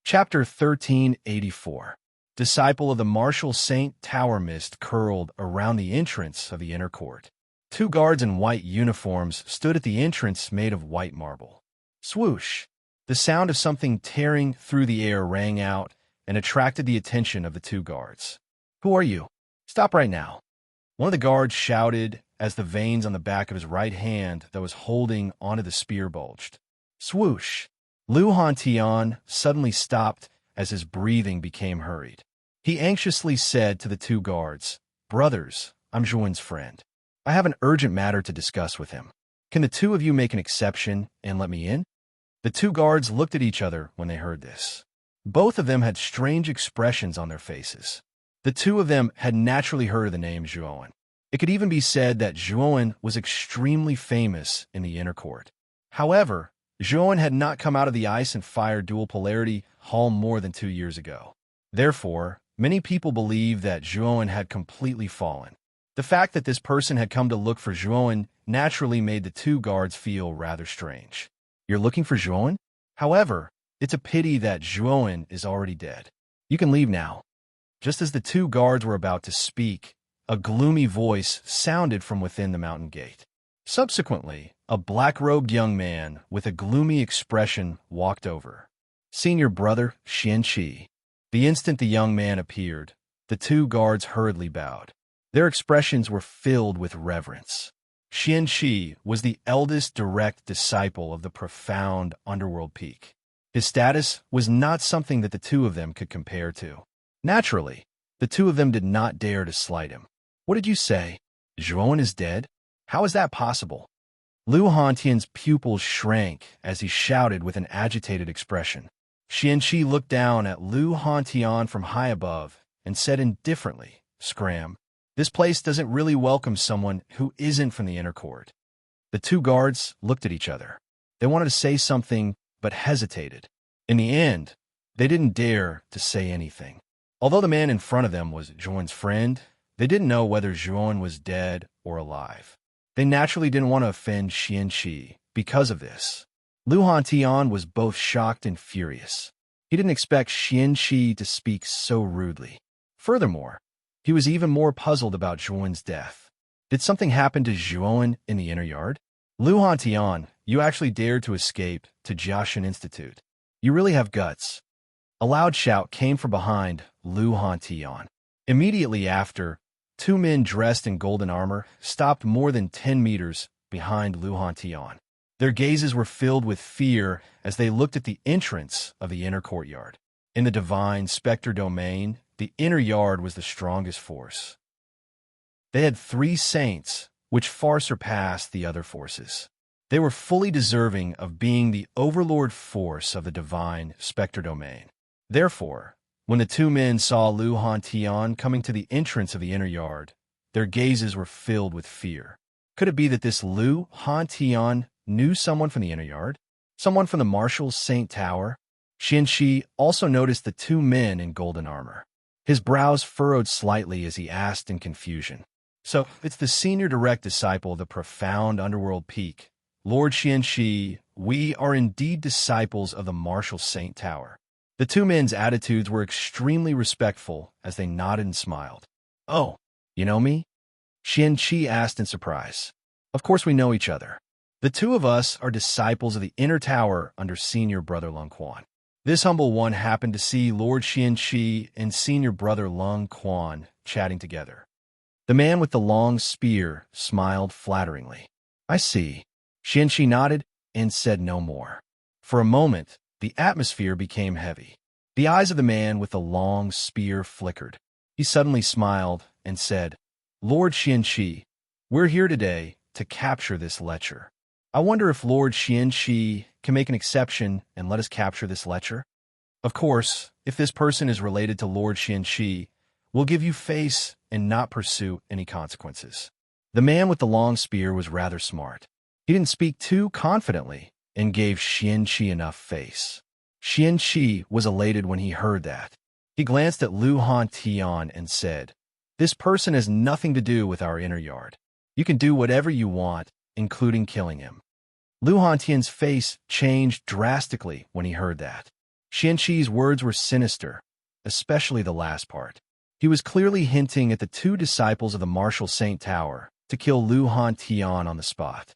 Chapter 1384. Disciple of the martial Saint Tower mist curled around the entrance of the inner court. Two guards in white uniforms stood at the entrance made of white marble. Swoosh! The sound of something tearing through the air rang out and attracted the attention of the two guards. "Who are you? Stop right now!" One of the guards shouted as the veins on the back of his right hand that was holding onto the spear bulged. Swoosh! Lu Hantian suddenly stopped as his breathing became hurried. He anxiously said to the two guards, "Brothers, I'm Zhuan's friend. I have an urgent matter to discuss with him. Can the two of you make an exception and let me in?" The two guards looked at each other when they heard this. Both of them had strange expressions on their faces. The two of them had naturally heard of the name Zhuan. It could even be said that Zhuan was extremely famous in the inner court. However, Zhuan had not come out of the ice and fire dual polarity hall more than 2 years ago. Therefore, many people believed that Zhuan had completely fallen. The fact that this person had come to look for Zhuan naturally made the two guards feel rather strange. "You're looking for Zhuan? However, it's a pity that Zhuan is already dead. You can leave now." Just as the two guards were about to speak, a gloomy voice sounded from within the mountain gate. Subsequently, a black-robed young man with a gloomy expression walked over. "Senior brother, Xianqi." The instant the young man appeared, the two guards hurriedly bowed. Their expressions were filled with reverence. Xianqi was the eldest direct disciple of the profound underworld peak. His status was not something that the two of them could compare to. Naturally, the two of them did not dare to slight him. "What did you say? Zhuan is dead? How is that possible?" Lu Hantian's pupils shrank as he shouted with an agitated expression. Xianqi looked down at Lu Hantian from high above and said indifferently, "Scram. This place doesn't really welcome someone who isn't from the inner court." The two guards looked at each other. They wanted to say something, but hesitated. In the end, they didn't dare to say anything. Although the man in front of them was Zhuan's friend, they didn't know whether Zhuan was dead or alive. They naturally didn't want to offend Xianqi because of this. Lu Hantian was both shocked and furious. He didn't expect Xianqi to speak so rudely. Furthermore, he was even more puzzled about Zhuan's death. Did something happen to Zhuan in the inner yard? "Lu Hantian, you actually dared to escape to Jiaxin Institute. You really have guts." A loud shout came from behind Lu Hantian. Immediately after, two men dressed in golden armor stopped more than 10 meters behind Lu Hantian. Their gazes were filled with fear as they looked at the entrance of the inner courtyard. In the divine specter domain, the inner yard was the strongest force. They had 3 saints, which far surpassed the other forces. They were fully deserving of being the overlord force of the divine specter domain. Therefore, when the two men saw Lu Hantian coming to the entrance of the inner yard, their gazes were filled with fear. Could it be that this Lu Hantian knew someone from the inner yard? Someone from the martial Saint Tower? Xianqi also noticed the two men in golden armor. His brows furrowed slightly as he asked in confusion. "So, it's the senior direct disciple of the profound underworld peak. Lord Xianqi, we are indeed disciples of the martial Saint Tower." The two men's attitudes were extremely respectful as they nodded and smiled. "Oh, you know me?" Xianqi asked in surprise. "Of course we know each other. The two of us are disciples of the inner tower under senior brother Lung Quan." This humble one happened to see Lord Xianqi and senior brother Lung Quan chatting together. The man with the long spear smiled flatteringly. "I see." Xianqi nodded and said no more. For a moment, the atmosphere became heavy. The eyes of the man with the long spear flickered. He suddenly smiled and said, "Lord Xianqi, we're here today to capture this lecher. I wonder if Lord Xianqi can make an exception and let us capture this lecher? Of course, if this person is related to Lord Xianqi, we'll give you face and not pursue any consequences." The man with the long spear was rather smart. He didn't speak too confidently and gave Xianqi enough face. Xianqi was elated when he heard that. He glanced at Lu Hantian and said, "This person has nothing to do with our inner yard. You can do whatever you want, including killing him." Lu Hantian's face changed drastically when he heard that. Qianqi's words were sinister, especially the last part. He was clearly hinting at the two disciples of the martial Saint Tower to kill Lu Hantian on the spot.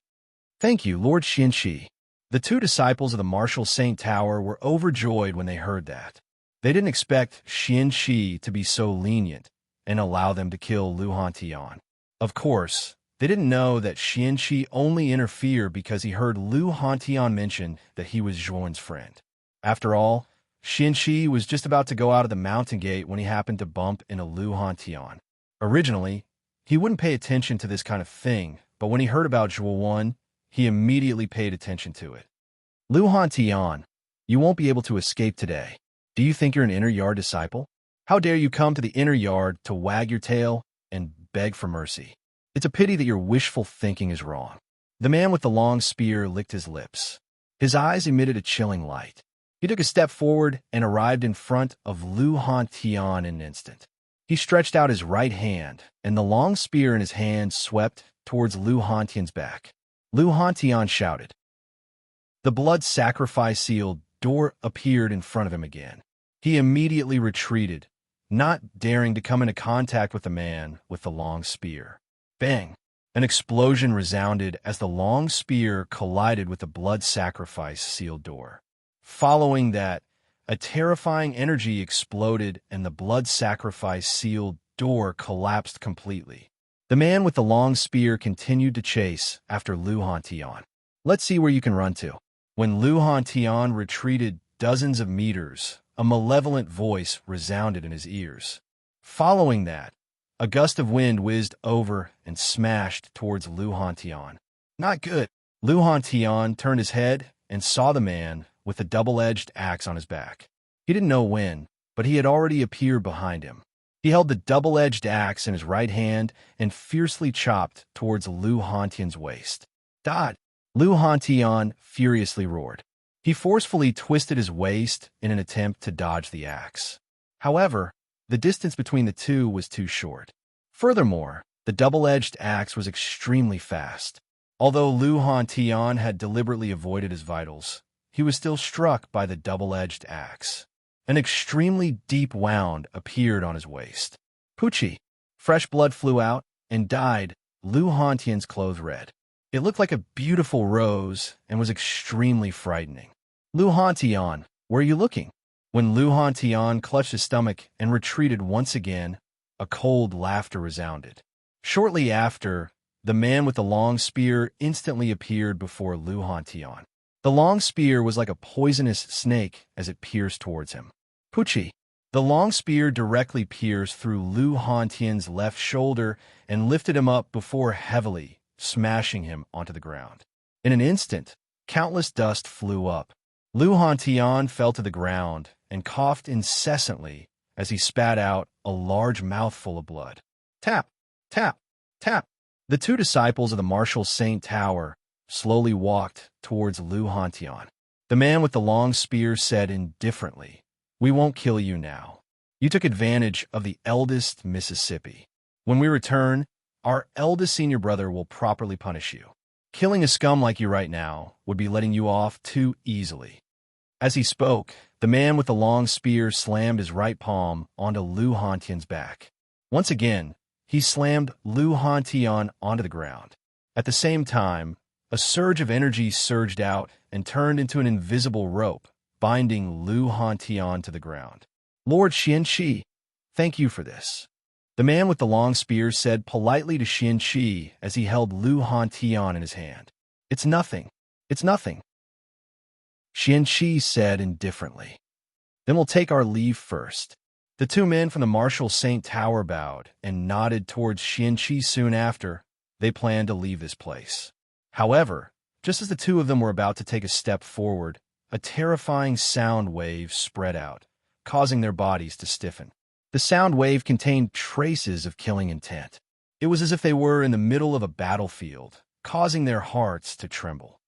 Thank you, Lord Qianqi. The two disciples of the martial Saint Tower were overjoyed when they heard that. They didn't expect Qianqi to be so lenient and allow them to kill Lu Hantian. Of course, they didn't know that Qianqi only interfered because he heard Lu Hantian mention that he was Zhuan's friend. After all, Qianqi was just about to go out of the mountain gate when he happened to bump into Lu Hantian. Originally, he wouldn't pay attention to this kind of thing, but when he heard about Zhuan, he immediately paid attention to it. Lu Hantian, you won't be able to escape today. Do you think you're an inner yard disciple? How dare you come to the inner yard to wag your tail and beg for mercy? It's a pity that your wishful thinking is wrong. The man with the long spear licked his lips. His eyes emitted a chilling light. He took a step forward and arrived in front of Lu Hantian in an instant. He stretched out his right hand, and the long spear in his hand swept towards Lu Hantian's back. Lu Hantian shouted. The blood sacrifice sealed door appeared in front of him again. He immediately retreated, not daring to come into contact with the man with the long spear. Bang! An explosion resounded as the long spear collided with the blood sacrifice sealed door. Following that, a terrifying energy exploded and the blood sacrifice sealed door collapsed completely. The man with the long spear continued to chase after Lu Hantian. Let's see where you can run to. When Lu Hantian retreated dozens of meters, a malevolent voice resounded in his ears. Following that, a gust of wind whizzed over and smashed towards Lu Hantian. Not good. Lu Hantian turned his head and saw the man with the double-edged axe on his back. He didn't know when, but he had already appeared behind him. He held the double-edged axe in his right hand and fiercely chopped towards Lu Hantian's waist. Dot! Lu Hantian furiously roared. He forcefully twisted his waist in an attempt to dodge the axe. However, the distance between the two was too short. Furthermore, the double-edged axe was extremely fast. Although Lu Hantian had deliberately avoided his vitals, he was still struck by the double-edged axe. An extremely deep wound appeared on his waist. Poochie! Fresh blood flew out and dyed Lu Hantian's clothes red. It looked like a beautiful rose and was extremely frightening. Lu Hantian, where are you looking? When Lu Hantian clutched his stomach and retreated once again, a cold laughter resounded. Shortly after, the man with the long spear instantly appeared before Lu Hantian. The long spear was like a poisonous snake as it pierced towards him. Poochie! The long spear directly pierced through Lu Hantian's left shoulder and lifted him up before heavily smashing him onto the ground. In an instant, countless dust flew up. Lu Hantian fell to the ground and coughed incessantly as he spat out a large mouthful of blood. Tap! Tap! Tap! The two disciples of the martial Saint Tower slowly walked towards Lu Hantian. The man with the long spear said indifferently, "We won't kill you now. You took advantage of the eldest Mississippi. When we return, our eldest senior brother will properly punish you. Killing a scum like you right now would be letting you off too easily." As he spoke, the man with the long spear slammed his right palm onto Lu Hantian's back. Once again, he slammed Lu Hantian onto the ground. At the same time, a surge of energy surged out and turned into an invisible rope, binding Lu Hantian to the ground. Lord Qianqi, thank you for this. The man with the long spear said politely to Qianqi as he held Lu Hantian in his hand. It's nothing. It's nothing. Qianqi said indifferently. Then we'll take our leave first. The two men from the martial Saint Tower bowed and nodded towards Qianqi soon after. They planned to leave this place. However, just as the two of them were about to take a step forward, a terrifying sound wave spread out, causing their bodies to stiffen. The sound wave contained traces of killing intent. It was as if they were in the middle of a battlefield, causing their hearts to tremble.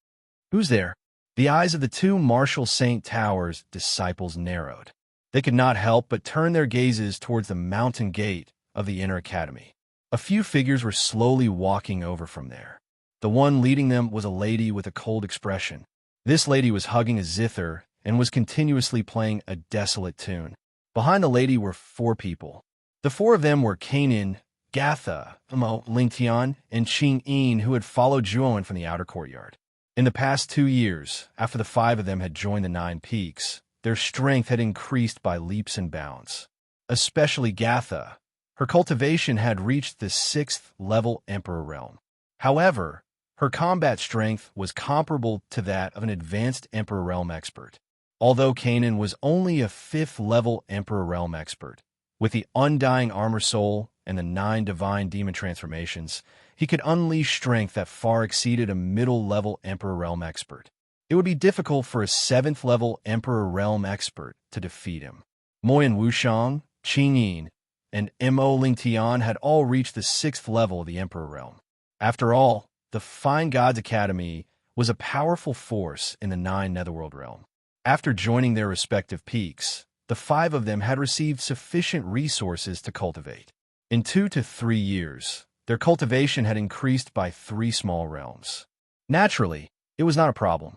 Who's there? The eyes of the two martial Saint Tower's disciples narrowed. They could not help but turn their gazes towards the mountain gate of the inner academy. A few figures were slowly walking over from there. The one leading them was a lady with a cold expression. This lady was hugging a zither and was continuously playing a desolate tune. Behind the lady were 4 people. The 4 of them were Kanan, Gatha, Lingtian, and Qing-in, who had followed Zhuan from the outer courtyard. In the past 2 years, after the 5 of them had joined the 9 peaks, their strength had increased by leaps and bounds. Especially Gatha. Her cultivation had reached the 6th level Emperor realm. However, her combat strength was comparable to that of an advanced Emperor realm expert. Although Kanan was only a 5th level Emperor realm expert, with the undying armor soul and the 9 divine demon transformations, he could unleash strength that far exceeded a middle-level Emperor realm expert. It would be difficult for a 7th level Emperor realm expert to defeat him. Moyan Wushang, Qing-in, and Mo Lingtian had all reached the 6th level of the Emperor realm. After all, the Fine Gods Academy was a powerful force in the 9 Netherworld realm. After joining their respective peaks, the 5 of them had received sufficient resources to cultivate. In 2 to 3 years, their cultivation had increased by 3 small realms. Naturally, it was not a problem.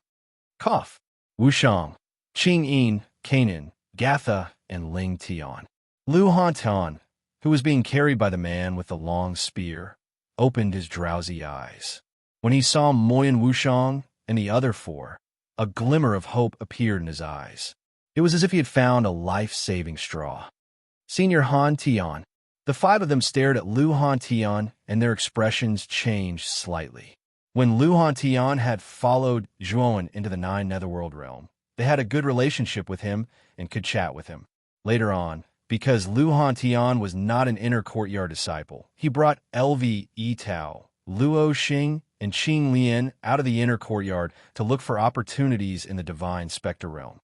Cough. Wushang, Qing-in, Kanan, Gatha, and Ling Tian. Lu Hantian, who was being carried by the man with the long spear, opened his drowsy eyes. When he saw Moyan Wushang and the other 4, a glimmer of hope appeared in his eyes. It was as if he had found a life-saving straw. Senior Han Tian. The 5 of them stared at Lu Han Tian, and their expressions changed slightly. When Lu Han Tian had followed Zhuan into the 9 Netherworld realm, they had a good relationship with him and could chat with him. Later on, because Lu Han Tian was not an inner courtyard disciple, he brought LV Yitao, Luo Xing, and Qing Lian out of the inner courtyard to look for opportunities in the divine specter realm.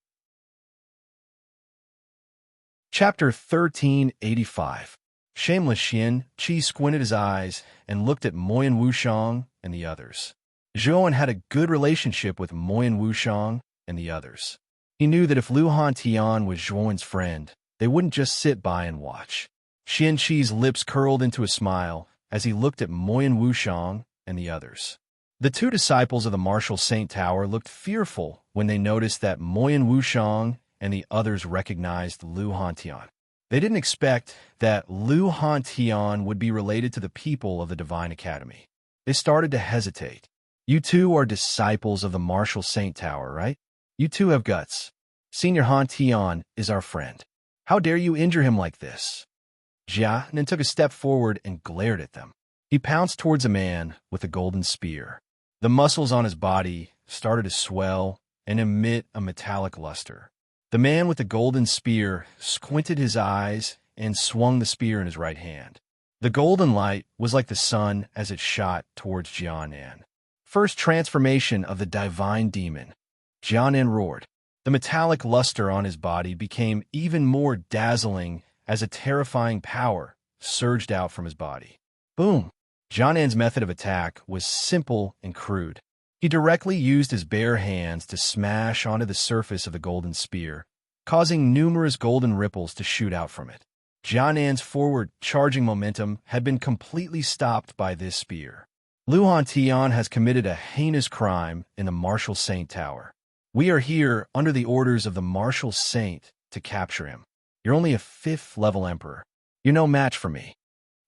Chapter 1385. Shameless Xian, Qi squinted his eyes and looked at Moyan Wushang and the others. Zhuan had a good relationship with Moyan Wushang and the others. He knew that if Lu Han Tian was Zhuan's friend, they wouldn't just sit by and watch. Xian Qi's lips curled into a smile as he looked at Moyan Wushang and the others. The 2 disciples of the Martial Saint Tower looked fearful when they noticed that Moyan Wushang and the others recognized Lu Han Tian. They didn't expect that Lu Han Tian would be related to the people of the Divine Academy. They started to hesitate. You 2 are disciples of the Martial Saint Tower, right? You 2 have guts. Senior Han Tian is our friend. How dare you injure him like this? Jia then took a step forward and glared at them. He pounced towards a man with a golden spear. The muscles on his body started to swell and emit a metallic luster. The man with the golden spear squinted his eyes and swung the spear in his right hand. The golden light was like the sun as it shot towards Jianan. First transformation of the divine demon. Jianan roared. The metallic luster on his body became even more dazzling as a terrifying power surged out from his body. Boom! Jianan's method of attack was simple and crude. He directly used his bare hands to smash onto the surface of the golden spear, causing numerous golden ripples to shoot out from it. Jianan's forward charging momentum had been completely stopped by this spear. Lu Han Tian has committed a heinous crime in the Martial Saint Tower. We are here under the orders of the Martial Saint to capture him. You're only a 5th level emperor. You're no match for me.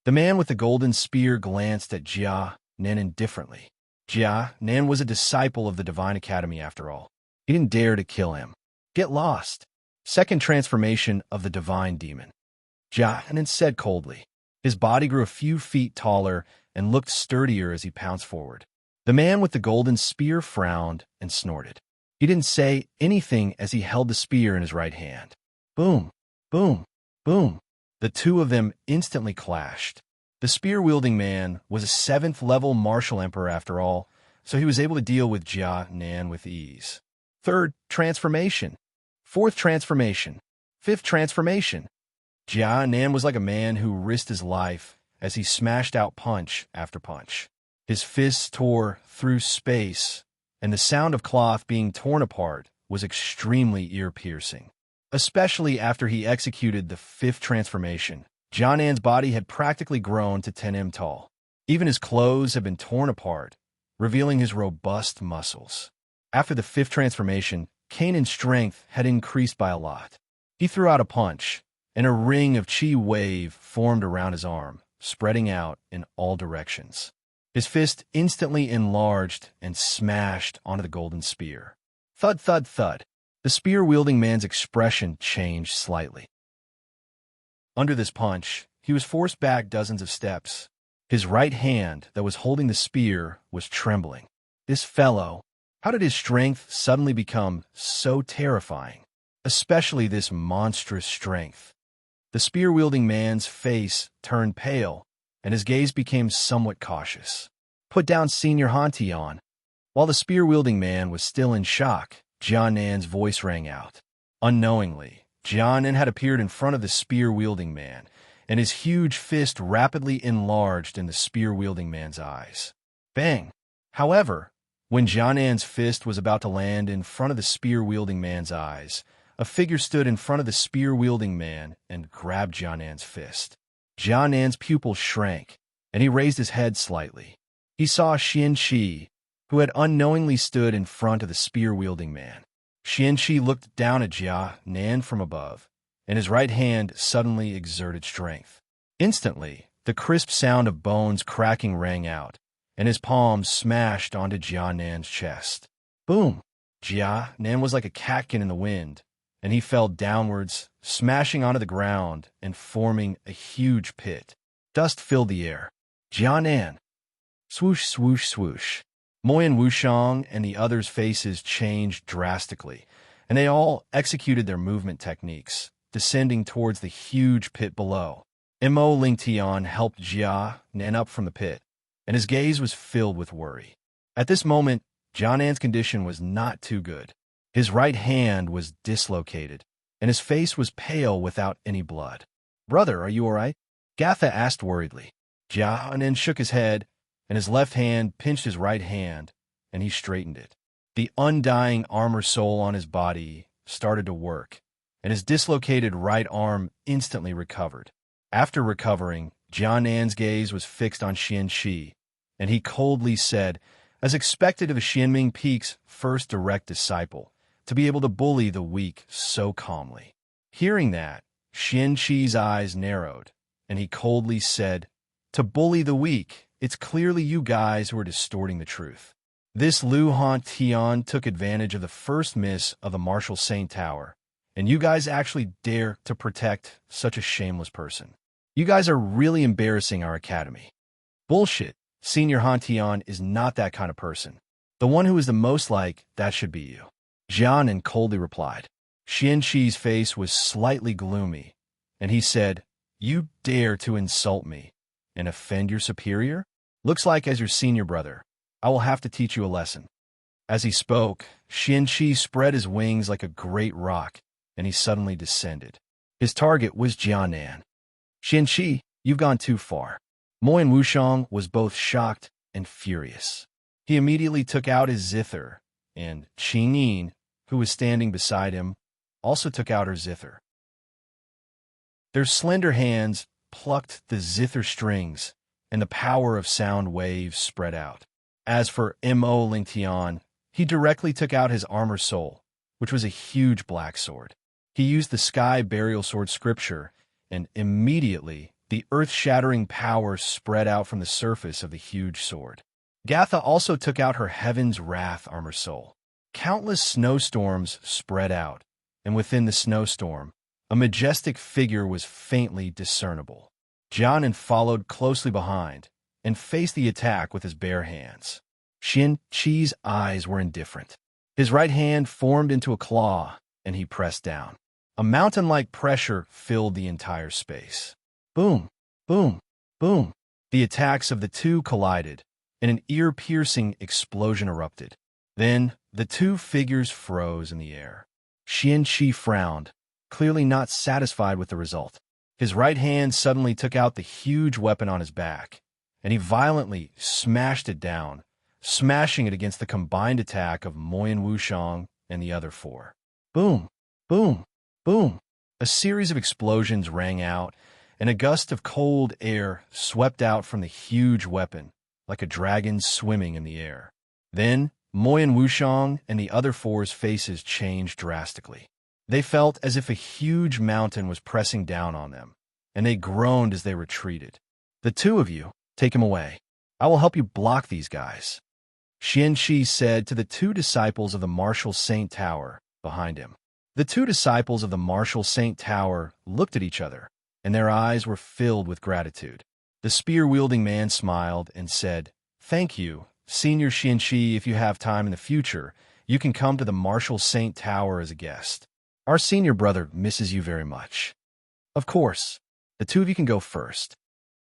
The man with the golden spear glanced at Jia Nan indifferently. Jia Nan was a disciple of the Divine Academy after all. He didn't dare to kill him. Get lost. Second transformation of the divine demon. Jia Nan said coldly. His body grew a few feet taller and looked sturdier as he pounced forward. The man with the golden spear frowned and snorted. He didn't say anything as he held the spear in his right hand. Boom, boom, boom. The 2 of them instantly clashed. The spear-wielding man was a 7th level martial emperor after all, so he was able to deal with Jia Nan with ease. Third transformation. 4th transformation. 5th transformation. Jia Nan was like a man who risked his life as he smashed out punch after punch. His fists tore through space, and the sound of cloth being torn apart was extremely ear-piercing. Especially after he executed the 5th transformation, Jianan's body had practically grown to 10 m tall. Even his clothes had been torn apart, revealing his robust muscles. After the 5th transformation, Kanan's strength had increased by a lot. He threw out a punch, and a ring of chi wave formed around his arm, spreading out in all directions. His fist instantly enlarged and smashed onto the golden spear. Thud, thud, thud. The spear-wielding man's expression changed slightly. Under this punch, he was forced back dozens of steps. His right hand that was holding the spear was trembling. This fellow, how did his strength suddenly become so terrifying? Especially this monstrous strength. The spear-wielding man's face turned pale, and his gaze became somewhat cautious. Put down Senior Hantion. While the spear-wielding man was still in shock, Jiannan's voice rang out. Unknowingly, Jiannan had appeared in front of the spear-wielding man, and his huge fist rapidly enlarged in the spear-wielding man's eyes. Bang! However, when Jiannan's fist was about to land in front of the spear-wielding man's eyes, a figure stood in front of the spear-wielding man and grabbed Jiannan's fist. Jiannan's pupil shrank, and he raised his head slightly. He saw Xianqi, who had unknowingly stood in front of the spear-wielding man. Xianqi looked down at Jiannan from above, and his right hand suddenly exerted strength. Instantly, the crisp sound of bones cracking rang out, and his palms smashed onto Jiannan's chest. Boom! Jiannan was like a catkin in the wind, and he fell downwards, smashing onto the ground and forming a huge pit. Dust filled the air. Jiannan! Swoosh, swoosh, swoosh. Moyan Wushang and the others' faces changed drastically, and they all executed their movement techniques, descending towards the huge pit below. Mo Lingtian helped Jiannan up from the pit, and his gaze was filled with worry. At this moment, Jiannan's condition was not too good. His right hand was dislocated, and his face was pale without any blood. "Brother, are you all right?" Gatha asked worriedly. Jiannan shook his head, and his left hand pinched his right hand, and he straightened it. The undying armor soul on his body started to work, and his dislocated right arm instantly recovered. After recovering, Jiannan's gaze was fixed on Xianqi, and he coldly said, as expected of a Xianming Peak's first direct disciple, to be able to bully the weak so calmly. Hearing that, Xianqi's eyes narrowed, and he coldly said, "To bully the weak, it's clearly you guys who are distorting the truth. This Lu Hantian took advantage of the first miss of the Martial Saint Tower, and you guys actually dare to protect such a shameless person. You guys are really embarrassing our academy." "Bullshit. Senior Hantian is not that kind of person. The one who is the most like that should be you," Jiannan coldly replied. Xianqi's face was slightly gloomy, and he said, "You dare to insult me and offend your superior? Looks like as your senior brother, I will have to teach you a lesson." As he spoke, Xianqi spread his wings like a great rock, and he suddenly descended. His target was Jiannan. "Xianqi, you've gone too far." Moyan Wushang was both shocked and furious. He immediately took out his zither, and Qingyin, who was standing beside him, also took out her zither. Their slender hands plucked the zither strings, and the power of sound waves spread out. As for Mo Lingtian, he directly took out his armor soul, which was a huge black sword. He used the Sky Burial Sword scripture, and immediately the earth-shattering power spread out from the surface of the huge sword. Gatha also took out her Heaven's Wrath armor soul. Countless snowstorms spread out, and within the snowstorm, a majestic figure was faintly discernible. Jiannan followed closely behind and faced the attack with his bare hands. Xianqi's eyes were indifferent. His right hand formed into a claw, and he pressed down. A mountain-like pressure filled the entire space. Boom, boom, boom. The attacks of the two collided, and an ear-piercing explosion erupted. Then, the two figures froze in the air. Xianqi frowned, clearly not satisfied with the result. His right hand suddenly took out the huge weapon on his back, and he violently smashed it down, smashing it against the combined attack of Moyan Wushang and the other four. Boom, boom, boom. A series of explosions rang out, and a gust of cold air swept out from the huge weapon, like a dragon swimming in the air. Then, Moy and Wushang and the other four's faces changed drastically. They felt as if a huge mountain was pressing down on them, and they groaned as they retreated. "The two of you, take him away. I will help you block these guys," Xianqi said to the two disciples of the martial saint tower behind him. The two disciples of the martial saint tower looked at each other, and their eyes were filled with gratitude. The spear-wielding man smiled and said, "Thank you, Senior Xianqi. If you have time in the future, you can come to the martial saint tower as a guest. Our senior brother misses you very much." "Of course. The two of you can go first,"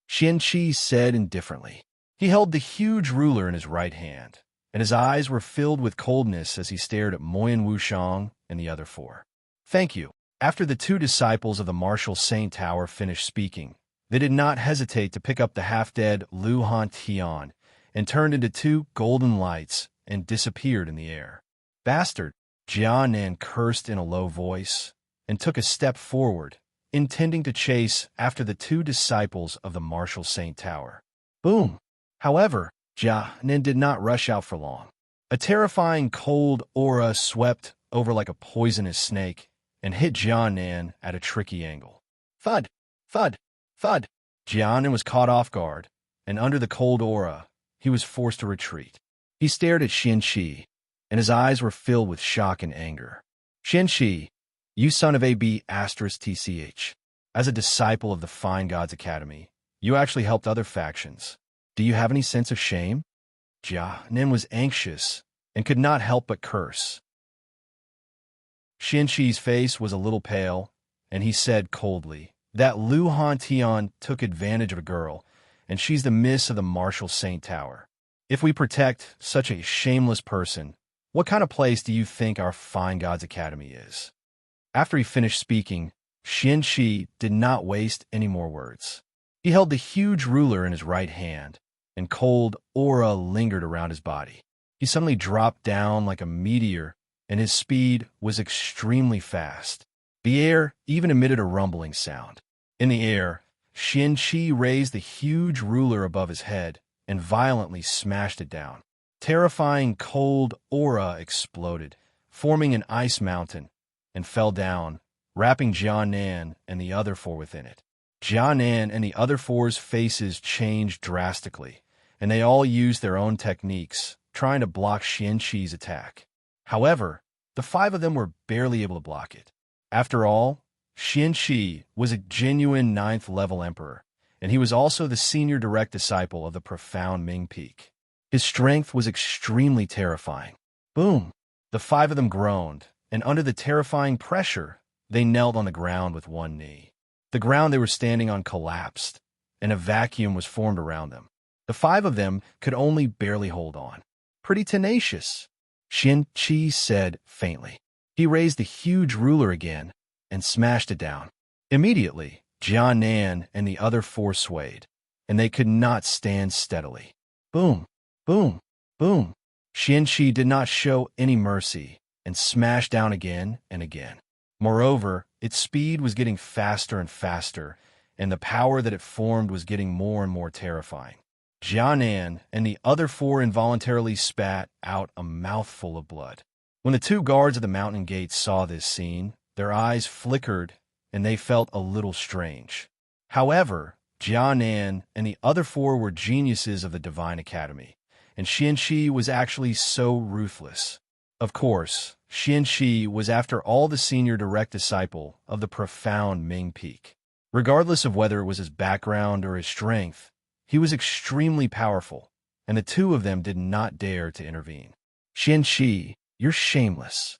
Xianqi said indifferently. He held the huge ruler in his right hand, and his eyes were filled with coldness as he stared at Moy and Wushang and the other four. "Thank you." After the two disciples of the martial saint tower finished speaking, they did not hesitate to pick up the half-dead Lu Hantian and turned into two golden lights and disappeared in the air. "Bastard!" Jianan cursed in a low voice and took a step forward, intending to chase after the two disciples of the martial saint tower. Boom! However, Jianan did not rush out for long. A terrifying cold aura swept over like a poisonous snake and hit Jianan at a tricky angle. Thud! Thud! Thud! Jianan was caught off guard, and under the cold aura, he was forced to retreat. He stared at Xianqi, and his eyes were filled with shock and anger. "Xianqi, you son of a B***TCH. As a disciple of the Fine Gods Academy, you actually helped other factions. Do you have any sense of shame?" Jianan was anxious and could not help but curse. Xianqi's face was a little pale, and he said coldly, "That Lu Hantian took advantage of a girl, and she's the miss of the martial saint tower. If we protect such a shameless person, what kind of place do you think our Fine Gods Academy is?" After he finished speaking, Xianqi did not waste any more words. He held the huge ruler in his right hand, and cold aura lingered around his body. He suddenly dropped down like a meteor, and his speed was extremely fast. The air even emitted a rumbling sound. In the air, Xianqi raised the huge ruler above his head and violently smashed it down. Terrifying cold aura exploded, forming an ice mountain, and fell down, wrapping Jianan and the other four within it. Jianan and the other four's faces changed drastically, and they all used their own techniques, trying to block Xianqi's attack. However, the five of them were barely able to block it. After all, Xianqi was a genuine 9th-level emperor, and he was also the senior direct disciple of the profound Ming Peak. His strength was extremely terrifying. Boom! The five of them groaned, and under the terrifying pressure, they knelt on the ground with one knee. The ground they were standing on collapsed, and a vacuum was formed around them. The five of them could only barely hold on. "Pretty tenacious," Xianqi said faintly. He raised the huge ruler again and smashed it down. Immediately, Jianan and the other four swayed, and they could not stand steadily. Boom! Boom! Boom! Xianqi did not show any mercy and smashed down again and again. Moreover, its speed was getting faster and faster, and the power that it formed was getting more and more terrifying. Jianan and the other four involuntarily spat out a mouthful of blood. When the two guards of the mountain gate saw this scene, their eyes flickered and they felt a little strange. However, Jianan and the other four were geniuses of the Divine Academy, and Xianqi was actually so ruthless. Of course, Xianqi was after all the senior direct disciple of the profound Ming Peak. Regardless of whether it was his background or his strength, he was extremely powerful, and the two of them did not dare to intervene. "Xianqi, you're shameless."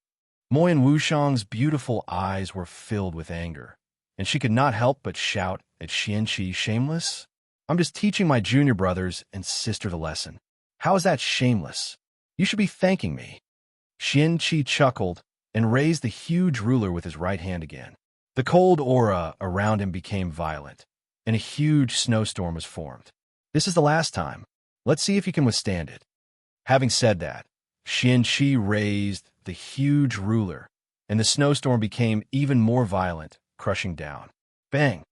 Moy and Wushang's beautiful eyes were filled with anger, and she could not help but shout at Xianqi, "Shameless? I'm just teaching my junior brothers and sister the lesson. How is that shameless? You should be thanking me." Xianqi chuckled and raised the huge ruler with his right hand again. The cold aura around him became violent, and a huge snowstorm was formed. "This is the last time. Let's see if you can withstand it." Having said that, Xianqi raised the huge ruler, and the snowstorm became even more violent, crushing down. Bang!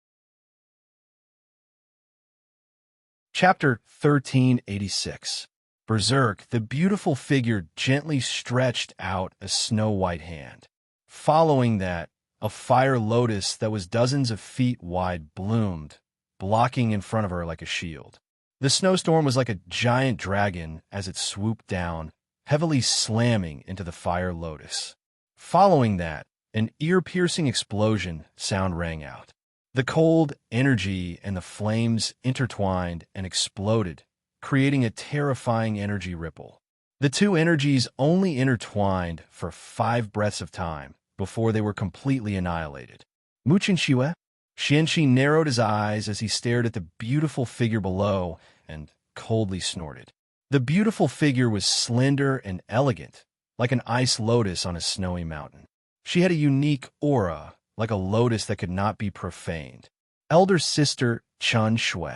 Chapter 1386. Berserk, the beautiful figure gently stretched out a snow-white hand. Following that, a fire lotus that was dozens of feet wide bloomed, blocking in front of her like a shield. The snowstorm was like a giant dragon as it swooped down, heavily slamming into the fire lotus. Following that, an ear-piercing explosion sound rang out. The cold energy and the flames intertwined and exploded, creating a terrifying energy ripple. The two energies only intertwined for 5 breaths of time before they were completely annihilated. Muchinshue? Xianqi narrowed his eyes as he stared at the beautiful figure below and coldly snorted. The beautiful figure was slender and elegant, like an ice lotus on a snowy mountain. She had a unique aura, like a lotus that could not be profaned. Elder sister Chun Shui.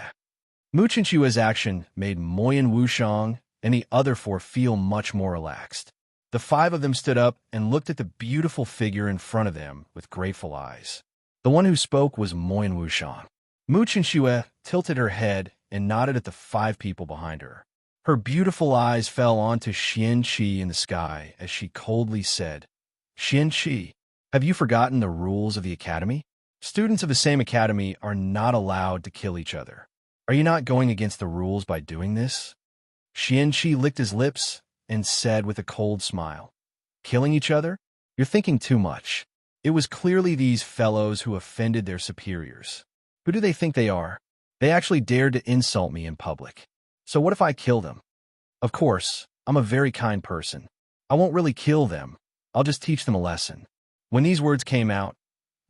Muchinshue's action made Moyan Wushang and the other 4 feel much more relaxed. The 5 of them stood up and looked at the beautiful figure in front of them with grateful eyes. The one who spoke was Moyan Wushang. Muchinshue tilted her head and nodded at the 5 people behind her. Her beautiful eyes fell onto Xianqi in the sky as she coldly said, "Xianqi, have you forgotten the rules of the academy? Students of the same academy are not allowed to kill each other. Are you not going against the rules by doing this?" Xianqi licked his lips and said with a cold smile, "Killing each other? You're thinking too much." It was clearly these fellows who offended their superiors. Who do they think they are? They actually dared to insult me in public. So what if I kill them? Of course, I'm a very kind person. I won't really kill them. I'll just teach them a lesson. When these words came out,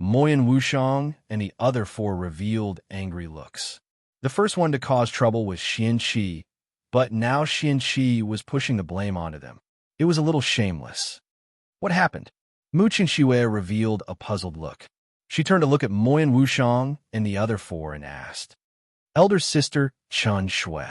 Moyan Wushang and the other 4 revealed angry looks. The first one to cause trouble was Xianqi, but now Xianqi was pushing the blame onto them. It was a little shameless. What happened? Muchinshue revealed a puzzled look. She turned to look at Moyan Wushang and the other 4 and asked, "Elder sister Chun Shui."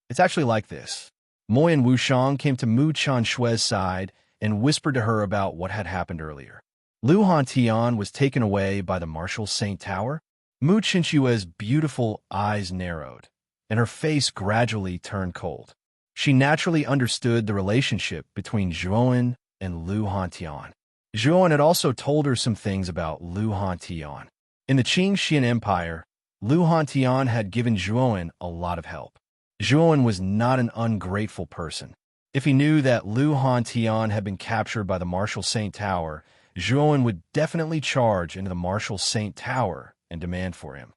It's actually like this. Moyan Wushang came to Mu Chanshue's side and whispered to her about what had happened earlier. Lu Hantian was taken away by the Martial Saint Tower. Mu Chinshue's beautiful eyes narrowed, and her face gradually turned cold. She naturally understood the relationship between Zhuowen and Lu Hantian. Zhuowen had also told her some things about Lu Hantian. In the Qing Xian Empire, Lu Hantian had given Zhuowen a lot of help. Zhuowen was not an ungrateful person. If he knew that Lu Hantian had been captured by the Martial Saint Tower, Zhuowen would definitely charge into the Martial Saint Tower and demand for him.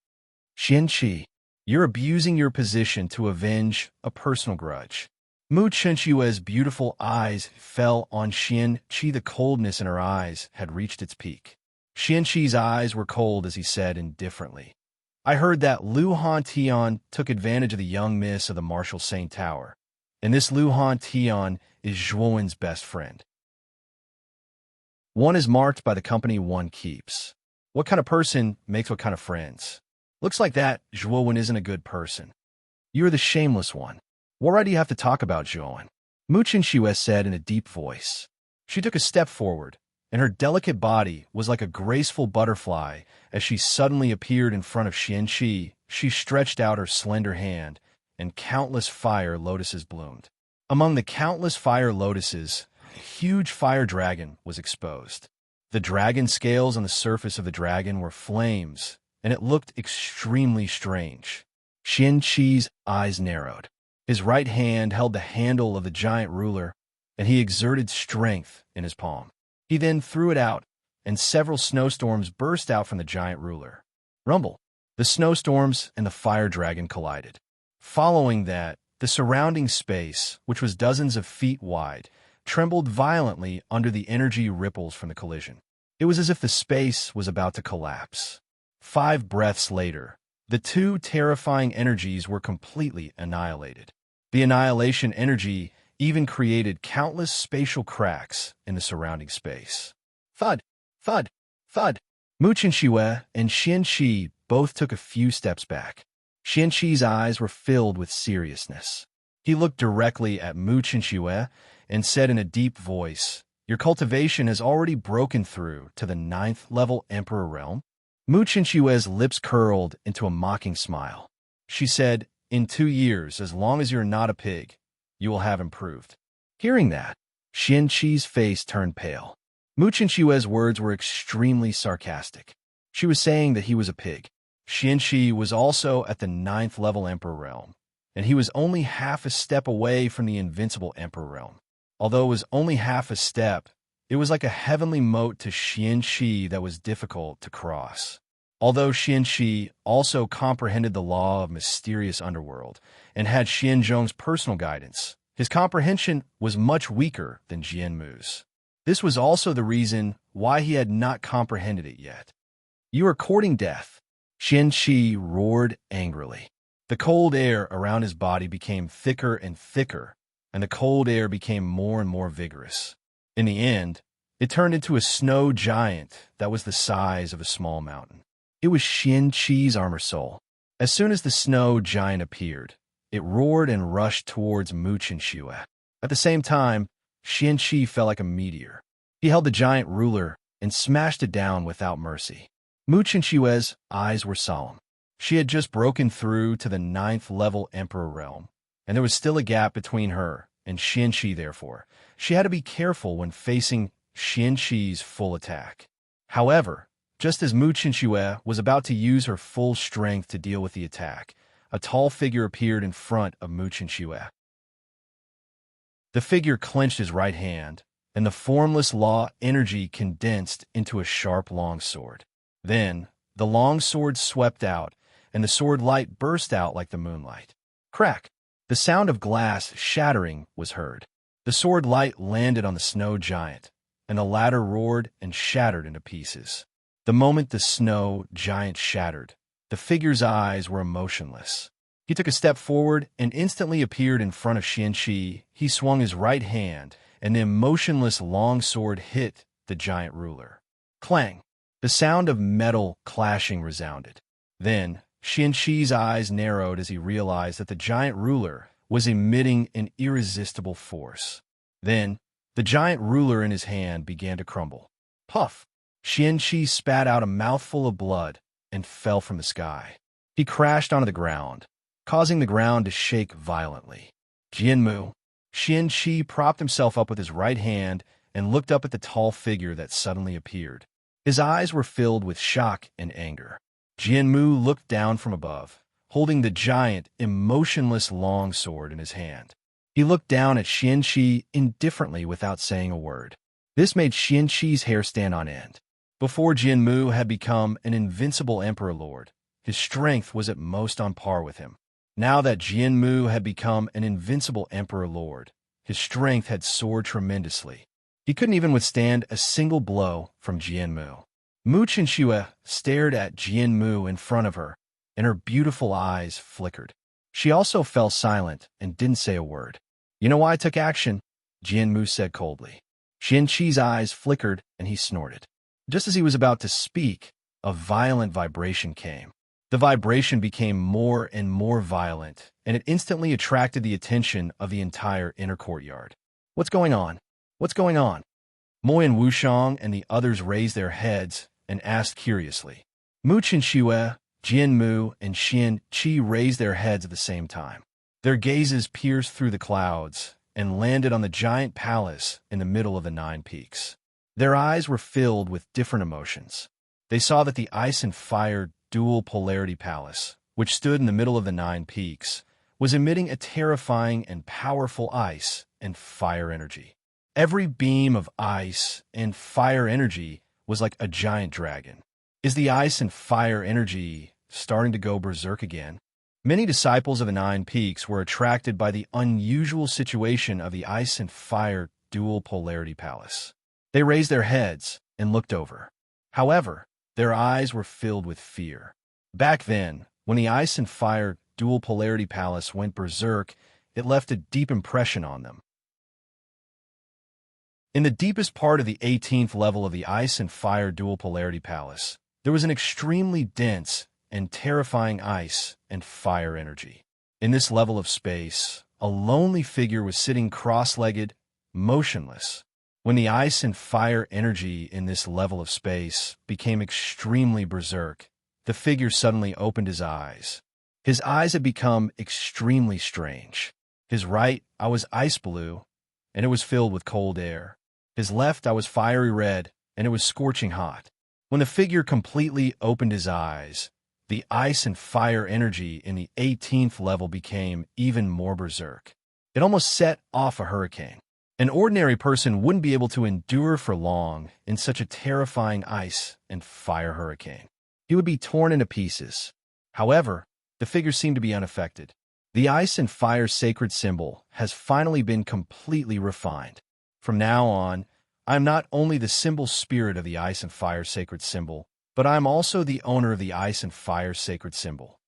"Xianqi, you're abusing your position to avenge a personal grudge." Mu Chinshue's beautiful eyes fell on Xianqi. The coldness in her eyes had reached its peak. Xianqi's eyes were cold as he said indifferently, "I heard that Lu Hantian took advantage of the young miss of the Martial Saint Tower, and this Lu Hantian is Zhuowen's best friend. One is marked by the company one keeps. What kind of person makes what kind of friends? Looks like that Zhuowen isn't a good person. You're the shameless one. What right do you have to talk about Zhuowen?" Mu Chinshue said in a deep voice. She took a step forward, and her delicate body was like a graceful butterfly as she suddenly appeared in front of Xianqi. She stretched out her slender hand, and countless fire lotuses bloomed. Among the countless fire lotuses, a huge fire dragon was exposed. The dragon scales on the surface of the dragon were flames, and it looked extremely strange. Xianqi's eyes narrowed. His right hand held the handle of the giant ruler, and he exerted strength in his palm. He then threw it out, and several snowstorms burst out from the giant ruler. Rumble! The snowstorms and the fire dragon collided. Following that, the surrounding space, which was dozens of feet wide, trembled violently under the energy ripples from the collision. It was as if the space was about to collapse. 5 breaths later, the 2 terrifying energies were completely annihilated. The annihilation energy even created countless spatial cracks in the surrounding space. Thud! Thud! Thud! Mu Chinshue and Xianqi both took a few steps back. Xianqi's eyes were filled with seriousness. He looked directly at Mu Chinshue and said in a deep voice, "Your cultivation has already broken through to the 9th level Emperor realm." Mu Chinshue's lips curled into a mocking smile. She said, "In 2 years, as long as you're not a pig, you will have improved." Hearing that, Qianqi's face turned pale. Mu Qianqi's words were extremely sarcastic. She was saying that he was a pig. Qianqi was also at the 9th level Emperor realm, and he was only half a step away from the invincible Emperor realm. Although it was only half a step, it was like a heavenly moat to Qianqi that was difficult to cross. Although Qianqi also comprehended the law of mysterious underworld and had Xianzhong's personal guidance, his comprehension was much weaker than Jianmu's. This was also the reason why he had not comprehended it yet. "You are courting death," Qianqi roared angrily. The cold air around his body became thicker and thicker, and the cold air became more and more vigorous. In the end, it turned into a snow giant that was the size of a small mountain. It was Qianqi's armor soul. As soon as the snow giant appeared, it roared and rushed towards Mu Qianxue. At the same time, Qianqi fell like a meteor. He held the giant ruler and smashed it down without mercy. Mu Qianxue's eyes were solemn. She had just broken through to the 9th level Emperor realm, and there was still a gap between her and Qianqi. Therefore, she had to be careful when facing Qianqi's full attack. However, just as Mu Qianxue was about to use her full strength to deal with the attack, a tall figure appeared in front of Mu Qianxue. The figure clenched his right hand, and the formless law energy condensed into a sharp long sword. Then, the long sword swept out, and the sword light burst out like the moonlight. Crack! The sound of glass shattering was heard. The sword light landed on the snow giant, and the latter roared and shattered into pieces. The moment the snow giant shattered, the figure's eyes were emotionless. He took a step forward and instantly appeared in front of Qianqi. He swung his right hand, and the emotionless long sword hit the giant ruler. Clang! The sound of metal clashing resounded. Then, Qianqi's eyes narrowed as he realized that the giant ruler was emitting an irresistible force. Then, the giant ruler in his hand began to crumble. Puff! Qianqi spat out a mouthful of blood and fell from the sky. He crashed onto the ground, causing the ground to shake violently. Jianmu! Qianqi propped himself up with his right hand and looked up at the tall figure that suddenly appeared. His eyes were filled with shock and anger. Jianmu looked down from above, holding the giant, emotionless long sword in his hand. He looked down at Qianqi indifferently without saying a word. This made Qianqi's hair stand on end. Before Jianmu had become an invincible emperor lord, his strength was at most on par with him. Now that Jianmu had become an invincible emperor lord, his strength had soared tremendously. He couldn't even withstand a single blow from Jianmu. Mu Qianxue stared at Jianmu in front of her, and her beautiful eyes flickered. She also fell silent and didn't say a word. "You know why I took action?" Jianmu said coldly. Qianqi's eyes flickered, and he snorted. Just as he was about to speak, a violent vibration came. The vibration became more and more violent, and it instantly attracted the attention of the entire inner courtyard. "What's going on? What's going on?" Mo and Wushang and the others raised their heads and asked curiously. Mu Qianxue, Jianmu, and Qianqi raised their heads at the same time. Their gazes pierced through the clouds and landed on the giant palace in the middle of the 9 peaks. Their eyes were filled with different emotions. They saw that the ice and fire dual polarity palace, which stood in the middle of the 9 peaks, was emitting a terrifying and powerful ice and fire energy. Every beam of ice and fire energy was like a giant dragon. Is the ice and fire energy starting to go berserk again? Many disciples of the 9 peaks were attracted by the unusual situation of the ice and fire dual polarity palace. They raised their heads and looked over. However, their eyes were filled with fear. Back then, when the ice and fire dual polarity palace went berserk, it left a deep impression on them. In the deepest part of the 18th level of the ice and fire dual polarity palace, there was an extremely dense and terrifying ice and fire energy. In this level of space, a lonely figure was sitting cross-legged, motionless. When the ice and fire energy in this level of space became extremely berserk, the figure suddenly opened his eyes. His eyes had become extremely strange. His right, I was ice blue, and it was filled with cold air. His left, I was fiery red, and it was scorching hot. When the figure completely opened his eyes, the ice and fire energy in the 18th level became even more berserk. It almost set off a hurricane. An ordinary person wouldn't be able to endure for long in such a terrifying ice and fire hurricane. He would be torn into pieces. However, the figure seemed to be unaffected. The ice and fire sacred symbol has finally been completely refined. From now on, I am not only the symbol spirit of the ice and fire sacred symbol, but I am also the owner of the ice and fire sacred symbol.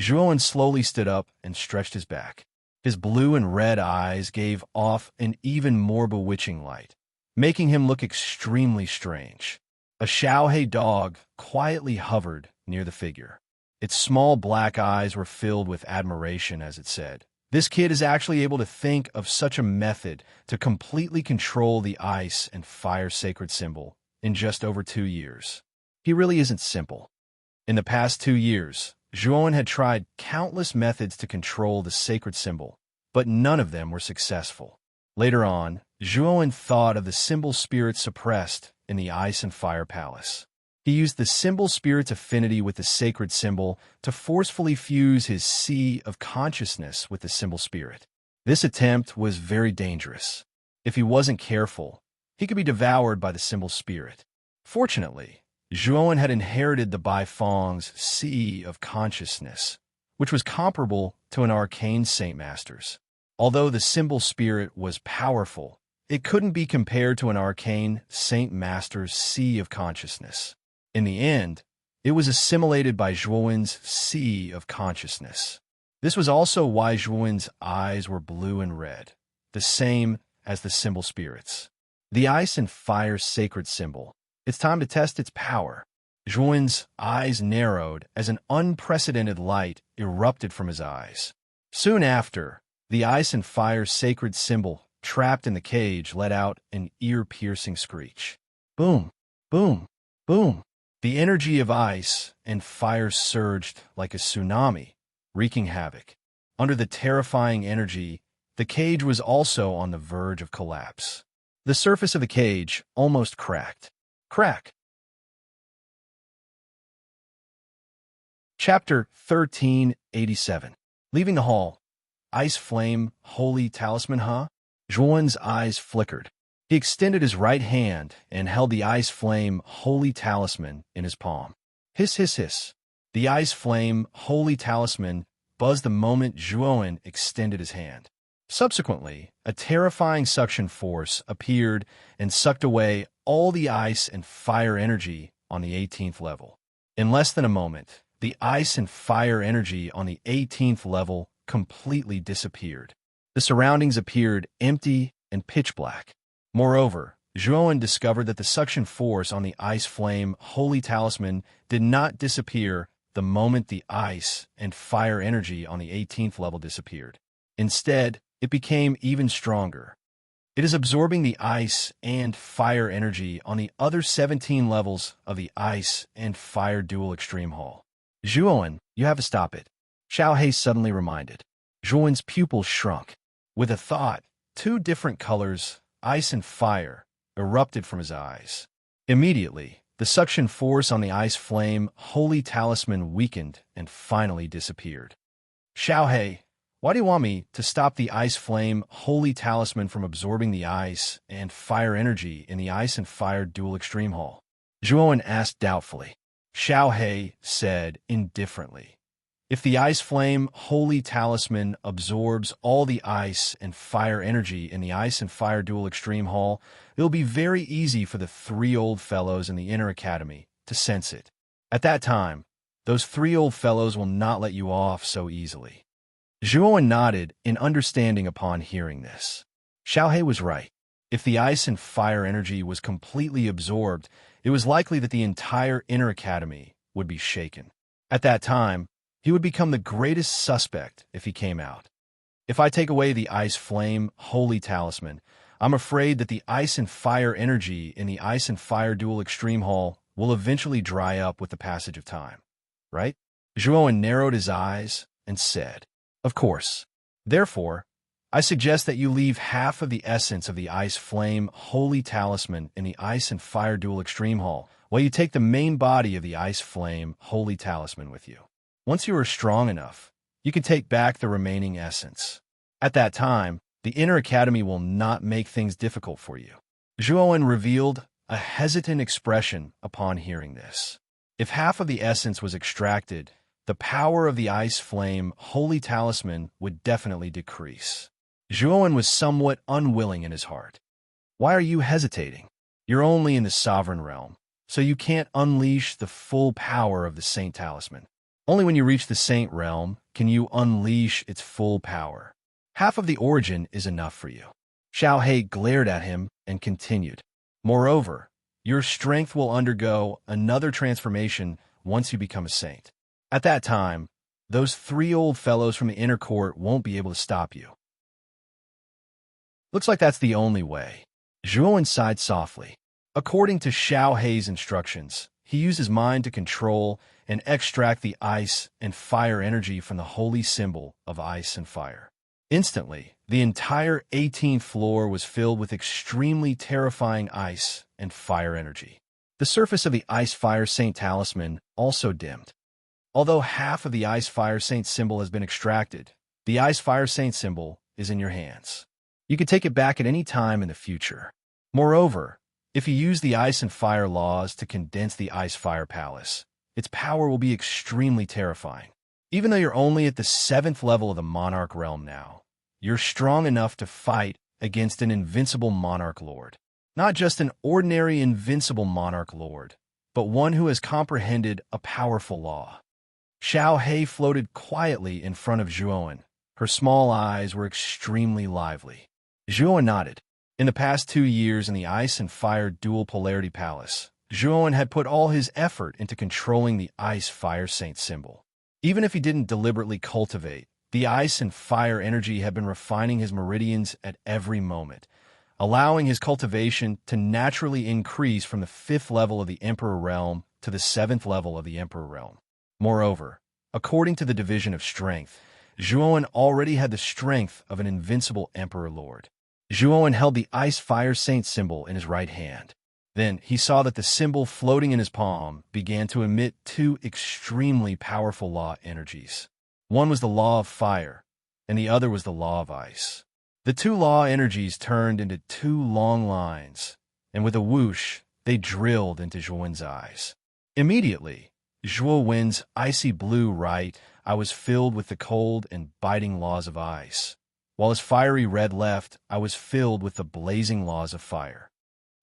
Zhuowen slowly stood up and stretched his back. His blue and red eyes gave off an even more bewitching light, making him look extremely strange. A Xiaohe dog quietly hovered near the figure. Its small black eyes were filled with admiration as it said, "This kid is actually able to think of such a method to completely control the ice and fire sacred symbol in just over 2 years. He really isn't simple." In the past 2 years, Zhuowen had tried countless methods to control the sacred symbol, but none of them were successful. Later on, Zhuowen thought of the symbol spirit suppressed in the ice and fire palace. He used the symbol spirit's affinity with the sacred symbol to forcefully fuse his sea of consciousness with the symbol spirit. This attempt was very dangerous. If he wasn't careful, he could be devoured by the symbol spirit. Fortunately, Zhuowen had inherited the Baifeng's sea of consciousness, which was comparable to an arcane Saint Master's. Although the symbol spirit was powerful, it couldn't be compared to an arcane Saint Master's sea of consciousness. In the end, it was assimilated by Zhuowen's sea of consciousness. This was also why Zhuowen's eyes were blue and red, the same as the symbol spirit's. The ice and fire sacred symbol. It's time to test its power. Zhuowen's eyes narrowed as an unprecedented light erupted from his eyes. Soon after, the ice and fire sacred symbol trapped in the cage let out an ear-piercing screech. Boom, boom, boom. The energy of ice and fire surged like a tsunami, wreaking havoc. Under the terrifying energy, the cage was also on the verge of collapse. The surface of the cage almost cracked. Crack. Chapter 1387. Leaving the hall. Ice flame, holy talisman, huh? Zhuowen's eyes flickered. He extended his right hand and held the ice flame, holy talisman in his palm. Hiss, hiss, hiss. The ice flame, holy talisman buzzed the moment Zhuowen extended his hand. Subsequently, a terrifying suction force appeared and sucked away all the ice and fire energy on the 18th level. In less than a moment, the ice and fire energy on the 18th level completely disappeared. The surroundings appeared empty and pitch black. Moreover, Zhuowen discovered that the suction force on the ice flame holy talisman did not disappear the moment the ice and fire energy on the 18th level disappeared. Instead, it became even stronger. It is absorbing the ice and fire energy on the other 17 levels of the ice and fire dual extreme hall. Zhuowen, you have to stop it. Xiaohe suddenly reminded. Zhuowen's pupils shrunk. With a thought, 2 different colors, ice and fire, erupted from his eyes. Immediately, the suction force on the ice flame holy talisman weakened and finally disappeared. Xiaohe, why do you want me to stop the ice flame holy talisman from absorbing the ice and fire energy in the ice and fire dual extreme hall? Zhuowen asked doubtfully. Xiaohe said indifferently. If the ice flame holy talisman absorbs all the ice and fire energy in the ice and fire dual extreme hall, it'll be very easy for the 3 old fellows in the inner academy to sense it. At that time, those 3 old fellows will not let you off so easily. Zhuowen nodded in understanding upon hearing this. Xiaohe was right. If the ice and fire energy was completely absorbed, it was likely that the entire inner academy would be shaken. At that time, he would become the greatest suspect if he came out. If I take away the ice flame holy talisman, I'm afraid that the ice and fire energy in the ice and fire dual extreme hall will eventually dry up with the passage of time. Right? Zhuowen narrowed his eyes and said, Of course. Therefore, I suggest that you leave half of the essence of the Ice Flame Holy Talisman in the Ice and Fire Dual Extreme Hall, while you take the main body of the Ice Flame Holy Talisman with you. Once you are strong enough, you can take back the remaining essence. At that time, the Inner Academy will not make things difficult for you. Zhuowen revealed a hesitant expression upon hearing this. If half of the essence was extracted, the power of the Ice Flame Holy Talisman would definitely decrease. Zhuowen was somewhat unwilling in his heart. Why are you hesitating? You're only in the Sovereign Realm, so you can't unleash the full power of the Saint Talisman. Only when you reach the Saint Realm can you unleash its full power. Half of the origin is enough for you. Xiao He glared at him and continued. Moreover, your strength will undergo another transformation once you become a saint. At that time, those 3 old fellows from the inner court won't be able to stop you. Looks like that's the only way. Zhuowen sighed softly. According to Xiao He's instructions, he used his mind to control and extract the ice and fire energy from the holy symbol of ice and fire. Instantly, the entire 18th floor was filled with extremely terrifying ice and fire energy. The surface of the Ice-Fire Saint Talisman also dimmed. Although half of the Ice-Fire Saint symbol has been extracted, the Ice-Fire Saint symbol is in your hands. You can take it back at any time in the future. Moreover, if you use the ice and fire laws to condense the Ice-Fire Palace, its power will be extremely terrifying. Even though you're only at the 7th level of the Monarch Realm now, you're strong enough to fight against an invincible Monarch Lord. Not just an ordinary invincible Monarch Lord, but one who has comprehended a powerful law. Xiao He floated quietly in front of Zhuowen. Her small eyes were extremely lively. Zhuowen nodded. In the past 2 years in the Ice and Fire Dual Polarity Palace, Zhuowen had put all his effort into controlling the Ice-Fire Saint symbol. Even if he didn't deliberately cultivate, the ice and fire energy had been refining his meridians at every moment, allowing his cultivation to naturally increase from the 5th level of the Emperor Realm to the 7th level of the Emperor Realm. Moreover, according to the division of strength, Zhuowen already had the strength of an invincible Emperor Lord. Zhuowen held the Ice-Fire Saint symbol in his right hand. Then he saw that the symbol floating in his palm began to emit 2 extremely powerful law energies. One was the law of fire, and the other was the law of ice. The 2 law energies turned into 2 long lines, and with a whoosh, they drilled into Zhuowen's eyes. Immediately, Zhuowen's icy blue right eye was filled with the cold and biting laws of ice, while his fiery red left eye was filled with the blazing laws of fire.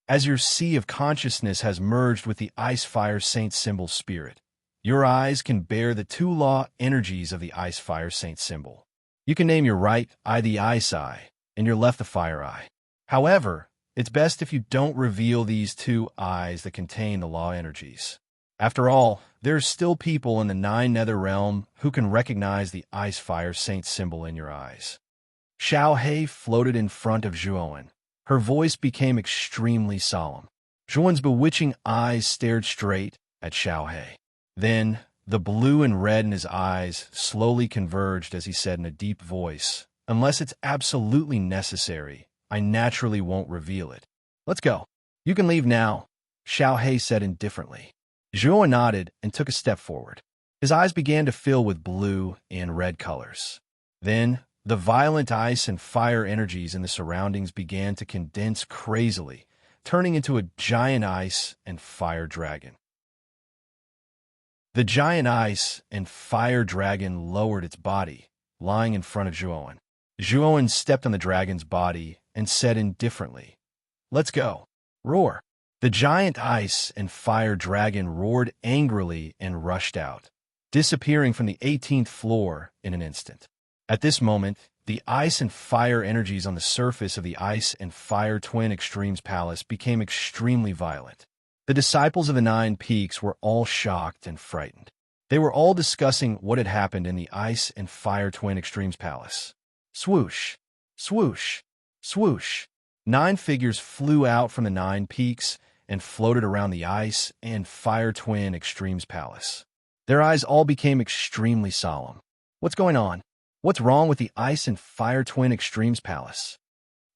As your sea of consciousness has merged with the Ice-Fire Saint symbol spirit, your eyes can bear the 2 law energies of the Ice-Fire Saint symbol. You can name your right eye the Ice Eye, and your left the Fire Eye. However, it's best if you don't reveal these 2 eyes that contain the law energies. After all, there's still people in the 9 Nether Realm who can recognize the Ice-Fire Saint symbol in your eyes. Xiao He floated in front of Zhuowen. Her voice became extremely solemn. Zhuowen's bewitching eyes stared straight at Xiao He. Then, the blue and red in his eyes slowly converged as he said in a deep voice, "Unless it's absolutely necessary, I naturally won't reveal it. Let's go." "You can leave now," Xiao He said indifferently. Zhuowen nodded and took a step forward. His eyes began to fill with blue and red colors. Then, the violent ice and fire energies in the surroundings began to condense crazily, turning into a giant ice and fire dragon. The giant ice and fire dragon lowered its body, lying in front of Zhuowen. Zhuowen stepped on the dragon's body and said indifferently, "Let's go." Roar. The giant ice and fire dragon roared angrily and rushed out, disappearing from the 18th floor in an instant. At this moment, the ice and fire energies on the surface of the Ice and Fire Twin Extremes Palace became extremely violent. The disciples of the 9 Peaks were all shocked and frightened. They were all discussing what had happened in the Ice and Fire Twin Extremes Palace. Swoosh, swoosh, swoosh. 9 figures flew out from the 9 Peaks and floated around the Ice and Fire Twin Extremes Palace. Their eyes all became extremely solemn. "What's going on?" What's wrong with the Ice and Fire Twin Extremes Palace?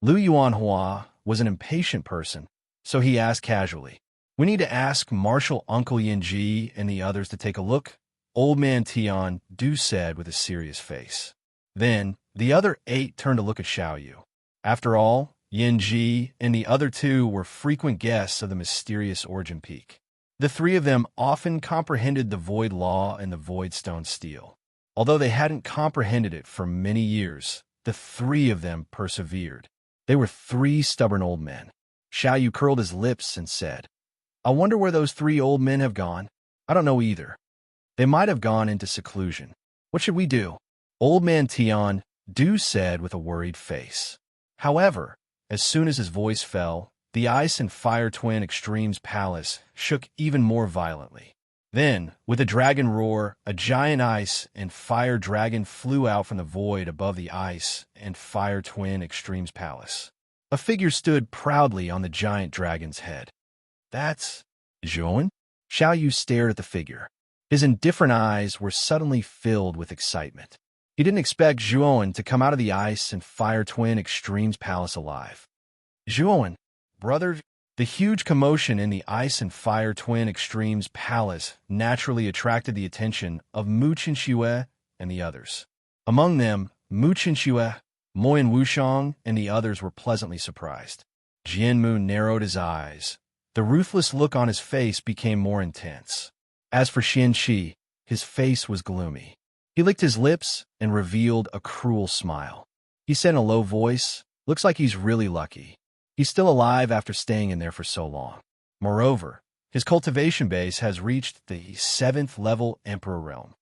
Lu Yuanhua was an impatient person, so he asked casually. We need to ask Marshal Uncle Yanji and the others to take a look, Old Man Tian Du said with a serious face. Then, the other 8 turned to look at Xiaoyu. After all, Yanji and the other 2 were frequent guests of the mysterious Origin Peak. The 3 of them often comprehended the Void Law and the Void Stone Steel. Although they hadn't comprehended it for many years, the 3 of them persevered. They were 3 stubborn old men. Xiaoyu curled his lips and said, I wonder where those 3 old men have gone. I don't know either. They might have gone into seclusion. What should we do? Old Man Tian Du said with a worried face. However, as soon as his voice fell, the Ice and Fire Twin Extremes Palace shook even more violently. Then, with a dragon roar, a giant ice and fire dragon flew out from the void above the Ice and Fire Twin Extremes Palace. A figure stood proudly on the giant dragon's head. That's Zhuan? Xiaoyu stared at the figure. His indifferent eyes were suddenly filled with excitement. He didn't expect Zhuan to come out of the Ice and Fire Twin Extremes Palace alive. Zhuan, brother. The huge commotion in the Ice and Fire Twin Extremes Palace naturally attracted the attention of Mu Qinxue and the others. Among them, Mu Qinxue, Moyan Wushang, and the others were pleasantly surprised. Jianmu narrowed his eyes. The ruthless look on his face became more intense. As for Xianqi, his face was gloomy. He licked his lips and revealed a cruel smile. He said in a low voice, looks like he's really lucky. He's still alive after staying in there for so long. Moreover, his cultivation base has reached the 7th level Emperor realm.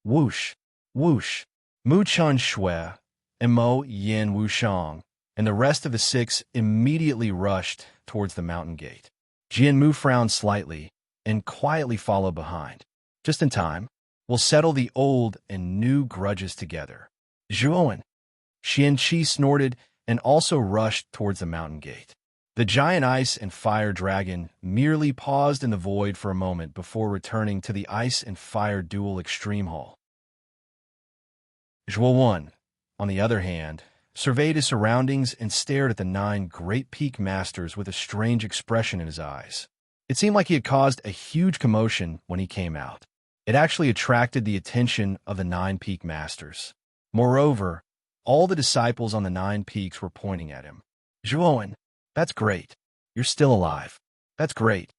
Whoosh, whoosh, Mu Chun-shui and Mo Yin Wushang and the rest of the 6 immediately rushed towards the mountain gate. Jianmu frowned slightly and quietly followed behind. Just in time, we'll settle the old and new grudges together. Zhuan. Xianqi snorted and also rushed towards the mountain gate. The giant Ice and Fire Dragon merely paused in the void for a moment before returning to the Ice and Fire Dual Extreme Hall. Zhuan, on the other hand, surveyed his surroundings and stared at the 9 great peak masters with a strange expression in his eyes. It seemed like he had caused a huge commotion when he came out. It actually attracted the attention of the 9 peak masters. Moreover, all the disciples on the 9 peaks were pointing at him. Zhuan, that's great. You're still alive. That's great.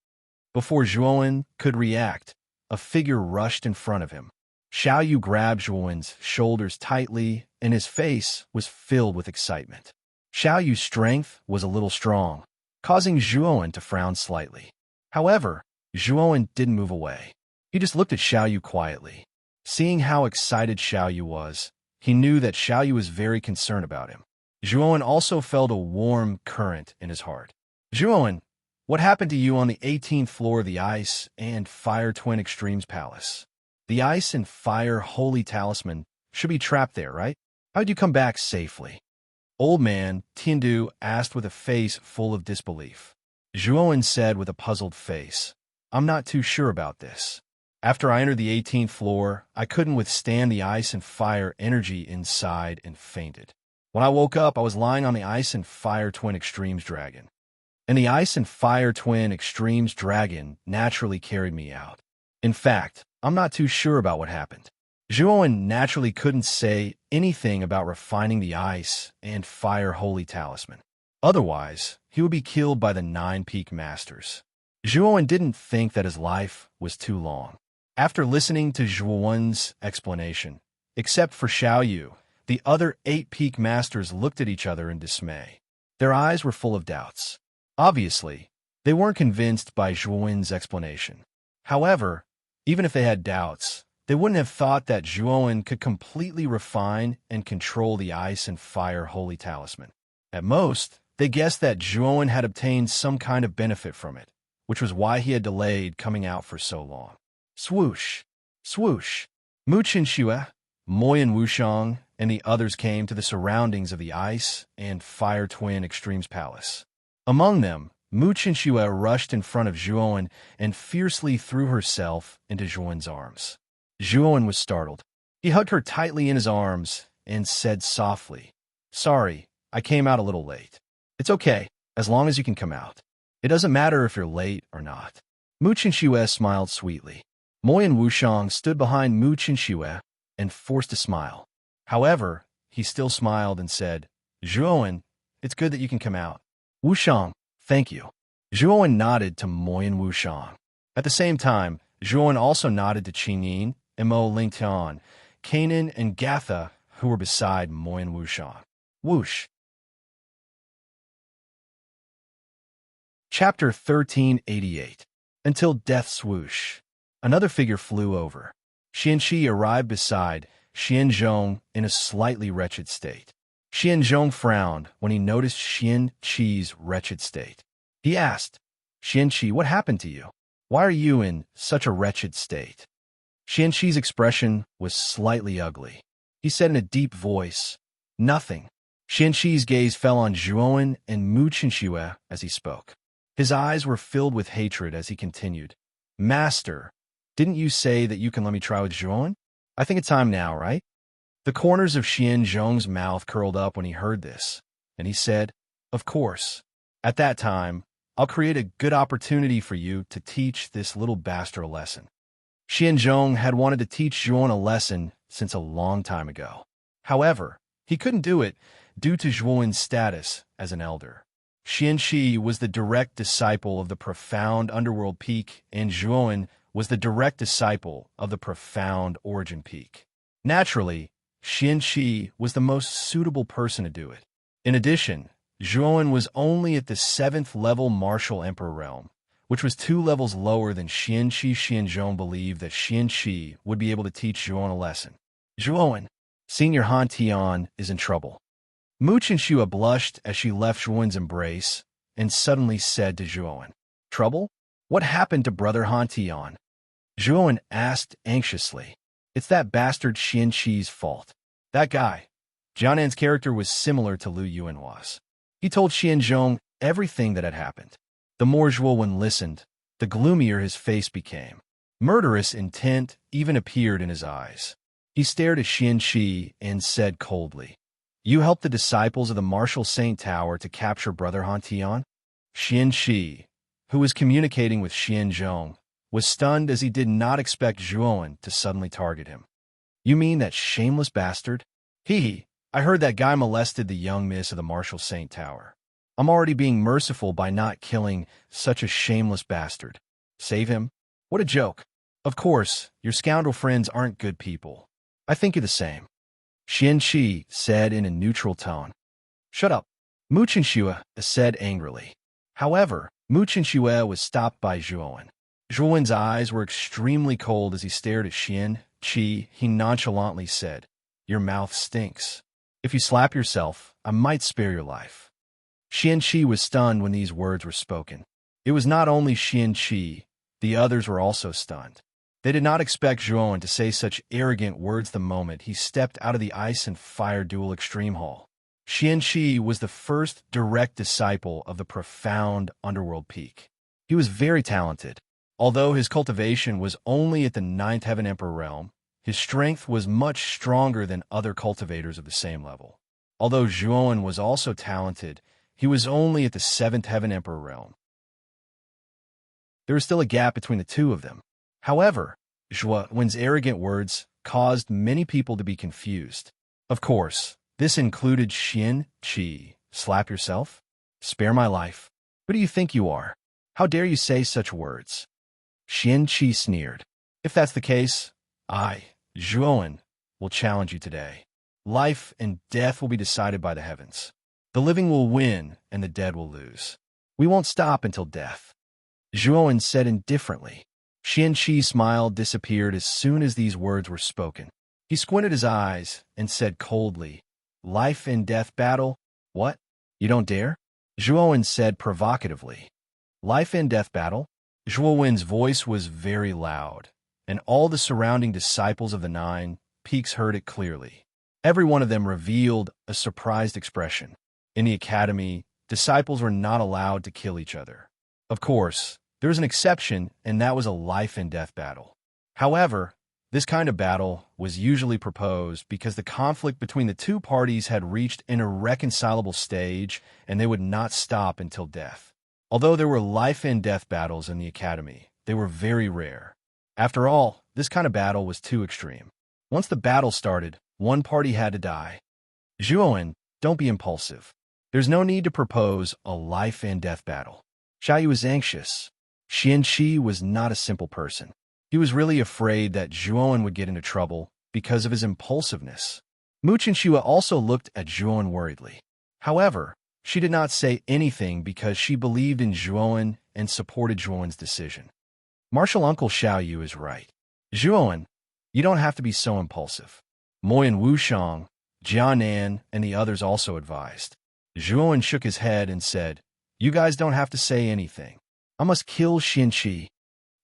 Before Zhuan could react, a figure rushed in front of him. Xiaoyu grabbed Zhuan's shoulders tightly, and his face was filled with excitement. Xiaoyu's strength was a little strong, causing Zhuan to frown slightly. However, Zhuan didn't move away. He just looked at Xiaoyu quietly. Seeing how excited Xiaoyu was, he knew that Xiaoyu was very concerned about him. Zhuan also felt a warm current in his heart. Zhuan, what happened to you on the 18th floor of the Ice and Fire Twin Extremes Palace? The Ice and Fire Holy Talisman should be trapped there, right? How'd you come back safely? Old Man Tiandu asked with a face full of disbelief. Zhuan said with a puzzled face, I'm not too sure about this. After I entered the 18th floor, I couldn't withstand the ice and fire energy inside and fainted. When I woke up, I was lying on the Ice and Fire Twin Extremes Dragon. And the Ice and Fire Twin Extremes Dragon naturally carried me out. In fact, I'm not too sure about what happened. Zhuan naturally couldn't say anything about refining the Ice and Fire Holy Talisman. Otherwise, he would be killed by the 9 Peak Masters. Zhuan didn't think that his life was too long. After listening to Zhuan's explanation, except for Xiaoyu, the other 8 Peak Masters looked at each other in dismay. Their eyes were full of doubts. Obviously, they weren't convinced by Zhuan's explanation. However, even if they had doubts, they wouldn't have thought that Zhuan could completely refine and control the Ice and Fire Holy Talisman. At most, they guessed that Zhuan had obtained some kind of benefit from it, which was why he had delayed coming out for so long. Swoosh! Swoosh! Mu Qinxue, Moyan Wushang, and the others came to the surroundings of the Ice and Fire Twin Extremes Palace. Among them, Mu Qinxue rushed in front of Zhuan and fiercely threw herself into Zhuan's arms. Zhuan was startled. He hugged her tightly in his arms, and said softly, "Sorry, I came out a little late." "It's okay, as long as you can come out. It doesn't matter if you're late or not." Mu Chenxue smiled sweetly. Mo and Wushang stood behind Mu Chenxue and forced a smile. However, he still smiled and said, "Zhuowen, it's good that you can come out." "Wushang, thank you." Zhuowen nodded to Mo and Wushang. At the same time, Zhuowen also nodded to Qinyin and Mo Lingtian, Kanan and Gatha, who were beside Mo and Wushang. Whoosh. Chapter 1388. Until Death Swoosh. Another figure flew over. Xianqi arrived beside Xianzhong in a slightly wretched state. Xianzhong frowned when he noticed Xianqi's wretched state. He asked, "Xianqi, what happened to you? Why are you in such a wretched state?" Xianqi's expression was slightly ugly. He said in a deep voice, "Nothing." Xianqi's gaze fell on Zhuowen and Mu Chenxue as he spoke. His eyes were filled with hatred as he continued, "Master, didn't you say that you can let me try with Zhuowen? I think it's time now, right?" The corners of Xianzhong's mouth curled up when he heard this, and he said, "Of course. At that time, I'll create a good opportunity for you to teach this little bastard a lesson." Xianzhong had wanted to teach Zhuowen a lesson since a long time ago. However, he couldn't do it due to Zhuowen's status as an elder. Xianqi was the direct disciple of the profound underworld peak, and Zhuowen was the direct disciple of the profound origin peak. Naturally, Xianqi was the most suitable person to do it. In addition, Zhuowen was only at the 7th level martial emperor realm, which was 2 levels lower than Xianqi. Xianzhong believed that Xianqi would be able to teach Zhuowen a lesson. "Zhuowen, Senior Han Tian is in trouble." Mu Chenxue blushed as she left Zhuowen's embrace and suddenly said to Zhuowen, "Trouble? What happened to brother Han Tian?" Zhuowen asked anxiously. "It's that bastard Xianqi's fault. That guy." Jianan's character was similar to Lu Yuanhua's. He told Xianzhong everything that had happened. The more Zhuowen listened, the gloomier his face became. Murderous intent even appeared in his eyes. He stared at Xianqi and said coldly, "You helped the disciples of the Martial Saint Tower to capture brother Han Tian?" Xianqi, who was communicating with Xianzhong, was stunned as he did not expect Zhuowen to suddenly target him. "You mean that shameless bastard?" I heard that guy molested the young miss of the Martial Saint Tower. I'm already being merciful by not killing such a shameless bastard. Save him? What a joke. Of course, your scoundrel friends aren't good people. I think you're the same." Xianqi said in a neutral tone. "Shut up," Mu Chenxue said angrily. However, Mu Chenxue was stopped by Zhuowen. Zhuowen's eyes were extremely cold as he stared at Xianqi. He nonchalantly said, "Your mouth stinks. If you slap yourself, I might spare your life." Xianqi was stunned when these words were spoken. It was not only Xianqi, the others were also stunned. They did not expect Zhuowen to say such arrogant words the moment he stepped out of the Ice and Fire Duel Extreme Hall. Xianqi was the first direct disciple of the profound underworld peak. He was very talented. Although his cultivation was only at the 9th Heaven Emperor realm, his strength was much stronger than other cultivators of the same level. Although Zhuowen was also talented, he was only at the 7th Heaven Emperor realm. There was still a gap between the two of them. However, Zhuowen's arrogant words caused many people to be confused. Of course, this included Xianqi. "Slap yourself? Spare my life. Who do you think you are? How dare you say such words?" Xianqi sneered. "If that's the case, Zhuowen, will challenge you today. Life and death will be decided by the heavens. The living will win and the dead will lose. We won't stop until death." Zhuowen said indifferently. Xianqi's smile disappeared as soon as these words were spoken. He squinted his eyes and said coldly, "Life and death battle? What? You don't dare?" Zhuowen said provocatively. "Life and death battle?" Zhuowen's voice was very loud, and all the surrounding disciples of the 9 peaks heard it clearly. Every one of them revealed a surprised expression. In the academy, disciples were not allowed to kill each other. Of course, there was an exception, and that was a life and death battle. However, This kind of battle was usually proposed because the conflict between the two parties had reached an irreconcilable stage and they would not stop until death. Although there were life-and-death battles in the academy, they were very rare. After all, this kind of battle was too extreme. Once the battle started, one party had to die. Zhuowen, don't be impulsive. There's no need to propose a life-and-death battle. Xiaoyu was anxious. Xianqi was not a simple person. He was really afraid that Zhuowen would get into trouble because of his impulsiveness. Mu Chenxua also looked at Zhuowen worriedly. However, she did not say anything because she believed in Zhuowen and supported Zhuowen's decision. Martial Uncle Xiaoyu is right. Zhuowen, you don't have to be so impulsive. Mo and Wushang, Jianan, and the others also advised. Zhuowen shook his head and said, "You guys don't have to say anything. I must kill Xianqi."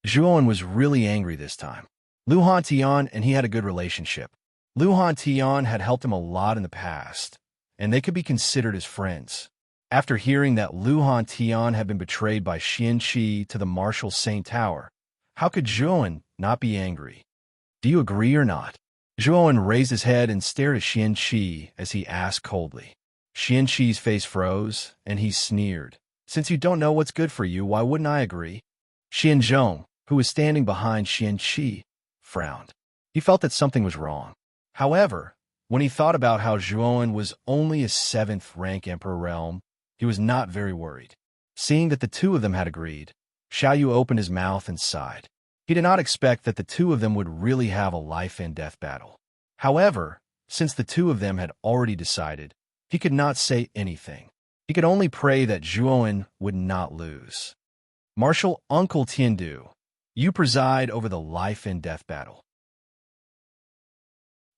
Zhuowen was really angry this time. Lu Hantian and he had a good relationship. Lu Hantian had helped him a lot in the past, and they could be considered as friends. After hearing that Lu Hantian had been betrayed by Xianqi to the Martial Saint Tower, how could Zhuowen not be angry? Do you agree or not? Zhuowen raised his head and stared at Xianqi as he asked coldly. Xianqi's face froze, and he sneered. "Since you don't know what's good for you, why wouldn't I agree?" Xianzhong, who was standing behind Xianqi, frowned. He felt that something was wrong. However, when he thought about how Zhuowen was only a 7th rank emperor realm, he was not very worried. Seeing that the two of them had agreed, Xiaoyu opened his mouth and sighed. He did not expect that the two of them would really have a life-and-death battle. However, since the two of them had already decided, he could not say anything. He could only pray that Zhuowen would not lose. Martial Uncle Tiandu, you preside over the life-and-death battle.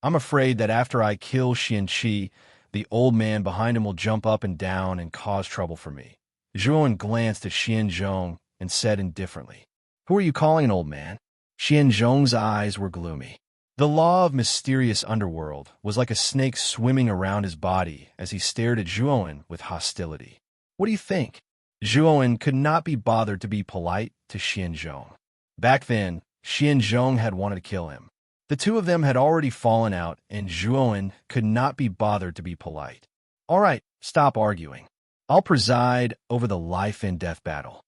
I'm afraid that after I kill Xianqi, the old man behind him will jump up and down and cause trouble for me. Zhuowen glanced at Xianzhong and said indifferently, "Who are you calling an old man?" Xianzhong's eyes were gloomy. The law of mysterious underworld was like a snake swimming around his body as he stared at Zhuowen with hostility. "What do you think?" Zhuowen could not be bothered to be polite to Xianzhong. Back then, Xianzhong had wanted to kill him. The two of them had already fallen out, and Zhuowen could not be bothered to be polite. "All right, stop arguing. I'll preside over the life-and-death battle."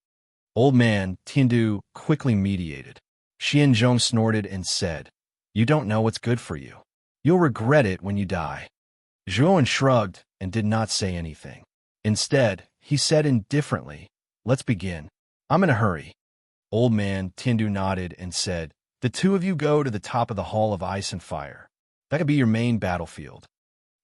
Old man Tiandu quickly mediated. Xianzhong snorted and said, "You don't know what's good for you. You'll regret it when you die." Zhuowen shrugged and did not say anything. Instead, he said indifferently, "Let's begin. I'm in a hurry." Old man Tiandu nodded and said, "The two of you go to the top of the Hall of Ice and Fire. That could be your main battlefield."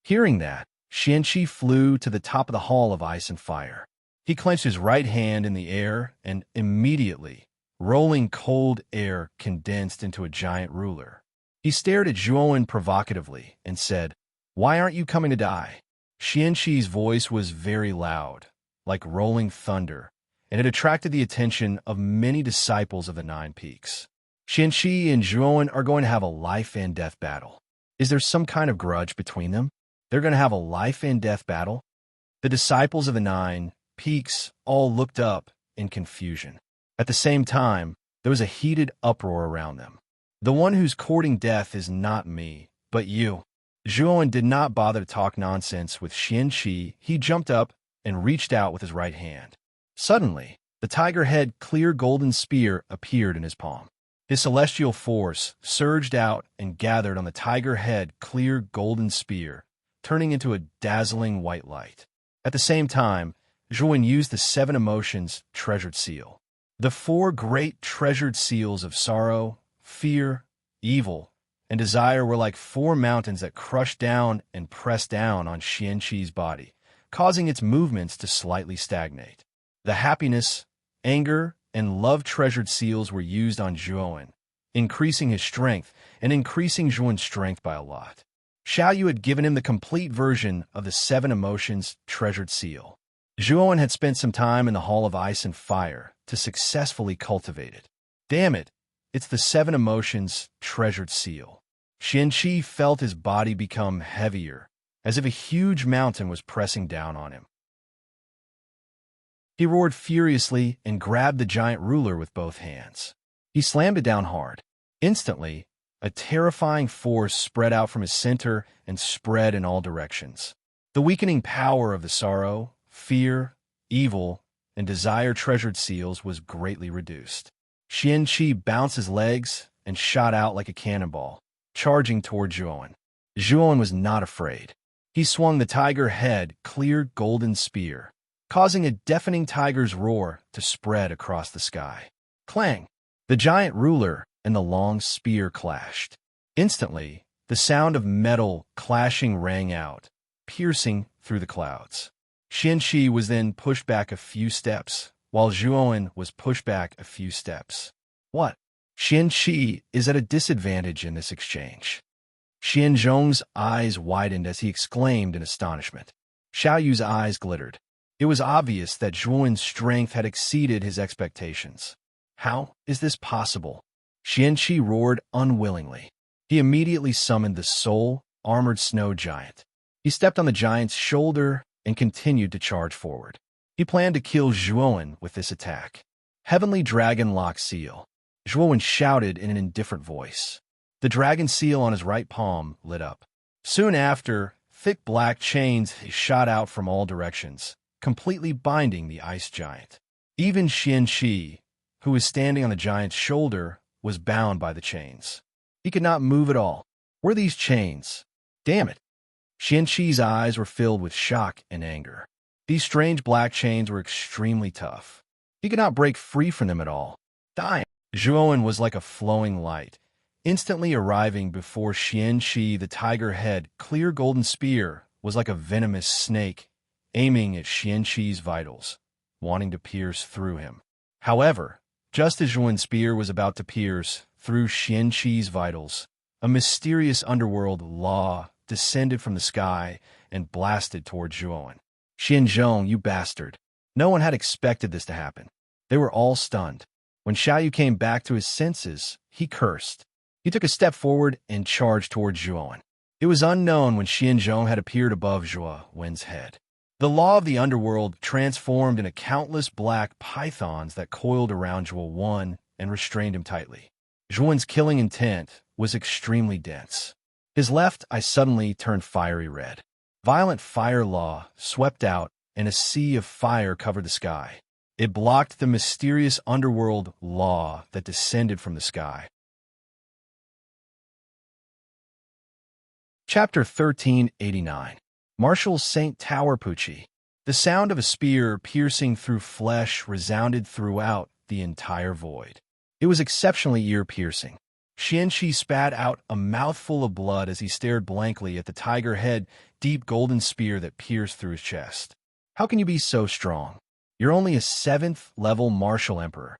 Hearing that, Xianqi flew to the top of the Hall of Ice and Fire. He clenched his right hand in the air, and immediately, rolling cold air condensed into a giant ruler. He stared at Zhuowen provocatively and said, "Why aren't you coming to die?" Xianqi's voice was very loud, like rolling thunder, and it attracted the attention of many disciples of the Nine Peaks. Xianqi and Zhuowen are going to have a life-and-death battle. Is there some kind of grudge between them? They're going to have a life-and-death battle? The disciples of the Nine Peaks all looked up in confusion. At the same time, there was a heated uproar around them. "The one who's courting death is not me, but you." Zhuowen did not bother to talk nonsense with Xianqi. He jumped up and reached out with his right hand. Suddenly, the tiger-head clear golden spear appeared in his palm. His celestial force surged out and gathered on the tiger-head clear golden spear, turning into a dazzling white light. At the same time, Zhuowen used the 7 emotions treasured seal. The 4 great treasured seals of sorrow, fear, evil, and desire were like 4 mountains that crushed down and pressed down on Xianqi's body, causing its movements to slightly stagnate. The happiness, anger, and love treasured seals were used on Zhuowen, increasing his strength and increasing Zhuowen's strength by a lot. Xiaoyu had given him the complete version of the 7 emotions treasured seal. Zhuowen had spent some time in the Hall of Ice and Fire to successfully cultivate it. Damn it, it's the 7 emotions treasured seal. Xianqi felt his body become heavier, as if a huge mountain was pressing down on him. He roared furiously and grabbed the giant ruler with both hands. He slammed it down hard. Instantly, A terrifying force spread out from his center and spread in all directions. The weakening power of the sorrow, fear, evil, and desire treasured seals was greatly reduced. Qianqi bounced his legs and shot out like a cannonball, charging toward Zhuowen. Zhuowen was not afraid. He swung the tiger head, clear golden spear, causing a deafening tiger's roar to spread across the sky. Clang! The giant ruler and the long spear clashed. Instantly, the sound of metal clashing rang out, piercing through the clouds. Qianqi was then pushed back a few steps, while Zhuowen was pushed back a few steps. What? Qianqi is at a disadvantage in this exchange. Xianzhong's eyes widened as he exclaimed in astonishment. Xiaoyu's eyes glittered. It was obvious that Zhuowen's strength had exceeded his expectations. How is this possible? Qianqi roared unwillingly. He immediately summoned the soul-armored snow giant. He stepped on the giant's shoulder and continued to charge forward. He planned to kill Zhuowen with this attack. Heavenly Dragon Lock Seal. Zhuowen shouted in an indifferent voice. The dragon seal on his right palm lit up. Soon after, thick black chains shot out from all directions, completely binding the ice giant. Even Qianqi, who was standing on the giant's shoulder, was bound by the chains. He could not move at all. Were these chains? Damn it! Qianqi's eyes were filled with shock and anger. These strange black chains were extremely tough. He could not break free from them at all. Dying! Zhuowen was like a flowing light, instantly arriving before Qianqi. The tiger head, clear golden spear, was like a venomous snake, aiming at Qianqi's vitals, wanting to pierce through him. However, just as Zhuowen's spear was about to pierce through Qianqi's vitals, a mysterious underworld law descended from the sky and blasted toward Zhuowen. Xianzhong, you bastard. No one had expected this to happen. They were all stunned. When Xiaoyu came back to his senses, he cursed. He took a step forward and charged toward Zhuowen. It was unknown when Xianzhong had appeared above Zhuowen's head. The law of the underworld transformed into countless black pythons that coiled around Zhuowen and restrained him tightly. Zhuowen's killing intent was extremely dense. His left eye suddenly turned fiery red. Violent fire law swept out, and a sea of fire covered the sky. It blocked the mysterious underworld law that descended from the sky. Chapter 1389. Marshal Saint Tower Pucci. The sound of a spear piercing through flesh resounded throughout the entire void. It was exceptionally ear-piercing. Qianqi spat out a mouthful of blood as he stared blankly at the tiger head, deep golden spear that pierced through his chest. How can you be so strong? You're only a 7th-level martial emperor.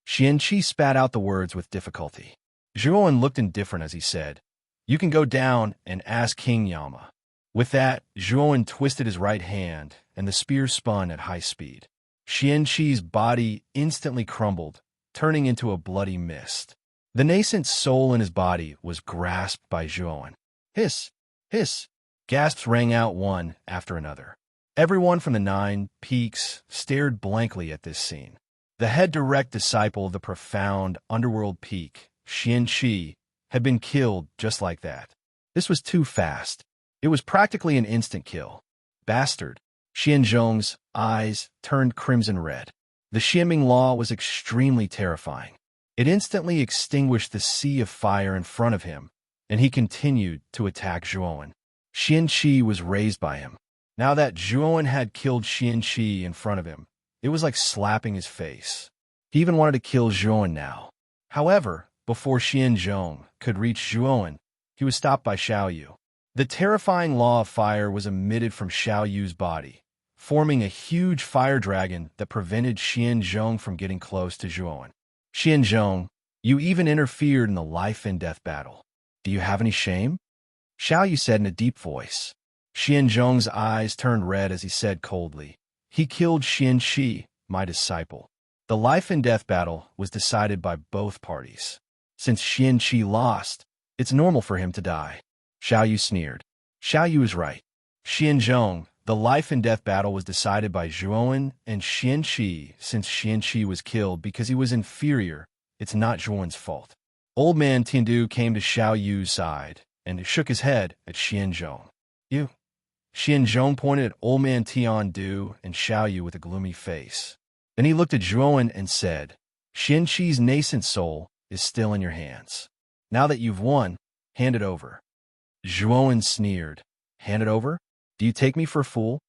Qianqi spat out the words with difficulty. Zhuowen looked indifferent as he said, "You can go down and ask King Yama." With that, Zhuowen twisted his right hand, and the spear spun at high speed. Qianqi's body instantly crumbled, turning into a bloody mist. The nascent soul in his body was grasped by Zhuowen. Hiss! Hiss! Gasps rang out one after another. Everyone from the 9 peaks stared blankly at this scene. The head direct disciple of the profound underworld peak, Qianqi, had been killed just like that. This was too fast. It was practically an instant kill. Bastard! Xianzhong's eyes turned crimson red. The Xianming law was extremely terrifying. It instantly extinguished the sea of fire in front of him, and he continued to attack Zhuowen. Qianqi was raised by him. Now that Zhuowen had killed Qianqi in front of him, it was like slapping his face. He even wanted to kill Zhuowen now. However, before Xianzhong could reach Zhuowen, he was stopped by Xiaoyu. The terrifying law of fire was emitted from Xiaoyu's body, forming a huge fire dragon that prevented Xianzhong from getting close to Zhuowen. Xianzhong, you even interfered in the life and death battle. Do you have any shame? Xiaoyu said in a deep voice. Xianzhong's eyes turned red as he said coldly, "He killed Qianqi, my disciple." The life and death battle was decided by both parties. Since Qianqi lost, it's normal for him to die. Xiaoyu sneered. Xiaoyu is right. Xianzhong, the life and death battle was decided by Zhuowen and Qianqi. Since Qianqi was killed because he was inferior, it's not Zhuowen's fault. Old man Tiandu came to Xiao Yu's side and shook his head at Xianzhong. You? Xianzhong pointed at old man Tiandu and Xiao Yu with a gloomy face. Then he looked at Zhuowen and said, Xianqi's nascent soul is still in your hands. Now that you've won, hand it over. Zhuowen sneered. Hand it over? Do you take me for a fool?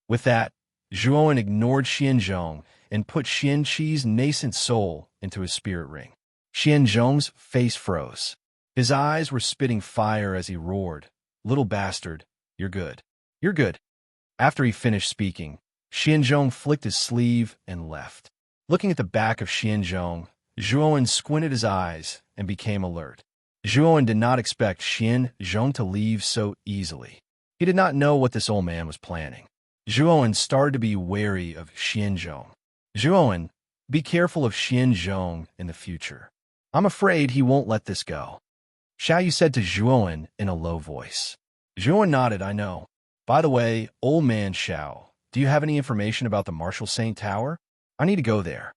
With that, Zhuowen ignored Xianzhong and put Xianqi's nascent soul into his spirit ring. Xianzhong's face froze. His eyes were spitting fire as he roared, Little bastard, you're good. You're good. After he finished speaking, Xianzhong flicked his sleeve and left. Looking at the back of Xianzhong, Zhuowen squinted his eyes and became alert. Zhuowen did not expect Xianzhong to leave so easily. He did not know what this old man was planning. Zhuowen started to be wary of Xianzhong. Zhuowen, be careful of Xianzhong in the future. I'm afraid he won't let this go. Xiao Yu said to Zhuowen in a low voice. Zhuowen nodded, I know. By the way, old man Xiao, do you have any information about the Marshall Saint Tower? I need to go there.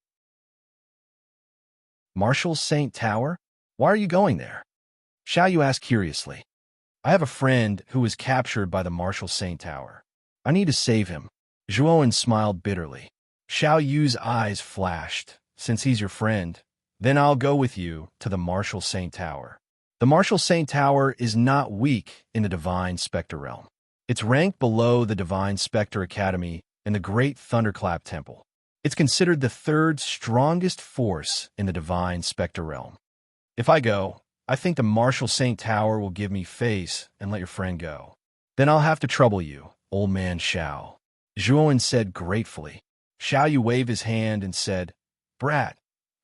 Marshall Saint Tower? Why are you going there? Xiao Yu asked curiously. I have a friend who was captured by the Marshall Saint Tower. I need to save him. Zhuowen smiled bitterly. Xiao Yu's eyes flashed. Since he's your friend, then I'll go with you to the Marshall Saint Tower. The Marshall Saint Tower is not weak in the Divine Spectre realm. It's ranked below the Divine Spectre Academy and the Great Thunderclap Temple. It's considered the third strongest force in the Divine Spectre realm. If I go, I think the Marshall Saint Tower will give me face and let your friend go. Then I'll have to trouble you, old man Xiao. Zhuowen said gratefully. Xiao Yu waved his hand and said, Brat,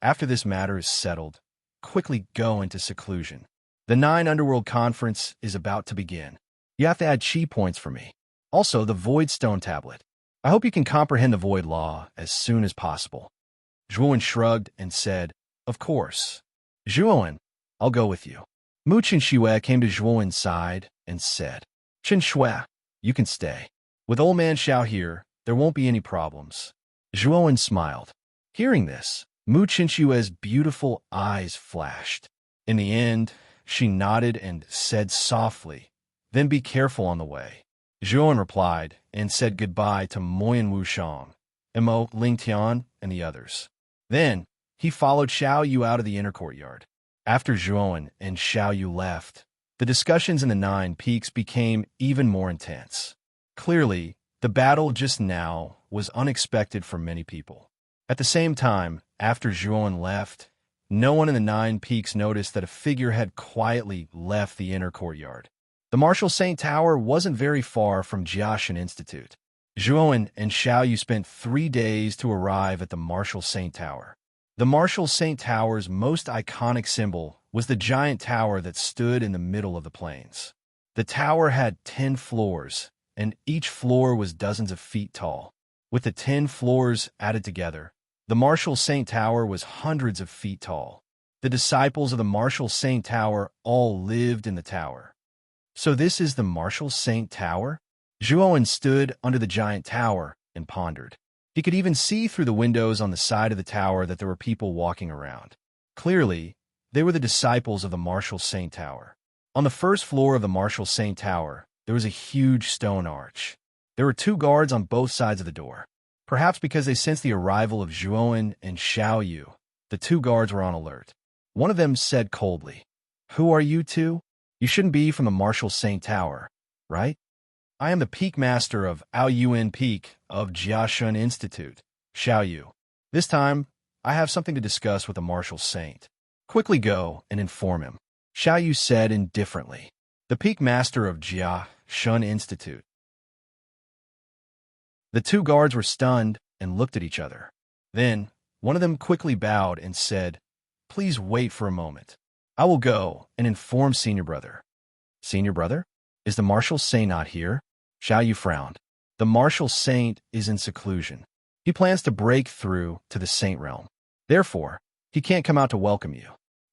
after this matter is settled, quickly go into seclusion. The 9 Underworld Conference is about to begin. You have to add chi points for me. Also, the Void Stone Tablet. I hope you can comprehend the Void Law as soon as possible. Zhuowen shrugged and said, Of course. Zhuowen, I'll go with you. Mu Qinxue came to Zhuowen's side and said, Qinxue, you can stay. With old man Xiao here, there won't be any problems. Zhuowen smiled. Hearing this, Mu Qinxue's beautiful eyes flashed. In the end, she nodded and said softly, Then be careful on the way. Zhuowen replied and said goodbye to Moyan Wushang, Mo Lingtian, and the others. Then, he followed Xiao Yu out of the inner courtyard. After Zhuowen and Xiao Yu left, the discussions in the 9 Peaks became even more intense. Clearly, the battle just now was unexpected for many people. At the same time, after Zhuowen left, no one in the 9 Peaks noticed that a figure had quietly left the inner courtyard. The Marshall Saint Tower wasn't very far from Jiashan Institute. Zhuowen and Xiao Yu spent 3 days to arrive at the Marshall Saint Tower. The Marshall Saint Tower's most iconic symbol was the giant tower that stood in the middle of the plains. The tower had 10 floors, and each floor was dozens of feet tall. With the 10 floors added together, the Marshall Saint Tower was hundreds of feet tall. The disciples of the Marshall Saint Tower all lived in the tower. So this is the Marshall Saint Tower? Zhuowen stood under the giant tower and pondered. He could even see through the windows on the side of the tower that there were people walking around. Clearly, they were the disciples of the Marshall Saint Tower. On the first floor of the Marshall Saint Tower, there was a huge stone arch. There were 2 guards on both sides of the door. Perhaps because they sensed the arrival of Zhuowen and Xiao Yu, the 2 guards were on alert. One of them said coldly, Who are you 2? You shouldn't be from the Marshall Saint Tower, right? I am the Peak Master of Aoyuan Peak of Jiashan Institute, Xiao Yu. This time, I have something to discuss with the Marshall Saint. Quickly go and inform him, Xiao Yu said indifferently. The Peak Master of Jiashan Institute. The 2 guards were stunned and looked at each other. Then, one of them quickly bowed and said, Please wait for a moment. I will go and inform Senior Brother. Senior Brother? Is the Marshall Saint not here? Xiao Yu frowned. The Marshall Saint is in seclusion. He plans to break through to the Saint realm. Therefore, he can't come out to welcome you.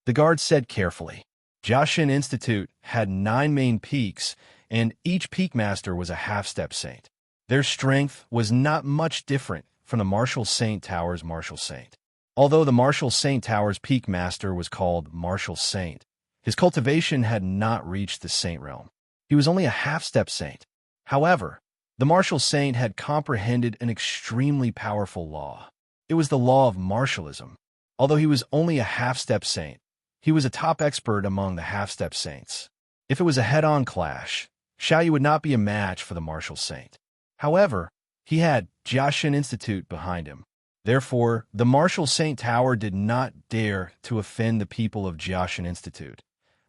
The guard said carefully. Jiashan Institute had 9 main peaks, and each peak master was a half-step saint. Their strength was not much different from the Marshall Saint Tower's Marshall Saint. Although the Martial Saint Tower's peak master was called Martial Saint, his cultivation had not reached the saint realm. He was only a half-step saint. However, the Martial Saint had comprehended an extremely powerful law. It was the law of martialism. Although he was only a half-step saint, he was a top expert among the half-step saints. If it was a head-on clash, Xiaoyu would not be a match for the Martial Saint. However, he had Jiaxin Institute behind him. Therefore, the Martial Saint Tower did not dare to offend the people of Jiaxin Institute,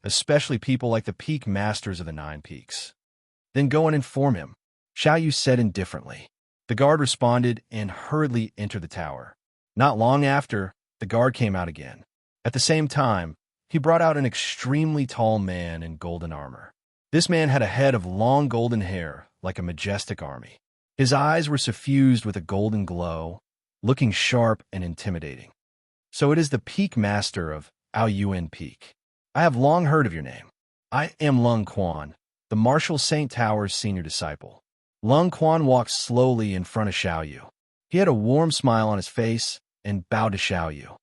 especially people like the peak masters of the 9 peaks. Then go and inform him, Xiaoyu said indifferently. The guard responded and hurriedly entered the tower. Not long after, the guard came out again. At the same time, he brought out an extremely tall man in golden armor. This man had a head of long golden hair, like a majestic army. His eyes were suffused with a golden glow, looking sharp and intimidating. So it is the peak master of Aoyuan Peak. I have long heard of your name. I am Lung Quan, the Martial Saint Tower's senior disciple. Lung Quan walked slowly in front of Xiaoyu. He had a warm smile on his face and bowed to Xiaoyu.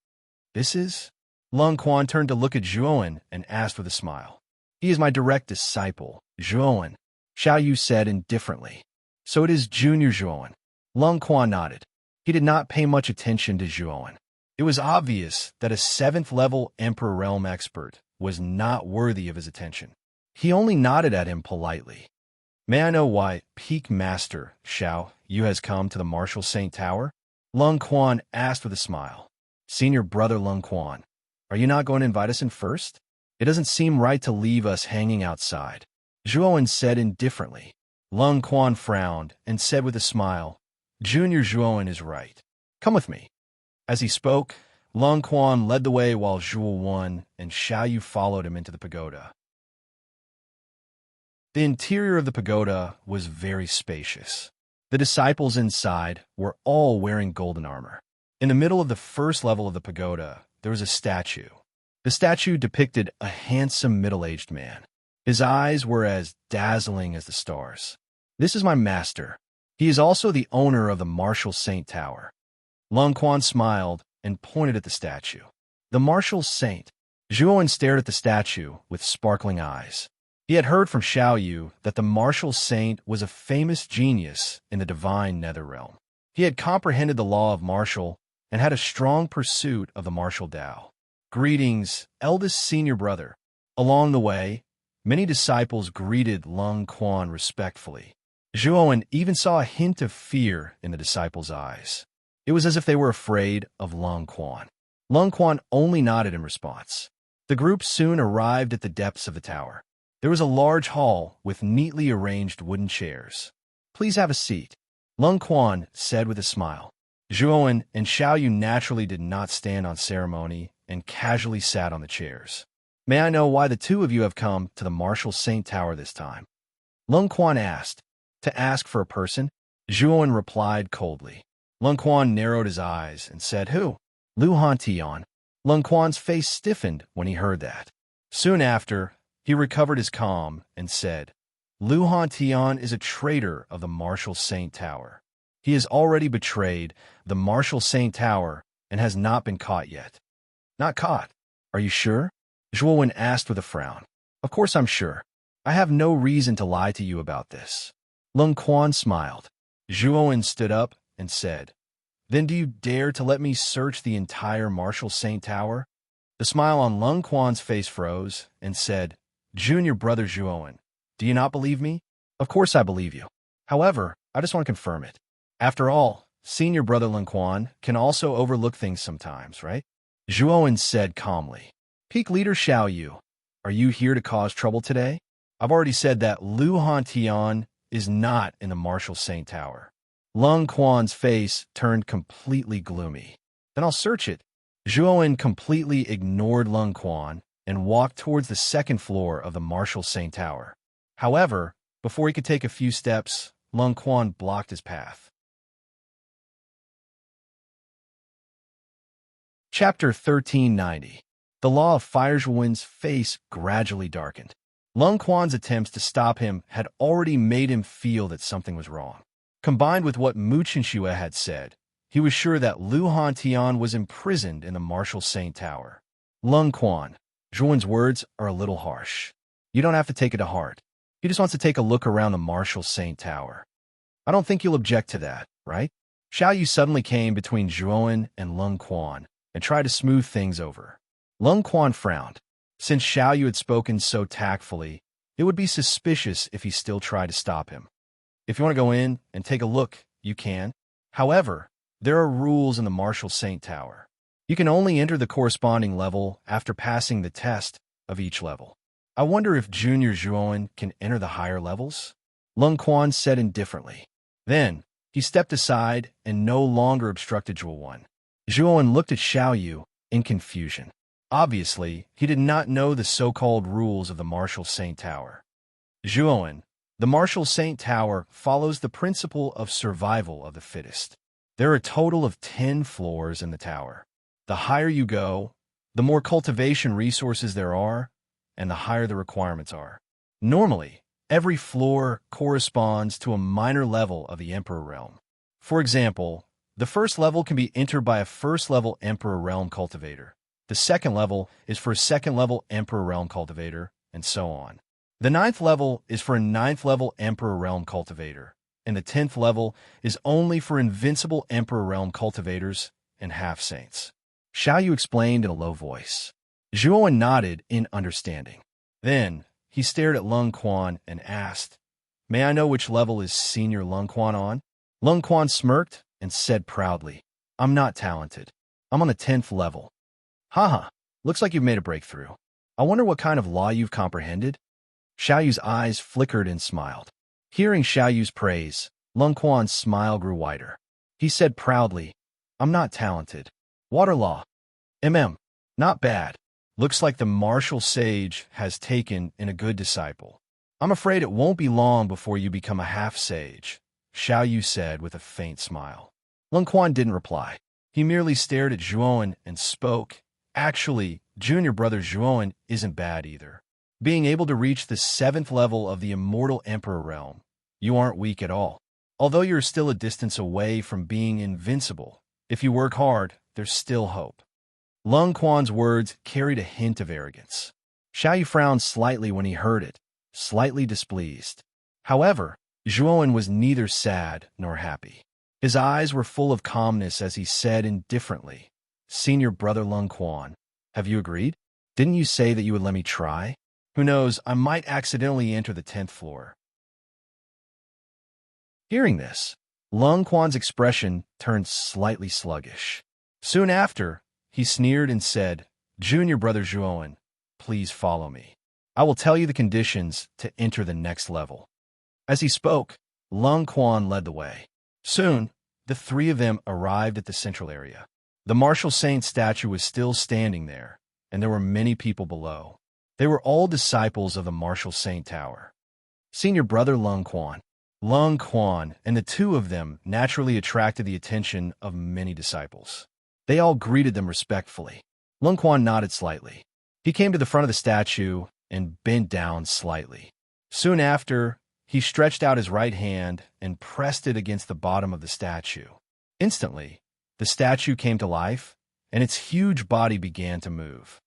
This is? Lung Quan turned to look at Zhuowen and asked with a smile. He is my direct disciple, Zhuowen, Xiaoyu said indifferently. So it is Junior Zhuowen. Lung Quan nodded. He did not pay much attention to Zhuowen. It was obvious that a 7th-level Emperor Realm expert was not worthy of his attention. He only nodded at him politely. May I know why Peak Master Xiaoyu has come to the Martial Saint Tower? Lung Quan asked with a smile. Senior brother Lung Quan, are you not going to invite us in first? It doesn't seem right to leave us hanging outside. Zhuowen said indifferently. Lung Quan frowned and said with a smile, Junior Zhuowen is right. Come with me. As he spoke, Lung Quan led the way while Zhuowen and Xiaoyu followed him into the pagoda. The interior of the pagoda was very spacious. The disciples inside were all wearing golden armor. In the middle of the first level of the pagoda, there was a statue. The statue depicted a handsome middle-aged man. His eyes were as dazzling as the stars. This is my master. He is also the owner of the Martial Saint Tower. Lung Quan smiled and pointed at the statue. The Martial Saint. Zhuowen stared at the statue with sparkling eyes. He had heard from Xiaoyu that the Martial Saint was a famous genius in the divine nether realm. He had comprehended the law of martial and had a strong pursuit of the martial Tao. Greetings, eldest senior brother. Along the way, many disciples greeted Lung Quan respectfully. Zhuowen even saw a hint of fear in the disciples' eyes. It was as if they were afraid of Lung Quan. Lung Quan only nodded in response. The group soon arrived at the depths of the tower. There was a large hall with neatly arranged wooden chairs. Please have a seat, Lung Quan said with a smile. Zhuowen and Xiaoyu naturally did not stand on ceremony and casually sat on the chairs. May I know why the two of you have come to the Martial Saint Tower this time? Lung Quan asked. To ask for a person? Zhuowen replied coldly. Lung Quan narrowed his eyes and said, Who? Lu Hantian. Lung Quan's face stiffened when he heard that. Soon after, he recovered his calm and said, Lu Hantian is a traitor of the Martial Saint Tower. He has already betrayed the Martial Saint Tower and has not been caught yet. Not caught? Are you sure? Zhuowen asked with a frown. Of course I'm sure. I have no reason to lie to you about this. Lung Quan smiled. Zhuowen stood up and said, Then do you dare to let me search the entire Martial Saint Tower? The smile on Lung Quan's face froze and said, Junior brother Zhuowen, do you not believe me? Of course I believe you. However, I just want to confirm it. After all, senior brother Lung Quan can also overlook things sometimes, right? Zhuowen said calmly. Peak leader Xiaoyu, are you here to cause trouble today? I've already said that Lu Hantian is not in the Martial Saint Tower. Lung Quan's face turned completely gloomy. Then I'll search it. Zhuowen completely ignored Lung Quan and walked towards the second floor of the Martial Saint Tower. However, before he could take a few steps, Lung Quan blocked his path. Chapter 1390. The Law of Fire. Zhuowen's face gradually darkened. Lung Quan's attempts to stop him had already made him feel that something was wrong. Combined with what Mu Chenxue had said, He was sure that Lu Hantian was imprisoned in the martial saint tower. Lung Quan, Zhuan's words are a little harsh. You don't have to take it to heart. He just wants to take a look around the martial saint tower. I don't think you'll object to that, right? Xiao Yu suddenly came between Zhuan and Lung Quan and tried to smooth things over. Lung Quan frowned. Since Xiao Yu had spoken so tactfully, it would be suspicious if he still tried to stop him. If you want to go in and take a look, you can. However, there are rules in the martial saint tower. You can only enter the corresponding level after passing the test of each level. I wonder if Junior Zhuan can enter the higher levels? Lung Quan said indifferently. Then, he stepped aside and no longer obstructed Zhuan. Zhuan looked at Xiao Yu in confusion. Obviously, he did not know the so-called rules of the martial saint tower. Zhuan, the martial saint tower follows the principle of survival of the fittest. There are a total of 10 floors in the tower. The higher you go, the more cultivation resources there are, and the higher the requirements are. Normally, every floor corresponds to a minor level of the Emperor Realm. For example, the first level can be entered by a first-level Emperor Realm cultivator. The second level is for a second-level Emperor Realm cultivator, and so on. The 9th level is for a 9th-level Emperor Realm cultivator, and the 10th level is only for invincible Emperor Realm cultivators and half-saints. Xiao Yu explained in a low voice. Zhuan nodded in understanding. Then, he stared at Lung Quan and asked, "May I know which level is Senior Lung Quan on?" Lung Quan smirked and said proudly, "I'm not talented. I'm on the 10th level." Haha, looks like you've made a breakthrough. I wonder what kind of law you've comprehended? Xiao Yu's eyes flickered and smiled. Hearing Xiao Yu's praise, Lung Quan's smile grew wider. He said proudly, "I'm not talented. Water law. Not bad. Looks like the martial sage has taken in a good disciple. I'm afraid it won't be long before you become a half-sage," Xiao Yu said with a faint smile. Lung Quan didn't reply. He merely stared at Zhuan and spoke. Actually, junior brother Zhuan isn't bad either. Being able to reach the 7th level of the immortal Emperor Realm, you aren't weak at all. Although you're still a distance away from being invincible, if you work hard, there's still hope. Lung Quan's words carried a hint of arrogance. Xiao Yu frowned slightly when he heard it, slightly displeased. However, Zhuan was neither sad nor happy. His eyes were full of calmness as he said indifferently, "Senior brother Lung Quan, have you agreed? Didn't you say that you would let me try? Who knows, I might accidentally enter the 10th floor." Hearing this, Lung Quan's expression turned slightly sluggish. Soon after, he sneered and said, "Junior brother Zhuan, please follow me. I will tell you the conditions to enter the next level." As he spoke, Lung Quan led the way. Soon, the three of them arrived at the central area. The martial saint statue was still standing there, and there were many people below. They were all disciples of the martial saint tower. Senior brother Lung Quan and the two of them naturally attracted the attention of many disciples. They all greeted them respectfully. Lung Quan nodded slightly. He came to the front of the statue and bent down slightly. Soon after, he stretched out his right hand and pressed it against the bottom of the statue. Instantly, the statue came to life, and its huge body began to move.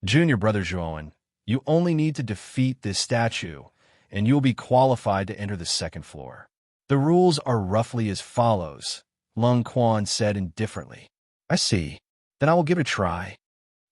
Junior brother Zhuan, you only need to defeat this statue, and you'll be qualified to enter the 2nd floor. The rules are roughly as follows, Lung Quan said indifferently. I see. Then I will give it a try.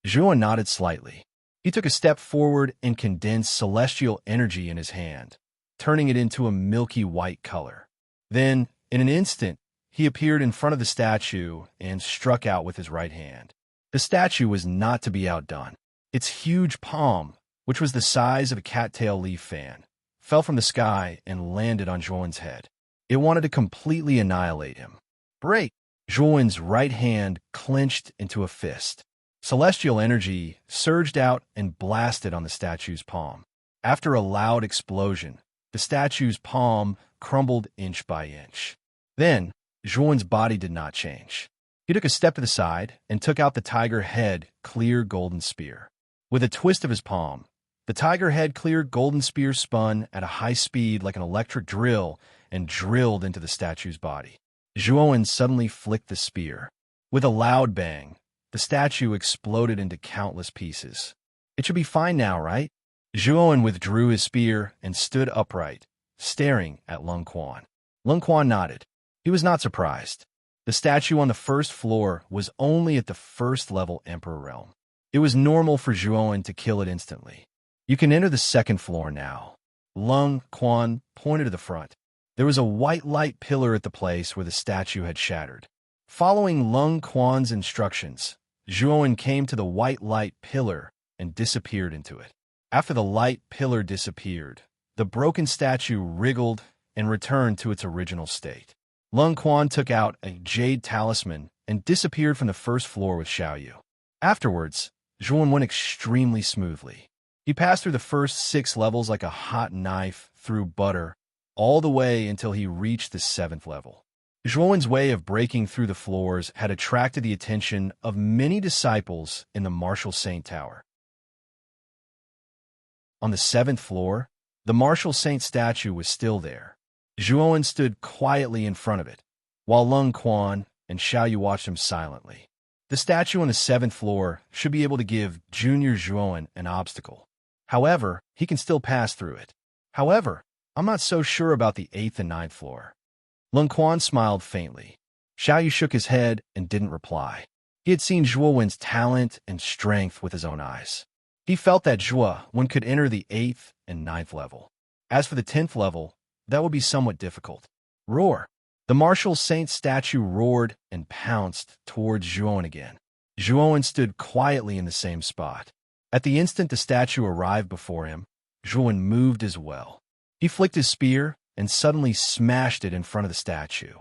Zhuan nodded slightly. He took a step forward and condensed celestial energy in his hand, turning it into a milky white color. Then, in an instant, he appeared in front of the statue and struck out with his right hand. The statue was not to be outdone. Its huge palm, which was the size of a cattail leaf fan, fell from the sky and landed on Zhuan's head. It wanted to completely annihilate him. Break! Zhuan's right hand clenched into a fist. Celestial energy surged out and blasted on the statue's palm. After a loud explosion, the statue's palm crumbled inch by inch. Then, Zhuan's body did not change. He took a step to the side and took out the tiger head clear golden spear. With a twist of his palm, the tiger head clear golden spear spun at a high speed like an electric drill and drilled into the statue's body. Zhuowen suddenly flicked the spear. With a loud bang, the statue exploded into countless pieces. It should be fine now, right? Zhuowen withdrew his spear and stood upright, staring at Lung Quan. Lung Quan nodded. He was not surprised. The statue on the first floor was only at the first-level Emperor realm. It was normal for Zhuowen to kill it instantly. You can enter the second floor now. Lung Quan pointed to the front. There was a white light pillar at the place where the statue had shattered. Following Lung Quan's instructions, Zhuowen came to the white light pillar and disappeared into it. After the light pillar disappeared, the broken statue wriggled and returned to its original state. Lung Quan took out a jade talisman and disappeared from the first floor with Xiaoyu. Afterwards, Zhuowen went extremely smoothly. He passed through the first 6 levels like a hot knife through butter, all the way until he reached the 7th level. Zhuowen's way of breaking through the floors had attracted the attention of many disciples in the Martial Saint Tower. On the 7th floor, the Martial Saint statue was still there. Zhuowen stood quietly in front of it, while Lung Quan and Xiaoyu watched him silently. The statue on the 7th floor should be able to give Junior Zhuowen an obstacle. However, he can still pass through it. However, I'm not so sure about the 8th and 9th floor. Lung Quan smiled faintly. Xiaoyu shook his head and didn't reply. He had seen Zhuowen's talent and strength with his own eyes. He felt that Zhuowen could enter the 8th and 9th level. As for the 10th level, that would be somewhat difficult. Roar! The Martial Saint statue roared and pounced towards Zhuowen again. Zhuowen stood quietly in the same spot. At the instant the statue arrived before him, Zhuowen moved as well. He flicked his spear and suddenly smashed it in front of the statue.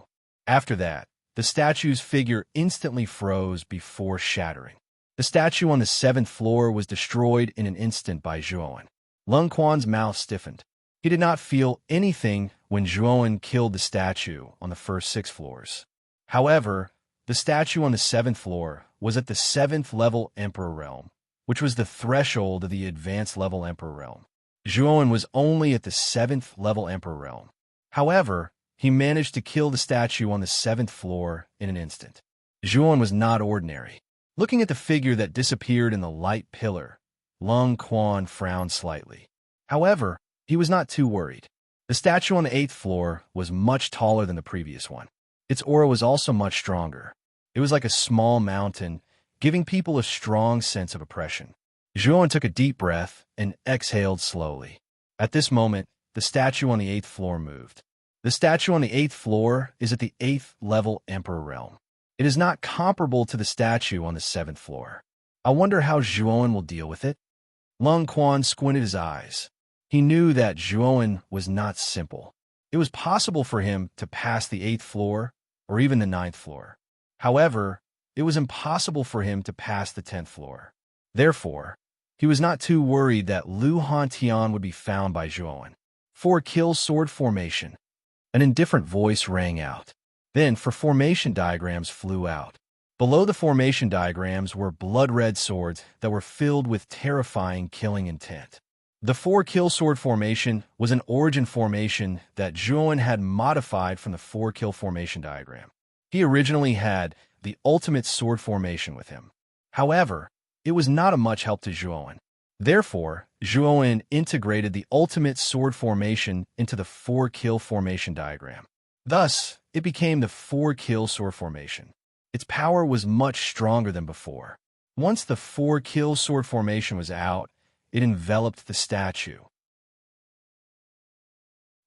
After that, the statue's figure instantly froze before shattering. The statue on the 7th floor was destroyed in an instant by Zhuowen. Lung Quan's mouth stiffened. He did not feel anything when Zhuowen killed the statue on the first 6 floors. However, the statue on the 7th floor was at the 7th level Emperor realm, which was the threshold of the advanced level Emperor realm. Zhuowen was only at the 7th level Emperor realm. However, he managed to kill the statue on the 7th floor in an instant. Zhuowen was not ordinary. Looking at the figure that disappeared in the light pillar, Lung Quan frowned slightly. However, he was not too worried. The statue on the 8th floor was much taller than the previous one. Its aura was also much stronger. It was like a small mountain, giving people a strong sense of oppression. Zhuowen took a deep breath and exhaled slowly. At this moment, the statue on the 8th floor moved. The statue on the 8th floor is at the 8th level Emperor realm. It is not comparable to the statue on the 7th floor. I wonder how Zhuowen will deal with it. Lung Quan squinted his eyes. He knew that Zhuowen was not simple. It was possible for him to pass the 8th floor or even the 9th floor. However, it was impossible for him to pass the 10th floor. Therefore, he was not too worried that Lu Hantian would be found by Zhuowen. 4-kill sword formation. An indifferent voice rang out. Then 4 formation diagrams flew out. Below the formation diagrams were blood-red swords that were filled with terrifying killing intent. The 4-kill sword formation was an origin formation that Zhuowen had modified from the 4-kill formation diagram. He originally had the ultimate sword formation with him. However, it was not of much help to Zhuowen. Therefore, Zhuowen integrated the ultimate sword formation into the 4-kill formation diagram. Thus, it became the 4-kill sword formation. Its power was much stronger than before. Once the 4-kill sword formation was out, it enveloped the statue.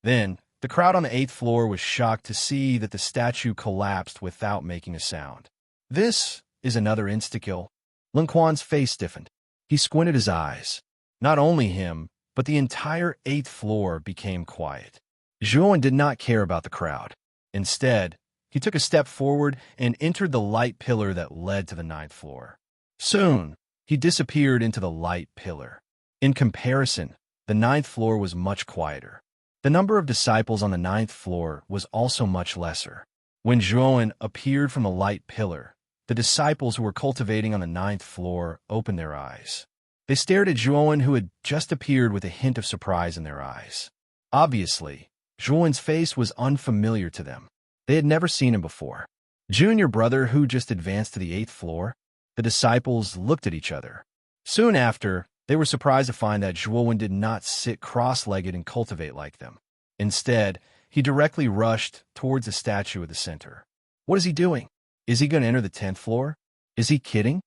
Then, the crowd on the 8th floor was shocked to see that the statue collapsed without making a sound. This is another insta-kill. Lung Quan's face stiffened. He squinted his eyes. Not only him, but the entire 8th floor became quiet. Zhuowen did not care about the crowd. Instead, he took a step forward and entered the light pillar that led to the 9th floor. Soon, he disappeared into the light pillar. In comparison, the 9th floor was much quieter. The number of disciples on the 9th floor was also much lesser. When Zhuowen appeared from the light pillar, the disciples who were cultivating on the 9th floor opened their eyes. They stared at Zhuowen, who had just appeared, with a hint of surprise in their eyes. Obviously, Zhuowen's face was unfamiliar to them. They had never seen him before. Junior brother who just advanced to the 8th floor? The disciples looked at each other. Soon after, they were surprised to find that Zhuowen did not sit cross-legged and cultivate like them. Instead, he directly rushed towards the statue at the center. What is he doing? Is he going to enter the 10th floor? Is he kidding?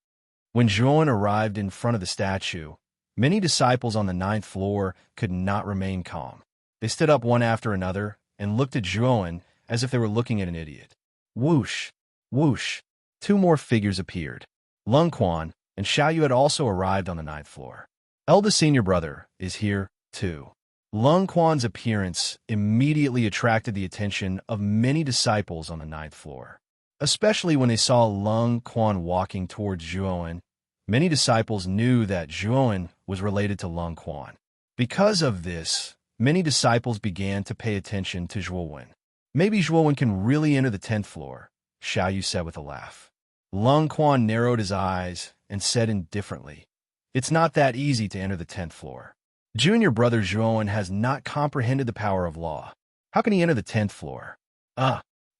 When Zhuowen arrived in front of the statue, many disciples on the 9th floor could not remain calm. They stood up one after another and looked at Zhuowen as if they were looking at an idiot. Whoosh! Whoosh! 2 more figures appeared. Lung Quan and Xiaoyu had also arrived on the 9th floor. Eldest senior brother is here, too. Lung Quan's appearance immediately attracted the attention of many disciples on the 9th floor. Especially when they saw Lung Quan walking towards Zhuowen, many disciples knew that Zhuowen was related to Lung Quan. Because of this, many disciples began to pay attention to Zhuowen. Maybe Zhuowen can really enter the 10th floor, Xiaoyu said with a laugh. Lung Quan narrowed his eyes and said indifferently, "It's not that easy to enter the 10th floor. Junior brother Zhuowen has not comprehended the power of law. How can he enter the 10th floor?"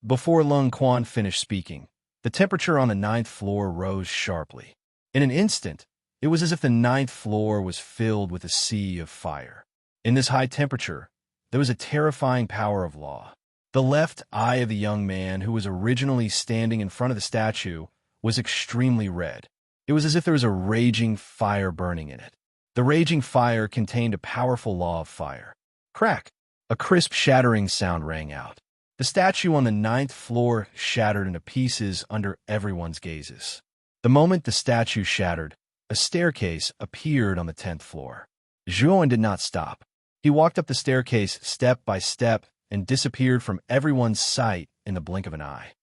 Before Lung Quan finished speaking, the temperature on the 9th floor rose sharply. In an instant, it was as if the 9th floor was filled with a sea of fire. In this high temperature, there was a terrifying power of law. The left eye of the young man who was originally standing in front of the statue was extremely red. It was as if there was a raging fire burning in it. The raging fire contained a powerful law of fire. Crack! A crisp shattering sound rang out. The statue on the 9th floor shattered into pieces under everyone's gazes. The moment the statue shattered, a staircase appeared on the 10th floor. Zhuowen did not stop. He walked up the staircase step by step and disappeared from everyone's sight in the blink of an eye.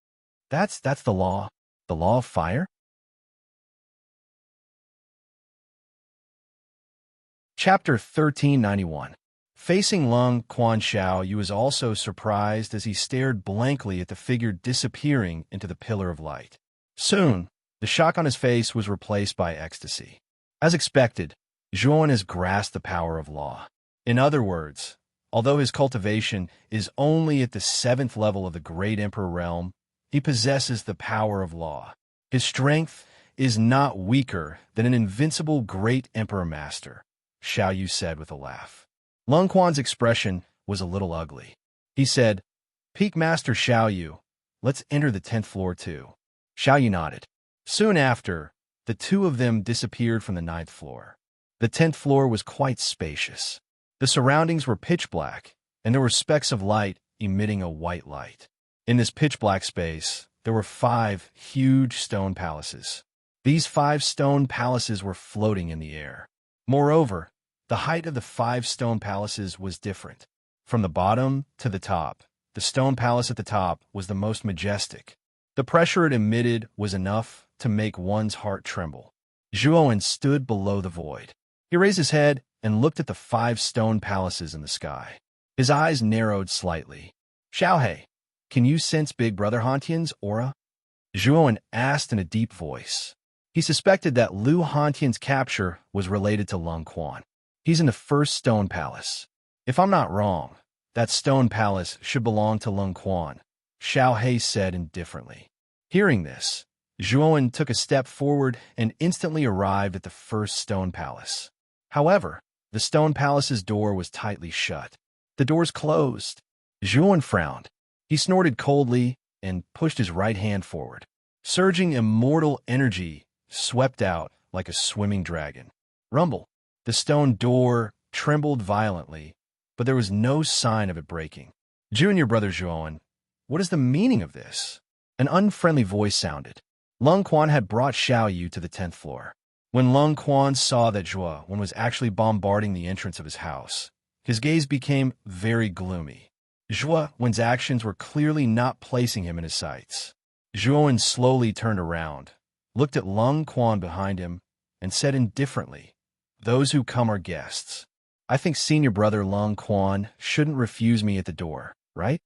That's the law of fire? Chapter 1391. Facing Lung Quan, Xiaoyu was also surprised as he stared blankly at the figure disappearing into the pillar of light. Soon, the shock on his face was replaced by ecstasy. As expected, Zhuowen has grasped the power of law. In other words, although his cultivation is only at the 7th level of the Great Emperor realm, he possesses the power of law. His strength is not weaker than an invincible Great Emperor Master, Xiaoyu said with a laugh. Lung Quan's expression was a little ugly. He said, "Peak Master Xiaoyu, let's enter the 10th floor too." Xiaoyu nodded. Soon after, the 2 of them disappeared from the 9th floor. The 10th floor was quite spacious. The surroundings were pitch black, and there were specks of light emitting a white light. In this pitch-black space, there were 5 huge stone palaces. These 5 stone palaces were floating in the air. Moreover, the height of the 5 stone palaces was different. From the bottom to the top, the stone palace at the top was the most majestic. The pressure it emitted was enough to make one's heart tremble. Zhuowen stood below the void. He raised his head and looked at the 5 stone palaces in the sky. His eyes narrowed slightly. "Xiaohei, can you sense Big Brother Hantian's aura?" Zhuowen asked in a deep voice. He suspected that Lu Hantian's capture was related to Lung Quan. He's in the 1st stone palace. If I'm not wrong, that stone palace should belong to Lung Quan, Xiaohei said indifferently. Hearing this, Zhuowen took a step forward and instantly arrived at the 1st stone palace. However, the stone palace's door was tightly shut. The doors closed. Zhuowen frowned. He snorted coldly and pushed his right hand forward. Surging immortal energy swept out like a swimming dragon. Rumble. The stone door trembled violently, but there was no sign of it breaking. "Junior brother Zhuowen, what is the meaning of this?" An unfriendly voice sounded. Lung Quan had brought Xiaoyu to the 10th floor. When Lung Quan saw that Zhuowen was actually bombarding the entrance of his house, his gaze became very gloomy. Zhuowen's actions were clearly not placing him in his sights. Zhuowen slowly turned around, looked at Lung Quan behind him, and said indifferently, "Those who come are guests. I think senior brother Lung Quan shouldn't refuse me at the door, right?"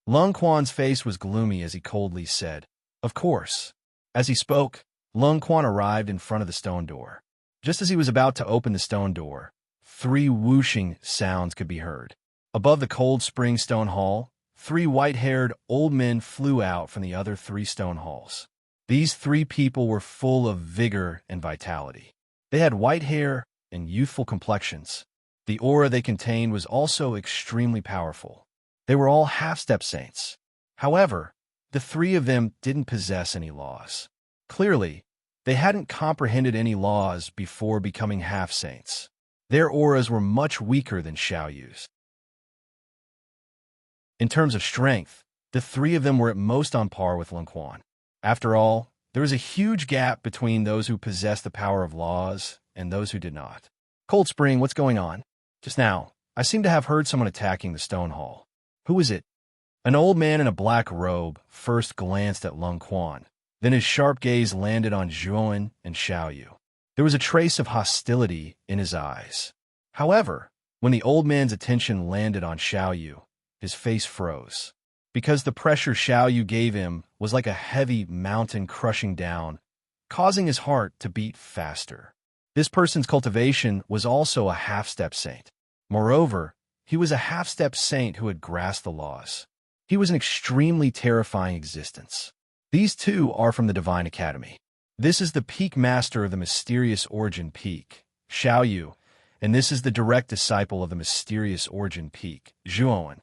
Lung Quan's face was gloomy as he coldly said, "Of course." As he spoke, Lung Quan arrived in front of the stone door. Just as he was about to open the stone door, 3 whooshing sounds could be heard. Above the cold spring stone hall, 3 white-haired old men flew out from the other 3 stone halls. These 3 people were full of vigor and vitality. They had white hair and youthful complexions. The aura they contained was also extremely powerful. They were all half-step saints. However, the 3 of them didn't possess any laws. Clearly, they hadn't comprehended any laws before becoming half-saints. Their auras were much weaker than Xiaoyu's. In terms of strength, the 3 of them were at most on par with Lin Kuan. After all, there was a huge gap between those who possessed the power of laws and those who did not. Cold Spring, what's going on? Just now, I seem to have heard someone attacking the stone hall. Who is it? An old man in a black robe first glanced at Lin Kuan. Then his sharp gaze landed on Zhuan and Xiaoyu. There was a trace of hostility in his eyes. However, when the old man's attention landed on Xiaoyu, his face froze. Because the pressure Xiaoyu gave him was like a heavy mountain crushing down, causing his heart to beat faster. This person's cultivation was also a half-step saint. Moreover, he was a half-step saint who had grasped the laws. He was an extremely terrifying existence. These 2 are from the Divine Academy. This is the peak master of the mysterious origin peak, Xiaoyu, and this is the direct disciple of the mysterious origin peak, Zhuan.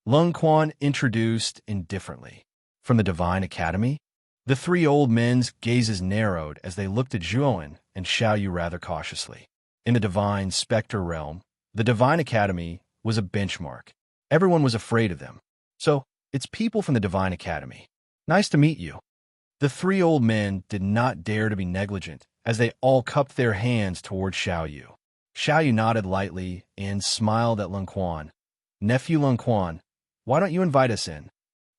Lin Kuan introduced indifferently. From the Divine Academy? The 3 old men's gazes narrowed as they looked at Zhuan and Xiaoyu rather cautiously. In the Divine Spectre realm, the Divine Academy was a benchmark. Everyone was afraid of them. So, it's people from the Divine Academy. Nice to meet you. The 3 old men did not dare to be negligent as they all cupped their hands toward Xiaoyu. Xiaoyu nodded lightly and smiled at Lin Kuan. Nephew Lin Kuan, why don't you invite us in?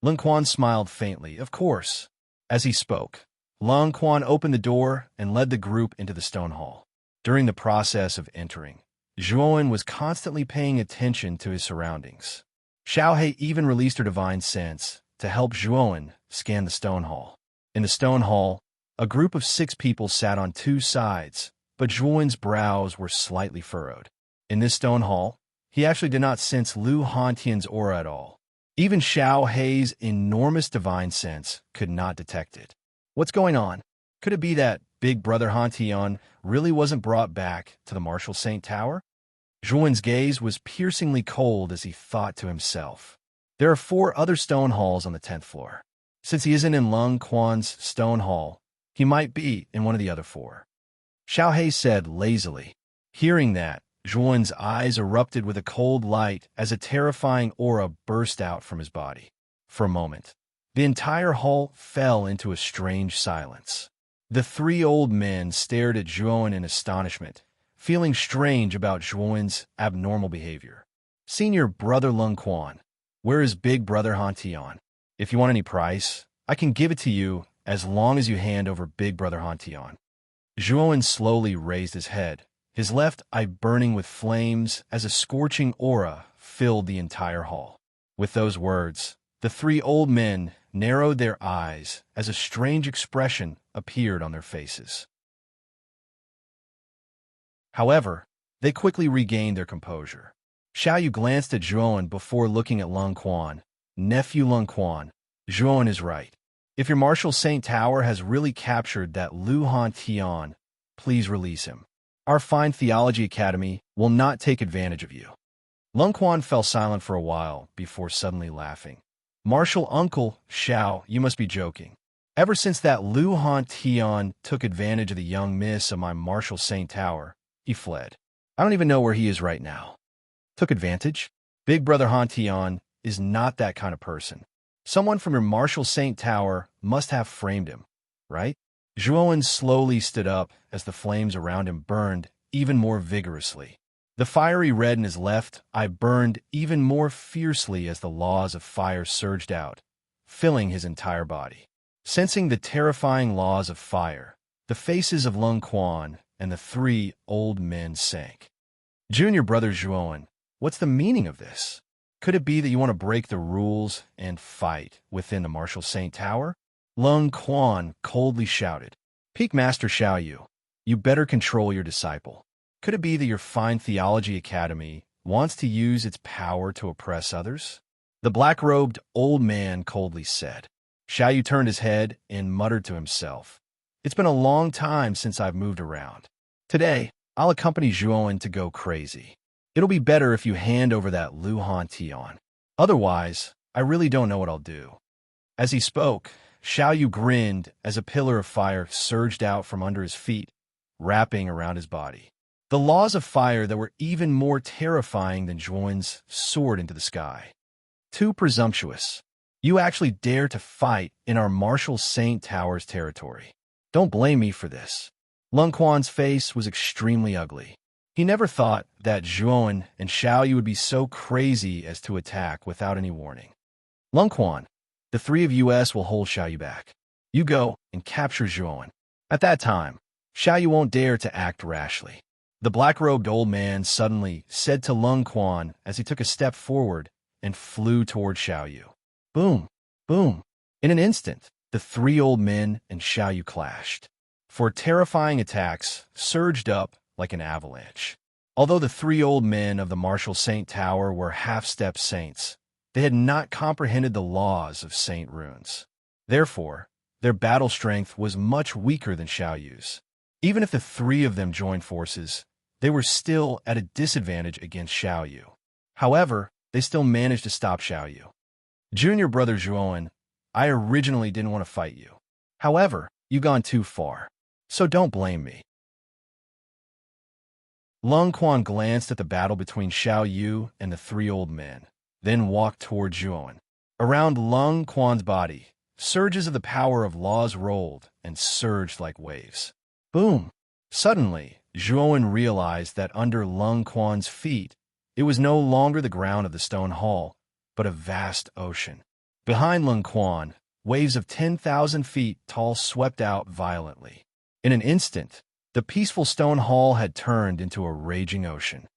Lin Kuan smiled faintly, of course. As he spoke, Lin Kuan opened the door and led the group into the stone hall. During the process of entering, Zhuan was constantly paying attention to his surroundings. Xiaohei even released her divine sense to help Zhuan scan the stone hall. In the stone hall, a group of 6 people sat on 2 sides, but Zhuan's brows were slightly furrowed. In this stone hall, he actually did not sense Lu Hantian's aura at all. Even Xiaohei's enormous divine sense could not detect it. What's going on? Could it be that Big Brother Hantian really wasn't brought back to the Martial Saint Tower? Zhuan's gaze was piercingly cold as he thought to himself. There are 4 other stone halls on the 10th floor. Since he isn't in Lin Kuan's stone hall, he might be in one of the other 4. Xiaohei said lazily. Hearing that, Zhuan's eyes erupted with a cold light as a terrifying aura burst out from his body. For a moment, the entire hall fell into a strange silence. The 3 old men stared at Zhuan in astonishment, feeling strange about Zhuan's abnormal behavior. Senior Brother Lin Kuan, where is Big Brother Hantian? If you want any price, I can give it to you as long as you hand over Big Brother Hantian. Zhuan slowly raised his head, his left eye burning with flames as a scorching aura filled the entire hall. With those words, the 3 old men narrowed their eyes as a strange expression appeared on their faces. However, they quickly regained their composure. Xiaoyu glanced at Zhuan before looking at Lin Kuan. Nephew Lin Kuan, Zhuan is right. If your Martial Saint Tower has really captured that Lu Hantian, please release him. Our fine Theology Academy will not take advantage of you. Lin Kuan fell silent for a while before suddenly laughing. Martial Uncle Xiao, you must be joking. Ever since that Lu Hantian took advantage of the young miss of my Martial Saint Tower, he fled. I don't even know where he is right now. Took advantage? Big Brother Hantian is not that kind of person. Someone from your Martial Saint Tower must have framed him, right? Zhuan slowly stood up as the flames around him burned even more vigorously. The fiery red in his left eye burned even more fiercely as the laws of fire surged out, filling his entire body. Sensing the terrifying laws of fire, the faces of Lin Kuan and the 3 old men sank. Junior Brother Zhuan, what's the meaning of this? Could it be that you want to break the rules and fight within the Martial Saint Tower? Lin Kuan coldly shouted. Peak Master Xiaoyu, you better control your disciple. Could it be that your fine Theology Academy wants to use its power to oppress others? The black-robed old man coldly said. Xiaoyu turned his head and muttered to himself. It's been a long time since I've moved around. Today, I'll accompany Zhuowen to go crazy. It'll be better if you hand over that Luhan Tian. Otherwise, I really don't know what I'll do. As he spoke, Xiaoyu grinned as a pillar of fire surged out from under his feet, wrapping around his body. The laws of fire that were even more terrifying than Zhuowen's soared into the sky. Too presumptuous. You actually dare to fight in our martial Saint Tower's territory. Don't blame me for this. Lung Quan's face was extremely ugly. He never thought that Zhuowen and Xiaoyu would be so crazy as to attack without any warning. Lung Quan, the three of us will hold Xiaoyu back. You go and capture Zhuowen. At that time, Xiaoyu won't dare to act rashly. The black-robed old man suddenly said to Lung Quan as he took a step forward and flew toward Xiaoyu. Boom! Boom! In an instant, the three old men and Xiaoyu clashed. For terrifying attacks surged up like an avalanche. Although the three old men of the martial Saint Tower were half-step saints, they had not comprehended the laws of Saint Runes. Therefore, their battle strength was much weaker than Xiaoyu's. Even if the three of them joined forces, they were still at a disadvantage against Xiaoyu. However, they still managed to stop Xiaoyu. Junior brother Zhuowen, I originally didn't want to fight you. However, you've gone too far, so don't blame me. Lung Quan glanced at the battle between Xiaoyu and the three old men, then walked toward Zhuowen. Around Lung Quan's body, surges of the power of laws rolled and surged like waves. Boom! Suddenly, Zhuowen realized that under Lung Quan's feet, it was no longer the ground of the stone hall, but a vast ocean. Behind Lung Quan, waves of 10,000 feet tall swept out violently. In an instant, the peaceful stone hall had turned into a raging ocean.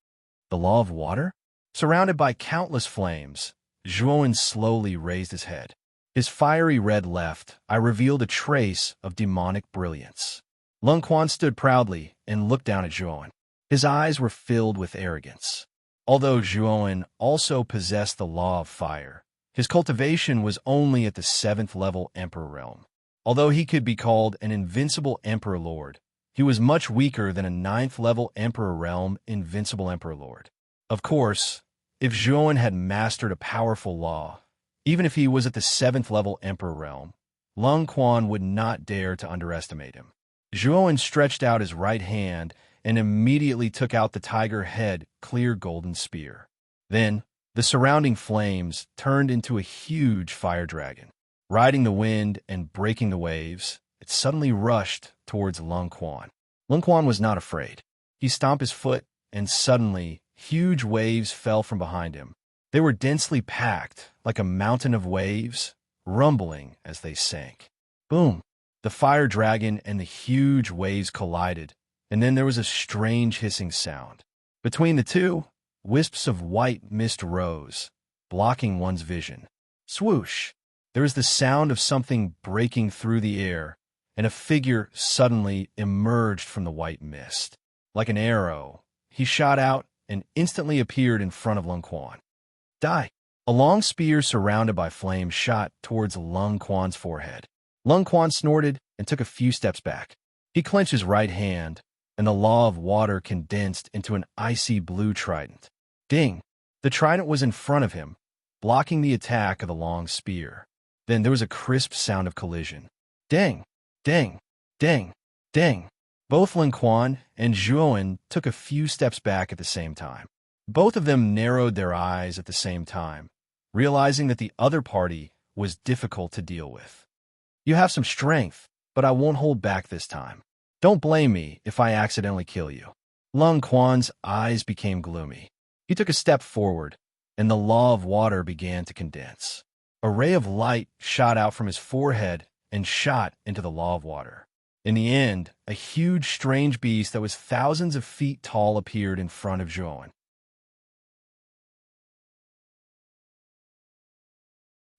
The law of water? Surrounded by countless flames, Zhuowen slowly raised his head. His fiery red left eye revealed a trace of demonic brilliance. Lung Quan stood proudly and looked down at Zhuowen. His eyes were filled with arrogance. Although Zhuowen also possessed the law of fire, his cultivation was only at the 7th level Emperor realm. Although he could be called an invincible Emperor Lord, he was much weaker than a 9th level Emperor realm invincible Emperor Lord. Of course, if Zhuowen had mastered a powerful law, even if he was at the 7th level Emperor realm, Lung Quan would not dare to underestimate him. Zhuowen stretched out his right hand and immediately took out the tiger head clear golden spear. Then, the surrounding flames turned into a huge fire dragon. Riding the wind and breaking the waves, it suddenly rushed towards Lung Quan. Lung Quan was not afraid. He stomped his foot, and suddenly, huge waves fell from behind him. They were densely packed, like a mountain of waves, rumbling as they sank. Boom! The fire dragon and the huge waves collided, and then there was a strange hissing sound. Between the two, wisps of white mist rose, blocking one's vision. Swoosh! There was the sound of something breaking through the air, and a figure suddenly emerged from the white mist. Like an arrow, he shot out and instantly appeared in front of Lung Quan. Die! A long spear surrounded by flames shot towards Lung Quan's forehead. Lung Quan snorted and took a few steps back. He clenched his right hand, and the law of water condensed into an icy blue trident. Ding! The trident was in front of him, blocking the attack of the long spear. Then there was a crisp sound of collision. Ding! Ding! Ding! Ding! Both Lung Quan and Zhuowen took a few steps back at the same time. Both of them narrowed their eyes at the same time, realizing that the other party was difficult to deal with. You have some strength, but I won't hold back this time. Don't blame me if I accidentally kill you. Lung Quan's eyes became gloomy. He took a step forward, and the law of water began to condense. A ray of light shot out from his forehead and shot into the law of water. In the end, a huge, strange beast that was thousands of feet tall appeared in front of Zhuowen.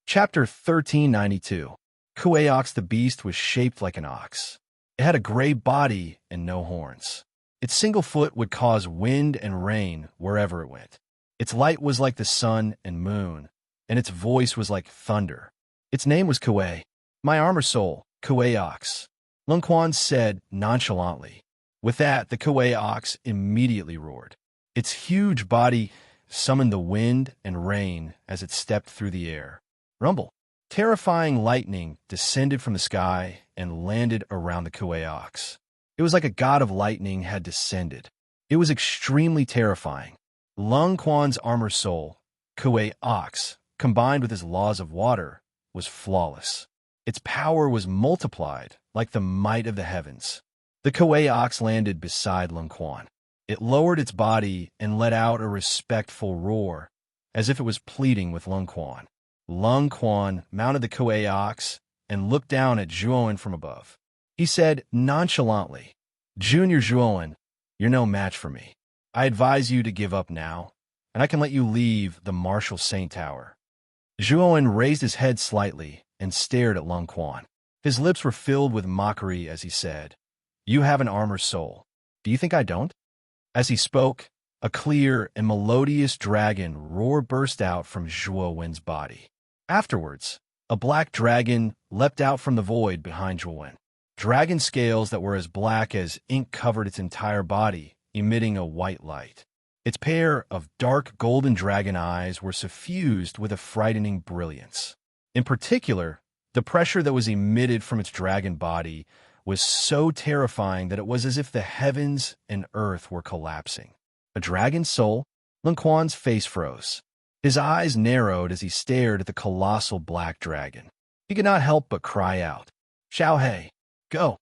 Chapter 1392. Kueox the beast was shaped like an ox. It had a gray body and no horns. Its single foot would cause wind and rain wherever it went. Its light was like the sun and moon, and its voice was like thunder. Its name was Kuei. My armor soul, Kuei Ox, Lung Quan said nonchalantly. With that, the Kuei Ox immediately roared. Its huge body summoned the wind and rain as it stepped through the air. Rumble. Terrifying lightning descended from the sky and landed around the Kuei Ox. It was like a god of lightning had descended. It was extremely terrifying. Lung Quan's armor soul, Kuei Ox, combined with his laws of water, was flawless. Its power was multiplied like the might of the heavens. The Kuei Ox landed beside Lung Quan. It lowered its body and let out a respectful roar, as if it was pleading with Lung Quan. Lung Quan mounted the Kuei Ox and looked down at Zhuowen from above. He said nonchalantly, Junior Zhuowen, you're no match for me. I advise you to give up now, and I can let you leave the Martial Saint Tower. Zhuowen raised his head slightly and stared at Lung Quan. His lips were filled with mockery as he said, You have an armor soul. Do you think I don't? As he spoke, a clear and melodious dragon roar burst out from Zhuowen's body. Afterwards, a black dragon leapt out from the void behind Zhuowen. Dragon scales that were as black as ink covered its entire body, emitting a white light. Its pair of dark golden dragon eyes were suffused with a frightening brilliance. In particular, the pressure that was emitted from its dragon body was so terrifying that it was as if the heavens and earth were collapsing. A dragon's soul? Lung Quan's face froze. His eyes narrowed as he stared at the colossal black dragon. He could not help but cry out, Xiao He, go!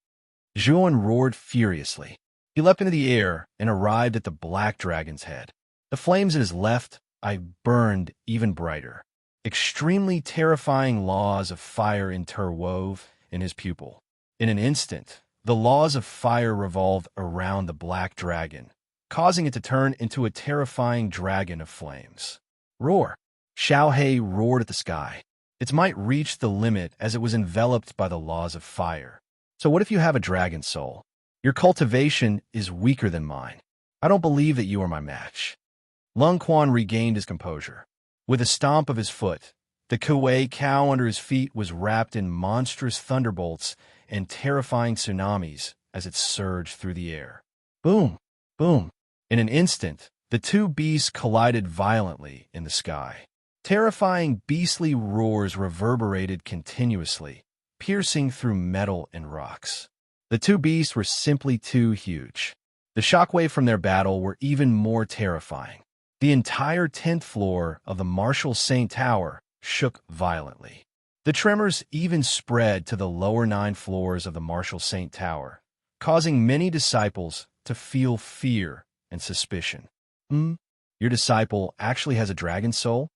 Zhuowen roared furiously. He leapt into the air and arrived at the black dragon's head. The flames at his left eye burned even brighter. Extremely terrifying laws of fire interwove in his pupil. In an instant, the laws of fire revolved around the black dragon, causing it to turn into a terrifying dragon of flames. Roar! Xiao He roared at the sky. Its might reached the limit as it was enveloped by the laws of fire. So what if you have a dragon soul? Your cultivation is weaker than mine. I don't believe that you are my match. Lung Quan regained his composure. With a stomp of his foot, the Kuei cow under his feet was wrapped in monstrous thunderbolts and terrifying tsunamis as it surged through the air. Boom! Boom! In an instant, the two beasts collided violently in the sky. Terrifying beastly roars reverberated continuously, piercing through metal and rocks. The two beasts were simply too huge. The shockwave from their battle were even more terrifying. The entire 10th floor of the Martial Saint Tower shook violently. The tremors even spread to the lower 9 floors of the Martial Saint Tower, causing many disciples to feel fear and suspicion. Your disciple actually has a dragon soul?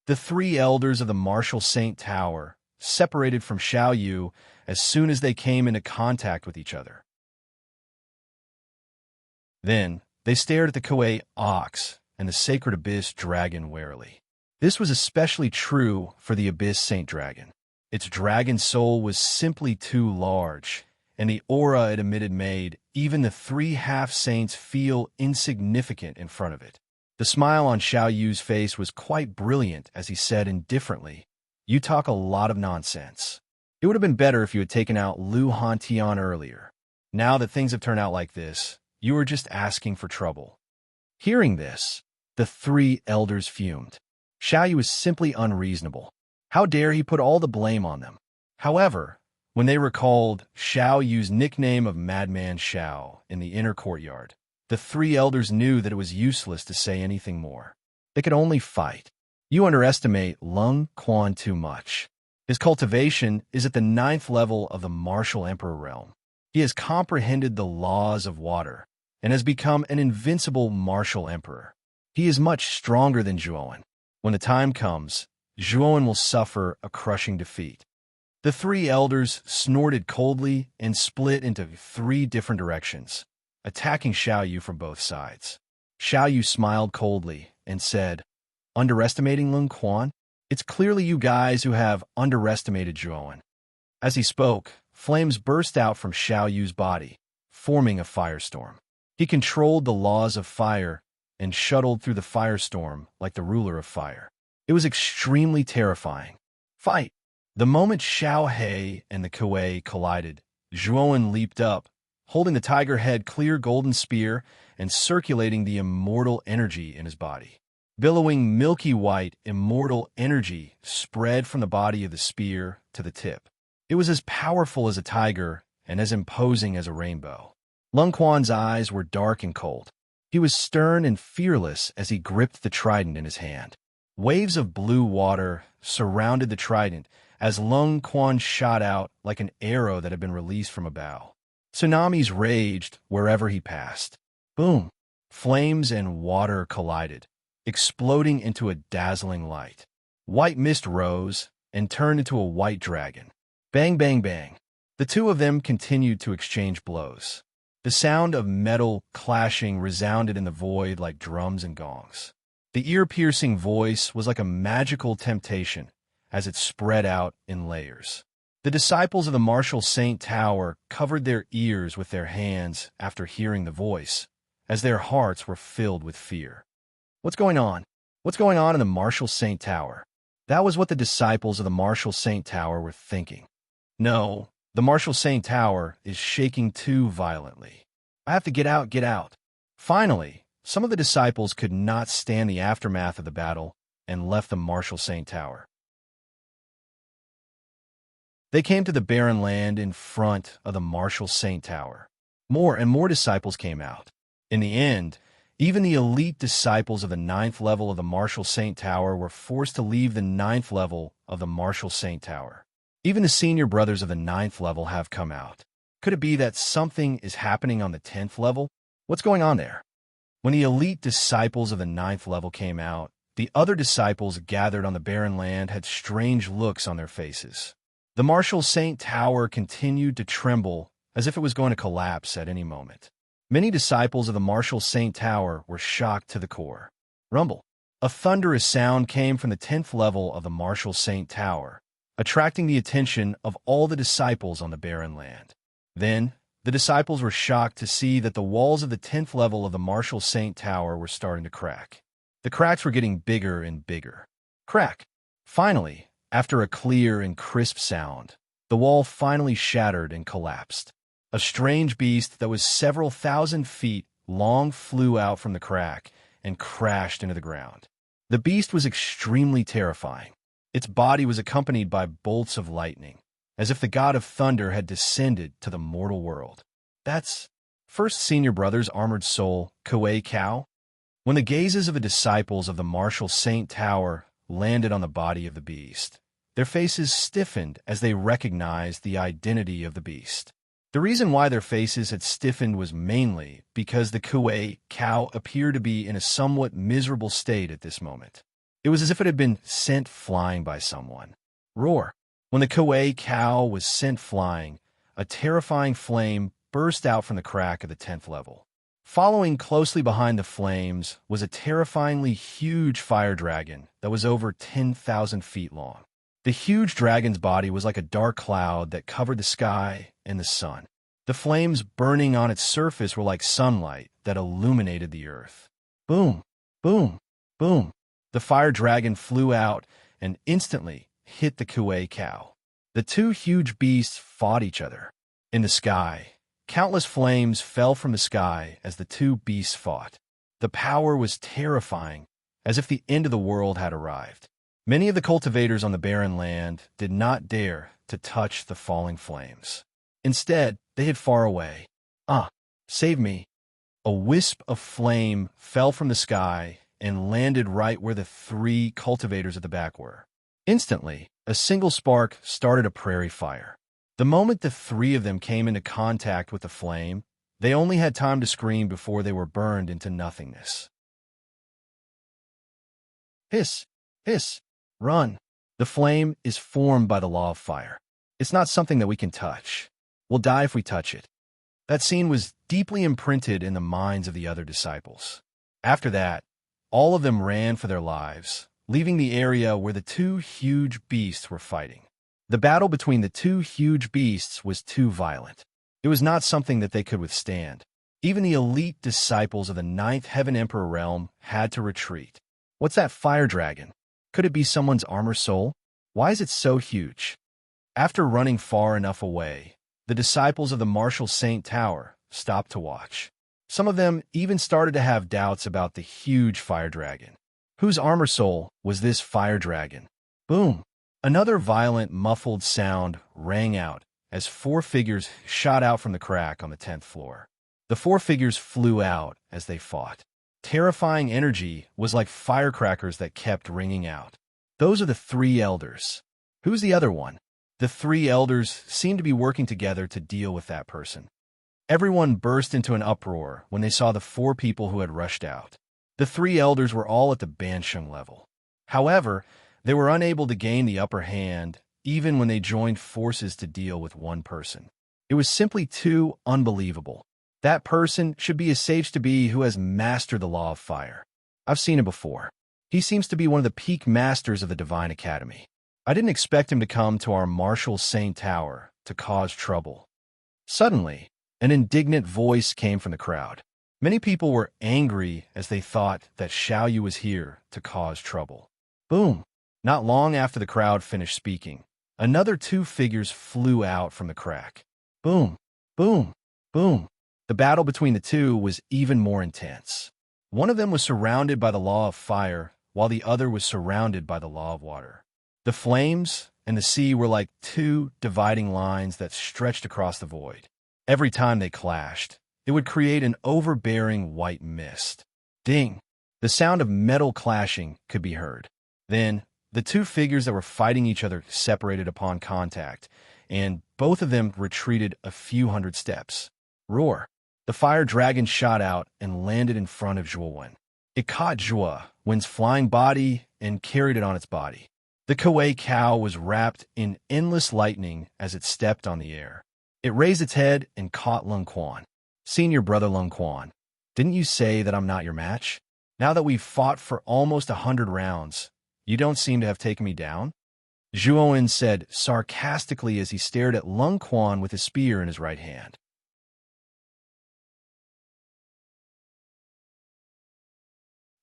The 3 elders of the Martial Saint Tower separated from Xiao Yu as soon as they came into contact with each other. Then, they stared at the Kuei Ox and the Sacred Abyss Dragon warily. This was especially true for the Abyss Saint Dragon. Its dragon soul was simply too large, and the aura it emitted made even the 3 half-saints feel insignificant in front of it. The smile on Xiao Yu's face was quite brilliant as he said indifferently, You talk a lot of nonsense. It would have been better if you had taken out Lu Hantian earlier. Now that things have turned out like this, you are just asking for trouble. Hearing this, the 3 elders fumed. Xiao Yu was simply unreasonable. How dare he put all the blame on them? However, when they recalled Xiao Yu's nickname of Madman Xiao in the inner courtyard, the 3 elders knew that it was useless to say anything more. They could only fight. You underestimate Lung Quan too much. His cultivation is at the 9th level of the Martial Emperor realm. He has comprehended the laws of water and has become an invincible Martial Emperor. He is much stronger than Zhuowen. When the time comes, Zhuowen will suffer a crushing defeat. The 3 elders snorted coldly and split into 3 different directions, attacking Xiao Yu from both sides. Xiao Yu smiled coldly and said, Underestimating Lung Quan? It's clearly you guys who have underestimated Zhuowen. As he spoke, flames burst out from Xiao Yu's body, forming a firestorm. He controlled the laws of fire and shuttled through the firestorm like the ruler of fire. It was extremely terrifying. Fight! The moment Xiao He and the Kuei collided, Zhuowen leaped up, holding the tiger head clear golden spear and circulating the immortal energy in his body. Billowing milky white, immortal energy spread from the body of the spear to the tip. It was as powerful as a tiger and as imposing as a rainbow. Lung Quan's eyes were dark and cold. He was stern and fearless as he gripped the trident in his hand. Waves of blue water surrounded the trident as Lung Quan shot out like an arrow that had been released from a bow. Tsunamis raged wherever he passed. Boom! Flames and water collided, exploding into a dazzling light. White mist rose and turned into a white dragon. Bang, bang, bang. The two of them continued to exchange blows. The sound of metal clashing resounded in the void like drums and gongs. The ear-piercing voice was like a magical temptation as it spread out in layers. The disciples of the martial Saint Tower covered their ears with their hands after hearing the voice, as their hearts were filled with fear. What's going on? What's going on in the Martial Saint Tower? That was what the disciples of the Martial Saint Tower were thinking. No, the Martial Saint Tower is shaking too violently. I have to get out, get out. Finally, some of the disciples could not stand the aftermath of the battle and left the Martial Saint Tower. They came to the barren land in front of the Martial Saint Tower. More and more disciples came out. In the end, even the elite disciples of the 9th level of the Martial Saint Tower were forced to leave the 9th level of the Martial Saint Tower. Even the senior brothers of the 9th level have come out. Could it be that something is happening on the 10th level? What's going on there? When the elite disciples of the 9th level came out, the other disciples gathered on the barren land had strange looks on their faces. The Martial Saint Tower continued to tremble as if it was going to collapse at any moment. Many disciples of the Martial Saint Tower were shocked to the core. Rumble. A thunderous sound came from the 10th level of the Martial Saint Tower, attracting the attention of all the disciples on the barren land. Then, the disciples were shocked to see that the walls of the 10th level of the Martial Saint Tower were starting to crack. The cracks were getting bigger and bigger. Crack. Finally, after a clear and crisp sound, the wall finally shattered and collapsed. A strange beast that was several thousand feet long flew out from the crack and crashed into the ground. The beast was extremely terrifying. Its body was accompanied by bolts of lightning, as if the god of thunder had descended to the mortal world. That's First Senior Brother's armored soul, Kuei Kao. When the gazes of the disciples of the Martial Saint Tower landed on the body of the beast, their faces stiffened as they recognized the identity of the beast. The reason why their faces had stiffened was mainly because the Kuei Kao appeared to be in a somewhat miserable state at this moment. It was as if it had been sent flying by someone. Roar! When the Kuei Kao was sent flying, a terrifying flame burst out from the crack of the 10th level. Following closely behind the flames was a terrifyingly huge fire dragon that was over 10,000 feet long. The huge dragon's body was like a dark cloud that covered the sky and the sun. The flames burning on its surface were like sunlight that illuminated the earth. Boom, boom, boom. The fire dragon flew out and instantly hit the Kuei Kao. The two huge beasts fought each other. In the sky, countless flames fell from the sky as the two beasts fought. The power was terrifying, as if the end of the world had arrived. Many of the cultivators on the barren land did not dare to touch the falling flames. Instead, they hid far away. Save me. A wisp of flame fell from the sky and landed right where the three cultivators at the back were. Instantly, a single spark started a prairie fire. The moment the three of them came into contact with the flame, they only had time to scream before they were burned into nothingness. Hiss! Hiss! Run! The flame is formed by the law of fire. It's not something that we can touch. We'll die if we touch it. That scene was deeply imprinted in the minds of the other disciples. After that, all of them ran for their lives, leaving the area where the two huge beasts were fighting. The battle between the two huge beasts was too violent. It was not something that they could withstand. Even the elite disciples of the 9th Heaven Emperor realm had to retreat. What's that fire dragon? Could it be someone's armor soul? Why is it so huge? After running far enough away, the disciples of the martial saint tower stopped to watch. Some of them even started to have doubts about the huge fire dragon. Whose armor soul was this fire dragon? Boom! Another violent, muffled sound rang out as 4 figures shot out from the crack on the 10th floor. The 4 figures flew out as they fought. Terrifying energy was like firecrackers that kept ringing out. Those are the 3 elders. Who's the other one? The 3 elders seemed to be working together to deal with that person. Everyone burst into an uproar when they saw the 4 people who had rushed out. The 3 elders were all at the Bansheng level. However, they were unable to gain the upper hand even when they joined forces to deal with one person. It was simply too unbelievable. That person should be as sage to be who has mastered the law of fire. I've seen him before. He seems to be one of the peak masters of the Divine Academy. I didn't expect him to come to our martial saint tower to cause trouble. Suddenly, an indignant voice came from the crowd. Many people were angry as they thought that Xiaoyu was here to cause trouble. Boom! Not long after the crowd finished speaking, another 2 figures flew out from the crack. Boom! Boom! Boom! The battle between the 2 was even more intense. One of them was surrounded by the law of fire, while the other was surrounded by the law of water. The flames and the sea were like 2 dividing lines that stretched across the void. Every time they clashed, it would create an overbearing white mist. Ding! The sound of metal clashing could be heard. Then, the 2 figures that were fighting each other separated upon contact, and both of them retreated a few hundred steps. Roar! The fire dragon shot out and landed in front of Zhuowen. It caught Zhuowen's flying body and carried it on its body. The Kuei cow was wrapped in endless lightning as it stepped on the air. It raised its head and caught Lung Quan. Senior brother Lung Quan, didn't you say that I'm not your match? Now that we've fought for almost 100 rounds, you don't seem to have taken me down? Zhuowen said sarcastically as he stared at Lung Quan with his spear in his right hand.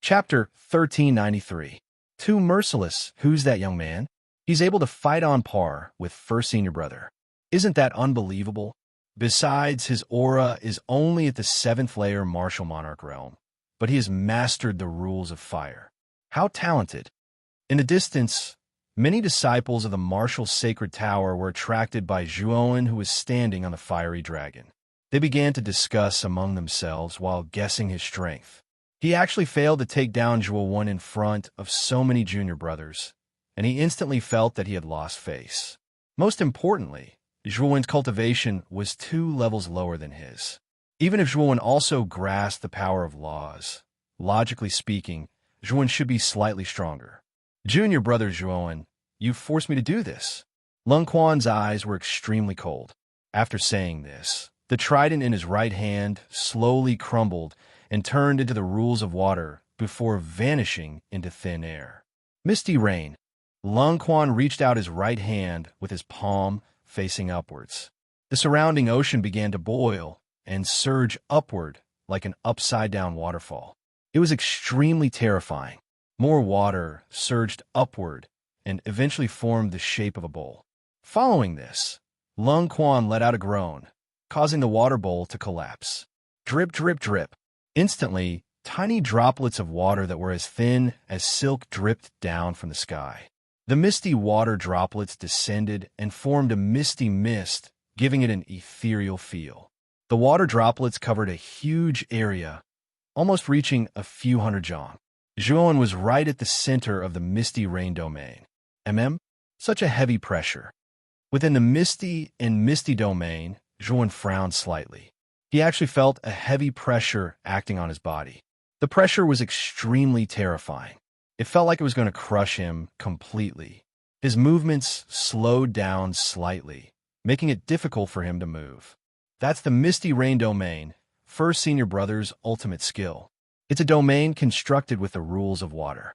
Chapter 1393. Too merciless. Who's that young man? He's able to fight on par with first senior brother. Isn't that unbelievable? Besides, his aura is only at the 7th layer martial monarch realm, but he has mastered the rules of fire. How talented! In the distance, many disciples of the martial sacred tower were attracted by Zhuowen, who was standing on the fiery dragon. They began to discuss among themselves while guessing his strength. He actually failed to take down Zhuowen in front of so many junior brothers, and he instantly felt that he had lost face. Most importantly, Zhuowen's cultivation was 2 levels lower than his. Even if Zhuowen also grasped the power of laws, logically speaking, Zhuowen should be slightly stronger. Junior brother Zhuowen, you forced me to do this. Lung Quan's eyes were extremely cold. After saying this, the trident in his right hand slowly crumbled and turned into the rules of water before vanishing into thin air. Misty rain. Lung Quan reached out his right hand with his palm facing upwards. The surrounding ocean began to boil and surge upward like an upside-down waterfall. It was extremely terrifying. More water surged upward and eventually formed the shape of a bowl. Following this, Lung Quan let out a groan, causing the water bowl to collapse. Drip, drip, drip. Instantly, tiny droplets of water that were as thin as silk dripped down from the sky. The misty water droplets descended and formed a misty mist, giving it an ethereal feel. The water droplets covered a huge area, almost reaching a few hundred zhang. Zhuowen was right at the center of the misty rain domain. Such a heavy pressure. Within the misty and misty domain, Zhuowen frowned slightly. He actually felt a heavy pressure acting on his body. The pressure was extremely terrifying. It felt like it was going to crush him completely. His movements slowed down slightly, making it difficult for him to move. That's the Misty Rain domain, first senior brother's ultimate skill. It's a domain constructed with the rules of water.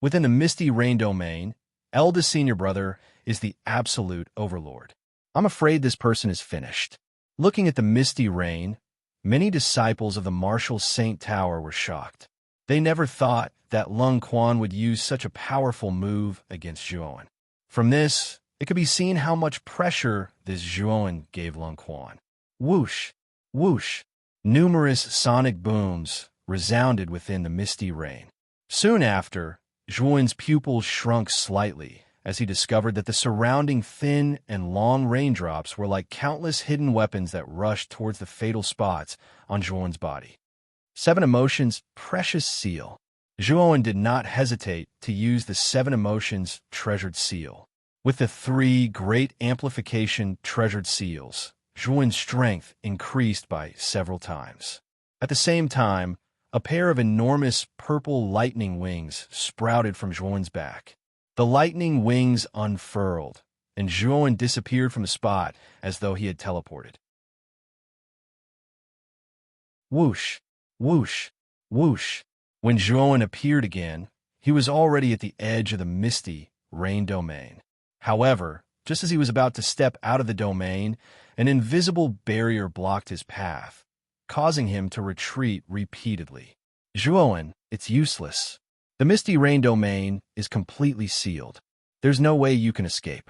Within the Misty Rain domain, eldest senior brother is the absolute overlord. I'm afraid this person is finished. Looking at the misty rain, many disciples of the martial saint tower were shocked. They never thought that Lung Quan would use such a powerful move against Zhuowen. From this, it could be seen how much pressure this Zhuowen gave Lung Quan. Whoosh, whoosh. Numerous sonic booms resounded within the misty rain. Soon after, Zhuowen's pupils shrunk slightly as he discovered that the surrounding thin and long raindrops were like countless hidden weapons that rushed towards the fatal spots on Zhuowen's body. 7 Emotions Precious Seal. Zhuowen did not hesitate to use the 7 Emotions Treasured Seal. With the 3 Great Amplification Treasured Seals, Zhuowen's strength increased by several times. At the same time, a pair of enormous purple lightning wings sprouted from Zhuowen's back. The lightning wings unfurled, and Zhuowen disappeared from the spot as though he had teleported. Whoosh, whoosh, whoosh. When Zhuowen appeared again, he was already at the edge of the misty rain domain. However, just as he was about to step out of the domain, an invisible barrier blocked his path, causing him to retreat repeatedly. Zhuowen, it's useless. The misty rain domain is completely sealed. There's no way you can escape.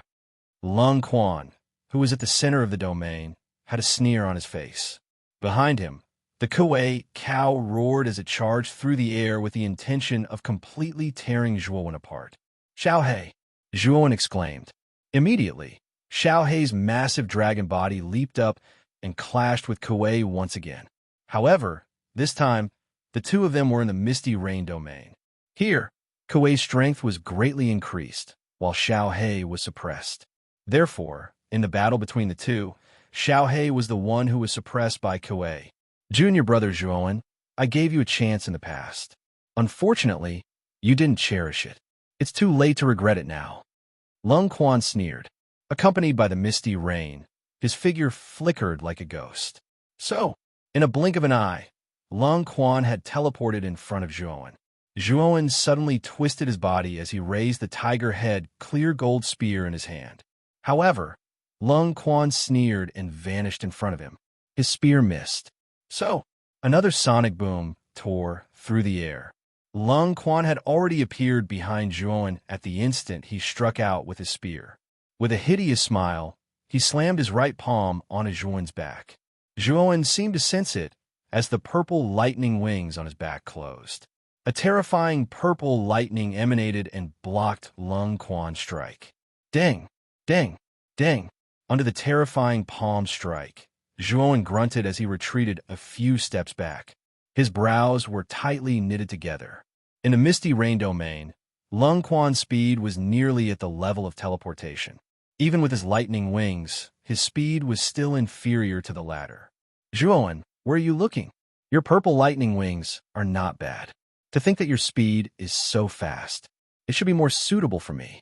Lung Quan, who was at the center of the domain, had a sneer on his face. Behind him, the Kuei cow roared as it charged through the air with the intention of completely tearing Zhuowen apart. Xiaohei, Zhuowen exclaimed. Immediately, Xiaohei's massive dragon body leaped up and clashed with Kuei once again. However, this time, the two of them were in the misty rain domain. Here, Kuei's strength was greatly increased, while Xiaohei was suppressed. Therefore, in the battle between the two, Xiaohei was the one who was suppressed by Kuei. Junior brother Zhuowen, I gave you a chance in the past. Unfortunately, you didn't cherish it. It's too late to regret it now. Lung Quan sneered. Accompanied by the misty rain, his figure flickered like a ghost. So, in a blink of an eye, Lung Quan had teleported in front of Zhuowen. Zhuowen suddenly twisted his body as he raised the tiger head clear gold spear in his hand. However, Lung Quan sneered and vanished in front of him. His spear missed. So, another sonic boom tore through the air. Lung Quan had already appeared behind Zhuowen at the instant he struck out with his spear. With a hideous smile, he slammed his right palm onto Zhuowen's back. Zhuowen seemed to sense it as the purple lightning wings on his back closed. A terrifying purple lightning emanated and blocked Lung Quan's strike. Ding, ding, ding. Under the terrifying palm strike, Zhuowen grunted as he retreated a few steps back. His brows were tightly knitted together. In the misty rain domain, Lung Quan's speed was nearly at the level of teleportation. Even with his lightning wings, his speed was still inferior to the latter. Zhuowen, where are you looking? Your purple lightning wings are not bad. To think that your speed is so fast. It should be more suitable for me.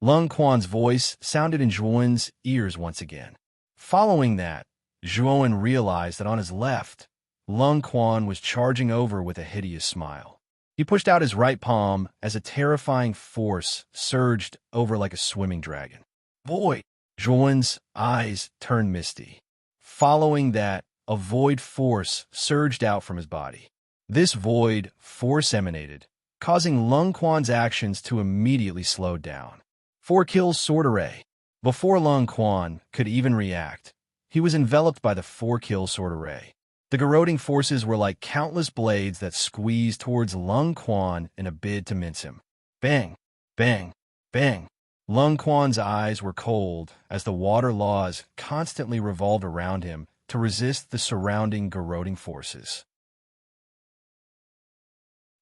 Lung Quan's voice sounded in Zhuowen's ears once again. Following that, Zhuowen realized that on his left, Lung Quan was charging over with a hideous smile. He pushed out his right palm as a terrifying force surged over like a swimming dragon. Void! Zhuowen's eyes turned misty. Following that, a void force surged out from his body. This void force emanated, causing Lung Quan's actions to immediately slow down. 4 kills sword array. Before Lung Quan could even react, he was enveloped by the 4 kill sword array. The corroding forces were like countless blades that squeezed towards Lung Quan in a bid to mince him. Bang, bang, bang. Lung Quan's eyes were cold as the water laws constantly revolved around him to resist the surrounding corroding forces.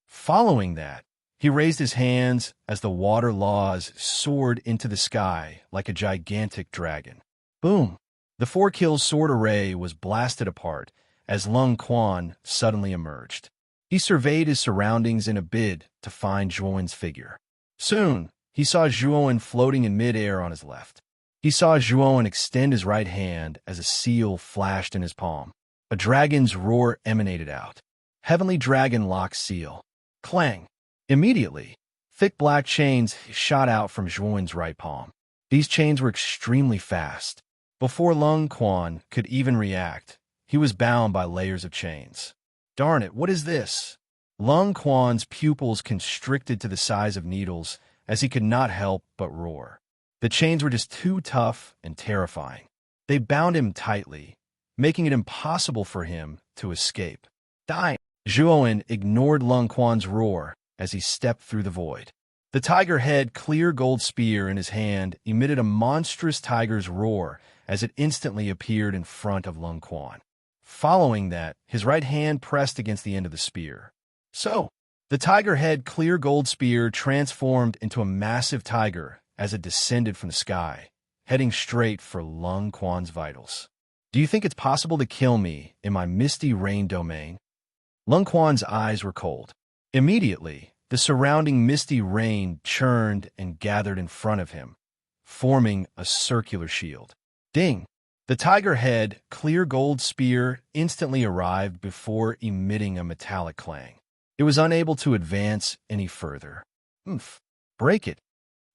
Following that, he raised his hands as the water laws soared into the sky like a gigantic dragon. Boom! The 4 kill sword array was blasted apart as Lung Quan suddenly emerged. He surveyed his surroundings in a bid to find Zhuowen's figure. Soon, he saw Zhuowen floating in midair on his left. He saw Zhuowen extend his right hand as a seal flashed in his palm. A dragon's roar emanated out. Heavenly Dragon Lock Seal. Clang! Immediately, thick black chains shot out from Zhuowen's right palm. These chains were extremely fast. Before Lung Quan could even react, he was bound by layers of chains. Darn it, what is this? Lung Quan's pupils constricted to the size of needles as he could not help but roar. The chains were just too tough and terrifying. They bound him tightly, making it impossible for him to escape. Dying. Zhuowen ignored Lung Quan's roar as he stepped through the void. The tiger-head clear gold spear in his hand emitted a monstrous tiger's roar as it instantly appeared in front of Lung Quan. Following that, his right hand pressed against the end of the spear. So, the tiger-head clear gold spear transformed into a massive tiger as it descended from the sky, heading straight for Lung Quan's vitals. Do you think it's possible to kill me in my misty rain domain? Lung Quan's eyes were cold. Immediately, the surrounding misty rain churned and gathered in front of him, forming a circular shield. Ding! The tiger-head clear gold spear instantly arrived before emitting a metallic clang. It was unable to advance any further. Oomph! Break it!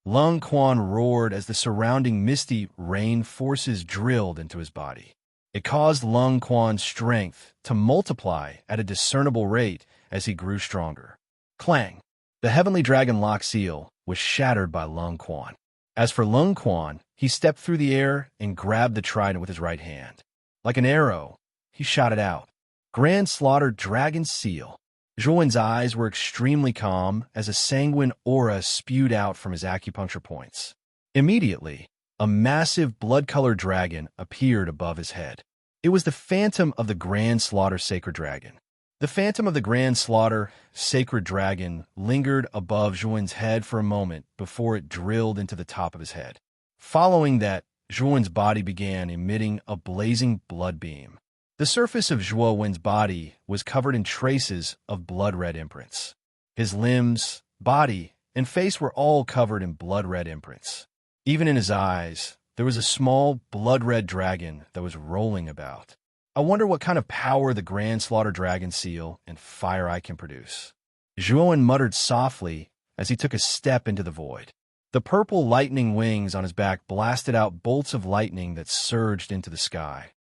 Lung Quan roared as the surrounding misty rain forces drilled into his body. It caused Lung Quan's strength to multiply at a discernible rate as he grew stronger. Clang! The heavenly dragon lock seal was shattered by Lung Quan. As for Lung Quan, he stepped through the air and grabbed the trident with his right hand. Like an arrow, he shot it out. Grand Slaughter Dragon Seal. Zhuowen's eyes were extremely calm as a sanguine aura spewed out from his acupuncture points. Immediately, a massive blood-colored dragon appeared above his head. It was the phantom of the Grand Slaughter Sacred Dragon. The phantom of the Grand Slaughter Sacred Dragon lingered above Zhuowen's head for a moment before it drilled into the top of his head. Following that, Zhuowen's body began emitting a blazing blood beam. The surface of Zhuowen's body was covered in traces of blood-red imprints. His limbs, body, and face were all covered in blood-red imprints. Even in his eyes, there was a small blood-red dragon that was rolling about. I wonder what kind of power the Grand Slaughter Dragon Seal and Fire Eye can produce. Zhuowen muttered softly as he took a step into the void. The purple lightning wings on his back blasted out bolts of lightning that surged into the sky.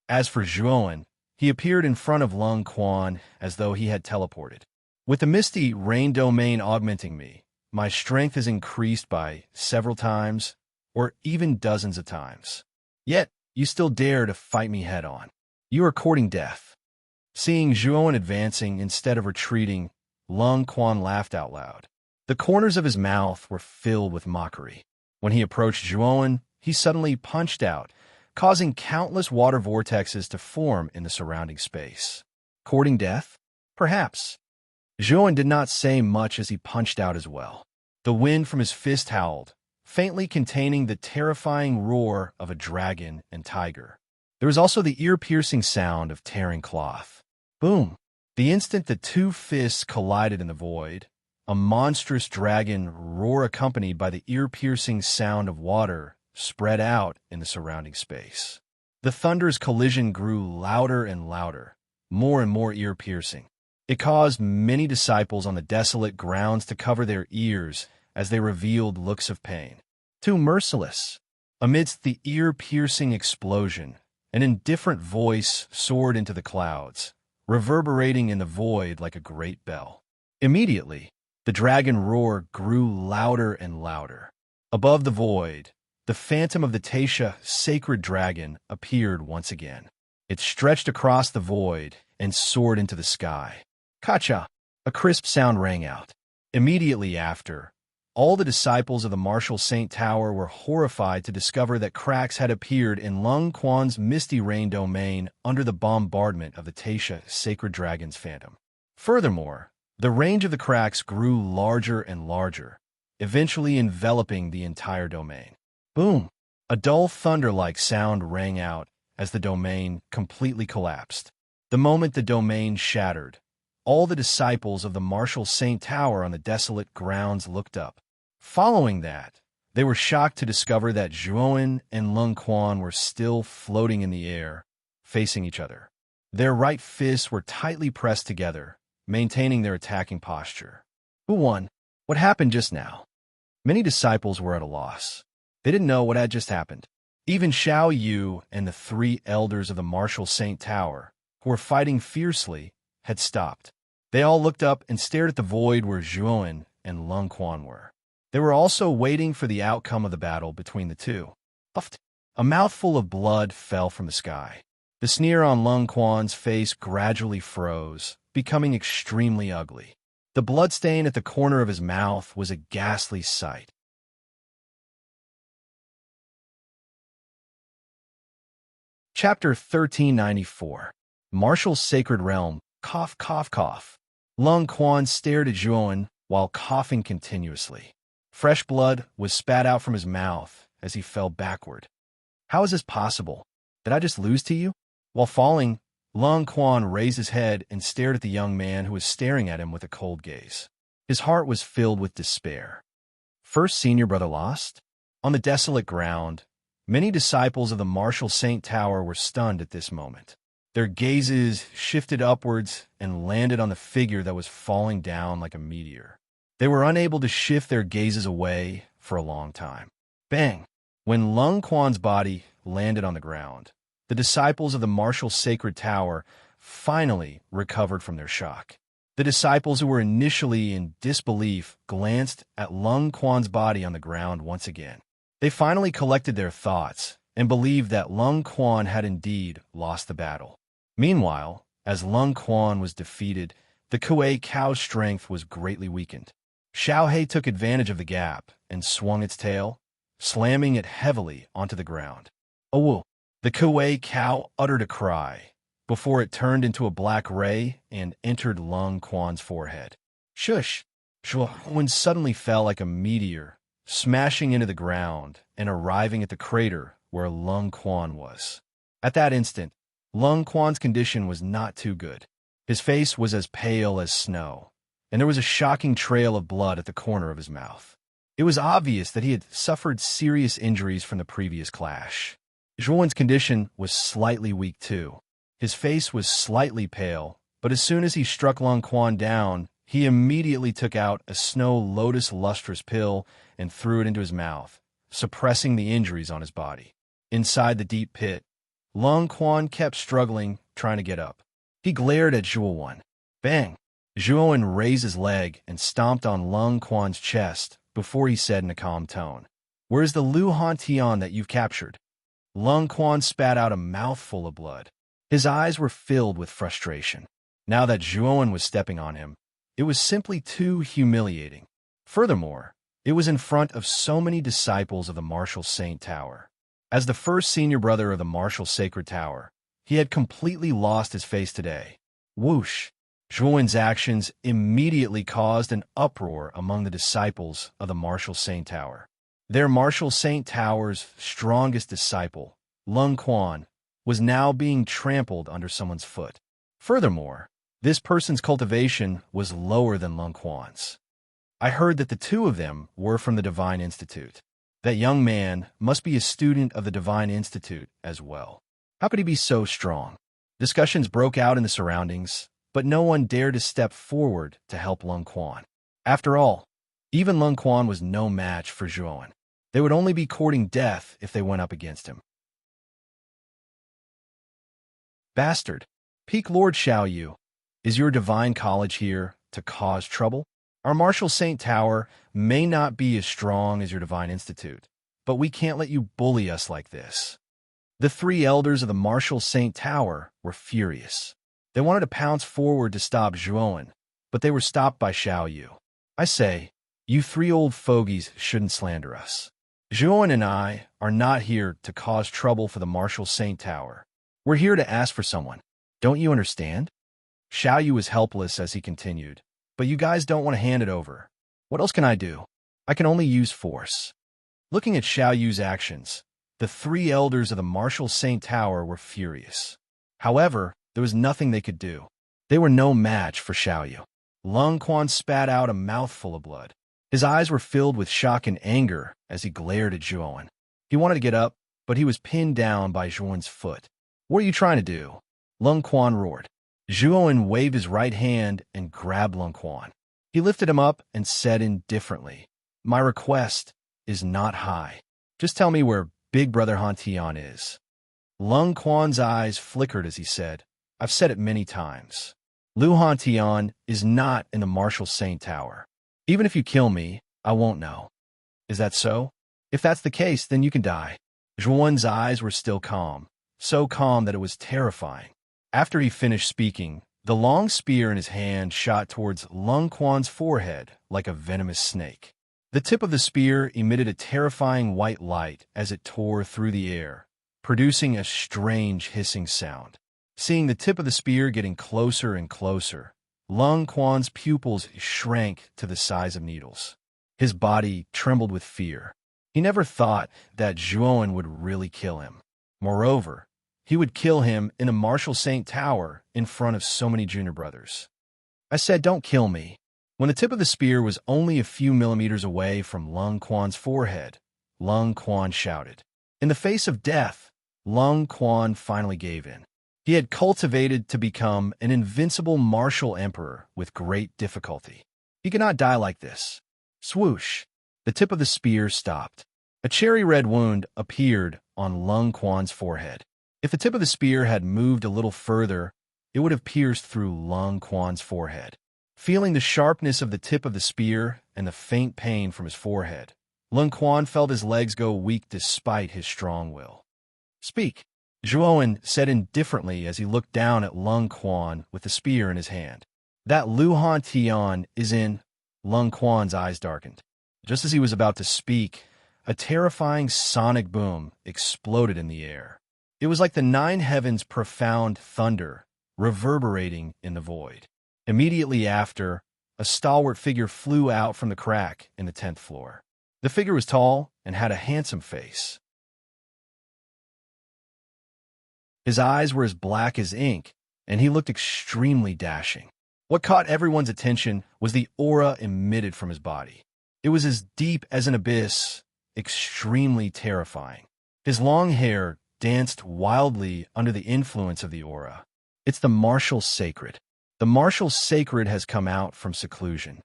As for Zhuowen, he appeared in front of Lung Quan as though he had teleported. With the misty rain domain augmenting me, my strength is increased by several times, or even dozens of times. Yet, you still dare to fight me head-on. You are courting death. Seeing Zhuowen advancing instead of retreating, Lung Quan laughed out loud. The corners of his mouth were filled with mockery. When he approached Zhuowen, he suddenly punched out, causing countless water vortexes to form in the surrounding space. Courting death? Perhaps. Zhuowen did not say much as he punched out as well. The wind from his fist howled, faintly containing the terrifying roar of a dragon and tiger. There was also the ear-piercing sound of tearing cloth. Boom! The instant the two fists collided in the void, a monstrous dragon roar accompanied by the ear-piercing sound of water spread out in the surrounding space. The thunder's collision grew louder and louder, more and more ear-piercing. It caused many disciples on the desolate grounds to cover their ears as they revealed looks of pain. Too merciless. Amidst the ear-piercing explosion, an indifferent voice soared into the clouds, reverberating in the void like a great bell. Immediately, the dragon roar grew louder and louder. Above the void, the phantom of the Taisha sacred dragon appeared once again. It stretched across the void and soared into the sky. Kacha! A crisp sound rang out. Immediately after, all the disciples of the Martial Saint Tower were horrified to discover that cracks had appeared in Lung Quan's misty rain domain under the bombardment of the Taisha sacred dragon's phantom. Furthermore, the range of the cracks grew larger and larger, eventually enveloping the entire domain. Boom! A dull thunder-like sound rang out as the domain completely collapsed. The moment the domain shattered, all the disciples of the Martial Saint Tower on the desolate grounds looked up. Following that, they were shocked to discover that Zhuowen and Lung Quan were still floating in the air, facing each other. Their right fists were tightly pressed together, maintaining their attacking posture. Who won? What happened just now? Many disciples were at a loss. They didn't know what had just happened. Even Xiao Yu and the three elders of the Martial Saint Tower who were fighting fiercely, had stopped. They all looked up and stared at the void where Zhuan and Lung Quan were. They were also waiting for the outcome of the battle between the two. A mouthful of blood fell from the sky. The sneer on Lung Quan's face gradually froze, becoming extremely ugly. The bloodstain at the corner of his mouth was a ghastly sight. Chapter 1394. Martial's Sacred Realm. Cough, cough, cough. Lung Quan stared at Zhuan while coughing continuously. Fresh blood was spat out from his mouth as he fell backward. How is this possible? Did I just lose to you? While falling, Lung Quan raised his head and stared at the young man who was staring at him with a cold gaze. His heart was filled with despair. First senior brother lost? On the desolate ground, many disciples of the martial Saint Tower were stunned at this moment. Their gazes shifted upwards and landed on the figure that was falling down like a meteor. They were unable to shift their gazes away for a long time. Bang! When Lung Quan's body landed on the ground, the disciples of the martial Sacred Tower finally recovered from their shock. The disciples who were initially in disbelief glanced at Lung Quan's body on the ground once again. They finally collected their thoughts and believed that Lung Quan had indeed lost the battle. Meanwhile, as Lung Quan was defeated, the Kuei cow's strength was greatly weakened. Xiaohei took advantage of the gap and swung its tail, slamming it heavily onto the ground. Oh! The Kuei cow uttered a cry before it turned into a black ray and entered Lung Quan's forehead. Shush! Zhuan suddenly fell like a meteor, smashing into the ground and arriving at the crater where Lung Quan was. At that instant, Lung Quan's condition was not too good. His face was as pale as snow, and there was a shocking trail of blood at the corner of his mouth. It was obvious that he had suffered serious injuries from the previous clash. Zhuan's condition was slightly weak too. His face was slightly pale, but as soon as he struck Lung Quan down, he immediately took out a snow lotus lustrous pill and threw it into his mouth, suppressing the injuries on his body. Inside the deep pit, Lung Quan kept struggling, trying to get up. He glared at Zhuan. Bang! Zhuan raised his leg and stomped on Lung Quan's chest before he said in a calm tone, "Where's the Lu Han Tian that you've captured?" Lung Quan spat out a mouthful of blood. His eyes were filled with frustration. Now that Zhuan was stepping on him, it was simply too humiliating. Furthermore, it was in front of so many disciples of the martial Saint Tower. As the first senior brother of the martial Sacred Tower, he had completely lost his face today. Whoosh! Zhuan's actions immediately caused an uproar among the disciples of the martial Saint Tower. Their martial Saint Tower's strongest disciple, Lung Quan, was now being trampled under someone's foot. Furthermore, this person's cultivation was lower than Lung Quan's. I heard that the two of them were from the Divine Institute. That young man must be a student of the Divine Institute as well. How could he be so strong? Discussions broke out in the surroundings, but no one dared to step forward to help Lung Quan. After all, even Lung Quan was no match for Zhuan. They would only be courting death if they went up against him. Bastard! Peak Lord Xiaoyu, is your divine college here to cause trouble? Our martial Saint Tower may not be as strong as your Divine Institute, but we can't let you bully us like this. The three elders of the martial Saint Tower were furious. They wanted to pounce forward to stop Zhuan, but they were stopped by Xiaoyu. I say, you three old fogies shouldn't slander us. Zhuan and I are not here to cause trouble for the martial Saint Tower. We're here to ask for someone. Don't you understand? Xiaoyu was helpless as he continued. But you guys don't want to hand it over. What else can I do? I can only use force. Looking at Xiaoyu's actions, the three elders of the martial Saint Tower were furious. However, there was nothing they could do. They were no match for Xiaoyu. Lung Quan spat out a mouthful of blood. His eyes were filled with shock and anger as he glared at Zhuan. He wanted to get up, but he was pinned down by Zhuan's foot. What are you trying to do? Lung Quan roared. Zhuan waved his right hand and grabbed Lung Quan. He lifted him up and said indifferently, "My request is not high. Just tell me where Big Brother Han Tian is." Lung Quan's eyes flickered as he said, I've said it many times. Luhan Tian is not in the Martial Saint Tower. Even if you kill me, I won't know. Is that so? If that's the case, then you can die. Zhuowen's eyes were still calm, so calm that it was terrifying. After he finished speaking, the long spear in his hand shot towards Lung Quan's forehead like a venomous snake. The tip of the spear emitted a terrifying white light as it tore through the air, producing a strange hissing sound. Seeing the tip of the spear getting closer and closer, Lung Quan's pupils shrank to the size of needles. His body trembled with fear. He never thought that Zhuowen would really kill him. Moreover, he would kill him in the Martial Saint Tower in front of so many junior brothers. I said, "Don't kill me." When the tip of the spear was only a few millimeters away from Lung Quan's forehead, Lung Quan shouted. In the face of death, Lung Quan finally gave in. He had cultivated to become an invincible martial emperor with great difficulty. He could not die like this. Swoosh! The tip of the spear stopped. A cherry-red wound appeared on Lung Quan's forehead. If the tip of the spear had moved a little further, it would have pierced through Lung Quan's forehead. Feeling the sharpness of the tip of the spear and the faint pain from his forehead, Lung Quan felt his legs go weak despite his strong will. "Speak," Zhuowen said indifferently as he looked down at Lung Quan with the spear in his hand. "That Luhan Tian is in." Lung Quan's eyes darkened. Just as he was about to speak, a terrifying sonic boom exploded in the air. It was like the nine heavens' profound thunder reverberating in the void. Immediately after, a stalwart figure flew out from the crack in the 10th floor. The figure was tall and had a handsome face. His eyes were as black as ink, and he looked extremely dashing. What caught everyone's attention was the aura emitted from his body. It was as deep as an abyss, extremely terrifying. His long hair danced wildly under the influence of the aura. It's the martial sacred. The martial sacred has come out from seclusion.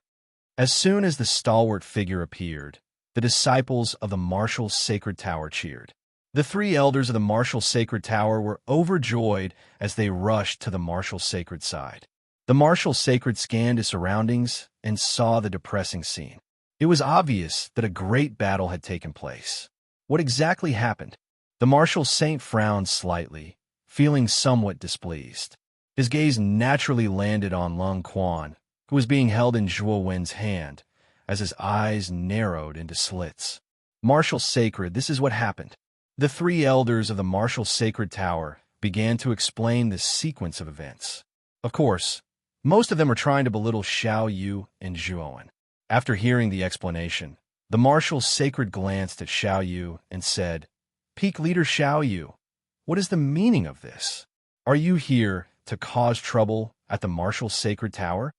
As soon as the stalwart figure appeared, the disciples of the martial sacred tower cheered. The three elders of the martial sacred tower were overjoyed as they rushed to the martial sacred side. The martial sacred scanned his surroundings and saw the depressing scene. It was obvious that a great battle had taken place. What exactly happened? The martial saint frowned slightly, feeling somewhat displeased. His gaze naturally landed on Lung Quan, who was being held in Zhuowen's hand, as his eyes narrowed into slits. Martial Sacred, this is what happened. The three elders of the Martial Sacred Tower began to explain the sequence of events. Of course, most of them were trying to belittle Xiao Yu and Zhuowen. After hearing the explanation, the Martial Sacred glanced at Xiao Yu and said, "Peak Leader Xiao Yu, what is the meaning of this? Are you here to cause trouble at the Martial Sacred Tower?"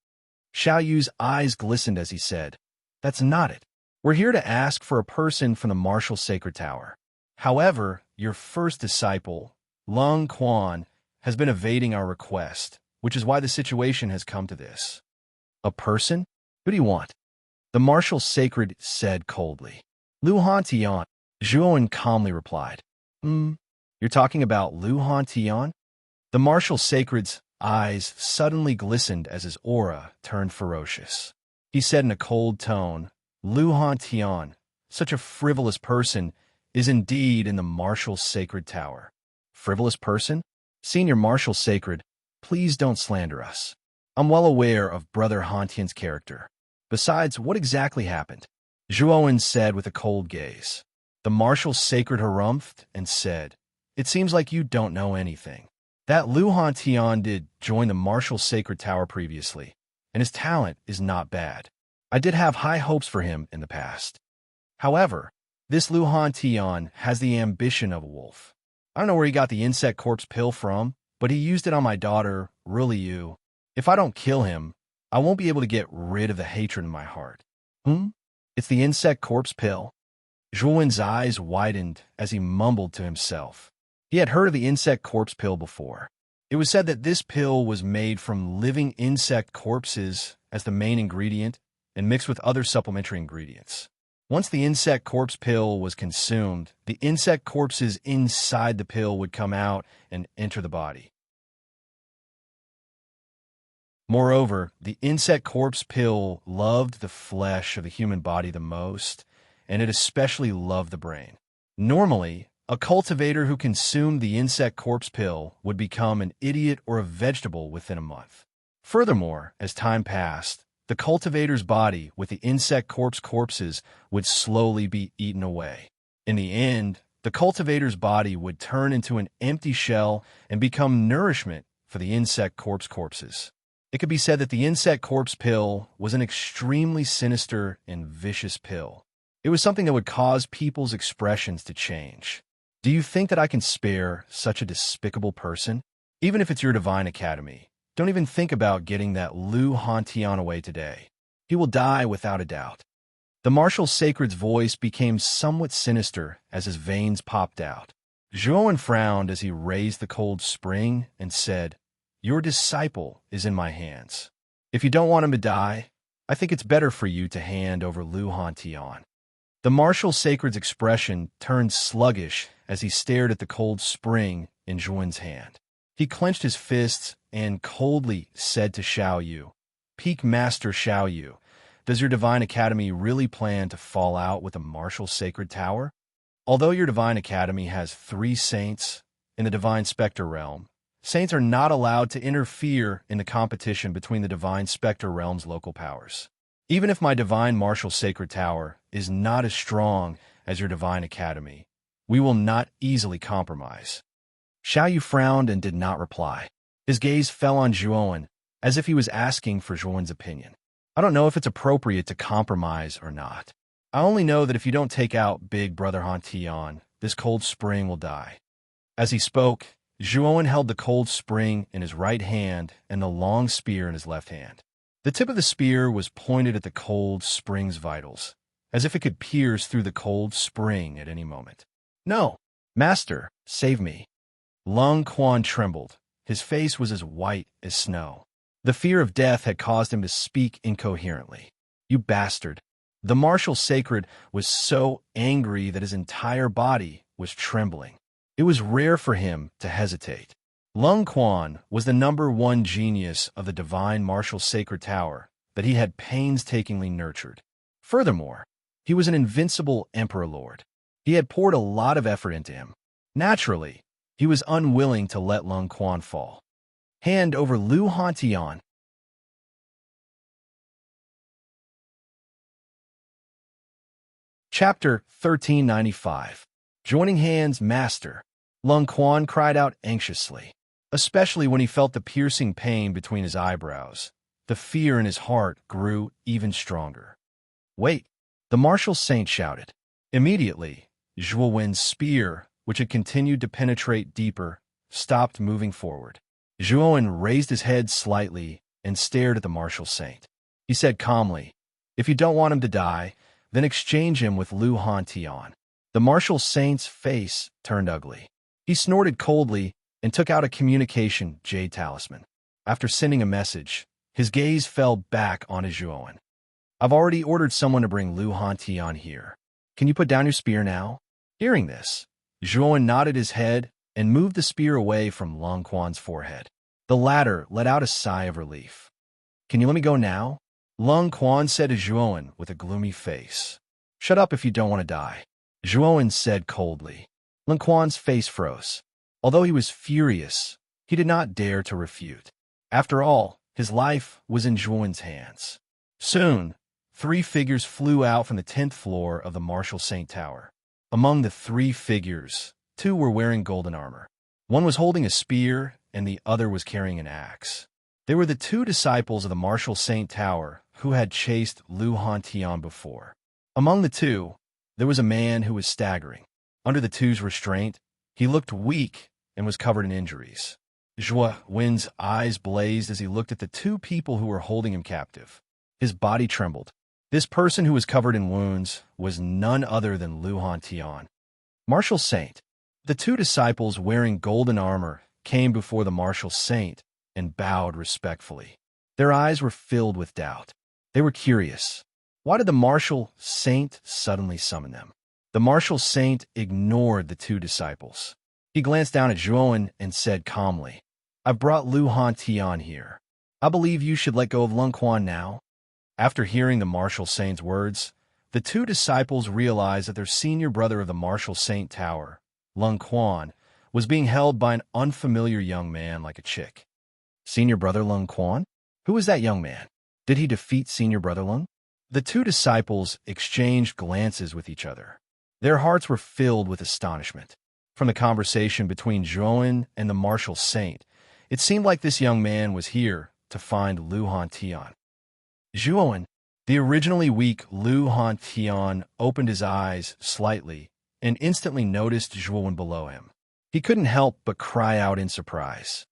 Xiao Yu's eyes glistened as he said, "That's not it. We're here to ask for a person from the Martial Sacred Tower. However, your first disciple, Lung Quan, has been evading our request, which is why the situation has come to this." "A person? Who do you want?" The Martial Sacred said coldly. "Luhan Tian," Zhuowen calmly replied. You're talking about Luhan Tian?" The Martial Sacred's eyes suddenly glistened as his aura turned ferocious. He said in a cold tone, "Luhan Tian, such a frivolous person, is indeed in the Martial Sacred Tower." "Frivolous person? Senior Martial Sacred, please don't slander us. I'm well aware of Brother Hantian's character. Besides, what exactly happened?" Zhuowen said with a cold gaze. The Martial Sacred harumphed and said, "It seems like you don't know anything. That Luhan Tian did join the Martial Sacred Tower previously, and his talent is not bad. I did have high hopes for him in the past. However, this Luhan Tian has the ambition of a wolf. I don't know where he got the insect corpse pill from, but he used it on my daughter, Yu. If I don't kill him, I won't be able to get rid of the hatred in my heart." It's the insect corpse pill? Zhuowen's eyes widened as he mumbled to himself. He had heard of the insect corpse pill before. It was said that this pill was made from living insect corpses as the main ingredient and mixed with other supplementary ingredients. Once the insect corpse pill was consumed, the insect corpses inside the pill would come out and enter the body. Moreover, the insect corpse pill loved the flesh of the human body the most, and it especially loved the brain. Normally, a cultivator who consumed the insect corpse pill would become an idiot or a vegetable within a month. Furthermore, as time passed, the cultivator's body with the insect corpses would slowly be eaten away. In the end, the cultivator's body would turn into an empty shell and become nourishment for the insect corpses. It could be said that the insect corpse pill was an extremely sinister and vicious pill. It was something that would cause people's expressions to change. Do you think that I can spare such a despicable person? Even if it's your divine academy, don't even think about getting that Lu Hantian away today. He will die without a doubt. The martial sacred's voice became somewhat sinister as his veins popped out. Zhuowen frowned as he raised the cold spring and said, "Your disciple is in my hands. If you don't want him to die, I think it's better for you to hand over Lu Hantian." The martial sacred's expression turned sluggish as he stared at the cold spring in Zhuowen's hand. He clenched his fists and coldly said to Xiao Yu, "Peak Master Xiao Yu, does your Divine Academy really plan to fall out with the martial sacred tower? Although your Divine Academy has 3 saints in the Divine Spectre realm, saints are not allowed to interfere in the competition between the Divine Spectre realm's local powers. Even if my Divine Martial Sacred Tower is not as strong as your Divine Academy, we will not easily compromise." Xiao Yu frowned and did not reply. His gaze fell on Zhuowen, as if he was asking for Zhuowen's opinion. "I don't know if it's appropriate to compromise or not. I only know that if you don't take out Big Brother Hantian, this cold spring will die." As he spoke, Zhuowen held the cold spring in his right hand and the long spear in his left hand. The tip of the spear was pointed at the cold spring's vitals, as if it could pierce through the cold spring at any moment. "No, Master, save me." Lung Quan trembled. His face was as white as snow. The fear of death had caused him to speak incoherently. "You bastard." The martial sacred was so angry that his entire body was trembling. It was rare for him to hesitate. Lung Quan was the #1 genius of the Divine Martial Sacred Tower that he had painstakingly nurtured. Furthermore, he was an invincible Emperor Lord. He had poured a lot of effort into him. Naturally, he was unwilling to let Lung Quan fall. "Hand over Lu Hantian." Chapter 1395. Joining hands, Master. Lung Quan cried out anxiously, especially when he felt the piercing pain between his eyebrows. The fear in his heart grew even stronger. "Wait!" the martial saint shouted. Immediately, Zhuowen's spear, which had continued to penetrate deeper, stopped moving forward. Zhuowen raised his head slightly and stared at the martial saint. He said calmly, "If you don't want him to die, then exchange him with Lu Hantian." The martial saint's face turned ugly. He snorted coldly and took out a communication jade talisman. After sending a message, his gaze fell back onto Zhuowen. "I've already ordered someone to bring Lu Hantian here. Can you put down your spear now?" Hearing this, Zhuowen nodded his head and moved the spear away from Lung Quan's forehead. The latter let out a sigh of relief. "Can you let me go now?" Lung Quan said to Zhuowen with a gloomy face. "Shut up if you don't want to die," Zhuowen said coldly. Lung Quan's face froze. Although he was furious, he did not dare to refute. After all, his life was in Zhuowen's hands. Soon, 3 figures flew out from the 10th floor of the Martial Saint Tower. Among the 3 figures, 2 were wearing golden armor. One was holding a spear, and the other was carrying an axe. They were the 2 disciples of the Martial Saint Tower who had chased Lu Hantian before. Among the 2, there was a man who was staggering. Under the 2's restraint, he looked weak and was covered in injuries. Zhuowen's eyes blazed as he looked at the 2 people who were holding him captive. His body trembled. This person who was covered in wounds was none other than Lu Hantian. Martial Saint. The 2 disciples wearing golden armor came before the Martial Saint and bowed respectfully. Their eyes were filled with doubt. They were curious. Why did the Martial Saint suddenly summon them? The Martial Saint ignored the 2 disciples. He glanced down at Zhuowen and said calmly, "I've brought Lu Hantian here. I believe you should let go of Lung Quan now." After hearing the martial saint's words, the two disciples realized that their senior brother of the martial saint tower, Lung Quan, was being held by an unfamiliar young man like a chick. Senior brother Lung Quan? Who was that young man? Did he defeat senior brother Lung? The two disciples exchanged glances with each other. Their hearts were filled with astonishment. From the conversation between Zhuan and the martial saint, it seemed like this young man was here to find Lu Hantian. Zhuan, the originally weak Lu Hantian, opened his eyes slightly and instantly noticed Zhuan below him. He couldn't help but cry out in surprise.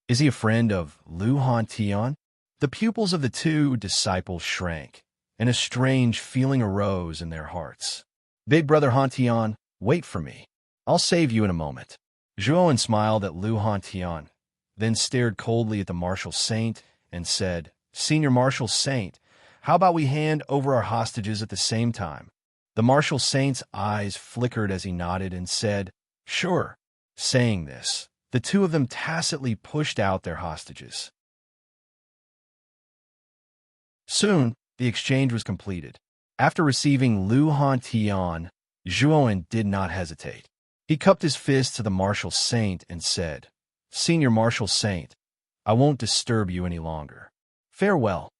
Is he a friend of Lu Hantian? The pupils of the two disciples shrank, and a strange feeling arose in their hearts. Big brother Hantian, wait for me. I'll save you in a moment. Zhuan smiled at Lu Hantian, then stared coldly at the martial saint and said, Senior martial saint, how about we hand over our hostages at the same time? The martial saint's eyes flickered as he nodded and said, Sure. Saying this, the two of them tacitly pushed out their hostages. Soon, the exchange was completed. After receiving Lu Hantian, Zhuan did not hesitate. He cupped his fist to the martial saint and said, Senior martial saint, I won't disturb you any longer. Farewell.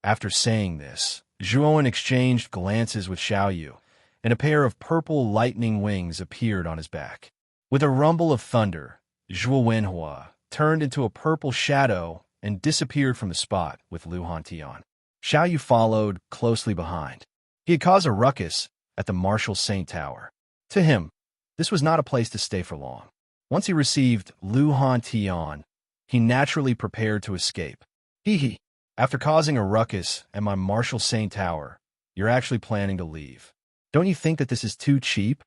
After saying this, Zhuan exchanged glances with Xiaoyu, and a pair of purple lightning wings appeared on his back. With a rumble of thunder, Zhuo Wenhua turned into a purple shadow and disappeared from the spot with Lu Hantian. Xiaoyu followed closely behind. He had caused a ruckus at the martial saint tower. To him, this was not a place to stay for long. Once he received Lu Hantian, he naturally prepared to escape. Hee. After causing a ruckus at my martial saint tower, you're actually planning to leave. Don't you think that this is too cheap?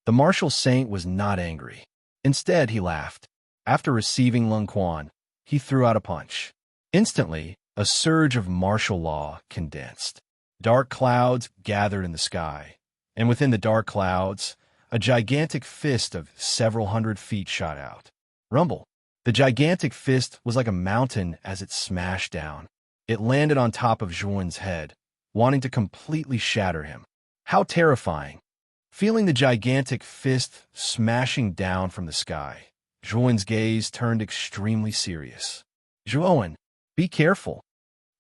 The martial saint was not angry. Instead, he laughed. After receiving Lung Quan, he threw out a punch. Instantly, a surge of martial law condensed. Dark clouds gathered in the sky, and within the dark clouds, a gigantic fist of several hundred feet shot out. Rumble. The gigantic fist was like a mountain as it smashed down. It landed on top of Zhuan's head, wanting to completely shatter him. How terrifying. Feeling the gigantic fist smashing down from the sky, Zhuan's gaze turned extremely serious. Zhuan, be careful.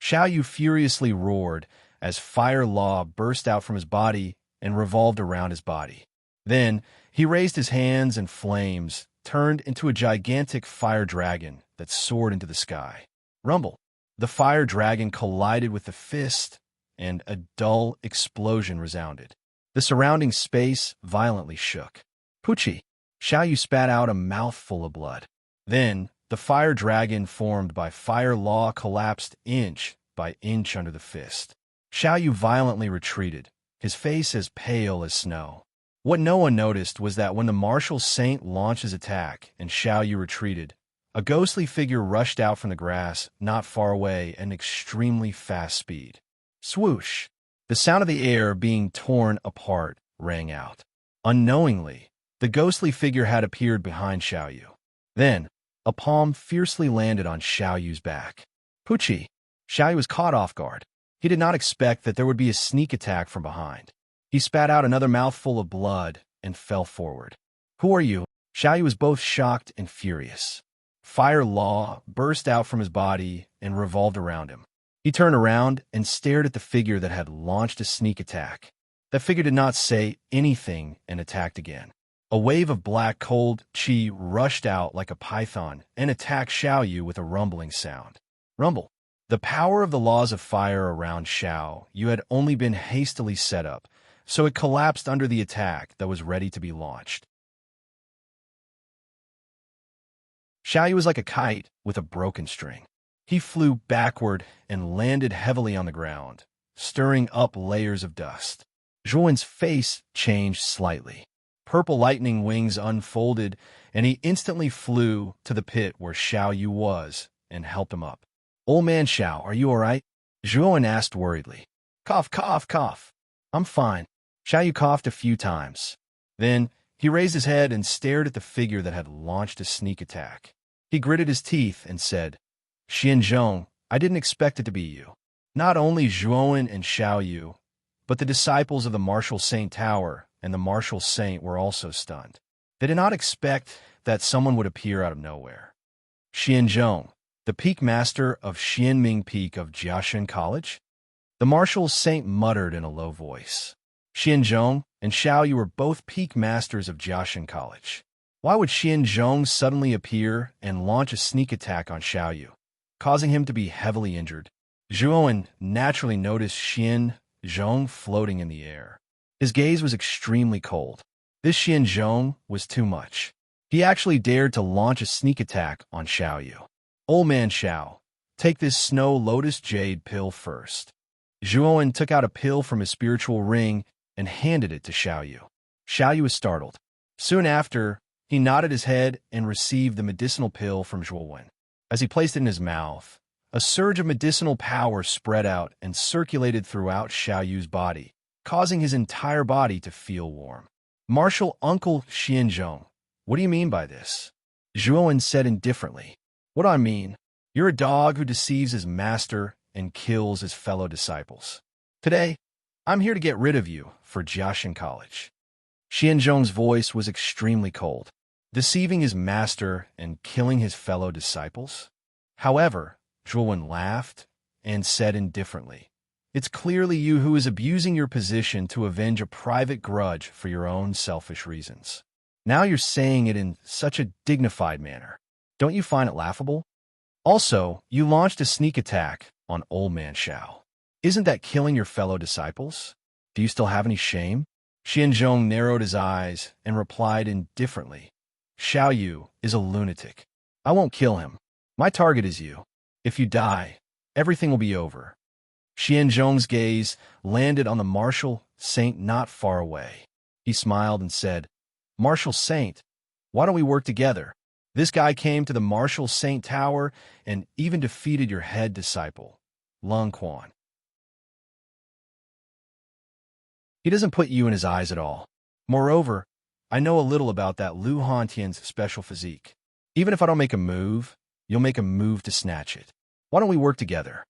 Xiaoyu furiously roared as fire law burst out from his body and revolved around his body. Then, he raised his hands and flames turned into a gigantic fire dragon that soared into the sky. Rumble. The fire dragon collided with the fist, and a dull explosion resounded. The surrounding space violently shook. Pucci. Xiaoyu spat out a mouthful of blood. Then, the fire dragon formed by fire law collapsed inch by inch under the fist. Xiaoyu violently retreated, his face as pale as snow. What no one noticed was that when the martial saint launched his attack and Xiaoyu retreated, a ghostly figure rushed out from the grass not far away at an extremely fast speed. Swoosh! The sound of the air being torn apart rang out. Unknowingly, the ghostly figure had appeared behind Xiaoyu. Then, a palm fiercely landed on Xiaoyu's back. Pucci! Xiaoyu was caught off guard. He did not expect that there would be a sneak attack from behind. He spat out another mouthful of blood and fell forward. Who are you? Xiaoyu was both shocked and furious. Fire law burst out from his body and revolved around him. He turned around and stared at the figure that had launched a sneak attack. That figure did not say anything and attacked again. A wave of black cold chi rushed out like a python and attacked Xiaoyu with a rumbling sound. Rumble. The power of the laws of fire around Xiaoyu had only been hastily set up, so it collapsed under the attack that was ready to be launched. Xiaoyu was like a kite with a broken string. He flew backward and landed heavily on the ground, stirring up layers of dust. Zhuan's face changed slightly. Purple lightning wings unfolded, and he instantly flew to the pit where Xiaoyu was and helped him up. Old man Xiao, are you all right? Zhuan asked worriedly. Cough, cough, cough. I'm fine. Xiaoyu coughed a few times. Then he raised his head and stared at the figure that had launched a sneak attack. He gritted his teeth and said, Xianzhong, I didn't expect it to be you. Not only Zhuowen and Xiao Yu, but the disciples of the martial saint tower and the martial saint were also stunned. They did not expect that someone would appear out of nowhere. Xianzhong, the peak master of Xianming Peak of Jiaxin College? The martial saint muttered in a low voice. Xianzhong and Xiao Yu were both peak masters of Jiaxin College. Why would Xianzhong suddenly appear and launch a sneak attack on Xiao Yu, causing him to be heavily injured? Zhuowen naturally noticed Xianzhong floating in the air. His gaze was extremely cold. This Xianzhong was too much. He actually dared to launch a sneak attack on Xiao Yu. Old man Xiao, take this snow lotus jade pill first. Zhuowen took out a pill from his spiritual ring and handed it to Xiao Yu. Xiao Yu was startled. Soon after, he nodded his head and received the medicinal pill from Zhuowen. As he placed it in his mouth, a surge of medicinal power spread out and circulated throughout Xiao Yu's body, causing his entire body to feel warm. Martial Uncle Xianzhong, what do you mean by this? Zhuowen said indifferently. What do I mean? You're a dog who deceives his master and kills his fellow disciples. Today, I'm here to get rid of you for Jiaxin College. Xianzhong's voice was extremely cold. Deceiving his master and killing his fellow disciples? However, Zhuowen laughed and said indifferently, it's clearly you who is abusing your position to avenge a private grudge for your own selfish reasons. Now you're saying it in such a dignified manner. Don't you find it laughable? Also, you launched a sneak attack on Old Man Xiao. Isn't that killing your fellow disciples? Do you still have any shame? Xianzhong narrowed his eyes and replied indifferently. Xiao Yu is a lunatic. I won't kill him. My target is you. If you die, everything will be over. Xianzhong's gaze landed on the martial saint not far away. He smiled and said, Martial saint, why don't we work together? This guy came to the martial saint tower and even defeated your head disciple, Lung Quan. He doesn't put you in his eyes at all. Moreover, I know a little about that Lu Hantian's special physique. Even if I don't make a move, you'll make a move to snatch it. Why don't we work together?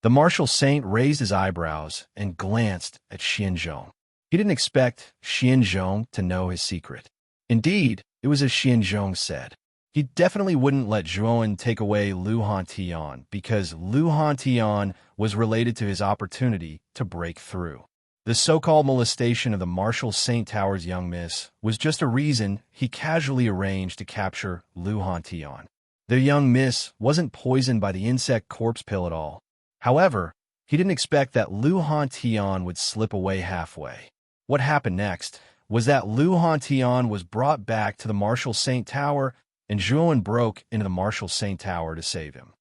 The martial saint raised his eyebrows and glanced at Xianzhong. He didn't expect Xianzhong to know his secret. Indeed, it was as Xianzhong said. He definitely wouldn't let Zhuowen take away Lu Hantian because Lu Hantian was related to his opportunity to break through. The so-called molestation of the martial saint tower's young miss was just a reason he casually arranged to capture Lu Hantian. The young miss wasn't poisoned by the insect corpse pill at all. However, he didn't expect that Lu Hantian would slip away halfway. What happened next was that Lu Hantian was brought back to the martial saint tower and Zhuowen broke into the martial saint tower to save him.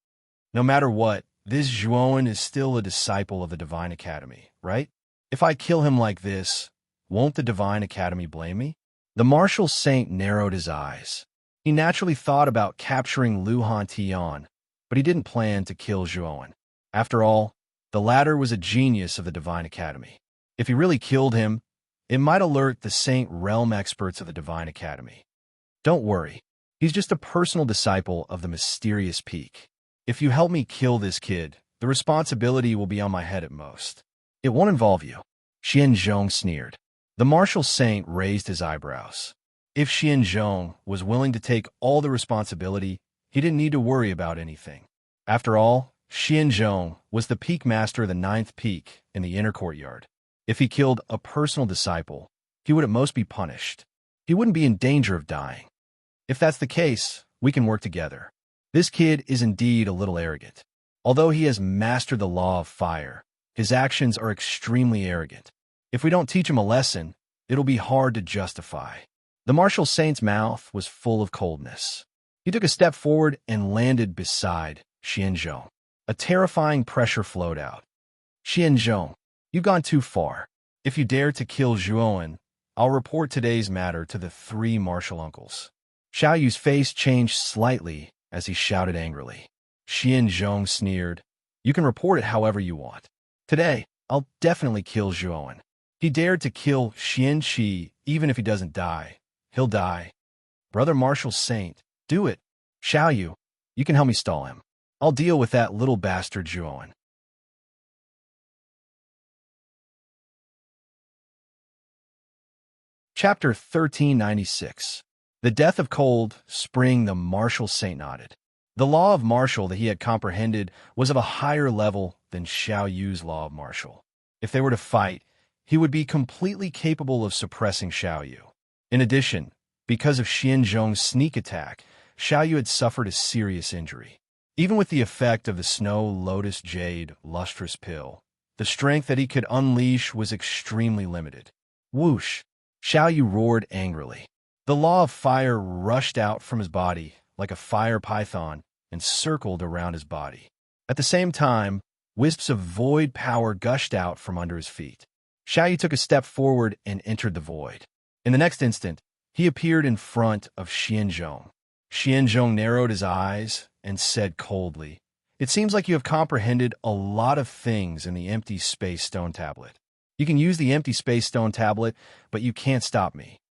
No matter what, this Zhuowen is still a disciple of the Divine Academy, right? If I kill him like this, won't the Divine Academy blame me? The martial saint narrowed his eyes. He naturally thought about capturing Lu Hantian, but he didn't plan to kill Zhuowen. After all, the latter was a genius of the Divine Academy. If he really killed him, it might alert the Saint Realm experts of the Divine Academy. Don't worry, he's just a personal disciple of the mysterious peak. If you help me kill this kid, the responsibility will be on my head at most. It won't involve you. Xianzhong sneered. The martial saint raised his eyebrows. If Xianzhong was willing to take all the responsibility, he didn't need to worry about anything. After all, Xianzhong was the peak master of the 9th peak in the inner courtyard. If he killed a personal disciple, he would at most be punished. He wouldn't be in danger of dying. If that's the case, we can work together. This kid is indeed a little arrogant. Although he has mastered the law of fire, his actions are extremely arrogant. If we don't teach him a lesson, it'll be hard to justify. The martial saint's mouth was full of coldness. He took a step forward and landed beside Xianzhong. A terrifying pressure flowed out. Xianzhong, you've gone too far. If you dare to kill Zhuowen, I'll report today's matter to the 3 martial uncles. Xiao Yu's face changed slightly as he shouted angrily. Xianzhong sneered. You can report it however you want. Today, I'll definitely kill Zhuowen. He dared to kill Xianqi, even if he doesn't die. He'll die. Brother Martial Saint, do it. Xiao Yu, you can help me stall him. I'll deal with that little bastard Juon. Chapter 1396. The Death of Cold, Spring the Martial Saint nodded. The law of martial that he had comprehended was of a higher level than Xiao Yu's law of martial. If they were to fight, he would be completely capable of suppressing Xiao Yu. In addition, because of Xianzhong's sneak attack, Xiao Yu had suffered a serious injury. Even with the effect of the Snow Lotus Jade lustrous pill, the strength that he could unleash was extremely limited. Whoosh! Xiao Yu roared angrily. The law of fire rushed out from his body like a fire python and circled around his body. At the same time, wisps of void power gushed out from under his feet. Xiao Yu took a step forward and entered the void. In the next instant, he appeared in front of Xianzhong. Xianzhong narrowed his eyes and said coldly, "It seems like you have comprehended a lot of things in the empty space stone tablet. You can use the empty space stone tablet, but you can't stop me."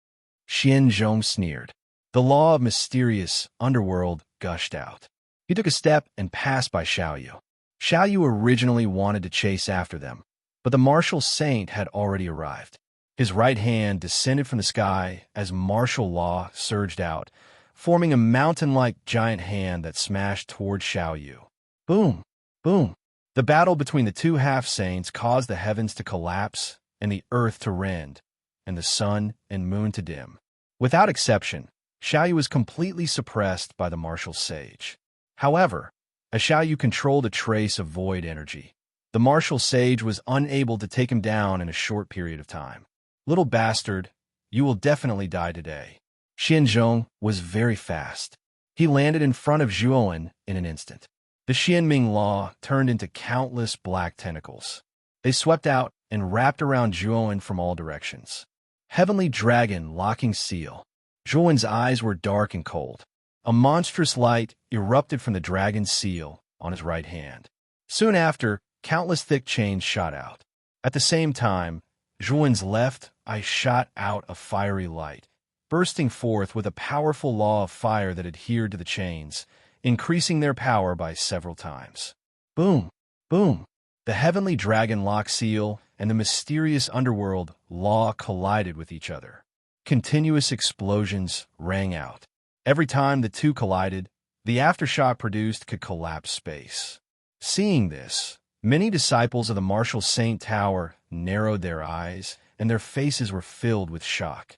Xianzhong sneered. The law of mysterious underworld gushed out. He took a step and passed by Xiao Yu. Xiao Yu originally wanted to chase after them, but the martial saint had already arrived. His right hand descended from the sky as martial law surged out, forming a mountain-like giant hand that smashed toward Xiao Yu. Boom! Boom! The battle between the two half-saints caused the heavens to collapse and the earth to rend, and the sun and moon to dim. Without exception, Xiao Yu was completely suppressed by the martial sage. However, as Xiao Yu controlled a trace of void energy, the martial sage was unable to take him down in a short period of time. "Little bastard, you will definitely die today." Xianzhong was very fast. He landed in front of Zhuowen in an instant. The Xianming law turned into countless black tentacles. They swept out and wrapped around Zhuowen from all directions. Heavenly Dragon Locking Seal. Zhuowen's eyes were dark and cold. A monstrous light erupted from the dragon's seal on his right hand. Soon after, countless thick chains shot out. At the same time, Zhuowen's left eye shot out a fiery light, bursting forth with a powerful law of fire that adhered to the chains, increasing their power by several times. Boom! Boom! The heavenly dragon lock seal and the mysterious underworld law collided with each other. Continuous explosions rang out. Every time the two collided, the aftershock produced could collapse space. Seeing this, many disciples of the martial Saint Tower narrowed their eyes, and their faces were filled with shock.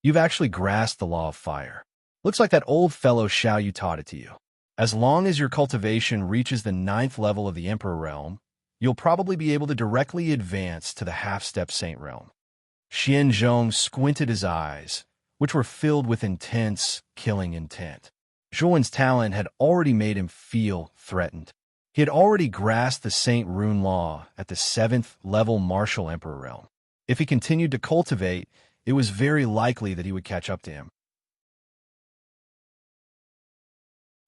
You've actually grasped the law of fire. Looks like that old fellow Xiao Yu taught it to you. As long as your cultivation reaches the 9th level of the Emperor realm, you'll probably be able to directly advance to the half-step Saint realm. Xianzhong squinted his eyes, which were filled with intense, killing intent. Zhuowen's talent had already made him feel threatened. He had already grasped the Saint Rune Law at the 7th level martial Emperor realm. If he continued to cultivate, it was very likely that he would catch up to him.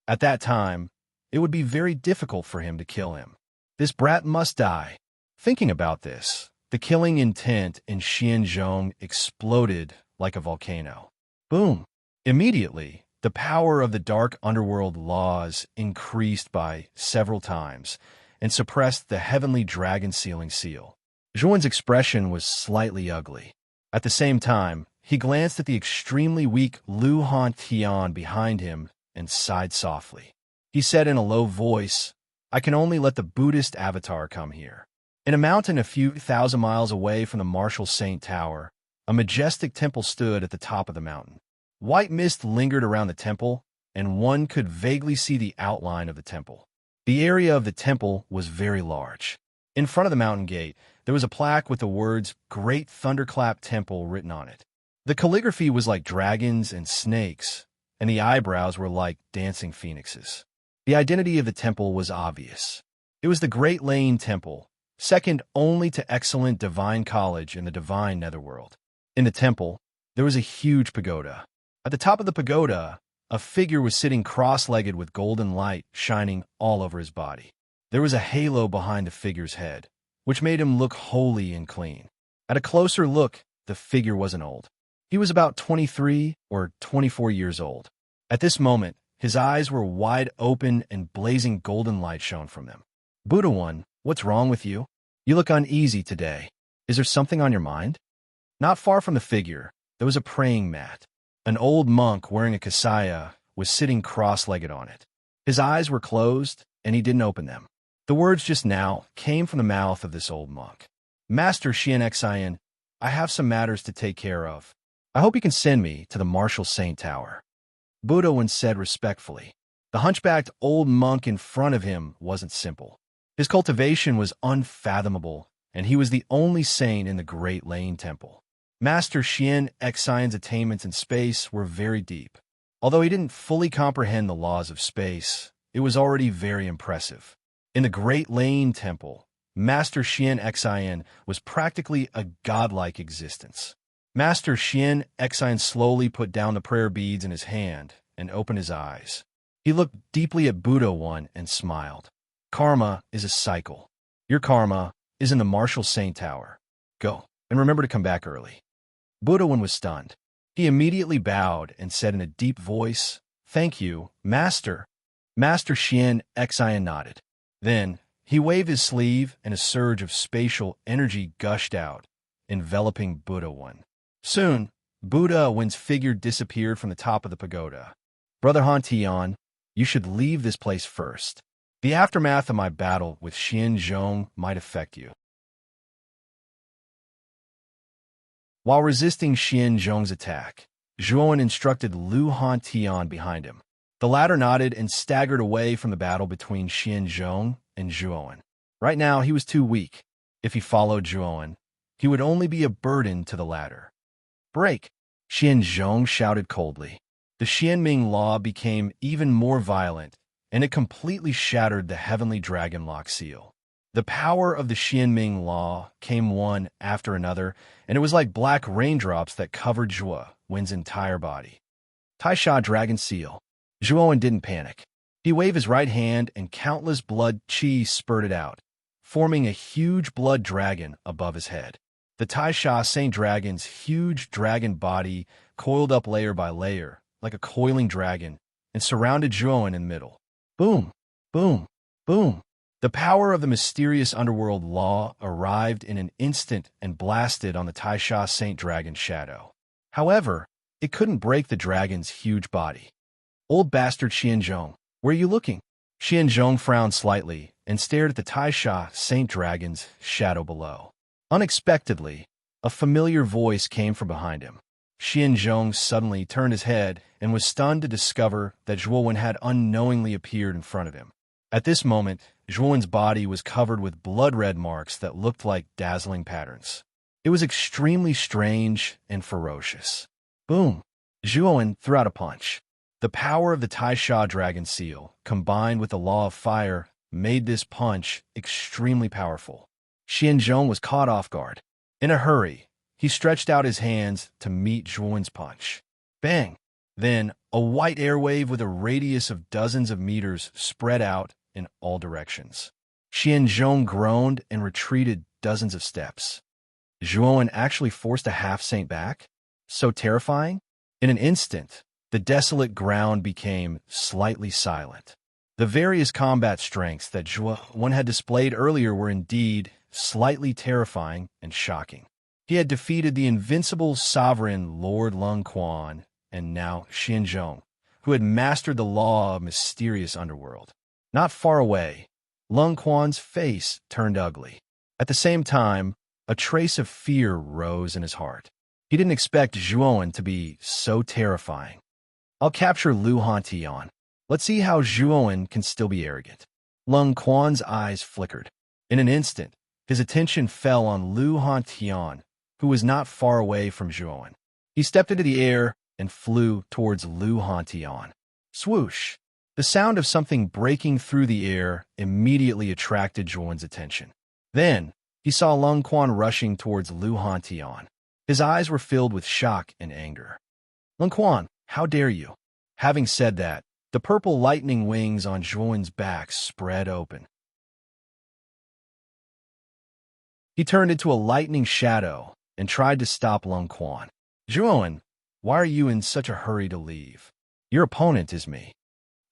At that time, it would be very difficult for him to kill him. This brat must die. Thinking about this, the killing intent in Xianzhong exploded like a volcano. Boom! Immediately, the power of the dark underworld laws increased by several times and suppressed the heavenly dragon sealing seal. Zhuowen's expression was slightly ugly. At the same time, he glanced at the extremely weak Lu Han Tian behind him and sighed softly. He said in a low voice, "I can only let the Buddhist avatar come here." In a mountain a few thousand miles away from the martial Saint Tower, a majestic temple stood at the top of the mountain. White mist lingered around the temple, and one could vaguely see the outline of the temple. The area of the temple was very large. In front of the mountain gate, there was a plaque with the words "Great Thunderclap Temple" written on it. The calligraphy was like dragons and snakes, and the eyebrows were like dancing phoenixes. The identity of the temple was obvious. It was the Great Lane Temple, second only to excellent Divine College in the Divine Netherworld. In the temple, there was a huge pagoda. At the top of the pagoda, a figure was sitting cross-legged with golden light shining all over his body. There was a halo behind the figure's head, which made him look holy and clean. At a closer look, the figure wasn't old. He was about 23 or 24 years old. At this moment, His eyes were wide open and blazing golden light shone from them. Buddha One, what's wrong with you? You look uneasy today. Is there something on your mind? Not far from the figure, there was a praying mat. An old monk wearing a kasaya was sitting cross-legged on it. His eyes were closed, and he didn't open them. The words just now came from the mouth of this old monk. Master Xian Xian, I have some matters to take care of. I hope you can send me to the Martial Saint Tower. Buddha One said respectfully. The hunchbacked old monk in front of him wasn't simple. His cultivation was unfathomable, and he was the only saint in the Great Lane Temple. Master Xian Xian's attainments in space were very deep. Although he didn't fully comprehend the laws of space, it was already very impressive. In the Great Lane Temple, Master Xian Xian was practically a godlike existence. Master Xian Xian slowly put down the prayer beads in his hand and opened his eyes. He looked deeply at Buddha One and smiled. Karma is a cycle. Your karma is in the Martial Saint Tower. Go, and remember to come back early. Buddha One was stunned. He immediately bowed and said in a deep voice, Thank you, Master. Master Xian Xian nodded. Then, he waved his sleeve and a surge of spatial energy gushed out, enveloping Buddha One. Soon, Buddha One's figure disappeared from the top of the pagoda. Brother Han Tian, you should leave this place first. The aftermath of my battle with Xian Zhong might affect you. While resisting Xian Zhong's attack, Zhuowen instructed Lu Han Tian behind him. The latter nodded and staggered away from the battle between Xian Zhong and Zhuowen. Right now, he was too weak. If he followed Zhuowen, he would only be a burden to the latter. Break! Xian Zhong shouted coldly. The Xianming Law became even more violent, and it completely shattered the heavenly dragon lock seal. The power of the Xianming Law came one after another, and it was like black raindrops that covered Zhuowen's entire body. Taisha Dragon Seal. Zhuowen didn't panic. He waved his right hand and countless blood chi spurted out, forming a huge blood dragon above his head. The Taisha Saint Dragon's huge dragon body coiled up layer by layer, like a coiling dragon, and surrounded Zhuowen in the middle. Boom! Boom! Boom! The power of the mysterious underworld law arrived in an instant and blasted on the Taisha Saint Dragon's shadow. However, it couldn't break the dragon's huge body. Old bastard Xianzhong, where are you looking? Xianzhong frowned slightly and stared at the Taisha Saint Dragon's shadow below. Unexpectedly, a familiar voice came from behind him. Xianzhong suddenly turned his head and was stunned to discover that Zhuowen had unknowingly appeared in front of him. At this moment, Zhuowen's body was covered with blood-red marks that looked like dazzling patterns. It was extremely strange and ferocious. Boom! Zhuowen threw out a punch. The power of the Taisha Dragon Seal, combined with the law of fire, made this punch extremely powerful. Xianzhong was caught off guard. In a hurry, he stretched out his hands to meet Zhuowen's punch. Bang! Then, a white airwave with a radius of dozens of meters spread out in all directions. Xianzhong groaned and retreated dozens of steps. Zhuowen actually forced a half-saint back? So terrifying? In an instant, the desolate ground became slightly silent. The various combat strengths that Zhuowen had displayed earlier were indeed slightly terrifying and shocking. He had defeated the invincible sovereign Lord Lung Quan and now Xianzhong, who had mastered the law of mysterious underworld. Not far away, Lung Quan's face turned ugly. At the same time, a trace of fear rose in his heart. He didn't expect Zhuowen to be so terrifying. I'll capture Lu Han Tian. Let's see how Zhuowen can still be arrogant. Lung Quan's eyes flickered. In an instant, his attention fell on Lu Han Tian, who was not far away from Zhuowen. He stepped into the air and flew towards Lu Han Tian. Swoosh! The sound of something breaking through the air immediately attracted Zhuowen's attention. Then, he saw Lung Quan rushing towards Lu Han Tian. His eyes were filled with shock and anger. Lung Quan, how dare you? Having said that, the purple lightning wings on Zhuowen's back spread open. He turned into a lightning shadow and tried to stop Lung Quan. Zhuowen, why are you in such a hurry to leave? Your opponent is me.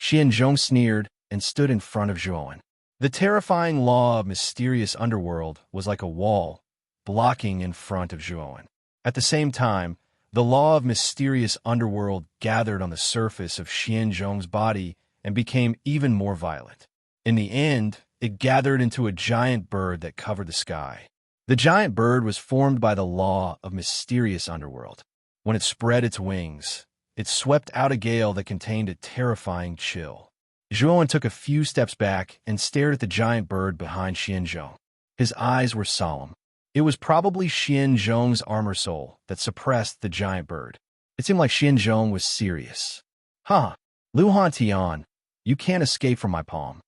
Xianzhong sneered and stood in front of Zhuowen. The terrifying law of mysterious underworld was like a wall, blocking in front of Zhuowen. At the same time, the law of mysterious underworld gathered on the surface of Xianzhong's body and became even more violent. In the end, it gathered into a giant bird that covered the sky. The giant bird was formed by the law of mysterious underworld. When it spread its wings, it swept out a gale that contained a terrifying chill. Zhuowen took a few steps back and stared at the giant bird behind Xianzhong. His eyes were solemn. It was probably Xianzhong's armor soul that suppressed the giant bird. It seemed like Xianzhong was serious. "Huh, Lu Hantian, you can't escape from my palm."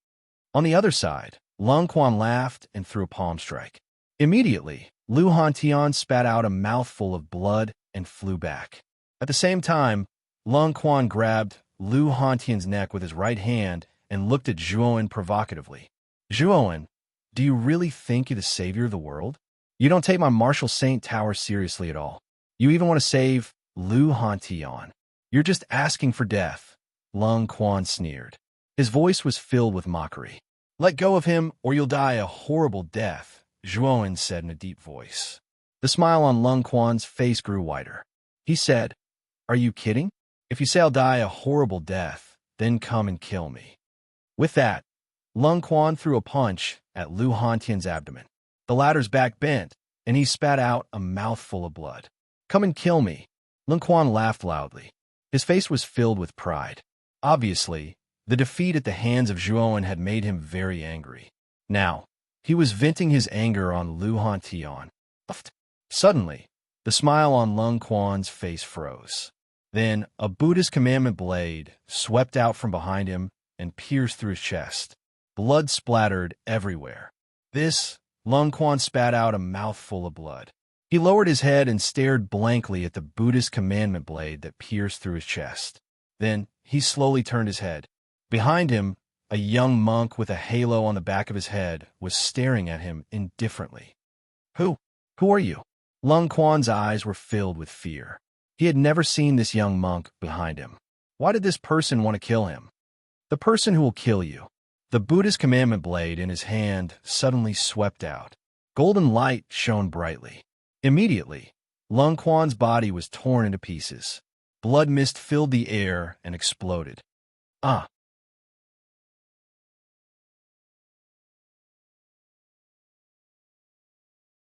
On the other side, Lung Quan laughed and threw a palm strike. Immediately, Lu Hantian spat out a mouthful of blood and flew back. At the same time, Lung Quan grabbed Lu Hantian's neck with his right hand and looked at Zhuowen provocatively. "Zhuowen, do you really think you're the savior of the world? You don't take my martial saint tower seriously at all. You even want to save Lu Hantian. You're just asking for death," Lung Quan sneered. His voice was filled with mockery. "Let go of him or you'll die a horrible death," Zhuowen said in a deep voice. The smile on Lung Quan's face grew wider. He said, "Are you kidding? If you say I'll die a horrible death, then come and kill me." With that, Lung Quan threw a punch at Lu Hantian's abdomen. The latter's back bent, and he spat out a mouthful of blood. "Come and kill me." Lung Quan laughed loudly. His face was filled with pride. Obviously, the defeat at the hands of Zhuowen had made him very angry. Now, he was venting his anger on Lu Hantian. Suddenly, the smile on Lung Quan's face froze. Then, a Buddhist commandment blade swept out from behind him and pierced through his chest. Blood splattered everywhere. Lung Quan spat out a mouthful of blood. He lowered his head and stared blankly at the Buddhist commandment blade that pierced through his chest. Then, he slowly turned his head. Behind him, a young monk with a halo on the back of his head was staring at him indifferently. Who are you?" Lung Quan's eyes were filled with fear. He had never seen this young monk behind him. Why did this person want to kill him? "The person who will kill you." The Buddhist commandment blade in his hand suddenly swept out. Golden light shone brightly. Immediately, Lung Quan's body was torn into pieces. Blood mist filled the air and exploded.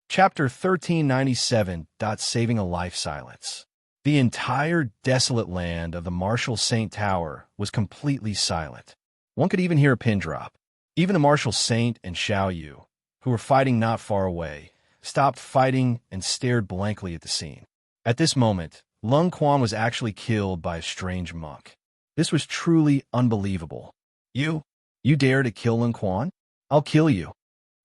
Chapter 1397. Saving a Life Silence. The entire desolate land of the Martial Saint Tower was completely silent. One could even hear a pin drop. Even the Martial Saint and Xiao Yu, who were fighting not far away, stopped fighting and stared blankly at the scene. At this moment, Lung Quan was actually killed by a strange monk. This was truly unbelievable. You dare to kill Lung Quan? I'll kill you."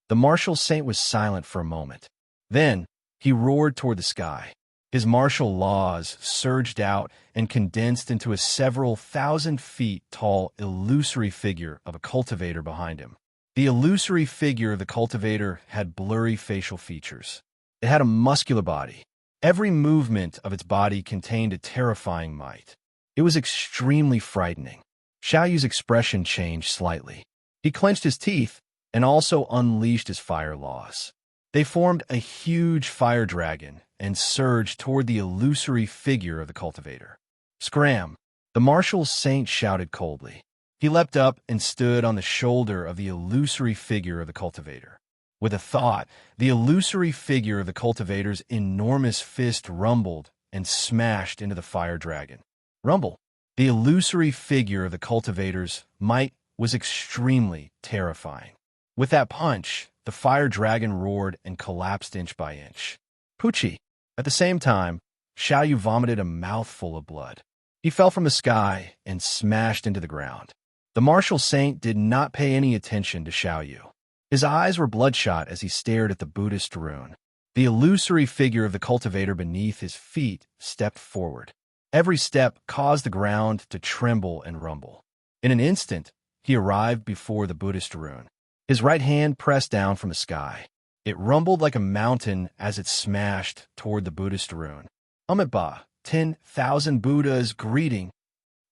The Martial Saint was silent for a moment. Then, he roared toward the sky. His martial laws surged out and condensed into a several thousand feet tall illusory figure of a cultivator behind him. The illusory figure of the cultivator had blurry facial features. It had a muscular body. Every movement of its body contained a terrifying might. It was extremely frightening. Xiao Yu's expression changed slightly. He clenched his teeth and also unleashed his fire laws. They formed a huge fire dragon and surged toward the illusory figure of the cultivator. "Scram!" The martial saint shouted coldly. He leapt up and stood on the shoulder of the illusory figure of the cultivator. With a thought, the illusory figure of the cultivator's enormous fist rumbled and smashed into the fire dragon. Rumble! The illusory figure of the cultivator's might was extremely terrifying. With that punch, the fire dragon roared and collapsed inch by inch. Poochie! At the same time, Xiao Yu vomited a mouthful of blood. He fell from the sky and smashed into the ground. The martial saint did not pay any attention to Xiao Yu. His eyes were bloodshot as he stared at the Buddhist rune. The illusory figure of the cultivator beneath his feet stepped forward. Every step caused the ground to tremble and rumble. In an instant, he arrived before the Buddhist rune. His right hand pressed down from the sky. It rumbled like a mountain as it smashed toward the Buddhist rune. Amitabha, 10,000 Buddhas greeting.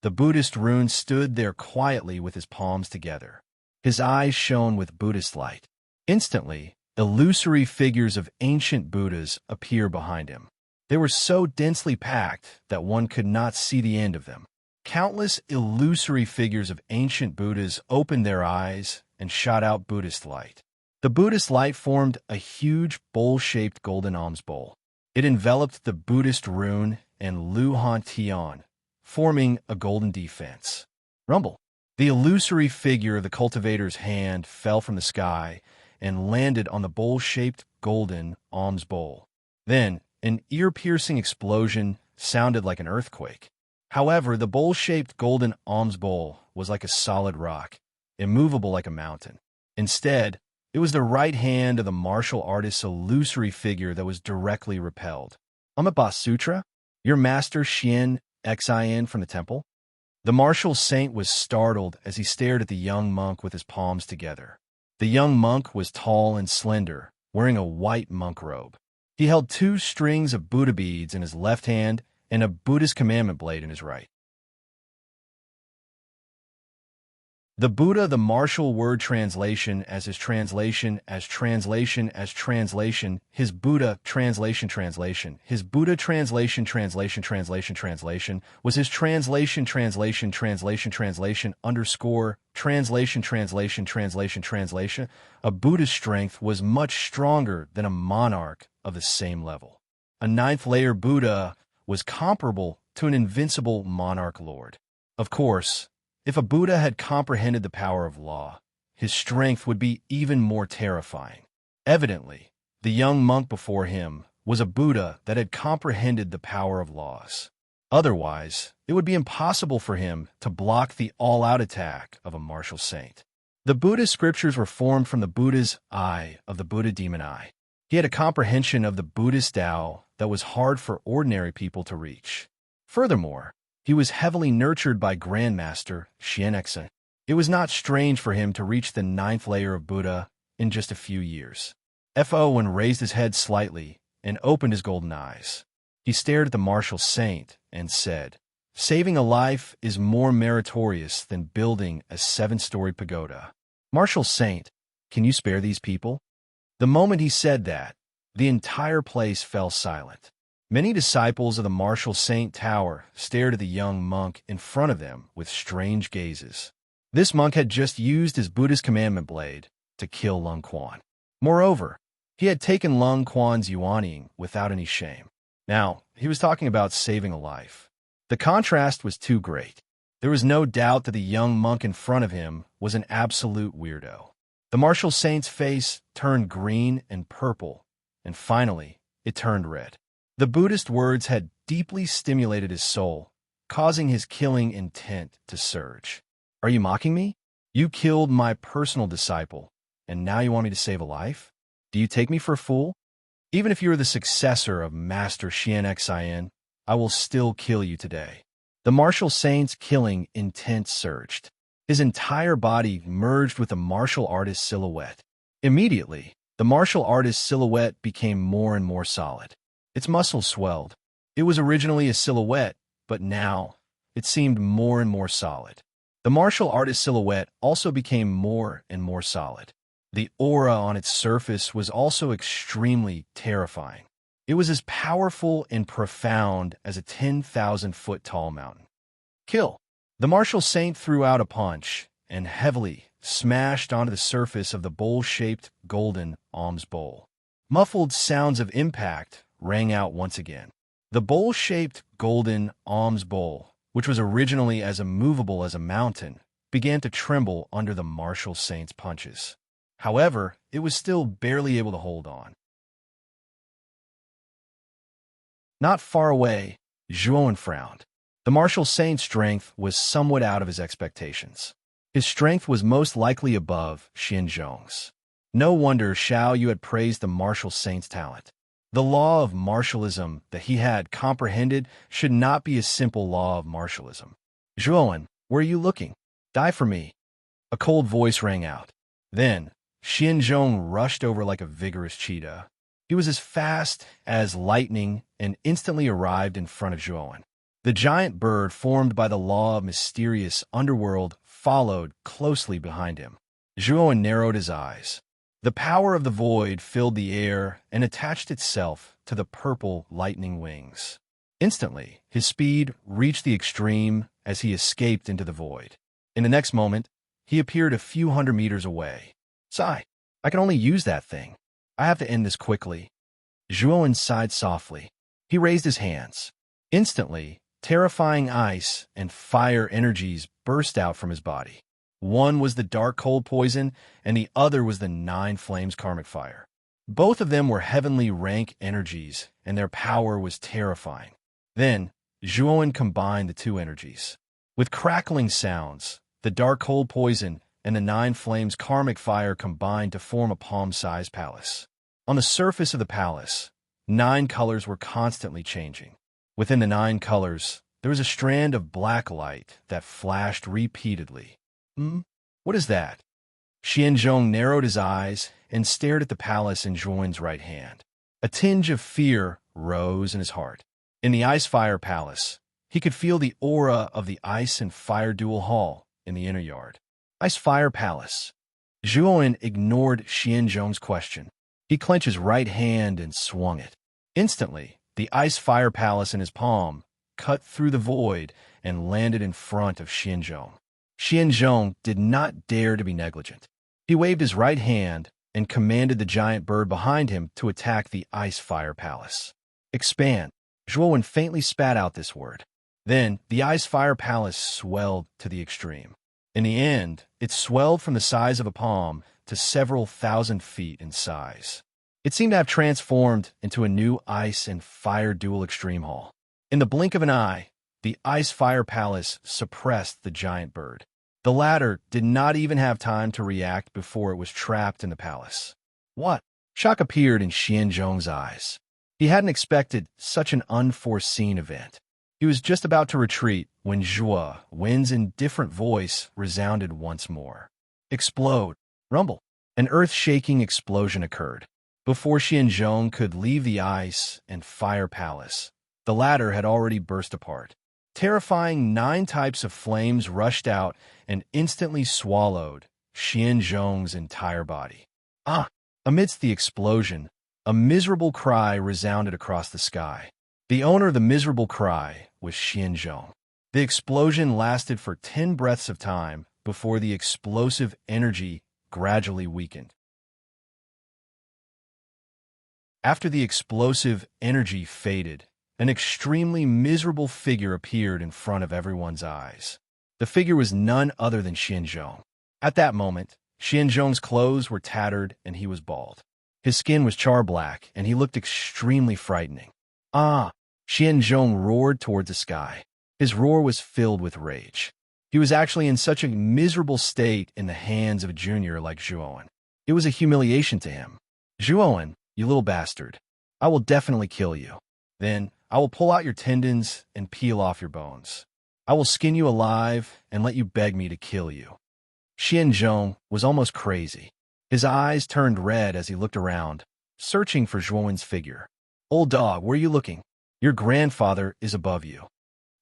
The Buddhist rune stood there quietly with his palms together. His eyes shone with Buddhist light. Instantly, illusory figures of ancient Buddhas appear behind him. They were so densely packed that one could not see the end of them. Countless illusory figures of ancient Buddhas opened their eyes and shot out Buddhist light. The Buddhist light formed a huge bowl-shaped golden alms bowl. It enveloped the Buddhist rune and Lu Han Tian, forming a golden defense. Rumble. The illusory figure of the cultivator's hand fell from the sky and landed on the bowl-shaped golden alms bowl. Then, an ear-piercing explosion sounded like an earthquake. However, the bowl-shaped golden alms bowl was like a solid rock, immovable like a mountain. Instead, it was the right hand of the martial artist's illusory figure that was directly repelled. Amabas Sutra? Your master Xian Xin from the temple? The martial saint was startled as he stared at the young monk with his palms together. The young monk was tall and slender, wearing a white monk robe. He held 2 strings of Buddha beads in his left hand and a Buddhist commandment blade in his right. The Buddha, the martial word translation as his translation, as translation, as translation, his Buddha translation, translation, his Buddha translation, translation, translation, translation, was his translation, translation, translation, translation, underscore, translation, translation, translation, translation. A Buddha's strength was much stronger than a monarch of the same level. A 9th layer Buddha was comparable to an invincible monarch lord. Of course, if a Buddha had comprehended the power of law, his strength would be even more terrifying. Evidently, the young monk before him was a Buddha that had comprehended the power of laws. Otherwise, it would be impossible for him to block the all-out attack of a martial saint. The Buddhist scriptures were formed from the Buddha's eye of the Buddha demon eye. He had a comprehension of the Buddhist Tao that was hard for ordinary people to reach. Furthermore, he was heavily nurtured by Grandmaster Xian Xin. It was not strange for him to reach the 9th layer of Buddha in just a few years. Fo raised his head slightly and opened his golden eyes. He stared at the martial saint and said, "Saving a life is more meritorious than building a 7-story pagoda." Martial saint, can you spare these people? The moment he said that, the entire place fell silent. Many disciples of the martial saint tower stared at the young monk in front of them with strange gazes. This monk had just used his Buddhist commandment blade to kill Lung Quan. Moreover, he had taken Lung Quan's yuanying without any shame. Now, he was talking about saving a life. The contrast was too great. There was no doubt that the young monk in front of him was an absolute weirdo. The martial saint's face turned green and purple, and finally, it turned red. The Buddhist words had deeply stimulated his soul, causing his killing intent to surge. Are you mocking me? You killed my personal disciple, and now you want me to save a life? Do you take me for a fool? Even if you are the successor of Master Xian Xin, I will still kill you today. The martial saint's killing intent surged. His entire body merged with the martial artist's silhouette. Immediately, the martial artist's silhouette became more and more solid. Its muscles swelled. It was originally a silhouette, but now it seemed more and more solid. The martial artist's silhouette also became more and more solid. The aura on its surface was also extremely terrifying. It was as powerful and profound as a 10,000-foot tall mountain. Kill! The martial saint threw out a punch and heavily smashed onto the surface of the bowl-shaped golden alms bowl. Muffled sounds of impact rang out once again. The bowl-shaped golden alms bowl, which was originally as immovable as a mountain, began to tremble under the martial saint's punches. However, it was still barely able to hold on. Not far away, Zhuowen frowned. The martial saint's strength was somewhat out of his expectations. His strength was most likely above Xinzhong's. No wonder Xiao Yu had praised the martial saint's talent. The law of martialism that he had comprehended should not be a simple law of martialism. Zhuowen, where are you looking? Die for me. A cold voice rang out. Then, Xinzhong rushed over like a vigorous cheetah. He was as fast as lightning and instantly arrived in front of Zhuowen. The giant bird formed by the law of mysterious underworld followed closely behind him. Zhuowen narrowed his eyes. The power of the void filled the air and attached itself to the purple lightning wings. Instantly, his speed reached the extreme as he escaped into the void. In the next moment, he appeared a few hundred meters away. Sigh, I can only use that thing. I have to end this quickly. Zhuowen sighed softly. He raised his hands. Instantly, terrifying ice and fire energies burst out from his body. One was the dark cold poison, and the other was the 9 flames karmic fire. Both of them were heavenly rank energies, and their power was terrifying. Then, Zhuowen combined the 2 energies. With crackling sounds, the dark cold poison and the 9 flames karmic fire combined to form a palm-sized palace. On the surface of the palace, 9 colors were constantly changing. Within the 9 colors, there was a strand of black light that flashed repeatedly. What is that? Xianzhong narrowed his eyes and stared at the palace in Zhuowen's right hand. A tinge of fear rose in his heart. In the Ice-Fire Palace, he could feel the aura of the Ice and Fire Dual Hall in the inner yard. Ice-Fire Palace. Zhuowen ignored Xianzhong's question. He clenched his right hand and swung it. Instantly, the Ice-Fire Palace in his palm cut through the void and landed in front of Xianzhong. Xianzhong did not dare to be negligent. He waved his right hand and commanded the giant bird behind him to attack the Ice-Fire Palace. Expand. Zhuowen faintly spat out this word. Then, the Ice-Fire Palace swelled to the extreme. In the end, it swelled from the size of a palm to several thousand feet in size. It seemed to have transformed into a new ice and fire dual extreme hall. In the blink of an eye, the Ice-Fire Palace suppressed the giant bird. The latter did not even have time to react before it was trapped in the palace. What? Shock appeared in Xianzhong's eyes. He hadn't expected such an unforeseen event. He was just about to retreat when Zhuo Wen's indifferent voice resounded once more. Explode. Rumble. An earth-shaking explosion occurred. Before Xianzhong could leave the ice and fire palace, the latter had already burst apart. Terrifying 9 types of flames rushed out and instantly swallowed Xianzhong's entire body. Amidst the explosion, a miserable cry resounded across the sky. The owner of the miserable cry was Xianzhong. The explosion lasted for 10 breaths of time before the explosive energy gradually weakened. After the explosive energy faded, an extremely miserable figure appeared in front of everyone's eyes. The figure was none other than Xianzhong. At that moment, Xianzhong's clothes were tattered and he was bald. His skin was char-black and he looked extremely frightening. Xianzhong roared towards the sky. His roar was filled with rage. He was actually in such a miserable state in the hands of a junior like Zhuowen. It was a humiliation to him. Zhuowen, you little bastard, I will definitely kill you. Then, I will pull out your tendons and peel off your bones. I will skin you alive and let you beg me to kill you. Xianzhong was almost crazy. His eyes turned red as he looked around, searching for Zhuowen's figure. Old dog, where are you looking? Your grandfather is above you.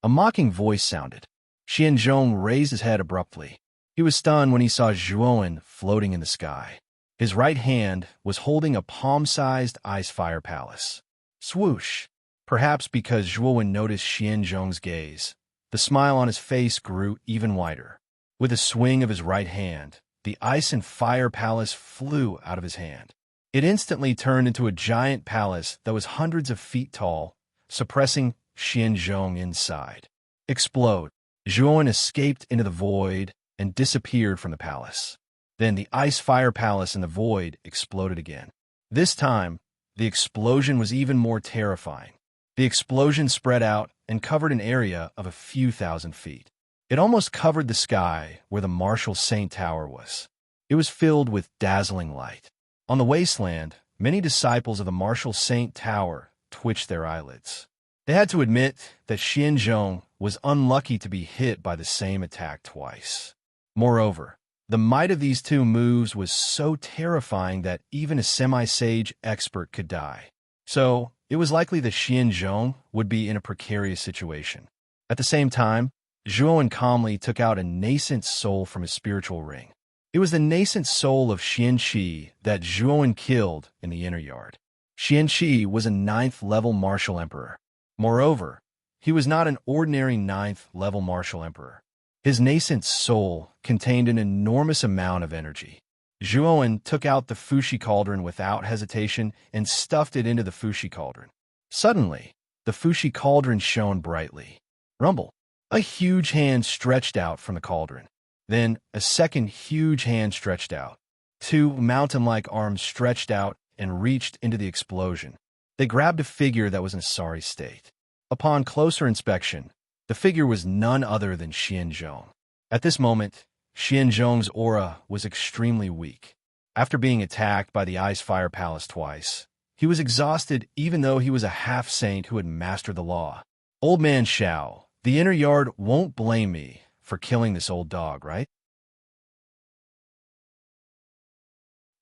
A mocking voice sounded. Xianzhong raised his head abruptly. He was stunned when he saw Zhuowen floating in the sky. His right hand was holding a palm-sized ice-fire palace. Swoosh! Perhaps because Zhuowen noticed Xianzhong's gaze, the smile on his face grew even wider. With a swing of his right hand, the ice and fire palace flew out of his hand. It instantly turned into a giant palace that was hundreds of feet tall, suppressing Xianzhong inside. Explode. Zhuowen escaped into the void and disappeared from the palace. Then the ice-fire palace in the void exploded again. This time, the explosion was even more terrifying. The explosion spread out and covered an area of a few thousand feet. It almost covered the sky where the Marshall Saint Tower was. It was filled with dazzling light. On the wasteland, many disciples of the Marshall Saint Tower twitched their eyelids. They had to admit that Xianzhong was unlucky to be hit by the same attack twice. Moreover, the might of these 2 moves was so terrifying that even a semi-sage expert could die. So, it was likely that Xianzhong would be in a precarious situation. At the same time, Zhuowen calmly took out a nascent soul from his spiritual ring. It was the nascent soul of Qianqi that Zhuowen killed in the inner yard. Qianqi was a 9th-level martial emperor. Moreover, he was not an ordinary 9th-level martial emperor. His nascent soul contained an enormous amount of energy. Zhuowen took out the Fushi cauldron without hesitation and stuffed it into the Fushi cauldron. Suddenly, the Fushi cauldron shone brightly. Rumble! A huge hand stretched out from the cauldron. Then, a second huge hand stretched out. 2 mountain-like arms stretched out and reached into the explosion. They grabbed a figure that was in a sorry state. Upon closer inspection, the figure was none other than Xianzhong. At this moment, Xianzhong's aura was extremely weak. After being attacked by the Ice Fire Palace twice, he was exhausted even though he was a half-saint who had mastered the law. Old man Xiao, the inner yard won't blame me for killing this old dog, right?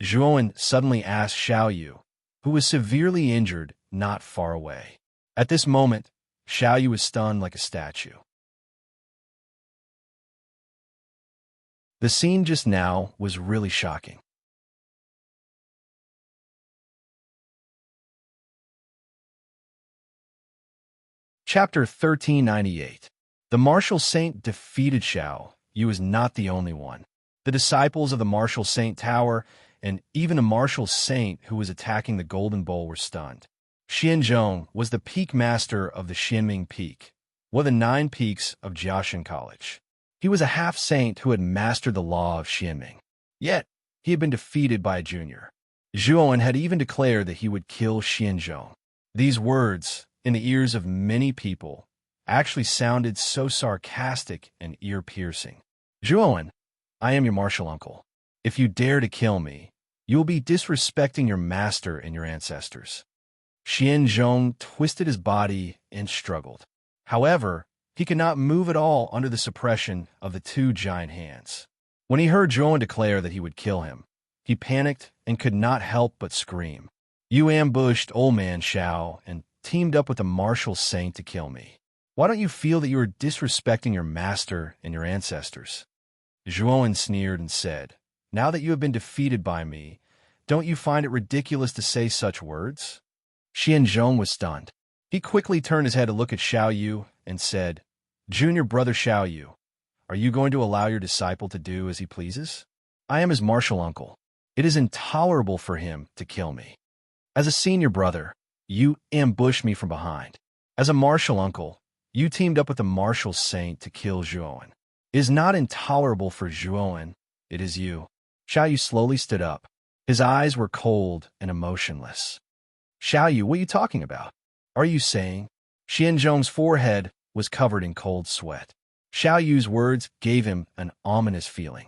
Zhuowen suddenly asked Xiao Yu, who was severely injured not far away. At this moment, Xiao Yu was stunned like a statue. The scene just now was really shocking. Chapter 1398. The martial saint defeated Xiao Yu is not the only one. The disciples of the martial saint tower and even a martial saint who was attacking the golden bowl were stunned. Xianzhong was the peak master of the Xianming Peak, one of the 9 peaks of Jiaoshan College. He was a half-saint who had mastered the law of Xianming. Yet, he had been defeated by a junior. Zhuowen had even declared that he would kill Xianzhong. These words, in the ears of many people, actually sounded so sarcastic and ear-piercing. Zhuowen, I am your martial uncle. If you dare to kill me, you will be disrespecting your master and your ancestors. Xianzhong twisted his body and struggled. However, he could not move at all under the suppression of the 2 giant hands. When he heard Zhuowen declare that he would kill him, he panicked and could not help but scream. You ambushed old man Xiao and teamed up with a martial saint to kill me. Why don't you feel that you are disrespecting your master and your ancestors? Zhuowen sneered and said, Now that you have been defeated by me, don't you find it ridiculous to say such words? Xianzhong was stunned. He quickly turned his head to look at Xiao Yu and said, Junior brother Xiao Yu, are you going to allow your disciple to do as he pleases? I am his martial uncle. It is intolerable for him to kill me. As a senior brother, you ambushed me from behind. As a martial uncle, you teamed up with a martial saint to kill Zhuowen. It is not intolerable for Zhuowen, it is you. Xiao Yu slowly stood up. His eyes were cold and emotionless. Xiao Yu, what are you talking about? Are you saying? Xianzhong's forehead was covered in cold sweat. Xiao Yu's words gave him an ominous feeling.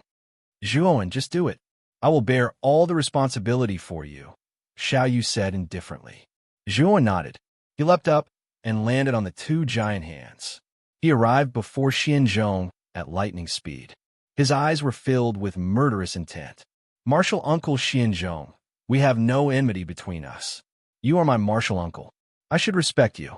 Zhuowen, just do it. I will bear all the responsibility for you, Xiao Yu said indifferently. Zhuowen nodded. He leapt up and landed on the 2 giant hands. He arrived before Xianzhong at lightning speed. His eyes were filled with murderous intent. Martial uncle Xianzhong, we have no enmity between us. You are my martial uncle. I should respect you.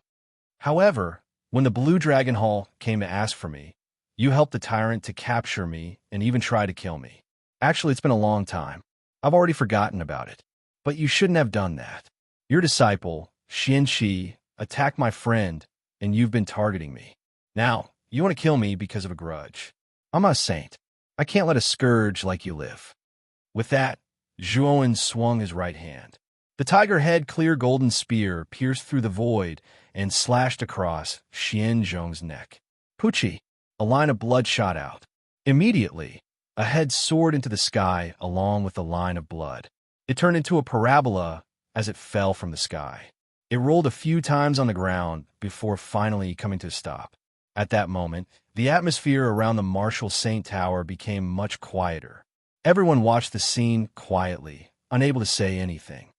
However, when the Blue Dragon Hall came to ask for me, you helped the tyrant to capture me and even try to kill me. Actually, it's been a long time. I've already forgotten about it. But you shouldn't have done that. Your disciple, Xianqi, attacked my friend, and you've been targeting me. Now, you want to kill me because of a grudge. I'm a saint. I can't let a scourge like you live. With that, Zhuowen swung his right hand. The tiger-head clear golden spear pierced through the void and slashed across Xianzhong's neck. Puchi, a line of blood shot out. Immediately, a head soared into the sky along with the line of blood. It turned into a parabola as it fell from the sky. It rolled a few times on the ground before finally coming to a stop. At that moment, the atmosphere around the Martial Saint Tower became much quieter. Everyone watched the scene quietly, unable to say anything.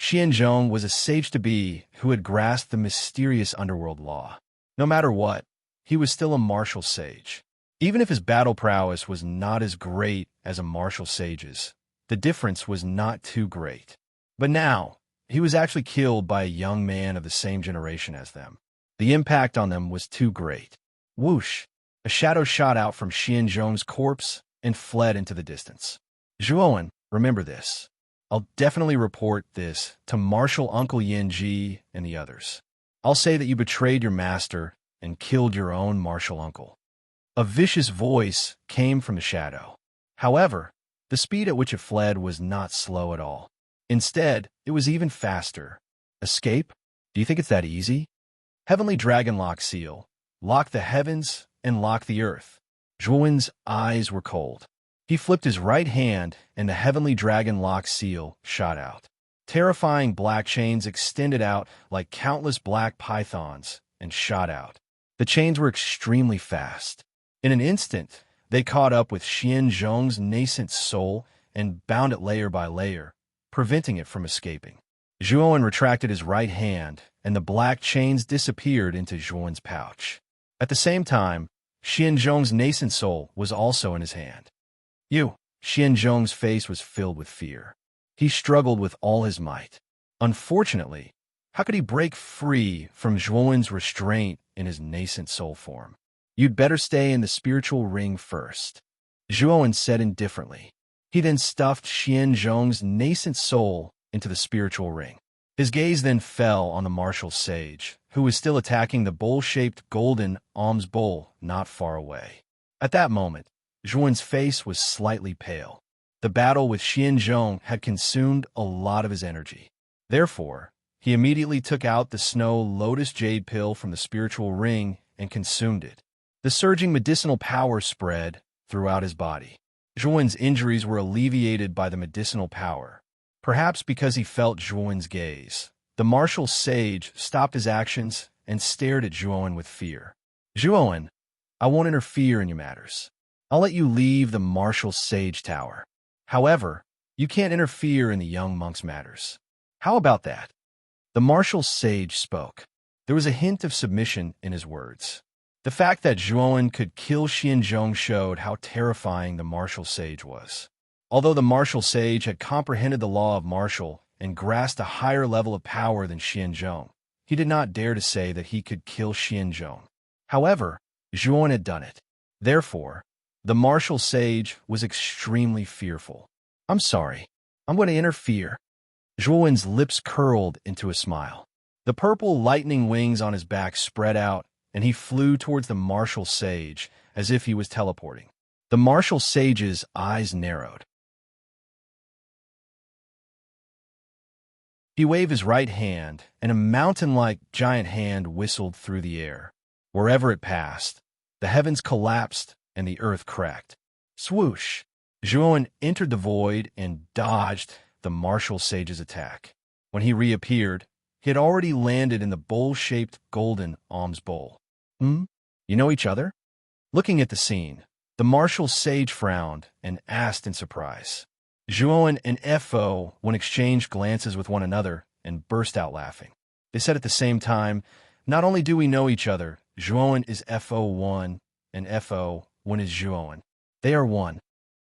Xianzhong was a sage-to-be who had grasped the mysterious underworld law. No matter what, he was still a martial sage. Even if his battle prowess was not as great as a martial sage's, the difference was not too great. But now, He was actually killed by a young man of the same generation as them. The impact on them was too great. Whoosh! A shadow shot out from Xianzhong's corpse and fled into the distance. Zhuowen, remember this. I'll definitely report this to Marshal Uncle Yanji and the others. I'll say that you betrayed your master and killed your own martial uncle. A vicious voice came from the shadow. However, the speed at which it fled was not slow at all. Instead, it was even faster. Escape? Do you think it's that easy? Heavenly Dragon Lock Seal. Lock the heavens and lock the earth. Zhuowen's eyes were cold. He flipped his right hand, and the Heavenly Dragon Lock Seal shot out. Terrifying black chains extended out like countless black pythons and shot out. The chains were extremely fast. In an instant, they caught up with Xianzhong's nascent soul and bound it layer by layer, preventing it from escaping. Zhuowen retracted his right hand, and the black chains disappeared into Zhuowen's pouch. At the same time, Xianzhong's nascent soul was also in his hand. Xianzhong's face was filled with fear. He struggled with all his might. Unfortunately, how could he break free from Zhuowen's restraint in his nascent soul form? You'd better stay in the spiritual ring first, Zhuowen said indifferently. He then stuffed Xianzhong's nascent soul into the spiritual ring. His gaze then fell on the martial sage, who was still attacking the bowl-shaped golden alms bowl not far away. At that moment, Zhuowen's face was slightly pale. The battle with Xianzhong had consumed a lot of his energy. Therefore, he immediately took out the snow lotus jade pill from the spiritual ring and consumed it. The surging medicinal power spread throughout his body. Zhuowen's injuries were alleviated by the medicinal power. Perhaps because he felt Zhuowen's gaze, the martial sage stopped his actions and stared at Zhuowen with fear. Zhuowen, I won't interfere in your matters. I'll let you leave the martial sage tower. However, you can't interfere in the young monk's matters. How about that? The martial sage spoke. There was a hint of submission in his words. The fact that Zhuowen could kill Xianzhong showed how terrifying the martial sage was. Although the martial sage had comprehended the law of martial and grasped a higher level of power than Xianzhong, he did not dare to say that he could kill Xianzhong. However, Zhuowen had done it. Therefore, the martial sage was extremely fearful. I'm sorry. I'm going to interfere. Zhuowen's lips curled into a smile. The purple lightning wings on his back spread out, and he flew towards the martial sage as if he was teleporting. The martial sage's eyes narrowed. He waved his right hand, and a mountain-like giant hand whistled through the air. Wherever it passed, the heavens collapsed and the earth cracked. Swoosh! Zhuowen entered the void and dodged the martial sage's attack. When he reappeared, he had already landed in the bowl-shaped golden alms bowl. You know each other? Looking at the scene, the martial sage frowned and asked in surprise. Zhuowen and Fo exchanged glances with one another and burst out laughing. They said at the same time, not only do we know each other, Zhuowen is Fo1 and Fo1 is Zhuowen. They are one.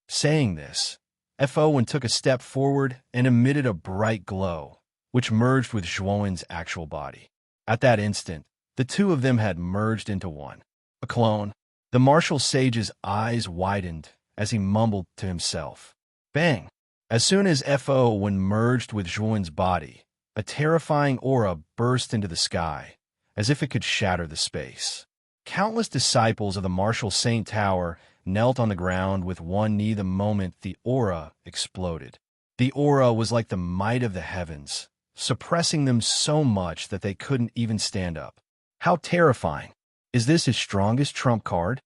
Saying this, Fo1 took a step forward and emitted a bright glow, which merged with Zhuowen's actual body. At that instant, the two of them had merged into one. A clone. The martial sage's eyes widened as he mumbled to himself. Bang! As soon as Fo1 merged with Zhuowen's body, a terrifying aura burst into the sky, as if it could shatter the space. Countless disciples of the martial saint tower knelt on the ground with one knee the moment the aura exploded. The aura was like the might of the heavens, suppressing them so much that they couldn't even stand up. How terrifying! Is this his strongest trump card?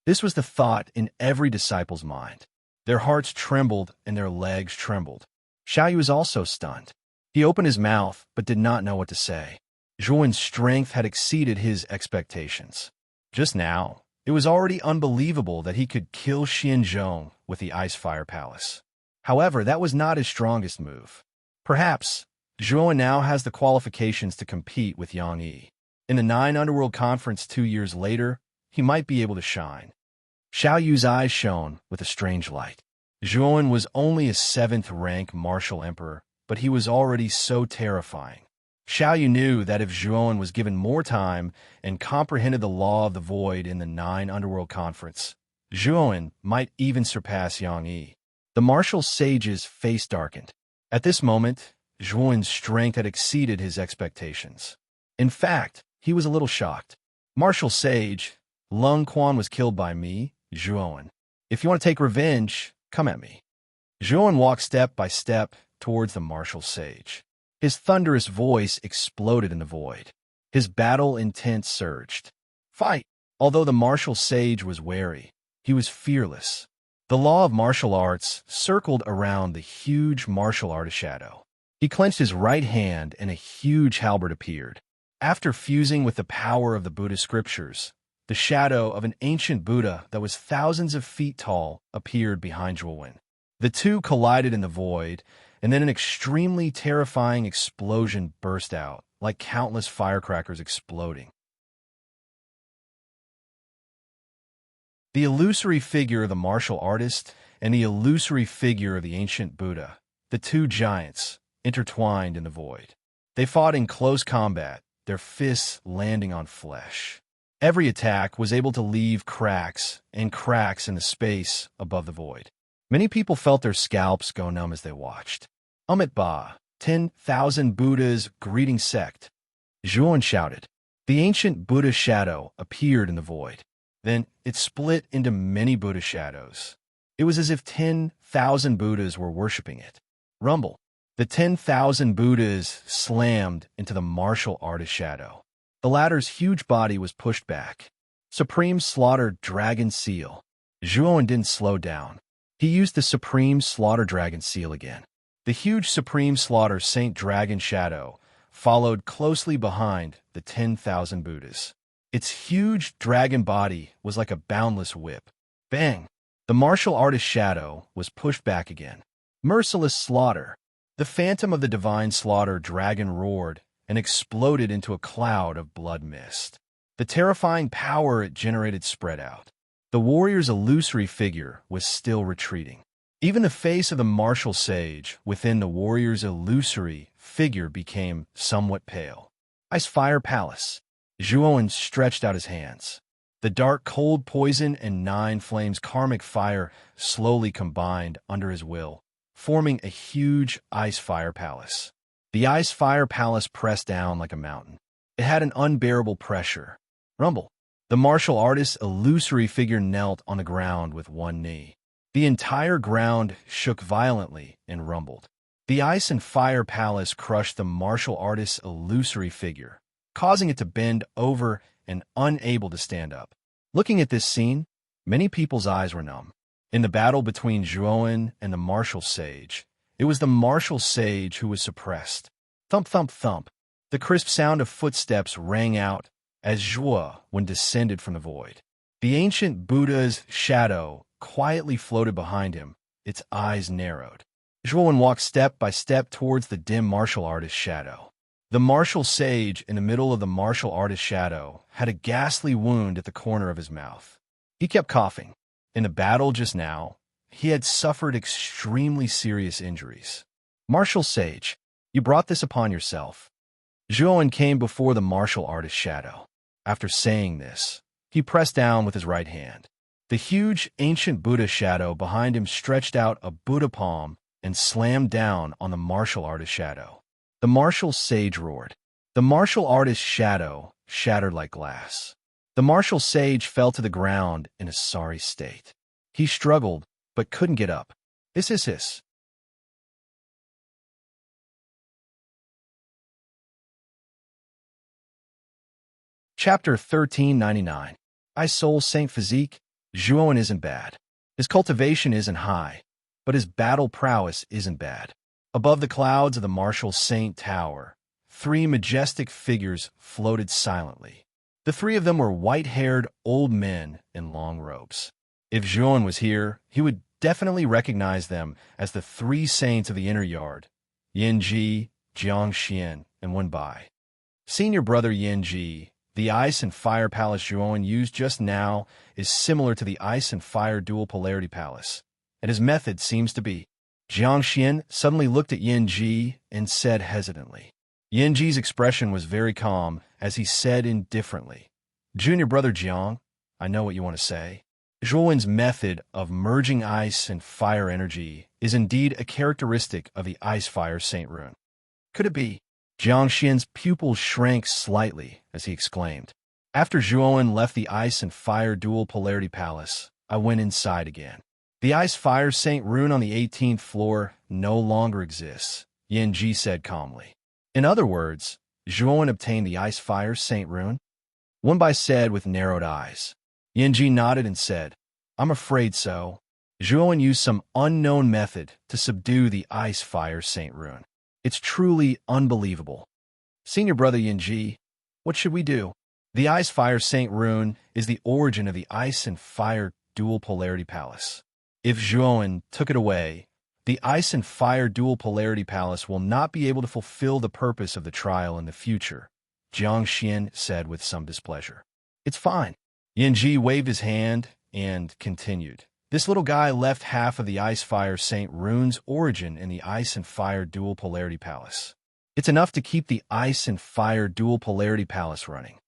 This was the thought in every disciple's mind. Their hearts trembled and their legs trembled. Xiaoyu was also stunned. He opened his mouth but did not know what to say. Zhuowen's strength had exceeded his expectations. Just now, it was already unbelievable that he could kill Xianzhong with the Ice Fire Palace. However, that was not his strongest move. Perhaps, Zhuowen now has the qualifications to compete with Yang Yi. In the 9 Underworld Conference 2 years later, he might be able to shine. Xiaoyu's eyes shone with a strange light. Zhuowen was only a 7th-rank martial emperor, but he was already so terrifying. Xiaoyu knew that if Zhuowen was given more time and comprehended the law of the void in the 9 Underworld Conference, Zhuowen might even surpass Yang Yi. The martial sage's face darkened. At this moment, Zhuowen's strength had exceeded his expectations. In fact, he was a little shocked. Martial sage, Lung Quan was killed by me, Zhuowen. If you want to take revenge, come at me. Zhuowen walked step by step towards the martial sage. His thunderous voice exploded in the void. His battle intent surged. Fight! Although the martial sage was wary, he was fearless. The law of martial arts circled around the huge martial artist shadow. He clenched his right hand and a huge halberd appeared. After fusing with the power of the Buddhist scriptures, the shadow of an ancient Buddha that was thousands of feet tall appeared behind Zhuowen. The two collided in the void, and then an extremely terrifying explosion burst out, like countless firecrackers exploding. The illusory figure of the martial artist and the illusory figure of the ancient Buddha, the two giants, intertwined in the void. They fought in close combat, their fists landing on flesh. Every attack was able to leave cracks and cracks in the space above the void. Many people felt their scalps go numb as they watched. Amit Ba, 10,000 Buddhas greeting sect. Zhuowen shouted. The ancient Buddha shadow appeared in the void. Then it split into many Buddha shadows. It was as if 10,000 Buddhas were worshipping it. Rumble. The 10,000 Buddhas slammed into the martial artist shadow. The latter's huge body was pushed back. Supreme Slaughter Dragon Seal. Zhuowen didn't slow down. He used the Supreme Slaughter Dragon Seal again. The huge Supreme Slaughter Saint Dragon Shadow followed closely behind the 10,000 Buddhas. Its huge dragon body was like a boundless whip. Bang! The martial artist shadow was pushed back again. Merciless slaughter. The phantom of the divine slaughter dragon roared and exploded into a cloud of blood mist. The terrifying power it generated spread out. The warrior's illusory figure was still retreating. Even the face of the martial sage within the warrior's illusory figure became somewhat pale. Ice Fire Palace. Zhuowen stretched out his hands. The dark cold poison and 9 flames karmic fire slowly combined under his will, forming a huge ice fire palace. The ice fire palace pressed down like a mountain. It had an unbearable pressure. Rumble. The martial artist's illusory figure knelt on the ground with one knee. The entire ground shook violently and rumbled. The ice and fire palace crushed the martial artist's illusory figure, causing it to bend over and unable to stand up. Looking at this scene, many people's eyes were numb. In the battle between Zhuowen and the martial sage, it was the martial sage who was suppressed. Thump, thump, thump. The crisp sound of footsteps rang out as Zhuowen descended from the void. The ancient Buddha's shadow quietly floated behind him, its eyes narrowed. Zhuowen walked step by step towards the dim martial artist's shadow. The martial sage in the middle of the martial artist's shadow had a ghastly wound at the corner of his mouth. He kept coughing. In the battle just now, he had suffered extremely serious injuries. Martial sage, you brought this upon yourself. Zhuowen came before the martial artist's shadow. After saying this, he pressed down with his right hand. The huge ancient Buddha shadow behind him stretched out a Buddha palm and slammed down on the martial artist's shadow. The martial sage roared. The martial artist's shadow shattered like glass. The martial sage fell to the ground in a sorry state. He struggled, but couldn't get up. Hiss. Chapter 1399. I Soul Saint Physique. Zhuowen isn't bad. His cultivation isn't high, but his battle prowess isn't bad. Above the clouds of the martial saint tower, 3 majestic figures floated silently. The 3 of them were white-haired old men in long robes. If Zhuowen was here, he would definitely recognize them as the 3 saints of the inner yard, Yanji, Jiangxian, and Wenbai. Senior brother Yanji, the ice and fire palace Zhuowen used just now is similar to the ice and fire dual polarity palace, and his method seems to be Jiang Xian suddenly looked at Yin Ji and said hesitantly. Yin Ji's expression was very calm as he said indifferently, "Junior brother Jiang, I know what you want to say. Zhuowen's method of merging ice and fire energy is indeed a characteristic of the Ice-Fire Saint Rune. Could it be?" Jiang Xian's pupils shrank slightly as he exclaimed, "After Zhuowen left the Ice and Fire Dual Polarity Palace, I went inside again. The Ice-Fire Saint Rune on the 18th floor no longer exists," Yin Ji said calmly. "In other words, Zhuowen obtained the Ice-Fire Saint Rune?" Wenbai said with narrowed eyes. Yin Ji nodded and said, "I'm afraid so. Zhuowen used some unknown method to subdue the Ice-Fire Saint Rune. It's truly unbelievable. Senior brother Yin Ji, what should we do? The Ice-Fire Saint Rune is the origin of the Ice and Fire Dual Polarity Palace. If Zhuowen took it away, the Ice and Fire Dual Polarity Palace will not be able to fulfill the purpose of the trial in the future," Jiang Xian said with some displeasure. "It's fine." Yin Ji waved his hand and continued. "This little guy left half of the Ice-Fire Saint Rune's origin in the Ice and Fire Dual Polarity Palace. It's enough to keep the Ice and Fire Dual Polarity Palace running.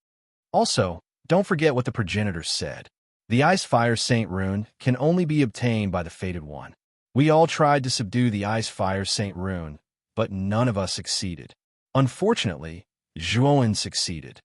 Also, don't forget what the progenitor said. The Ice-Fire Saint Rune can only be obtained by the Fated One. We all tried to subdue the Ice-Fire Saint Rune, but none of us succeeded. Unfortunately, Zhuowen succeeded.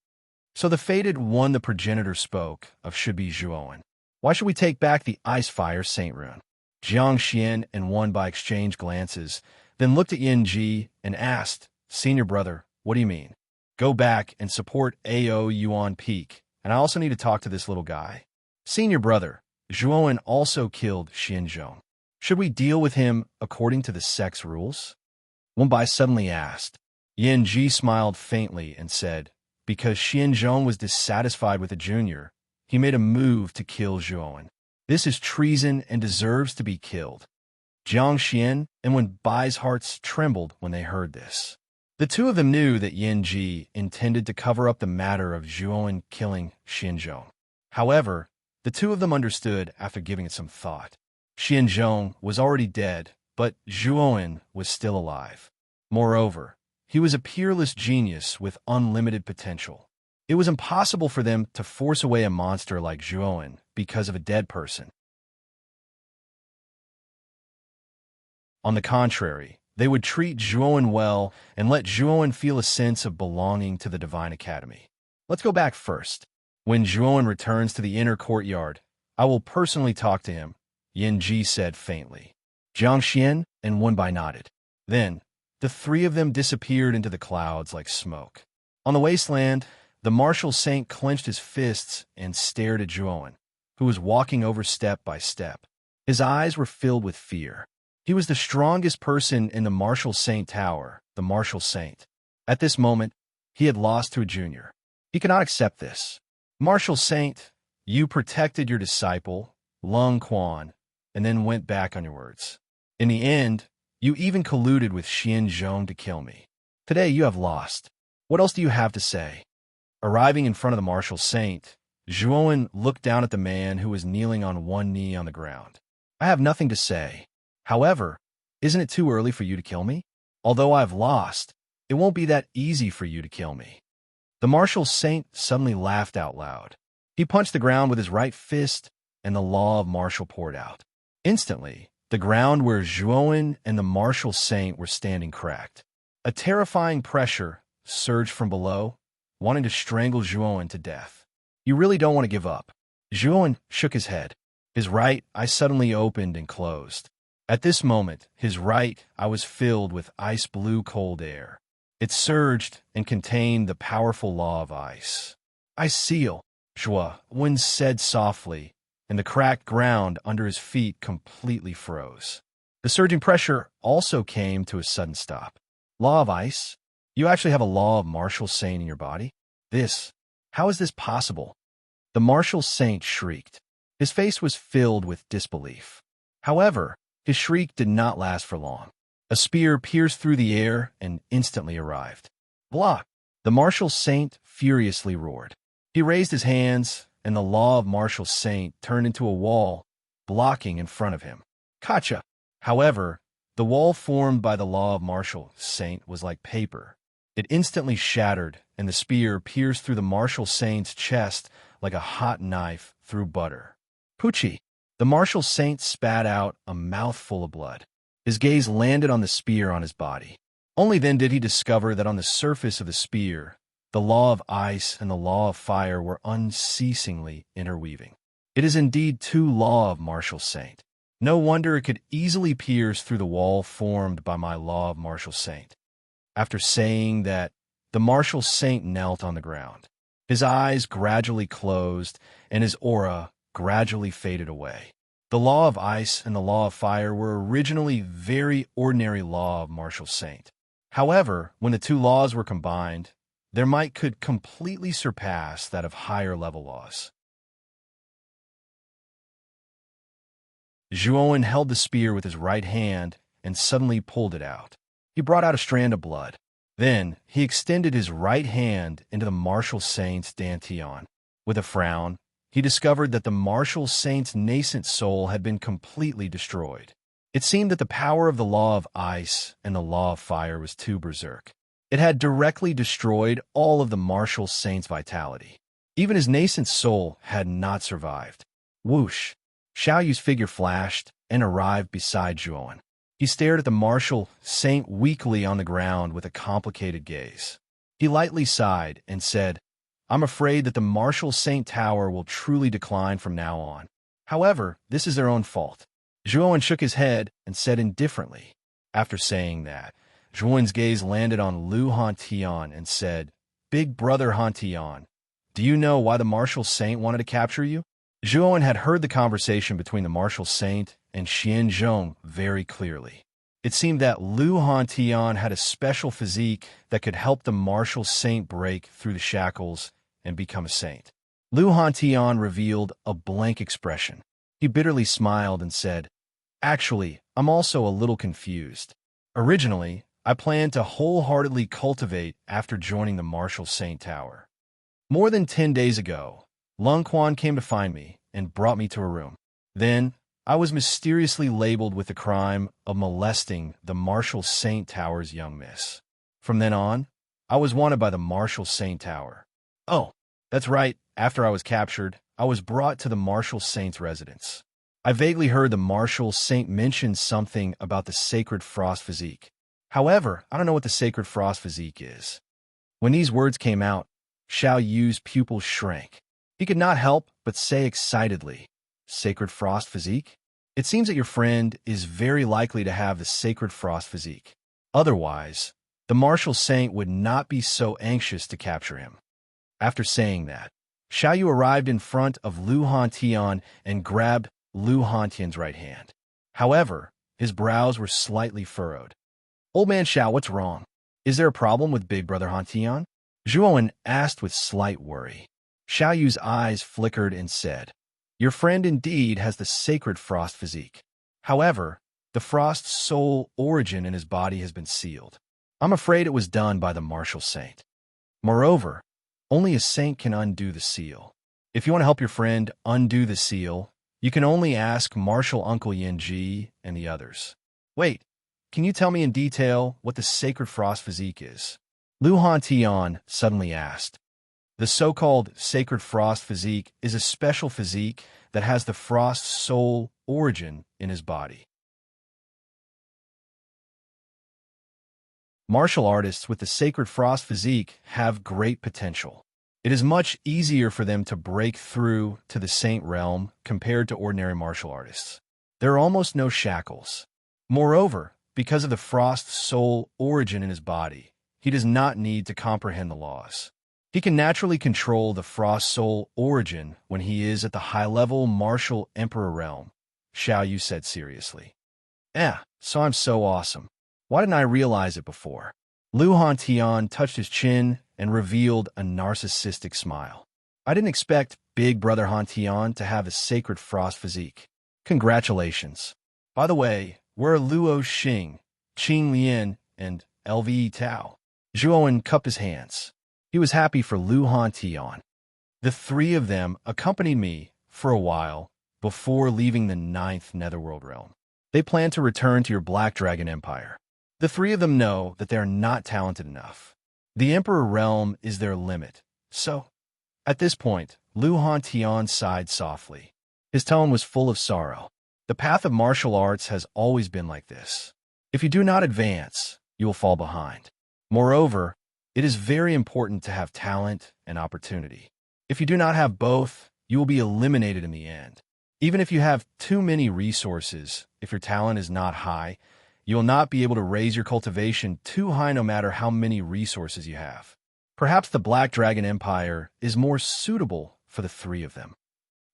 So the Fated One the progenitor spoke of should be Zhuowen. Why should we take back the Ice-Fire Saint Rune?" Jiang Xian and Wenbai exchanged glances, then looked at Yin Ji and asked, "Senior brother, what do you mean?" "Go back and support AO Yuan Peak, and I also need to talk to this little guy." "Senior brother, Zhuowen also killed Xianzhong. Should we deal with him according to the sex rules?" Wenbai suddenly asked. Yin Ji smiled faintly and said, "Because Xianzhong was dissatisfied with the junior, he made a move to kill Zhuowen. This is treason and deserves to be killed." Jiang Xian and Wenbai's hearts trembled when they heard this. The two of them knew that Yin Ji intended to cover up the matter of Zhuowen killing Xianzhong. However, the two of them understood after giving it some thought. Xianzhong was already dead, but Zhuowen was still alive. Moreover, he was a peerless genius with unlimited potential. It was impossible for them to force away a monster like Zhuowen because of a dead person. On the contrary, they would treat Zhuowen well and let Zhuowen feel a sense of belonging to the Divine Academy. Let's go back first. When Zhuowen returns to the inner courtyard, I will personally talk to him, Yin Ji said faintly. Jiang Xian and Wenbai nodded. Then, the three of them disappeared into the clouds like smoke. On the wasteland, the martial saint clenched his fists and stared at Zhuowen, who was walking over step by step. His eyes were filled with fear. He was the strongest person in the Martial Saint Tower, the Martial Saint. At this moment, he had lost to a junior. He could not accept this. "Martial Saint, you protected your disciple, Lung Quan, and then went back on your words. In the end, you even colluded with Xianzhong to kill me. Today you have lost. What else do you have to say?" Arriving in front of the Martial Saint, Zhuowen looked down at the man who was kneeling on one knee on the ground. "I have nothing to say. However, isn't it too early for you to kill me? Although I have lost, it won't be that easy for you to kill me." The Martial Saint suddenly laughed out loud. He punched the ground with his right fist, and the law of martial poured out. Instantly, the ground where Zhuowen and the Martial Saint were standing cracked. A terrifying pressure surged from below, wanting to strangle Zhuowen to death. "You really don't want to give up." Zhuowen shook his head. His right eye suddenly opened and closed. At this moment, his right eye was filled with ice-blue cold air. It surged and contained the powerful law of ice. "I seal," Zhuowen said softly, and the cracked ground under his feet completely froze. The surging pressure also came to a sudden stop. "Law of ice? You actually have a law of Martial Saint in your body? How is this possible?" The Martial Saint shrieked. His face was filled with disbelief. However, his shriek did not last for long. A spear pierced through the air and instantly arrived. "Block!" The Martial Saint furiously roared. He raised his hands, and the law of Martial Saint turned into a wall, blocking in front of him. "Gotcha!" However, The wall formed by the law of martial saint was like paper. It instantly shattered, and the spear pierced through the martial saint's chest like a hot knife through butter. Poochie! The martial saint spat out a mouthful of blood. His gaze landed on the spear on his body. Only then did he discover that on the surface of the spear, the law of ice and the law of fire were unceasingly interweaving. It is indeed two law of martial saint. No wonder it could easily pierce through the wall formed by my law of martial saint. After saying that, the martial saint knelt on the ground. His eyes gradually closed, and his aura gradually faded away. The law of ice and the law of fire were originally very ordinary law of martial saint. However, when the two laws were combined, their might could completely surpass that of higher level laws. Zhuowen held the spear with his right hand and suddenly pulled it out. He brought out a strand of blood. Then he extended his right hand into the martial saint's dantian. With a frown, he discovered that the martial saint's nascent soul had been completely destroyed. It seemed that the power of the law of ice and the law of fire was too berserk. It had directly destroyed all of the martial saint's vitality. Even his nascent soul had not survived. Whoosh! Xiaoyu's figure flashed and arrived beside Zhuowen. He stared at the martial saint weakly on the ground with a complicated gaze. He lightly sighed and said, "I'm afraid that the martial saint tower will truly decline from now on. However, this is their own fault." Zhuowen shook his head and said indifferently. After saying that, Zhuowen's gaze landed on Lu Hantian and said, "Big brother Hantian, do you know why the martial saint wanted to capture you?" Zhuowen had heard the conversation between the martial saint and Xian Zhong very clearly. It seemed that Lu Hantian had a special physique that could help the martial saint break through the shackles and become a saint. Lu Hantian revealed a blank expression. He bitterly smiled and said, "Actually, I'm also a little confused. Originally, I planned to wholeheartedly cultivate after joining the martial saint tower. More than 10 days ago, Lung Quan came to find me and brought me to a room. Then, I was mysteriously labeled with the crime of molesting the martial saint tower's young miss. From then on, I was wanted by the martial saint tower. Oh, that's right, after I was captured, I was brought to the martial saint's residence. I vaguely heard the martial saint mention something about the sacred frost physique. However, I don't know what the sacred frost physique is." When these words came out, Xiao Yu's pupils shrank. He could not help but say excitedly, "Sacred frost physique? It seems that your friend is very likely to have the sacred frost physique. Otherwise, the martial saint would not be so anxious to capture him." After saying that, Xiao Yu arrived in front of Lu Hantian and grabbed Lu Hantian's right hand. However, his brows were slightly furrowed. "Old man Xiao, what's wrong? Is there a problem with Big Brother Hantian?" Zhuowen asked with slight worry. Xiao Yu's eyes flickered and said, "Your friend indeed has the sacred frost physique. However, the frost soul origin in his body has been sealed. I'm afraid it was done by the martial saint. Moreover, only a saint can undo the seal. If you want to help your friend undo the seal, you can only ask Martial Uncle Yanji and the others." "Wait, can you tell me in detail what the sacred frost physique is?" Lu Hantian suddenly asked. The so-called sacred frost physique is a special physique that has the frost soul origin in his body. Martial artists with the sacred frost physique have great potential. It is much easier for them to break through to the saint realm compared to ordinary martial artists. There are almost no shackles. Moreover, because of the frost soul origin in his body, he does not need to comprehend the laws. He can naturally control the frost soul origin when he is at the high-level martial emperor realm, Xiao Yu said seriously. So I'm so awesome. Why didn't I realize it before?" Lu Hantian touched his chin and revealed a narcissistic smile. "I didn't expect Big Brother Hantian to have a sacred frost physique. Congratulations. By the way, where are Luo Xing, Qing Lian, and Lve Tao?" Zhuowen cupped his hands. He was happy for Lu Hantian. The three of them accompanied me for a while before leaving the 9th Netherworld realm. They plan to return to your Black Dragon Empire. The three of them know that they are not talented enough. The Emperor realm is their limit. So, at this point, Lu Hantian sighed softly. His tone was full of sorrow. The path of martial arts has always been like this. If you do not advance, you will fall behind. Moreover, it is very important to have talent and opportunity. If you do not have both, you will be eliminated in the end. Even if you have too many resources, if your talent is not high, you will not be able to raise your cultivation too high no matter how many resources you have. Perhaps the Black Dragon Empire is more suitable for the three of them.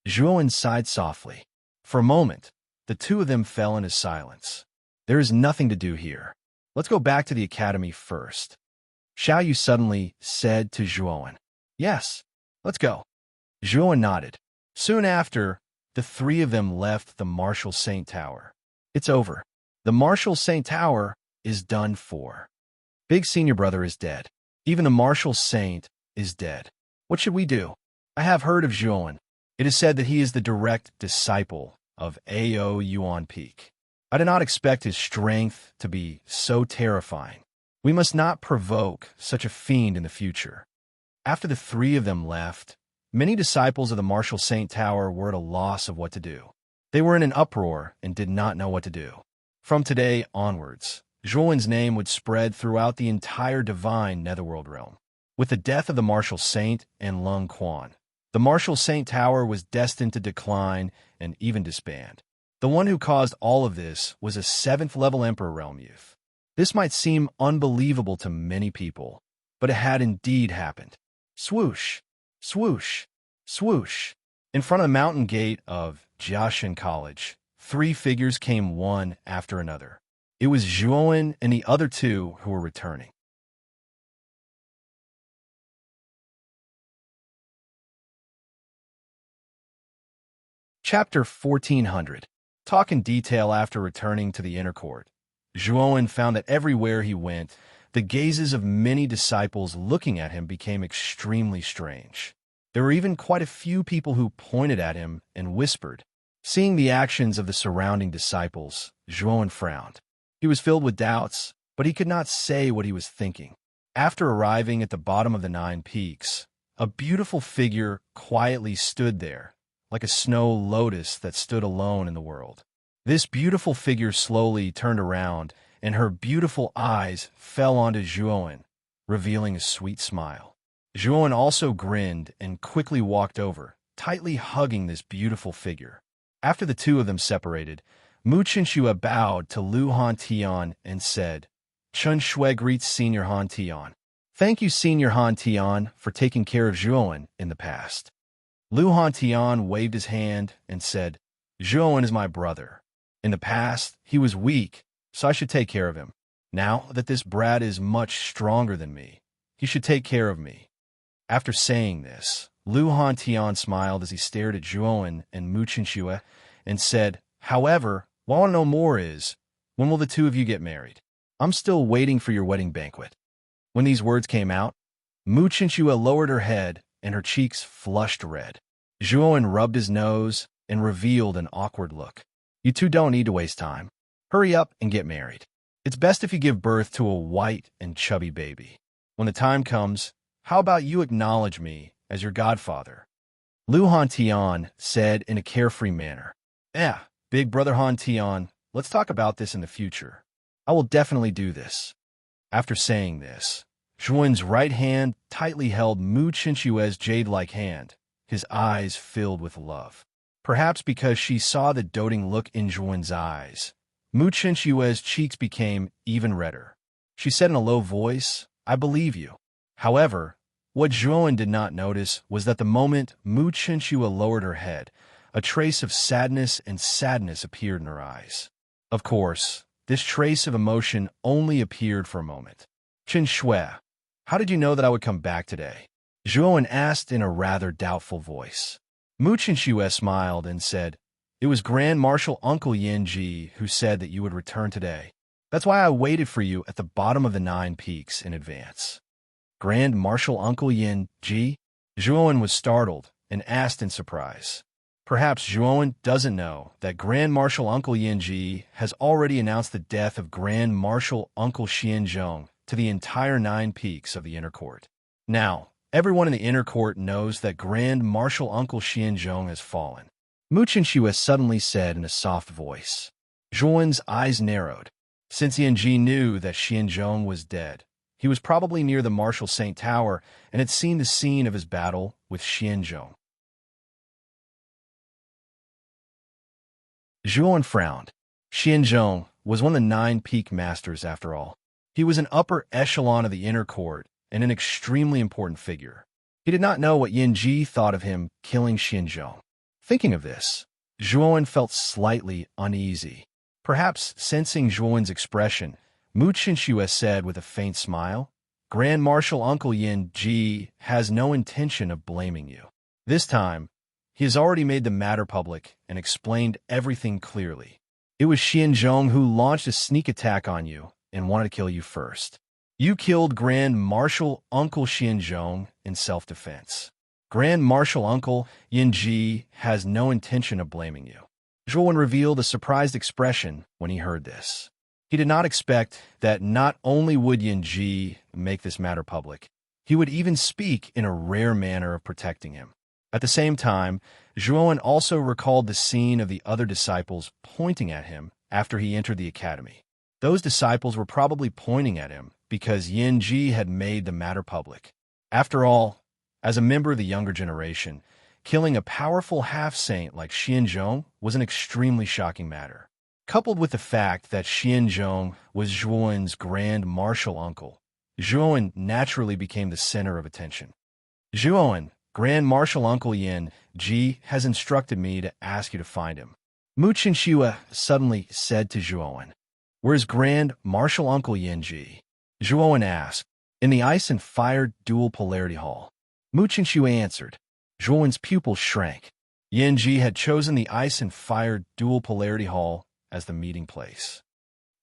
Zhuowen sighed softly. For a moment, the two of them fell into silence. There is nothing to do here. Let's go back to the academy first. Xiaoyu suddenly said to Zhuowen. Yes, let's go. Zhuowen nodded. Soon after, the three of them left the Martial Saint Tower. It's over. The Martial Saint Tower is done for. Big Senior Brother is dead. Even the Martial Saint is dead. What should we do? I have heard of Zhuowen. It is said that he is the direct disciple of Ao Yuan Peak. I did not expect his strength to be so terrifying. We must not provoke such a fiend in the future. After the three of them left, many disciples of the Martial Saint Tower were at a loss of what to do. They were in an uproar and did not know what to do. From today onwards, Zhuowen's name would spread throughout the entire divine Netherworld realm. With the death of the Martial Saint and Lung Quan, the Martial Saint Tower was destined to decline and even disband. The one who caused all of this was a 7th-level Emperor Realm youth. This might seem unbelievable to many people, but it had indeed happened. Swoosh, swoosh, swoosh. In front of the mountain gate of Jiaxin College, 3 figures came one after another. It was Zhuowen and the other 2 who were returning. Chapter 1400. Talk in detail after returning to the inner court. Zhuowen found that everywhere he went, the gazes of many disciples looking at him became extremely strange. There were even quite a few people who pointed at him and whispered. Seeing the actions of the surrounding disciples, Zhuowen frowned. He was filled with doubts, but he could not say what he was thinking. After arriving at the bottom of the 9 peaks, a beautiful figure quietly stood there, like a snow lotus that stood alone in the world. This beautiful figure slowly turned around, and her beautiful eyes fell onto Zhuowen, revealing a sweet smile. Zhuowen also grinned and quickly walked over, tightly hugging this beautiful figure. After the two of them separated, Mu Chenxue bowed to Lu Hantian and said, Chen Shui greets Senior Hantian. Thank you, Senior Hantian, for taking care of Zhuowen in the past. Lu Hantian waved his hand and said, Zhuowen is my brother. In the past, he was weak, so I should take care of him. Now that this brat is much stronger than me, he should take care of me. After saying this, Lu Hantian smiled as he stared at Zhuowen and Mu Chenxue and said, However, what I want to know more is, when will the two of you get married? I'm still waiting for your wedding banquet. When these words came out, Mu Chenxue lowered her head and her cheeks flushed red. Zhuowen rubbed his nose and revealed an awkward look. You two don't need to waste time. Hurry up and get married. It's best if you give birth to a white and chubby baby. When the time comes, how about you acknowledge me as your godfather? Lu Hantian said in a carefree manner. Yeah, big brother Hantian, let's talk about this in the future. I will definitely do this. After saying this, Zhuowen's right hand tightly held Mu Chenxue's jade-like hand, his eyes filled with love. Perhaps because she saw the doting look in Zhuowen's eyes, Mu Chenxue's cheeks became even redder. She said in a low voice, I believe you. However, what Zhuowen did not notice was that the moment Mu Chenxue lowered her head, a trace of sadness appeared in her eyes. Of course, this trace of emotion only appeared for a moment. Chenxue, how did you know that I would come back today? Zhuowen asked in a rather doubtful voice. Mu Chenxue smiled and said, It was Grand Marshal Uncle Yin Ji who said that you would return today. That's why I waited for you at the bottom of the 9 peaks in advance. Grand Marshal Uncle Yin Ji? Zhuowen was startled and asked in surprise. Perhaps Zhuowen doesn't know that Grand Marshal Uncle Yanji has already announced the death of Grand Marshal Uncle Xianzhong to the entire 9 peaks of the inner court. Now, everyone in the inner court knows that Grand Marshal Uncle Xianzhong has fallen. Mu Chenxue suddenly said in a soft voice. Zhuowen's eyes narrowed. Since Yanji knew that Xianzhong was dead, he was probably near the Marshal Saint Tower and had seen the scene of his battle with Xianzhong. Zhuowen frowned. Xianzhong was one of the 9 peak masters after all. He was an upper echelon of the inner court and an extremely important figure. He did not know what Yanji thought of him killing Xianzhong. Thinking of this, Zhuowen felt slightly uneasy. Perhaps sensing Zhuowen's expression, Mu Chenxue said with a faint smile, Grand Marshal Uncle Yanji has no intention of blaming you. This time, he has already made the matter public and explained everything clearly. It was Xianzhong who launched a sneak attack on you and wanted to kill you first. You killed Grand Marshal Uncle Xianzhong in self-defense. Grand Marshal Uncle Yanji has no intention of blaming you. Zhuowen revealed a surprised expression when he heard this. He did not expect that not only would Yanji make this matter public, he would even speak in a rare manner of protecting him. At the same time, Zhuowen also recalled the scene of the other disciples pointing at him after he entered the academy. Those disciples were probably pointing at him because Yanji had made the matter public. After all, as a member of the younger generation, killing a powerful half-saint like Xianzhong was an extremely shocking matter. Coupled with the fact that Xianzhong was Zhuowen's grand martial uncle, Zhuowen naturally became the center of attention. Zhuowen, Grand Marshal Uncle Yanji has instructed me to ask you to find him. Mu Chenxue suddenly said to Zhuowen. Where's Grand Marshal Uncle Yanji? Zhuowen asked. In the Ice and Fire Dual Polarity Hall. Mu Chenxue answered. Zhuowen's pupils shrank. Yanji had chosen the Ice and Fire Dual Polarity Hall as the meeting place.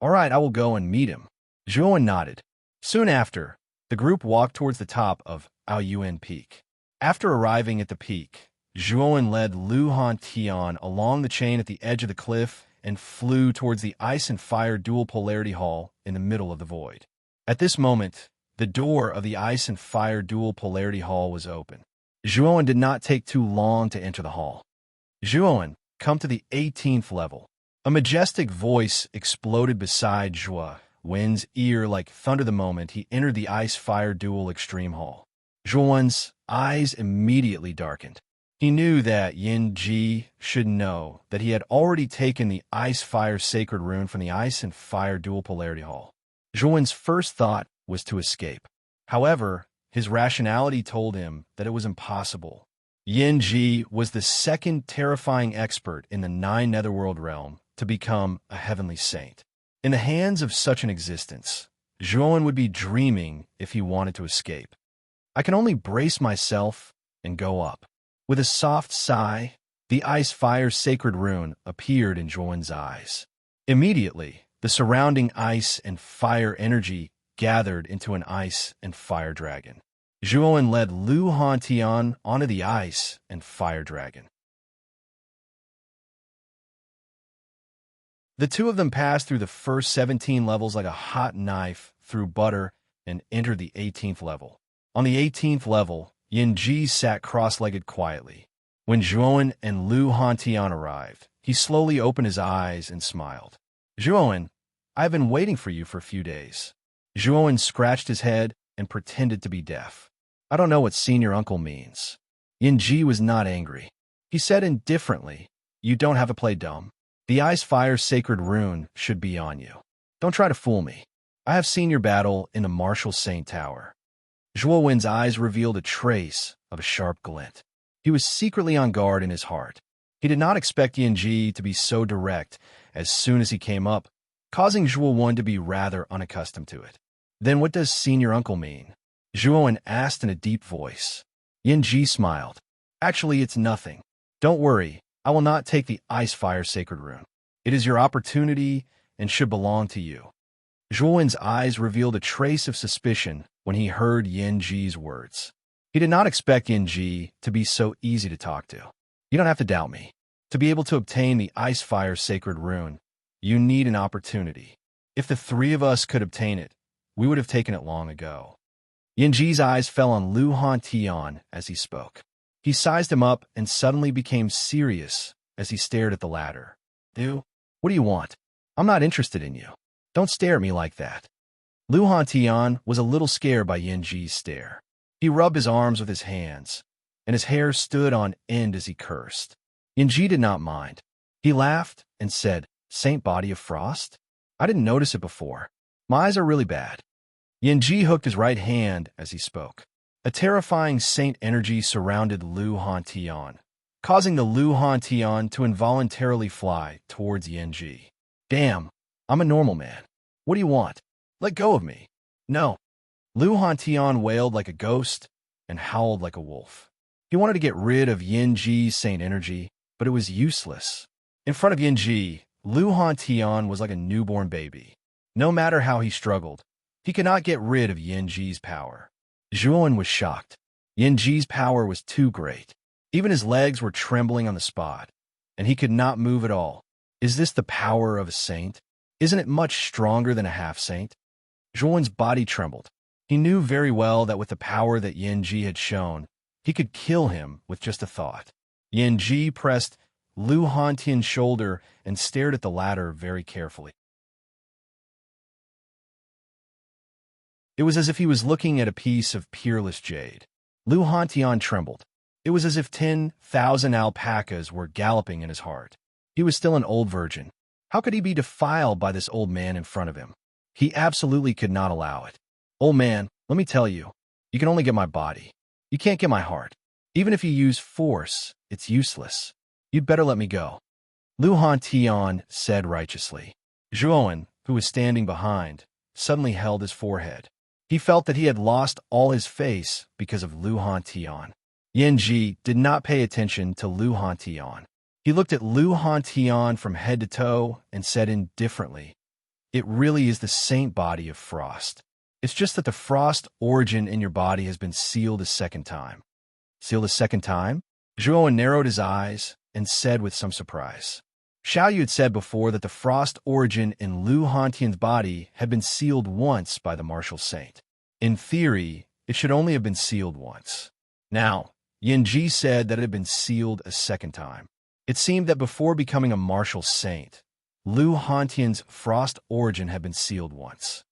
All right, I will go and meet him. Zhuowen nodded. Soon after, the group walked towards the top of Aoyuan Peak. After arriving at the peak, Zhuowen led Lu Hantian along the chain at the edge of the cliff and flew towards the Ice and Fire Dual Polarity Hall in the middle of the void. At this moment, the door of the Ice and Fire Dual Polarity Hall was open. Zhuowen did not take too long to enter the hall. Zhuowen, come to the 18th level. A majestic voice exploded beside Zhuowen's ear like thunder the moment he entered the Ice-Fire Dual Extreme Hall. Zhuowen's eyes immediately darkened. He knew that Yanji should know that he had already taken the Ice-Fire Sacred Rune from the Ice and Fire Dual Polarity Hall. Zhuowen's first thought was to escape. However, his rationality told him that it was impossible. Yanji was the second terrifying expert in the 9 Netherworld realm to become a heavenly saint. In the hands of such an existence, Zhuowen would be dreaming if he wanted to escape. I can only brace myself and go up. With a soft sigh, the Ice-Fire Sacred Rune appeared in Zhuowen's eyes. Immediately, the surrounding ice and fire energy gathered into an ice and fire dragon. Zhuowen led Lu Hantian onto the ice and fire dragon. The two of them passed through the first 17 levels like a hot knife through butter and entered the 18th level. On the 18th level, Yanji sat cross-legged quietly. When Zhuowen and Lu Hantian arrived, he slowly opened his eyes and smiled. Zhuowen, I have been waiting for you for a few days. Zhuowen scratched his head and pretended to be deaf. I don't know what senior uncle means. Yanji was not angry. He said indifferently, you don't have to play dumb. The Ice-Fire Sacred Rune should be on you. Don't try to fool me. I have seen your battle in the Marshal Saint Tower. Zhuowen's eyes revealed a trace of a sharp glint. He was secretly on guard in his heart. He did not expect Yanji to be so direct as soon as he came up, causing Zhuowen to be rather unaccustomed to it. Then what does senior uncle mean? Zhuowen asked in a deep voice. Yanji smiled. Actually, it's nothing. Don't worry, I will not take the Ice-Fire Sacred Rune. It is your opportunity and should belong to you. Zhuowen's eyes revealed a trace of suspicion when he heard Yanji's words. He did not expect Yanji to be so easy to talk to. You don't have to doubt me. To be able to obtain the Ice Fire Sacred Rune, you need an opportunity. If the three of us could obtain it, we would have taken it long ago. Yanji's eyes fell on Lu Hantian as he spoke. He sized him up and suddenly became serious as he stared at the latter. What do you want? I'm not interested in you. Don't stare at me like that. Lu Hantian was a little scared by Yanji's stare. He rubbed his arms with his hands, and his hair stood on end as he cursed. Yanji did not mind. He laughed and said, Saint Body of Frost? I didn't notice it before. My eyes are really bad. Yanji hooked his right hand as he spoke. A terrifying saint energy surrounded Lu Hantian, causing the Lu Hantian to involuntarily fly towards Yanji. Damn, I'm a normal man. What do you want? Let go of me. No. Lu Hantian wailed like a ghost and howled like a wolf. He wanted to get rid of Yanji's saint energy, but it was useless. In front of Yanji, Lu Hantian was like a newborn baby. No matter how he struggled, he could not get rid of Yanji's power. Zhuan was shocked. Yanji's power was too great. Even his legs were trembling on the spot, and he could not move at all. Is this the power of a saint? Isn't it much stronger than a half-saint? Zhuan's body trembled. He knew very well that with the power that Yanji had shown, he could kill him with just a thought. Yanji pressed Lu Hantian's shoulder and stared at the latter very carefully. It was as if he was looking at a piece of peerless jade. Lu Hantian trembled. It was as if 10,000 alpacas were galloping in his heart. He was still an old virgin. How could he be defiled by this old man in front of him? He absolutely could not allow it. Old man, let me tell you, you can only get my body. You can't get my heart. Even if you use force, it's useless. You'd better let me go. Lu Hantian said righteously. Zhuan, who was standing behind, suddenly held his forehead. He felt that he had lost all his face because of Lu Hantian. Yanji did not pay attention to Lu Hantian. He looked at Lu Hantian from head to toe and said indifferently, It really is the saint body of frost. It's just that the frost origin in your body has been sealed a second time. Sealed a second time? Zhuan narrowed his eyes and said with some surprise. Xiaoyu had said before that the frost origin in Lu Hantian's body had been sealed once by the martial saint. In theory, it should only have been sealed once. Now, Yanji said that it had been sealed a second time. It seemed that before becoming a martial saint, Lu Hantian's frost origin had been sealed once.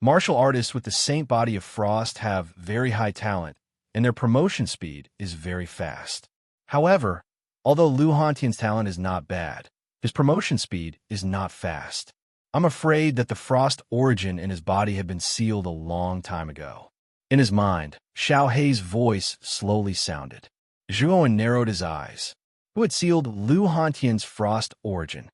Martial artists with the saint body of frost have very high talent, and their promotion speed is very fast. However, although Lu Hantian's talent is not bad, his promotion speed is not fast. I'm afraid that the frost origin in his body had been sealed a long time ago. In his mind, Xiao Hei's voice slowly sounded. Zhuan narrowed his eyes. Who had sealed Lu Hantian's frost origin?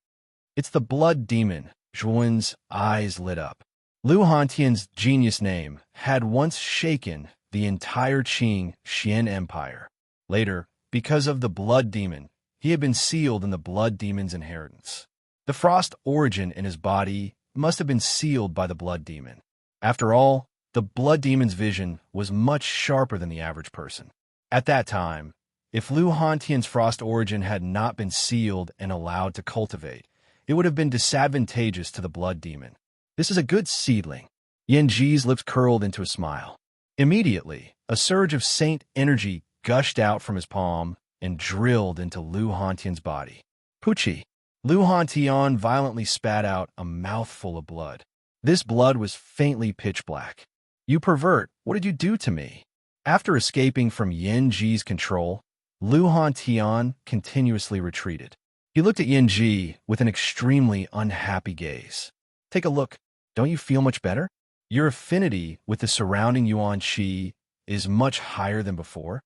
It's the blood demon. Zhuan's eyes lit up. Lu Hantian's genius name had once shaken the entire Qing Xian Empire. Later, because of the blood demon, he had been sealed in the blood demon's inheritance. The frost origin in his body must have been sealed by the blood demon. After all, the blood demon's vision was much sharper than the average person. At that time, if Lu Hantian's frost origin had not been sealed and allowed to cultivate, it would have been disadvantageous to the blood demon. This is a good seedling. Yanji's lips curled into a smile. Immediately, a surge of saint energy gushed out from his palm and drilled into Lu Hantian's body. Puchi! Lu Hantian violently spat out a mouthful of blood. This blood was faintly pitch black. You pervert, what did you do to me? After escaping from Yanji's control, Lu Hantian continuously retreated. He looked at Yanji with an extremely unhappy gaze. Take a look. Don't you feel much better? Your affinity with the surrounding Yuan Qi is much higher than before.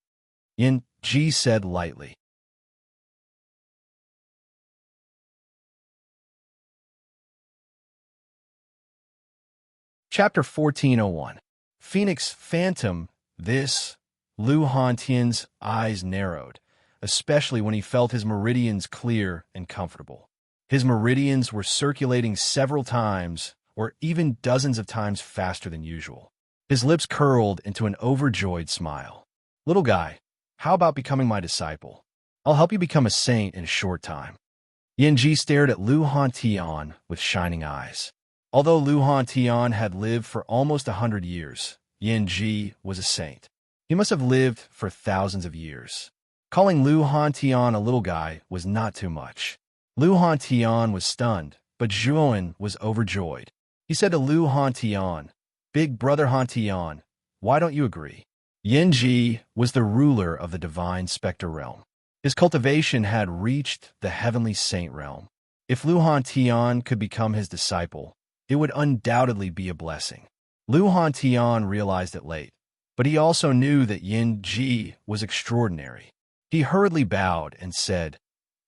Yanji said lightly. Chapter 1401. Phoenix Phantom. This, Lu Hantian's eyes narrowed, especially when he felt his meridians clear and comfortable. His meridians were circulating several times, or even dozens of times faster than usual. His lips curled into an overjoyed smile. Little guy, how about becoming my disciple? I'll help you become a saint in a short time. Yin-ji stared at Lu Han-tian with shining eyes. Although Lu Han-tian had lived for almost 100 years, Yin-ji was a saint. He must have lived for thousands of years. Calling Lu Han-tian a little guy was not too much. Lu Han-tian was stunned, but Zhuan was overjoyed. He said to Lu Han-tian, "Big brother Han-tian, why don't you agree?" Yin-ji was the ruler of the divine specter realm. His cultivation had reached the heavenly saint realm. If Lu Han-tian could become his disciple, it would undoubtedly be a blessing. Lu Han-tian realized it late, but he also knew that Yin-ji was extraordinary. He hurriedly bowed and said,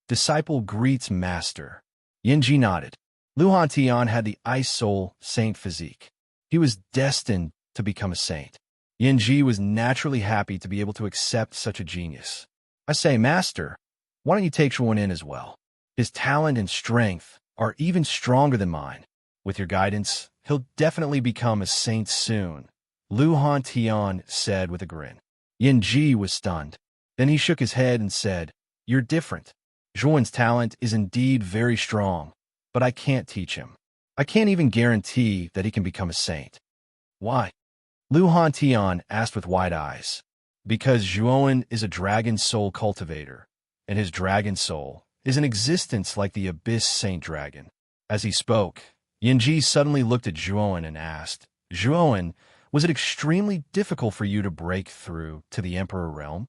"Disciple greets master." Yin-ji nodded. Lu Han-tian had the ice soul saint physique. He was destined to become a saint. Yin-ji was naturally happy to be able to accept such a genius. "I say, master, why don't you take Zhuan in as well? His talent and strength are even stronger than mine. With your guidance, he'll definitely become a saint soon," Lu Han-tian said with a grin. Yin-ji was stunned. Then he shook his head and said, "You're different. Zhuan's talent is indeed very strong, but I can't teach him. I can't even guarantee that he can become a saint." "Why?" Lu Han-tian asked with wide eyes. "Because Zhuan is a dragon soul cultivator, and his dragon soul is in existence like the abyss saint dragon." As he spoke, Yin-ji suddenly looked at Zhuan and asked, "Zhuan, was it extremely difficult for you to break through to the Emperor realm?"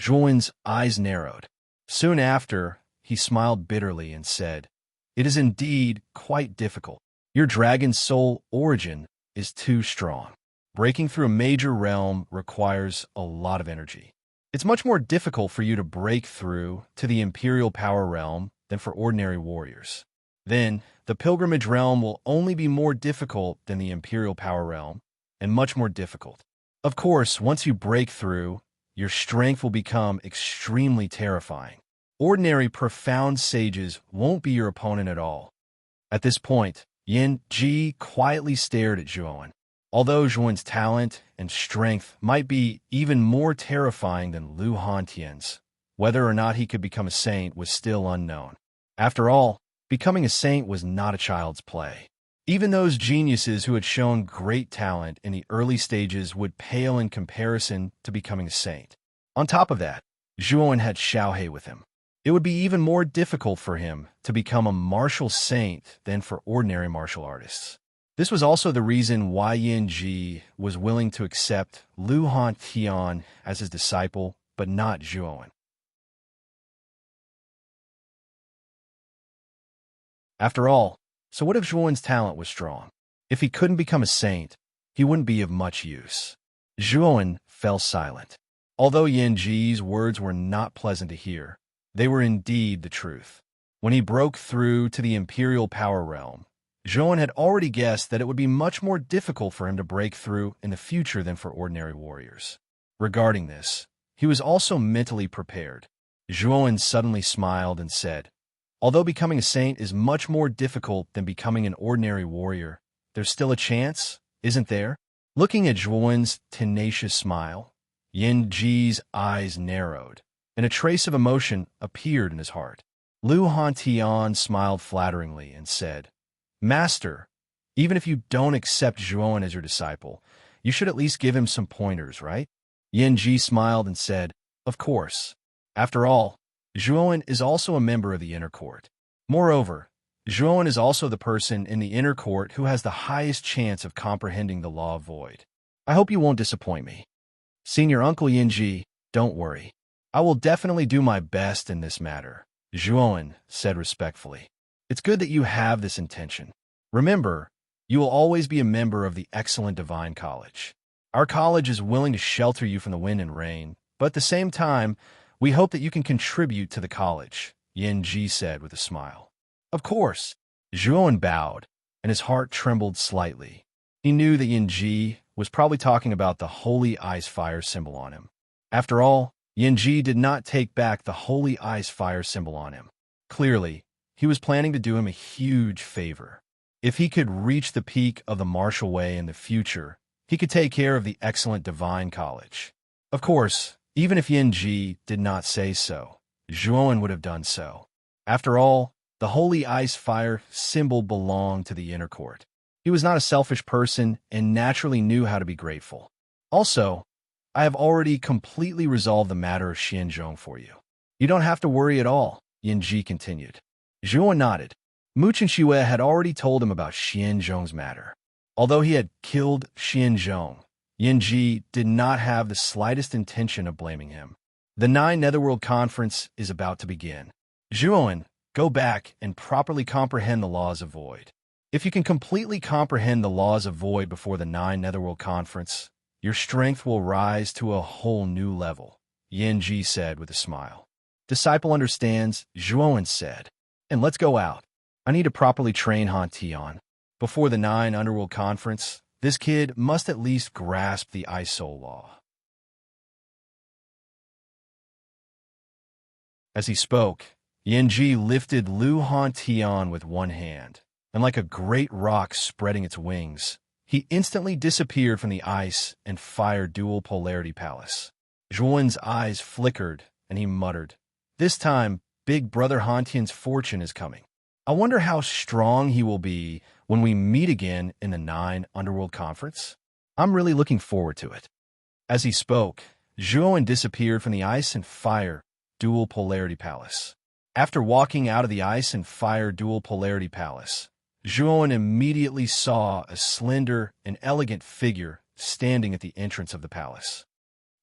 Zhuan's eyes narrowed. Soon after, he smiled bitterly and said, "It is indeed quite difficult. Your dragon soul origin is too strong. Breaking through a major realm requires a lot of energy. It's much more difficult for you to break through to the Imperial Power realm than for ordinary warriors. Then, the Pilgrimage realm will only be more difficult than the Imperial Power realm, and much more difficult. Of course, once you break through, your strength will become extremely terrifying. Ordinary profound sages won't be your opponent at all." At this point, Yin-ji quietly stared at Zhuan. Although Zhuan's talent and strength might be even more terrifying than Lu Han-tian's, whether or not he could become a saint was still unknown. After all, becoming a saint was not a child's play. Even those geniuses who had shown great talent in the early stages would pale in comparison to becoming a saint. On top of that, Zhuan had Xiaohe with him. It would be even more difficult for him to become a martial saint than for ordinary martial artists. This was also the reason why Yin-ji was willing to accept Lu Han-tian as his disciple, but not Zhuan. After all, so what if Zhuan's talent was strong? If he couldn't become a saint, he wouldn't be of much use. Zhuan fell silent. Although Yin-ji's words were not pleasant to hear, they were indeed the truth. When he broke through to the Imperial Power realm, Zhuan had already guessed that it would be much more difficult for him to break through in the future than for ordinary warriors. Regarding this, he was also mentally prepared. Zhuan suddenly smiled and said, "Although becoming a saint is much more difficult than becoming an ordinary warrior, there's still a chance, isn't there?" Looking at Zhuan's tenacious smile, Yin-ji's eyes narrowed, and a trace of emotion appeared in his heart. Lu Han-tian smiled flatteringly and said, "Master, even if you don't accept Zhuan as your disciple, you should at least give him some pointers, right?" Yin-ji smiled and said, "Of course. After all, Zhuan is also a member of the inner court. Moreover, Zhuan is also the person in the inner court who has the highest chance of comprehending the law of void. I hope you won't disappoint me. Senior Uncle Yin-ji, don't worry. I will definitely do my best in this matter," Zhuan said respectfully. "It's good that you have this intention. Remember, you will always be a member of the excellent Divine College. Our college is willing to shelter you from the wind and rain, but at the same time, we hope that you can contribute to the college," Yin-ji said with a smile. "Of course." Zhuan bowed, and his heart trembled slightly. He knew that Yin-ji was probably talking about the holy ice fire symbol on him. After all, Yin-ji did not take back the holy ice fire symbol on him. Clearly, he was planning to do him a huge favor. If he could reach the peak of the martial way in the future, he could take care of the excellent Divine College. Of course, even if Yin-ji did not say so, Zhuan would have done so. After all, the holy ice fire symbol belonged to the inner court. He was not a selfish person and naturally knew how to be grateful. Also, I have already completely resolved the matter of Xianzhong for you. You don't have to worry at all, Yanji continued. Zhuan nodded. Mu Chenxue had already told him about Xianzhong's matter. Although he had killed Xianzhong, Yanji did not have the slightest intention of blaming him. The 9 Netherworld Conference is about to begin. Zhuan, go back and properly comprehend the laws of void. If you can completely comprehend the laws of void before the 9 Netherworld Conference, your strength will rise to a whole new level, Yanji said with a smile. Disciple understands, Zhuan said. And let's go out. I need to properly train Han Tian. Before the 9 Underworld Conference, this kid must at least grasp the Ice Soul Law. As he spoke, Yanji lifted Lu Han Tian with one hand, and like a great rock spreading its wings, he instantly disappeared from the ice and fire dual polarity palace. Zhuan's eyes flickered, and he muttered, "This time, Big Brother Han Tian's fortune is coming. I wonder how strong he will be when we meet again in the 9 Underworld Conference. I'm really looking forward to it." As he spoke, Zhuan disappeared from the ice and fire dual polarity palace. After walking out of the ice and fire dual polarity palace, Zhuan immediately saw a slender and elegant figure standing at the entrance of the palace.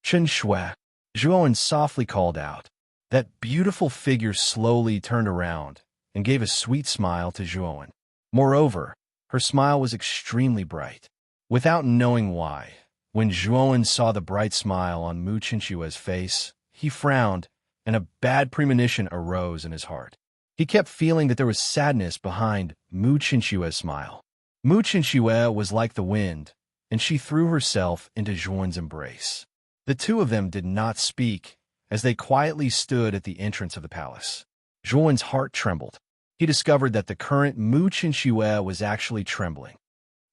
"Chen Shui," Zhuan softly called out. That beautiful figure slowly turned around and gave a sweet smile to Zhuan. Moreover, her smile was extremely bright. Without knowing why, when Zhuan saw the bright smile on Mu Chenxue's face, he frowned, and a bad premonition arose in his heart. He kept feeling that there was sadness behind Mu Chenxue's smile. Mu Chenxue was like the wind, and she threw herself into Zhuan's embrace. The two of them did not speak as they quietly stood at the entrance of the palace. Zhuan's heart trembled. He discovered that the current Mu Chenxue was actually trembling.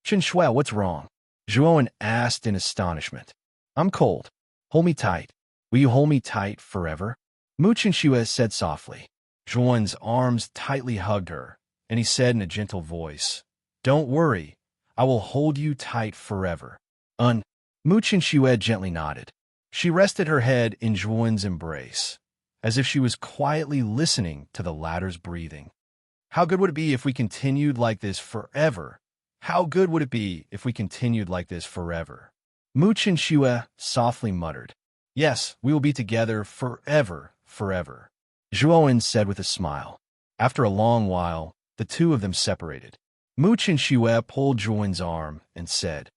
"Chenxue, what's wrong?" Zhuan asked in astonishment. "I'm cold. Hold me tight. Will you hold me tight forever?" Mu Chenxue said softly. Zhuan's arms tightly hugged her, and he said in a gentle voice, "Don't worry, I will hold you tight forever." Mu Chenxue gently nodded. She rested her head in Zhuan's embrace, as if she was quietly listening to the latter's breathing. How good would it be if we continued like this forever? How good would it be if we continued like this forever? Mu Chenxue softly muttered. "Yes, we will be together forever, forever," Zhuan said with a smile. After a long while, the two of them separated. Mu Chenxue pulled Zhuan's arm and said,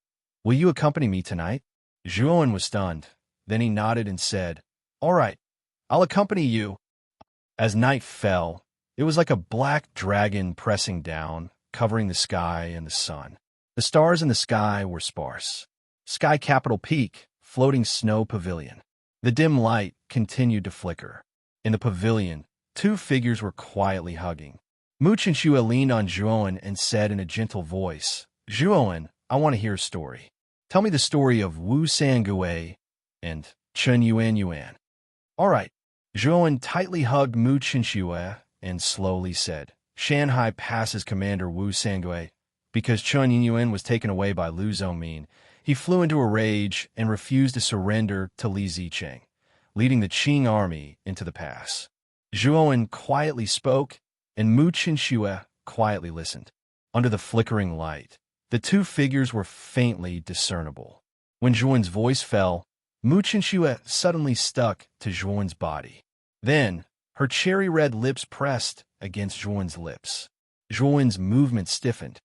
"Will you accompany me tonight?" Zhuan was stunned. Then he nodded and said, "All right, I'll accompany you." As night fell, it was like a black dragon pressing down, covering the sky and the sun. The stars in the sky were sparse. Sky Capital Peak, floating snow pavilion. The dim light continued to flicker. In the pavilion, two figures were quietly hugging. Mu Chenxue leaned on Zhuan and said in a gentle voice, "Zhuan, I want to hear a story. Tell me the story of Wu Sangue and Chen Yuan. All right." Zhuan tightly hugged Mu Chenxue and slowly said, "Shanghai Pass's commander Wu Sangue, because Chen Yuan was taken away by Lu Zhongmin, he flew into a rage and refused to surrender to Li Zicheng, leading the Qing army into the pass." Zhuan quietly spoke, and Mu Chenxue quietly listened. Under the flickering light, the two figures were faintly discernible. When Zhuan's voice fell, Mu Chenxue suddenly stuck to Zhuan's body. Then, her cherry-red lips pressed against Zhuan's lips. Zhuan's movement stiffened.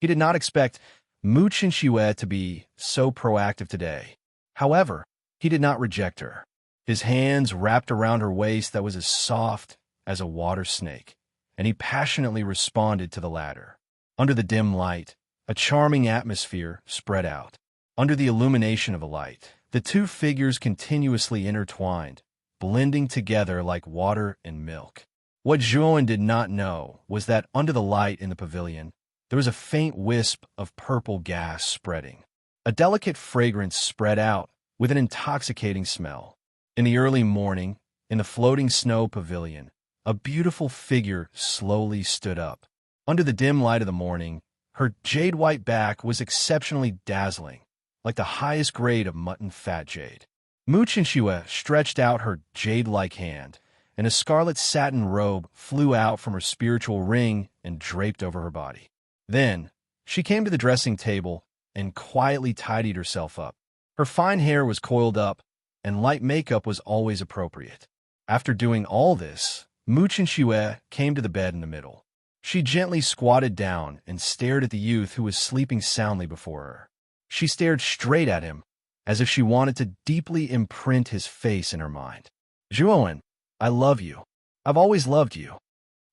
He did not expect Mu Chenxue to be so proactive today. However, he did not reject her. His hands wrapped around her waist that was as soft as a water snake, and he passionately responded to the latter. Under the dim light, a charming atmosphere spread out. Under the illumination of a light, the two figures continuously intertwined, blending together like water and milk. What Zhuan did not know was that under the light in the pavilion, there was a faint wisp of purple gas spreading. A delicate fragrance spread out, with an intoxicating smell. In the early morning, in the floating snow pavilion, a beautiful figure slowly stood up. Under the dim light of the morning, her jade-white back was exceptionally dazzling, like the highest grade of mutton fat jade. Muchinshue stretched out her jade-like hand, and a scarlet satin robe flew out from her spiritual ring and draped over her body. Then, she came to the dressing table and quietly tidied herself up. Her fine hair was coiled up, and light makeup was always appropriate. After doing all this, Muchinshue came to the bed in the middle. She gently squatted down and stared at the youth who was sleeping soundly before her. She stared straight at him, as if she wanted to deeply imprint his face in her mind. "Zhuowen, I love you. I've always loved you."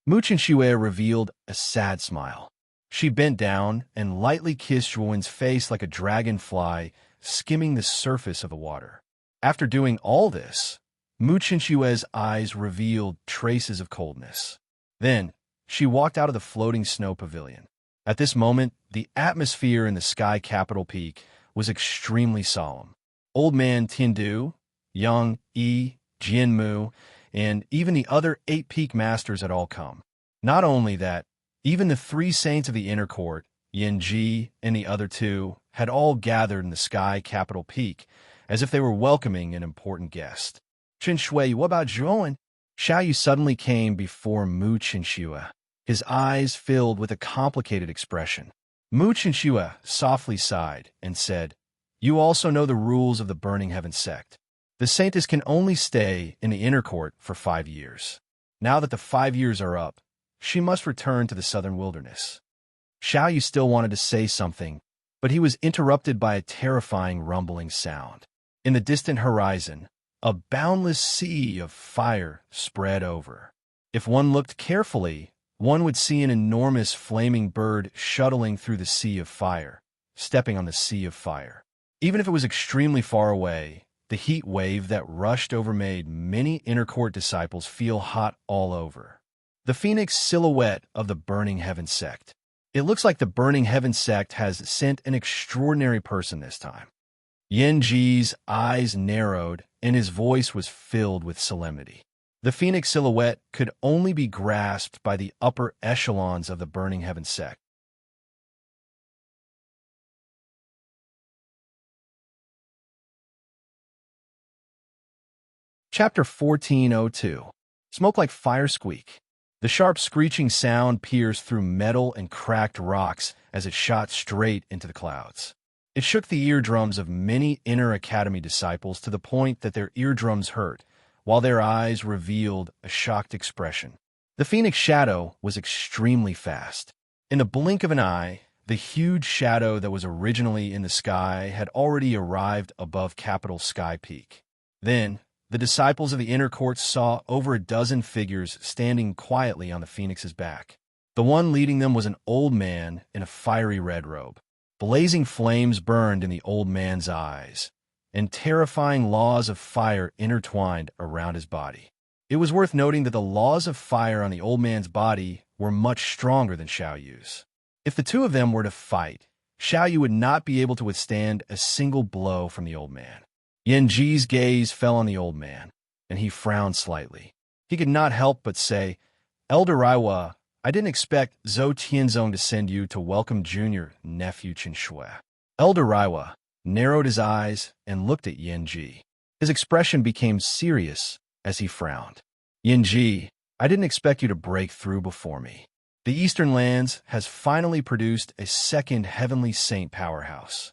Muchinshue revealed a sad smile. She bent down and lightly kissed Zhuowen's face like a dragonfly skimming the surface of the water. After doing all this, Muchinshue's eyes revealed traces of coldness. Then, she walked out of the floating snow pavilion. At this moment, the atmosphere in the sky capital peak was extremely solemn. Old Man Tiandu, young Yi, Jianmu, and even the other 8 peak masters had all come. Not only that, even the 3 saints of the inner court, Yanji and the other 2, had all gathered in the sky capital peak, as if they were welcoming an important guest. "Qinshui, what about Zhuowen?" Xiaoyu suddenly came before Muchinshue, his eyes filled with a complicated expression. Muchinshue softly sighed and said, "You also know the rules of the Burning Heaven sect. The saintess can only stay in the inner court for 5 years. Now that the 5 years are up, she must return to the southern wilderness." Xiaoyu still wanted to say something, but he was interrupted by a terrifying rumbling sound. In the distant horizon, a boundless sea of fire spread over. If one looked carefully, one would see an enormous flaming bird shuttling through the sea of fire, stepping on the sea of fire. Even if it was extremely far away, the heat wave that rushed over made many inner court disciples feel hot all over. The phoenix silhouette of the Burning Heaven sect. It looks like the Burning Heaven sect has sent an extraordinary person this time. Yanji's eyes narrowed, and his voice was filled with solemnity. The phoenix silhouette could only be grasped by the upper echelons of the Burning Heaven sect. Chapter 1402. Smoke like fire squeak. The sharp screeching sound pierced through metal and cracked rocks as it shot straight into the clouds. It shook the eardrums of many inner academy disciples to the point that their eardrums hurt, while their eyes revealed a shocked expression. The phoenix shadow was extremely fast. In the blink of an eye, the huge shadow that was originally in the sky had already arrived above Capital Sky Peak. Then, the disciples of the inner court saw over a dozen figures standing quietly on the phoenix's back. The one leading them was an old man in a fiery red robe. Blazing flames burned in the old man's eyes, and terrifying laws of fire intertwined around his body. It was worth noting that the laws of fire on the old man's body were much stronger than Xiaoyu's. If the two of them were to fight, Xiaoyu would not be able to withstand a single blow from the old man. Yanji's gaze fell on the old man, and he frowned slightly. He could not help but say, "Elder Raiwa, I didn't expect Zhou Tianzong to send you to welcome junior nephew Qinshui." Elder Raiwa narrowed his eyes and looked at Yanji. His expression became serious as he frowned. "Yanji, I didn't expect you to break through before me. The Eastern Lands has finally produced a second heavenly saint powerhouse.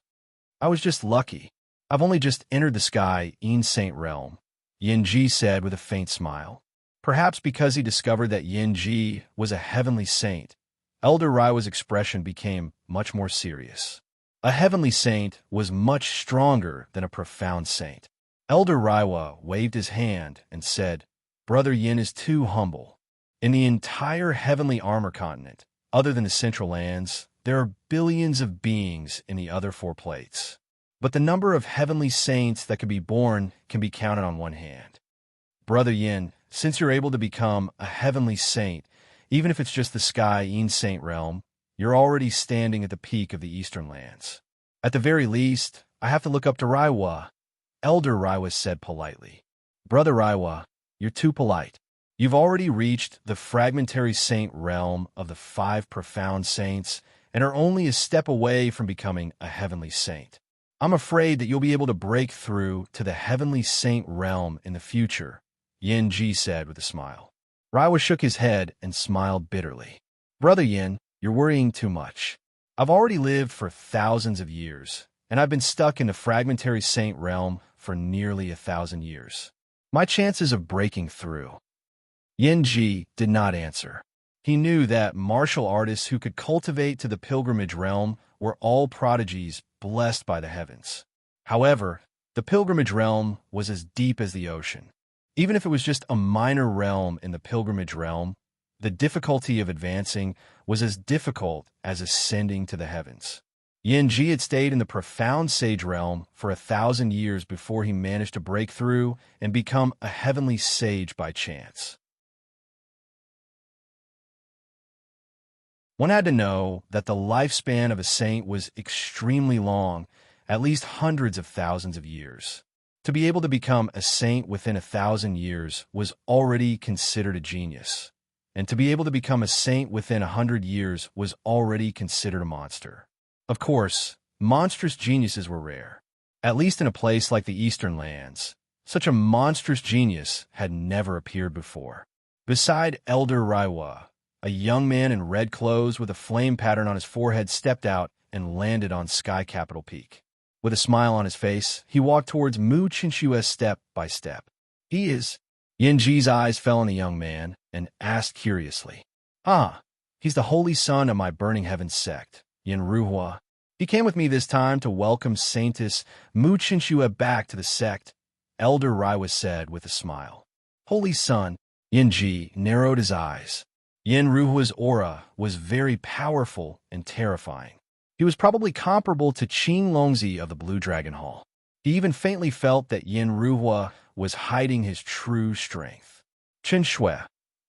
I was just lucky. I've only just entered the sky Yin Saint realm," Yanji said with a faint smile. Perhaps because he discovered that Yanji was a heavenly saint, Elder Raiwa's expression became much more serious. A heavenly saint was much stronger than a profound saint. Elder Raiwa waved his hand and said, "Brother Yin is too humble. In the entire heavenly armor continent, other than the Central Lands, there are billions of beings in the other 4 plates. But the number of heavenly saints that can be born can be counted on one hand. Brother Yin, since you're able to become a heavenly saint, even if it's just the sky Yin Saint realm, you're already standing at the peak of the Eastern Lands. At the very least, I have to look up to Raiwa. Elder Raiwa said politely. Brother Raiwa, you're too polite. You've already reached the fragmentary saint realm of the 5 profound saints and are only a step away from becoming a heavenly saint. I'm afraid that you'll be able to break through to the heavenly saint realm in the future, Yin Ji said with a smile. Raiwa shook his head and smiled bitterly. Brother Yin, you're worrying too much. I've already lived for thousands of years, and I've been stuck in the fragmentary saint realm for nearly 1,000 years. My chances of breaking through. Yin Ji did not answer. He knew that martial artists who could cultivate to the pilgrimage realm were all prodigies blessed by the heavens. However, the pilgrimage realm was as deep as the ocean. Even if it was just a minor realm in the pilgrimage realm, the difficulty of advancing was as difficult as ascending to the heavens. Yin Ji had stayed in the profound sage realm for 1,000 years before he managed to break through and become a heavenly sage by chance. One had to know that the lifespan of a saint was extremely long, at least hundreds of thousands of years. To be able to become a saint within 1,000 years was already considered a genius, and to be able to become a saint within 100 years was already considered a monster. Of course, monstrous geniuses were rare. At least in a place like the Eastern lands, such a monstrous genius had never appeared before. Beside Elder Raiwa, a young man in red clothes with a flame pattern on his forehead stepped out and landed on Sky Capital Peak. With a smile on his face, he walked towards Mu Qinshuo step by step. He is... Yin Ji's eyes fell on the young man and asked curiously. Ah, he's the holy son of my Burning Heavens sect, Yin Ruhua. He came with me this time to welcome Saintess Mu Qinshuo back to the sect, Elder Raiwa said with a smile. Holy son, Yin Ji narrowed his eyes. Yin Ruhua's aura was very powerful and terrifying. He was probably comparable to Qing Longzi of the Blue Dragon Hall. He even faintly felt that Yin Ruhua was hiding his true strength. Chen Shui,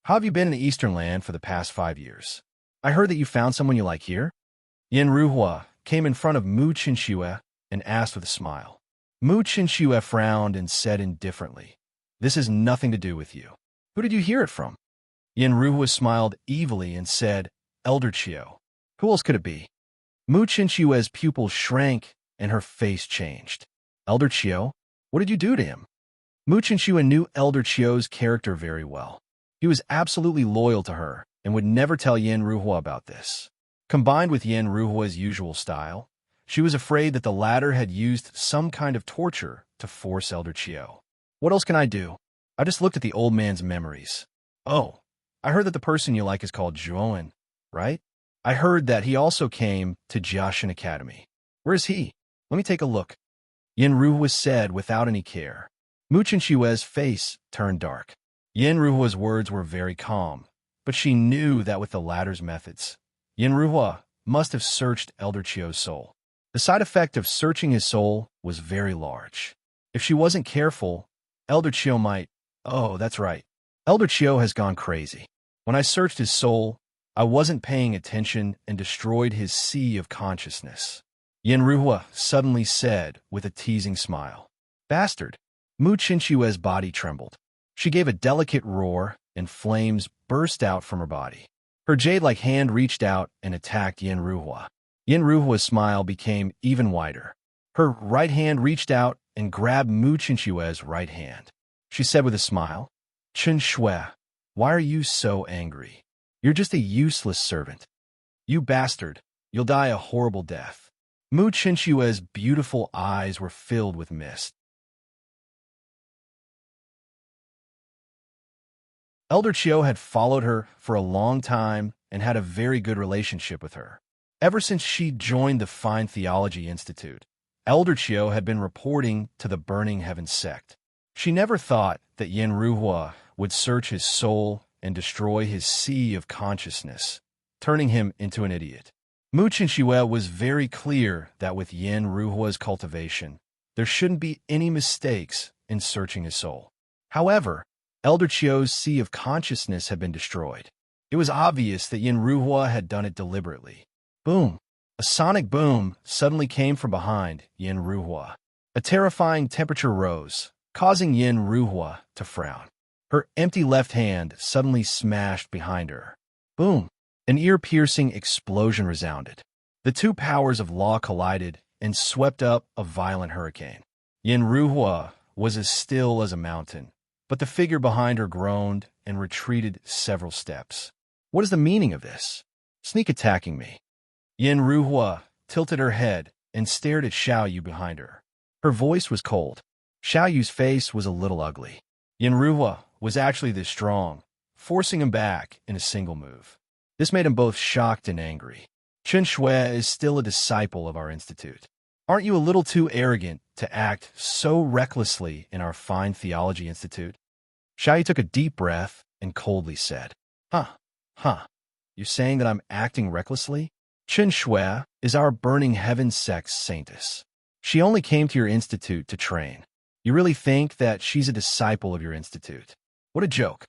how have you been in the Eastern Land for the past 5 years? I heard that you found someone you like here? Yin Ruhua came in front of Mu Qinshuo and asked with a smile. Mu Qinshuo frowned and said indifferently, This has nothing to do with you. Who did you hear it from? Yin Ruhua smiled evilly and said, Elder Chio. Who else could it be? Mu Qinshuo's pupils shrank and her face changed. Elder Chio? What did you do to him? Mu Qinshuo knew Elder Chio's character very well. He was absolutely loyal to her and would never tell Yin Ruhua about this. Combined with Yin Ruhua's usual style, she was afraid that the latter had used some kind of torture to force Elder Chio. What else can I do? I just looked at the old man's memories. Oh, I heard that the person you like is called Zhuowen, right? I heard that he also came to Jiaxin Academy. Where is he? Let me take a look. Yin Ruhua said without any care. Mu Qinshuo's face turned dark. Yin Ruhua's words were very calm, but she knew that with the latter's methods, Yin Ruhua must have searched Elder Chio's soul. The side effect of searching his soul was very large. If she wasn't careful, Elder Chio might... Oh, that's right. Elder Chio has gone crazy. When I searched his soul, I wasn't paying attention and destroyed his sea of consciousness. Yin Ruhua suddenly said with a teasing smile. Bastard! Mu Qinshuo's body trembled. She gave a delicate roar, and flames burst out from her body. Her jade-like hand reached out and attacked Yin Ruhua. Yin Ruhua's smile became even wider. Her right hand reached out and grabbed Mu Qinshuo's right hand. She said with a smile, Chen Shui, why are you so angry? You're just a useless servant. You bastard, you'll die a horrible death. Mu Qinshuo's beautiful eyes were filled with mist. Elder Chio had followed her for a long time and had a very good relationship with her. Ever since she joined the Fine Theology Institute, Elder Chio had been reporting to the Burning Heavens sect. She never thought that Yin Ruhua would search his soul and destroy his sea of consciousness, turning him into an idiot. Mu Qinshuo was very clear that with Yin Ruhua's cultivation, there shouldn't be any mistakes in searching his soul. However, Elder Chio's sea of consciousness had been destroyed. It was obvious that Yin Ruhua had done it deliberately. Boom! A sonic boom suddenly came from behind Yin Ruhua. A terrifying temperature rose, causing Yin Ruhua to frown. Her empty left hand suddenly smashed behind her. Boom! An ear-piercing explosion resounded. The two powers of law collided and swept up a violent hurricane. Yin Ruhua was as still as a mountain, but the figure behind her groaned and retreated several steps. What is the meaning of this? Sneak attacking me. Yin Ruhua tilted her head and stared at Xiao Yu behind her. Her voice was cold. Xiao Yu's face was a little ugly. Yin Ruhua was actually this strong, forcing him back in a single move. This made them both shocked and angry. Chen Shui is still a disciple of our institute. Aren't you a little too arrogant to act so recklessly in our fine theology institute? Xiaoyu took a deep breath and coldly said, You're saying that I'm acting recklessly? Chen Shui is our burning heaven sect's saintess. She only came to your institute to train. You really think that she's a disciple of your institute? What a joke.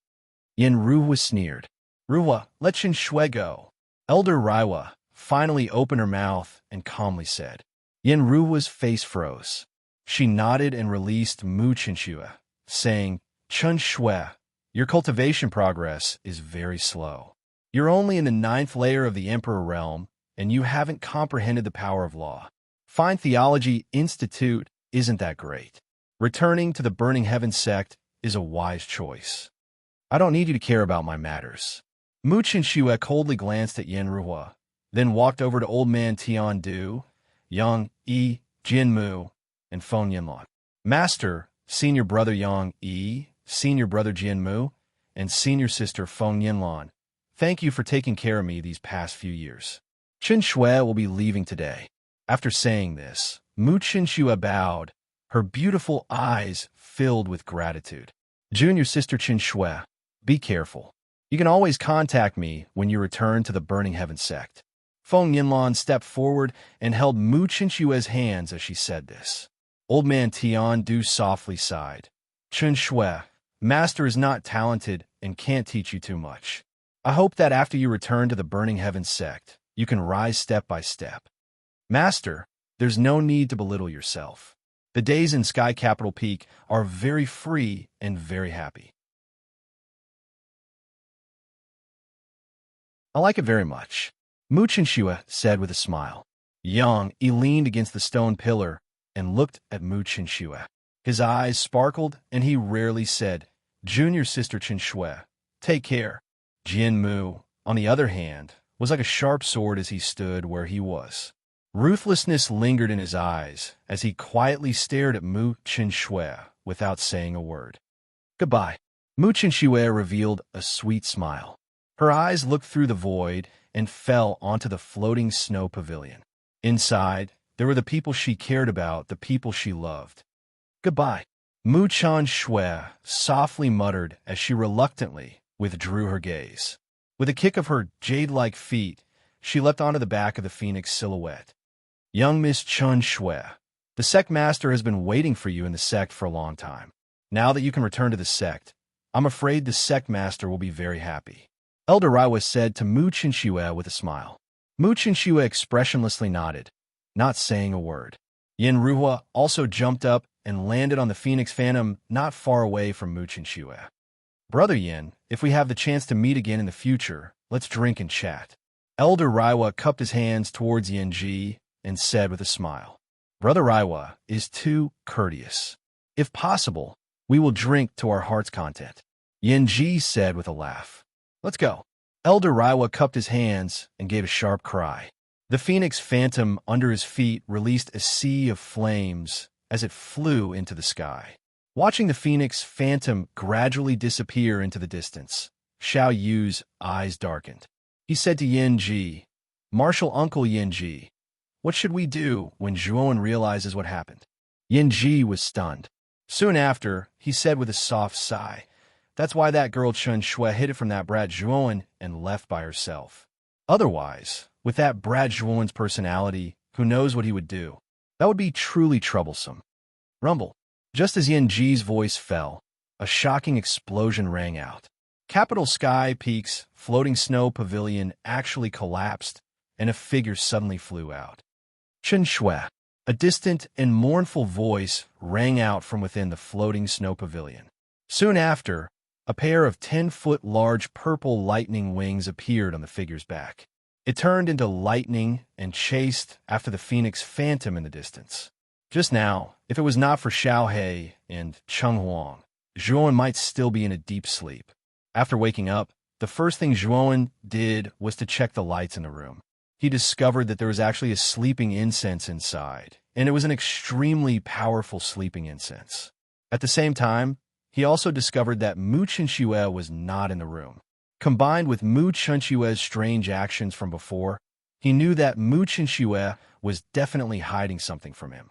Yin Ruhua sneered. Ruhua, let Chen Shui go. Elder Raiwa finally opened her mouth and calmly said. Yin Ruhua's face froze. She nodded and released Mu Chenshua, saying, Chen Shui, your cultivation progress is very slow. You're only in the 9th layer of the Emperor realm, and you haven't comprehended the power of law. Fine Theology Institute isn't that great. Returning to the Burning Heaven sect is a wise choice. I don't need you to care about my matters. Mu Chenshua coldly glanced at Yin Ruhua, then walked over to Old Man Tian Du, Yang Yi, Jin Mu, and Feng Yinlan. Master, Senior Brother Yang Yi, Senior Brother Jin Mu, and Senior Sister Feng Yinlan, thank you for taking care of me these past few years. Chen Shui will be leaving today. After saying this, Mu Chenshua bowed, her beautiful eyes filled with gratitude. Junior Sister Chen Shui, be careful. You can always contact me when you return to the Burning Heaven sect. Feng Yinlan stepped forward and held Mu Chenshua's hands as she said this. Old Man Tian Du softly sighed. Chen Shui, Master is not talented and can't teach you too much. I hope that after you return to the Burning Heaven sect, you can rise step by step. Master, there's no need to belittle yourself. The days in Sky Capital Peak are very free and very happy. I like it very much, Mu Chenshua said with a smile. Yang Yi leaned against the stone pillar and looked at Mu Chenshua. His eyes sparkled, and he rarely said, Junior Sister Chen Shui, take care. Jin Mu, on the other hand, was like a sharp sword as he stood where he was. Ruthlessness lingered in his eyes as he quietly stared at Mu Chenshua without saying a word. Goodbye. Mu Chenshua revealed a sweet smile. Her eyes looked through the void and fell onto the floating snow pavilion. Inside, there were the people she cared about, the people she loved. Goodbye. Mu Chenshua softly muttered as she reluctantly withdrew her gaze. With a kick of her jade-like feet, she leapt onto the back of the phoenix silhouette. Young Miss Chen Shui, the sect master has been waiting for you in the sect for a long time. Now that you can return to the sect, I'm afraid the sect master will be very happy. Elder Raiwa said to Mu Chenshua with a smile. Mu Chenshua expressionlessly nodded, not saying a word. Yin Ruhua also jumped up and landed on the Phoenix Phantom not far away from Mu Chenshua. Brother Yin, if we have the chance to meet again in the future, let's drink and chat. Elder Raiwa cupped his hands towards Yin Ji and said with a smile. Brother Raiwa is too courteous. If possible, we will drink to our heart's content. Yin Ji said with a laugh. Let's go. Elder Raiwa cupped his hands and gave a sharp cry. The Phoenix Phantom under his feet released a sea of flames as it flew into the sky. Watching the Phoenix Phantom gradually disappear into the distance, Xiao Yu's eyes darkened. He said to Yin Ji, Martial Uncle Yin Ji, what should we do when Zhuowen realizes what happened? Yin Ji was stunned. Soon after, he said with a soft sigh, that's why that girl Chen Shui hid it from that brat Zhuowen and left by herself. Otherwise, with that brat Zhuowen's personality, who knows what he would do? That would be truly troublesome. Rumble. Just as Yin Ji's voice fell, a shocking explosion rang out. Capital Sky Peak's floating snow pavilion actually collapsed, and a figure suddenly flew out. Chen Shui. A distant and mournful voice rang out from within the floating snow pavilion. Soon after, a pair of 10-foot large purple lightning wings appeared on the figure's back. It turned into lightning and chased after the phoenix phantom in the distance. Just now, if it was not for Xiao He and Cheng Huang, Zhuowen might still be in a deep sleep. After waking up, the first thing Zhuowen did was to check the lights in the room. He discovered that there was actually a sleeping incense inside, and it was an extremely powerful sleeping incense. At the same time, he also discovered that Mu Chenxue was not in the room. Combined with Mu Chenxue's strange actions from before, he knew that Mu Chenxue was definitely hiding something from him.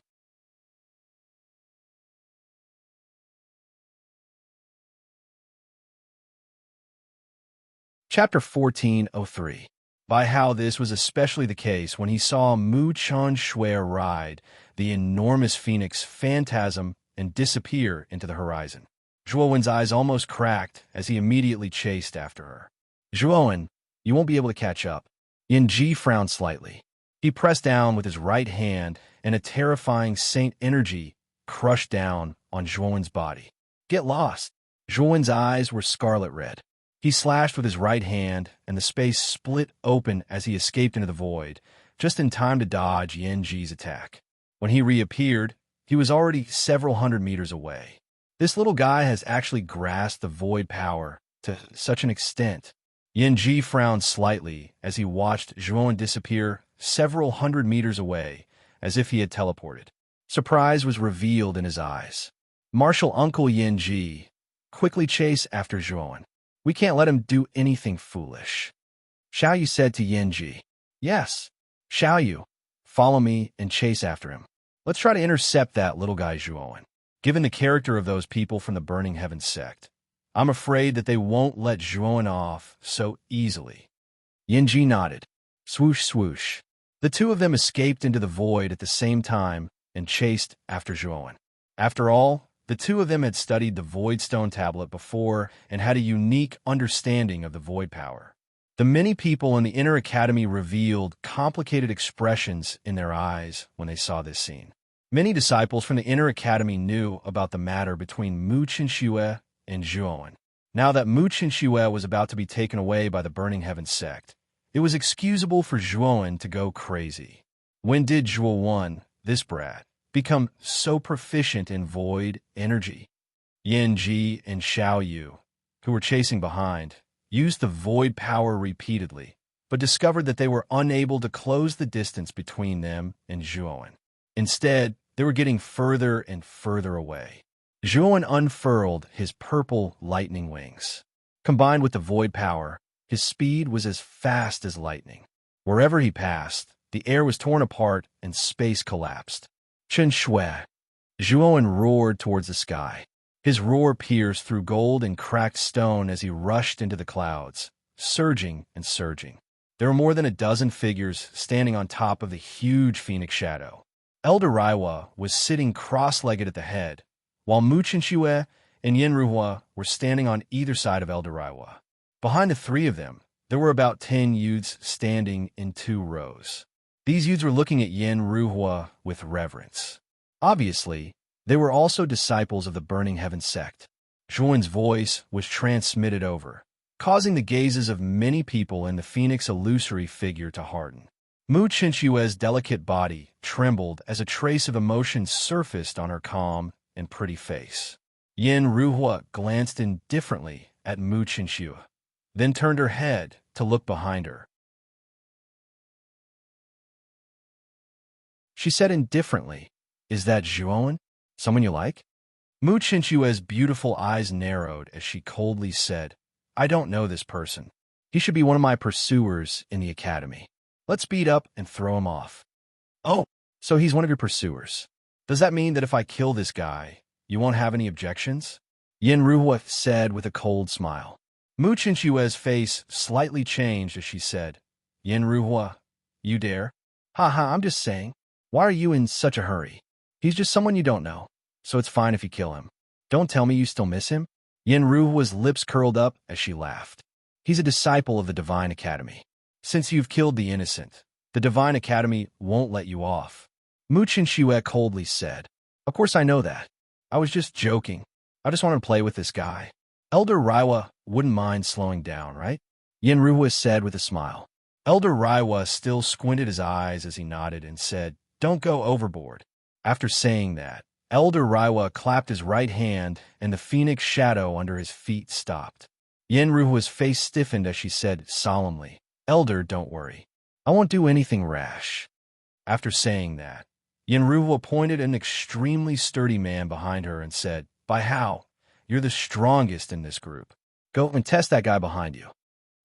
Chapter 1403. By how this was especially the case when he saw Mu Chenxue ride the enormous phoenix phantasm and disappear into the horizon. Zhuowen's eyes almost cracked as he immediately chased after her. Zhuowen, you won't be able to catch up. Yin Ji frowned slightly. He pressed down with his right hand, and a terrifying saint energy crushed down on Zhuowen's body. Get lost. Zhuowen's eyes were scarlet red. He slashed with his right hand, and the space split open as he escaped into the void, just in time to dodge Yin Ji's attack. When he reappeared, he was already several hundred meters away. This little guy has actually grasped the void power to such an extent. Yin Ji frowned slightly as he watched Zhuowen disappear several hundred meters away, as if he had teleported. Surprise was revealed in his eyes. Martial Uncle Yin Ji, quickly chase after Zhuowen. We can't let him do anything foolish. Xiao Yu said to Yin Ji. Yes, Xiao Yu, follow me and chase after him. Let's try to intercept that little guy Zhuowen. Given the character of those people from the Burning Heaven sect, I'm afraid that they won't let Zhuowen off so easily. Yin Ji nodded. Swoosh, swoosh. The two of them escaped into the void at the same time and chased after Zhuowen. After all, the two of them had studied the Void Stone Tablet before and had a unique understanding of the void power. The many people in the Inner Academy revealed complicated expressions in their eyes when they saw this scene. Many disciples from the Inner Academy knew about the matter between Mu Chenxue and Zhuowen. Now that Mu Chenxue was about to be taken away by the Burning Heaven sect, it was excusable for Zhuowen to go crazy. When did Zhuowen, this brat, become so proficient in void energy? Yin Ji and Xiao Yu, who were chasing behind, used the void power repeatedly, but discovered that they were unable to close the distance between them and Zhuowen. Instead, they were getting further and further away. Zhuowen unfurled his purple lightning wings. Combined with the void power, his speed was as fast as lightning. Wherever he passed, the air was torn apart and space collapsed. Chen Shui. Zhuowen roared towards the sky. His roar pierced through gold and cracked stone as he rushed into the clouds, surging and surging. There were more than a dozen figures standing on top of the huge phoenix shadow. Elder Raiwa was sitting cross-legged at the head, while Mu Chenxue and Yin Ruhua were standing on either side of Elder Raiwa. Behind the three of them, there were about 10 youths standing in 2 rows. These youths were looking at Yin Ruhua with reverence. Obviously, they were also disciples of the Burning Heaven sect. Zhuowen's voice was transmitted over, causing the gazes of many people in the phoenix illusory figure to harden. Mu Chenxue's delicate body trembled as a trace of emotion surfaced on her calm and pretty face. Yin Ruhua glanced indifferently at Mu Chenxue, then turned her head to look behind her. She said indifferently, "Is that Zhuowen? Someone you like?" Mu Chenxue's beautiful eyes narrowed as she coldly said, "I don't know this person. He should be one of my pursuers in the academy. Let's speed up and throw him off." "Oh, so he's one of your pursuers. Does that mean that if I kill this guy, you won't have any objections?" Yin Ruhua said with a cold smile. Mu Chenxue's face slightly changed as she said, "Yin Ruhua, you dare?" "Haha, I'm just saying. Why are you in such a hurry? He's just someone you don't know, so it's fine if you kill him. Don't tell me you still miss him?" Yin Ruhua's lips curled up as she laughed. "He's a disciple of the Divine Academy. Since you've killed the innocent, the Divine Academy won't let you off. Muchen Shue coldly said. Of course I know that. I was just joking. I just want to play with this guy. Elder Raiwa wouldn't mind slowing down, right? Yenruhua said with a smile. Elder Raiwa still squinted his eyes as he nodded and said, Don't go overboard. After saying that, Elder Raiwa clapped his right hand and the phoenix shadow under his feet stopped. Yenruhua's face stiffened as she said solemnly, Elder, don't worry. I won't do anything rash. After saying that, Yenruhua pointed an extremely sturdy man behind her and said, By how? You're the strongest in this group. Go and test that guy behind you.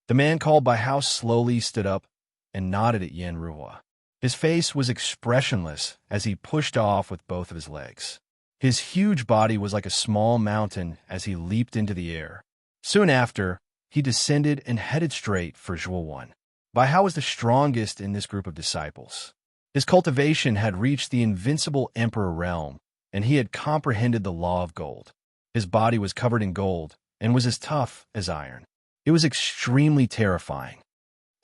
The man called by House slowly stood up and nodded at Yenruhua. His face was expressionless as he pushed off with both of his legs. His huge body was like a small mountain as he leaped into the air. Soon after, he descended and headed straight for Zhuo. Bai Hao was the strongest in this group of disciples. His cultivation had reached the invincible emperor realm, and he had comprehended the law of gold. His body was covered in gold and was as tough as iron. It was extremely terrifying.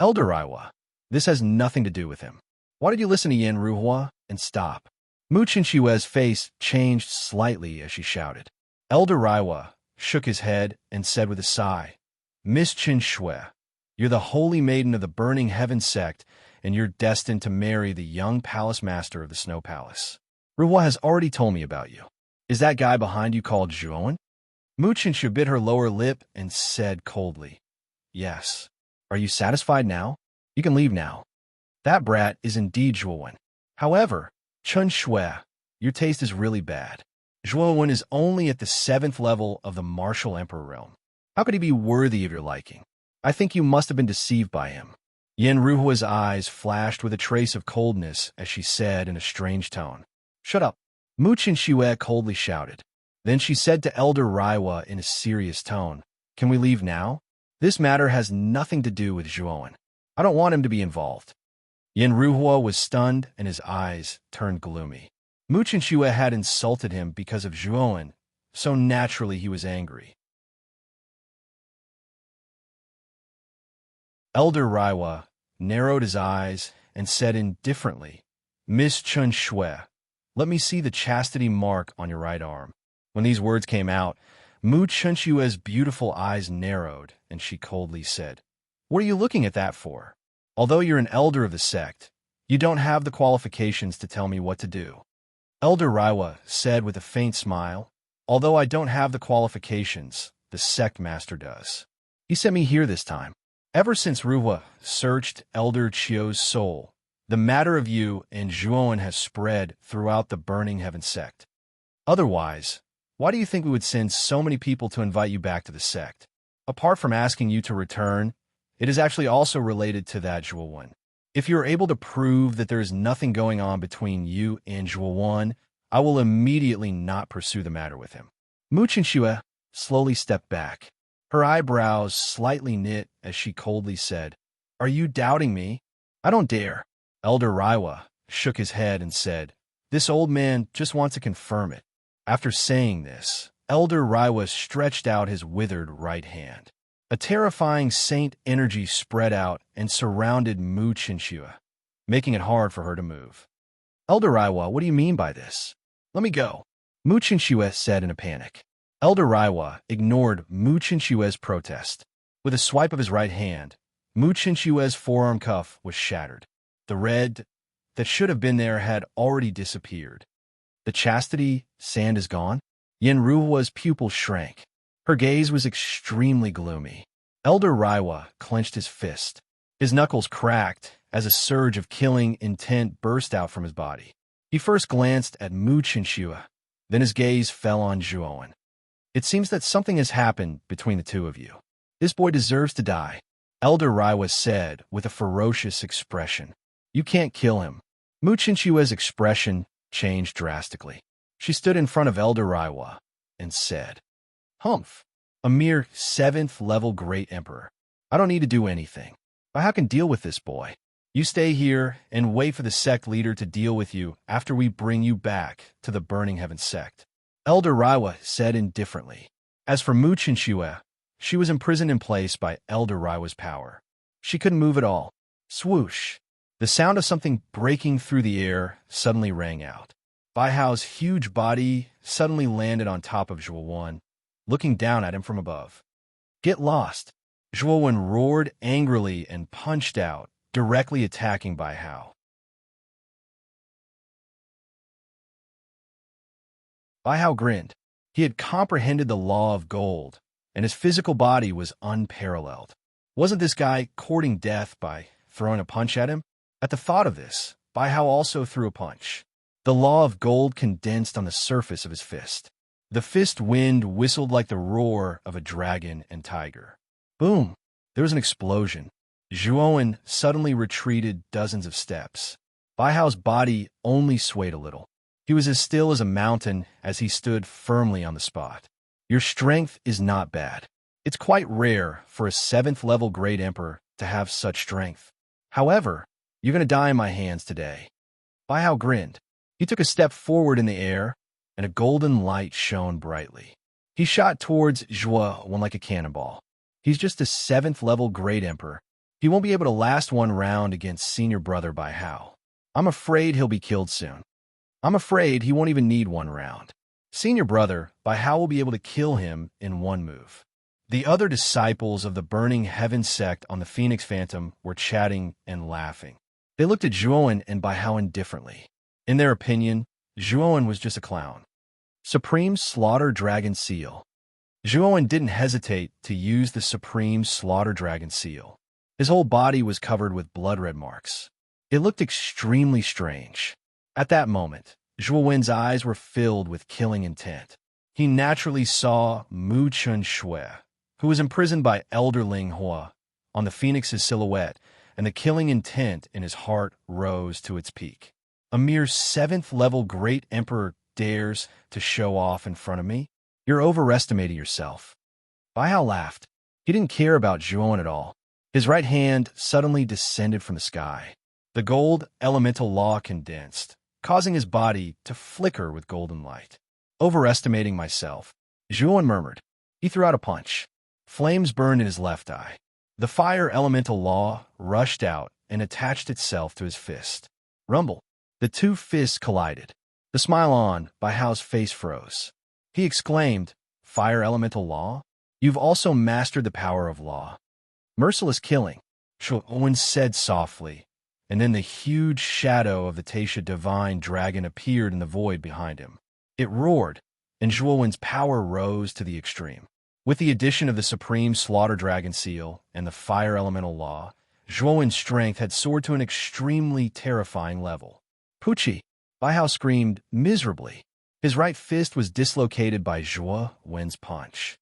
Elder Raiwa, this has nothing to do with him. Why did you listen to Yenruhua and stop? Mu Qinshue's face changed slightly as she shouted. Elder Raiwa shook his head and said with a sigh, Miss Qinshue, you're the holy maiden of the Burning Heaven sect, and you're destined to marry the young palace master of the Snow Palace. Ruhua has already told me about you. Is that guy behind you called Zhuowen? Mu Qinshu bit her lower lip and said coldly, Yes. Are you satisfied now? You can leave now. That brat is indeed Zhuowen. However, Chun Shui, your taste is really bad. Zhuowen is only at the 7th level of the martial emperor realm. How could he be worthy of your liking? I think you must have been deceived by him. Yenruhua's eyes flashed with a trace of coldness as she said in a strange tone, Shut up. Mu Qinshu coldly shouted. Then she said to Elder Raiwa in a serious tone, Can we leave now? This matter has nothing to do with Zhuowen. I don't want him to be involved. Yenruhua was stunned and his eyes turned gloomy. Mu Qinshu had insulted him because of Zhuowen, so naturally he was angry. Elder Raiwa narrowed his eyes and said indifferently, Miss Chun Shui, let me see the chastity mark on your right arm. When these words came out, Mu Qinshue's beautiful eyes narrowed, and she coldly said, What are you looking at that for? Although you're an elder of the sect, you don't have the qualifications to tell me what to do. Elder Raiwa said with a faint smile, Although I don't have the qualifications, the sect master does. He sent me here this time. Ever since Ruhua searched Elder Chio's soul, the matter of you and Zhuowen has spread throughout the Burning Heaven sect. Otherwise, why do you think we would send so many people to invite you back to the sect? Apart from asking you to return, it is actually also related to that Zhuowen. If you are able to prove that there is nothing going on between you and Zhuowen, I will immediately not pursue the matter with him. Mu Qinshu slowly stepped back. Her eyebrows slightly knit as she coldly said, Are you doubting me? I don't dare. Elder Raiwa shook his head and said, This old man just wants to confirm it. After saying this, Elder Raiwa stretched out his withered right hand. A terrifying saint energy spread out and surrounded Mu Qinshu, making it hard for her to move. Elder Raiwa, what do you mean by this? Let me go. Mu Qinshu said in a panic. Elder Raiwa ignored Mu Qinshue's protest. With a swipe of his right hand, Mu Qinshue's forearm cuff was shattered. The red that should have been there had already disappeared. The chastity sand is gone? Yenruhua's pupil shrank. Her gaze was extremely gloomy. Elder Raiwa clenched his fist. His knuckles cracked as a surge of killing intent burst out from his body. He first glanced at Mu Qinshu, then his gaze fell on Zhuowen. It seems that something has happened between the two of you. This boy deserves to die, Elder Raiwa said with a ferocious expression. You can't kill him. Mu Qinshue's expression changed drastically. She stood in front of Elder Raiwa and said, Humph, a mere 7th level great emperor. I don't need to do anything. But how can deal with this boy? You stay here and wait for the sect leader to deal with you after we bring you back to the Burning Heaven sect. Elder Raiwa said indifferently. As for Mu Qinshu, she was imprisoned in place by Elder Raiwa's power. She couldn't move at all. Swoosh! The sound of something breaking through the air suddenly rang out. Bai Hao's huge body suddenly landed on top of Zhuo Wen, looking down at him from above. "Get lost!" Zhuo Wen roared angrily and punched out, directly attacking Bai Hao. Bai Hao grinned. He had comprehended the law of gold, and his physical body was unparalleled. Wasn't this guy courting death by throwing a punch at him? At the thought of this, Bai Hao also threw a punch. The law of gold condensed on the surface of his fist. The fist wind whistled like the roar of a dragon and tiger. Boom! There was an explosion. Zhuo Wen suddenly retreated dozens of steps. Bai Hao's body only swayed a little. He was as still as a mountain as he stood firmly on the spot. Your strength is not bad. It's quite rare for a 7th-level Great Emperor to have such strength. However, you're going to die in my hands today. Bai Hao grinned. He took a step forward in the air, and a golden light shone brightly. He shot towards Zhuo Wen like a cannonball. He's just a 7th-level Great Emperor. He won't be able to last one round against senior brother Bai Hao. I'm afraid he'll be killed soon. I'm afraid he won't even need one round. Senior brother Bai Hao will be able to kill him in one move. The other disciples of the Burning Heaven sect on the Phoenix Phantom were chatting and laughing. They looked at Zhuo Wen and Bai Hao indifferently. In their opinion, Zhuo Wen was just a clown. Supreme Slaughter Dragon Seal. Zhuo Wen didn't hesitate to use the Supreme Slaughter Dragon Seal. His whole body was covered with blood-red marks. It looked extremely strange. At that moment, Zhuo Wen's eyes were filled with killing intent. He naturally saw Mu Chun Shui, who was imprisoned by Elder Ling Hua, on the Phoenix's silhouette, and the killing intent in his heart rose to its peak. A mere 7th-level Great Emperor dares to show off in front of me? You're overestimating yourself. Bai Hao laughed. He didn't care about Zhuo Wen at all. His right hand suddenly descended from the sky. The gold elemental law condensed, causing his body to flicker with golden light. Overestimating myself, Zhuo Wen murmured. He threw out a punch. Flames burned in his left eye. The fire elemental law rushed out and attached itself to his fist. Rumble. The two fists collided. The smile on Bai Hao's face froze. He exclaimed, "Fire elemental law? You've also mastered the power of law." "Merciless killing," Zhuo Wen said softly, and then the huge shadow of the Taisha divine dragon appeared in the void behind him. It roared, and Zhuo Wen's power rose to the extreme. With the addition of the Supreme Slaughter Dragon Seal and the Fire Elemental Law, Zhuo Wen's strength had soared to an extremely terrifying level. "Pucci!" Bai Hao screamed miserably. His right fist was dislocated by Zhuo Wen's punch.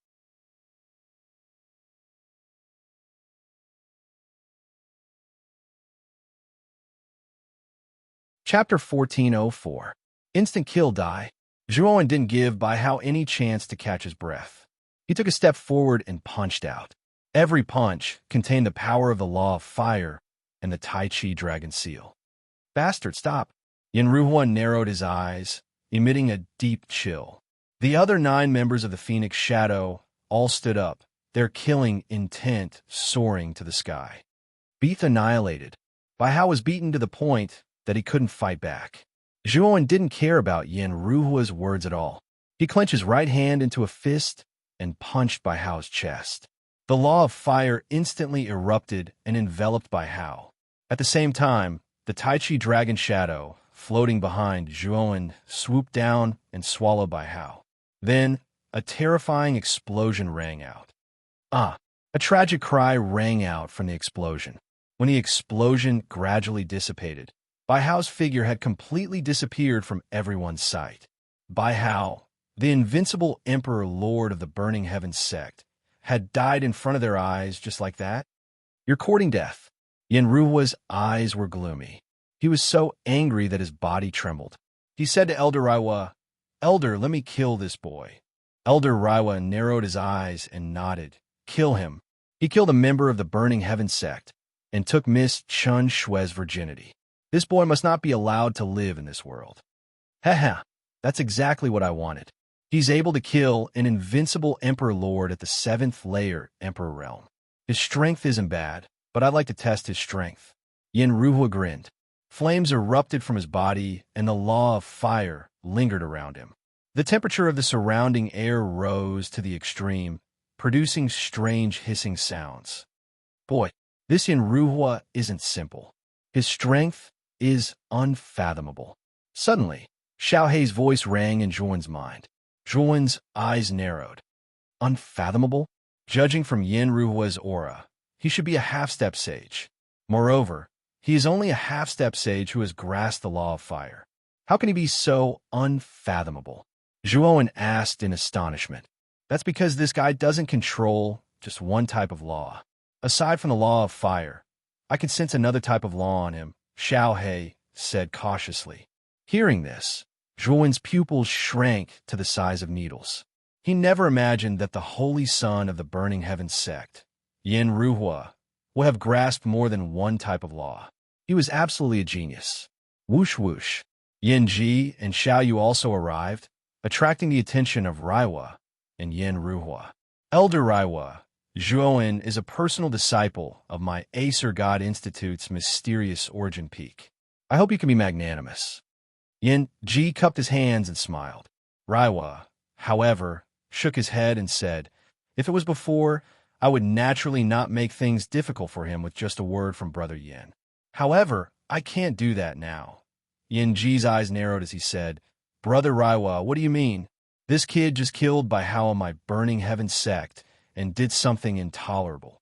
Chapter 1404. Instant Kill Die. Zhuo Wen didn't give Bai Hao any chance to catch his breath. He took a step forward and punched out. Every punch contained the power of the Law of Fire and the Tai Chi Dragon Seal. "Bastard, stop!" Yanruhua narrowed his eyes, emitting a deep chill. The other 9 members of the Phoenix Shadow all stood up, their killing intent soaring to the sky. Beat annihilated. Bai Hao was beaten to the point that he couldn't fight back. Zhuo Wen didn't care about Yanruhua's words at all. He clenched his right hand into a fist and punched Bai Hao's chest. The Law of Fire instantly erupted and enveloped Bai Hao. At the same time, the Tai Chi Dragon Shadow, floating behind Zhuo Wen, swooped down and swallowed Bai Hao. Then, a terrifying explosion rang out. A tragic cry rang out from the explosion. When the explosion gradually dissipated, Bai Hao's figure had completely disappeared from everyone's sight. Bai Hao, the invincible Emperor Lord of the Burning Heaven sect, had died in front of their eyes just like that? "You're courting death." Yanruhua's eyes were gloomy. He was so angry that his body trembled. He said to Elder Raiwa, "Elder, let me kill this boy." Elder Raiwa narrowed his eyes and nodded. "Kill him." He killed a member of the Burning Heaven sect and took Miss Chun Shui's virginity. This boy must not be allowed to live in this world. Haha, that's exactly what I wanted. He's able to kill an invincible Emperor Lord at the 7th layer Emperor realm. His strength isn't bad, but I'd like to test his strength. Yin Ruhua grinned. Flames erupted from his body, and the law of fire lingered around him. The temperature of the surrounding air rose to the extreme, producing strange hissing sounds. Boy, this Yin Ruhua isn't simple. His strength is unfathomable. Suddenly, Xiao Hei's voice rang in Zhuan's mind. Zhuan's eyes narrowed. Unfathomable? Judging from Yin Ruhua's aura, he should be a half-step sage. Moreover, he is only a half-step sage who has grasped the law of fire. How can he be so unfathomable? Zhuan asked in astonishment. That's because this guy doesn't control just one type of law. Aside from the law of fire, I can sense another type of law on him, Xiao Hei said cautiously. Hearing this, Zhuan's pupils shrank to the size of needles. He never imagined that the holy son of the Burning Heavens sect, Yin Ruhua, would have grasped more than one type of law. He was absolutely a genius. Whoosh whoosh. Yin Ji and Xiao Yu also arrived, attracting the attention of Raiwa and Yin Ruhua. Elder Raiwa, Zhuan is a personal disciple of my Acer God Institute's mysterious origin peak. I hope you can be magnanimous. Yin Ji cupped his hands and smiled. Raiwa, however, shook his head and said, if it was before, I would naturally not make things difficult for him with just a word from Brother Yin. However, I can't do that now. Yin Ji's eyes narrowed as he said, Brother Raiwa, what do you mean? This kid just killed by how my Burning Heaven sect and did something intolerable.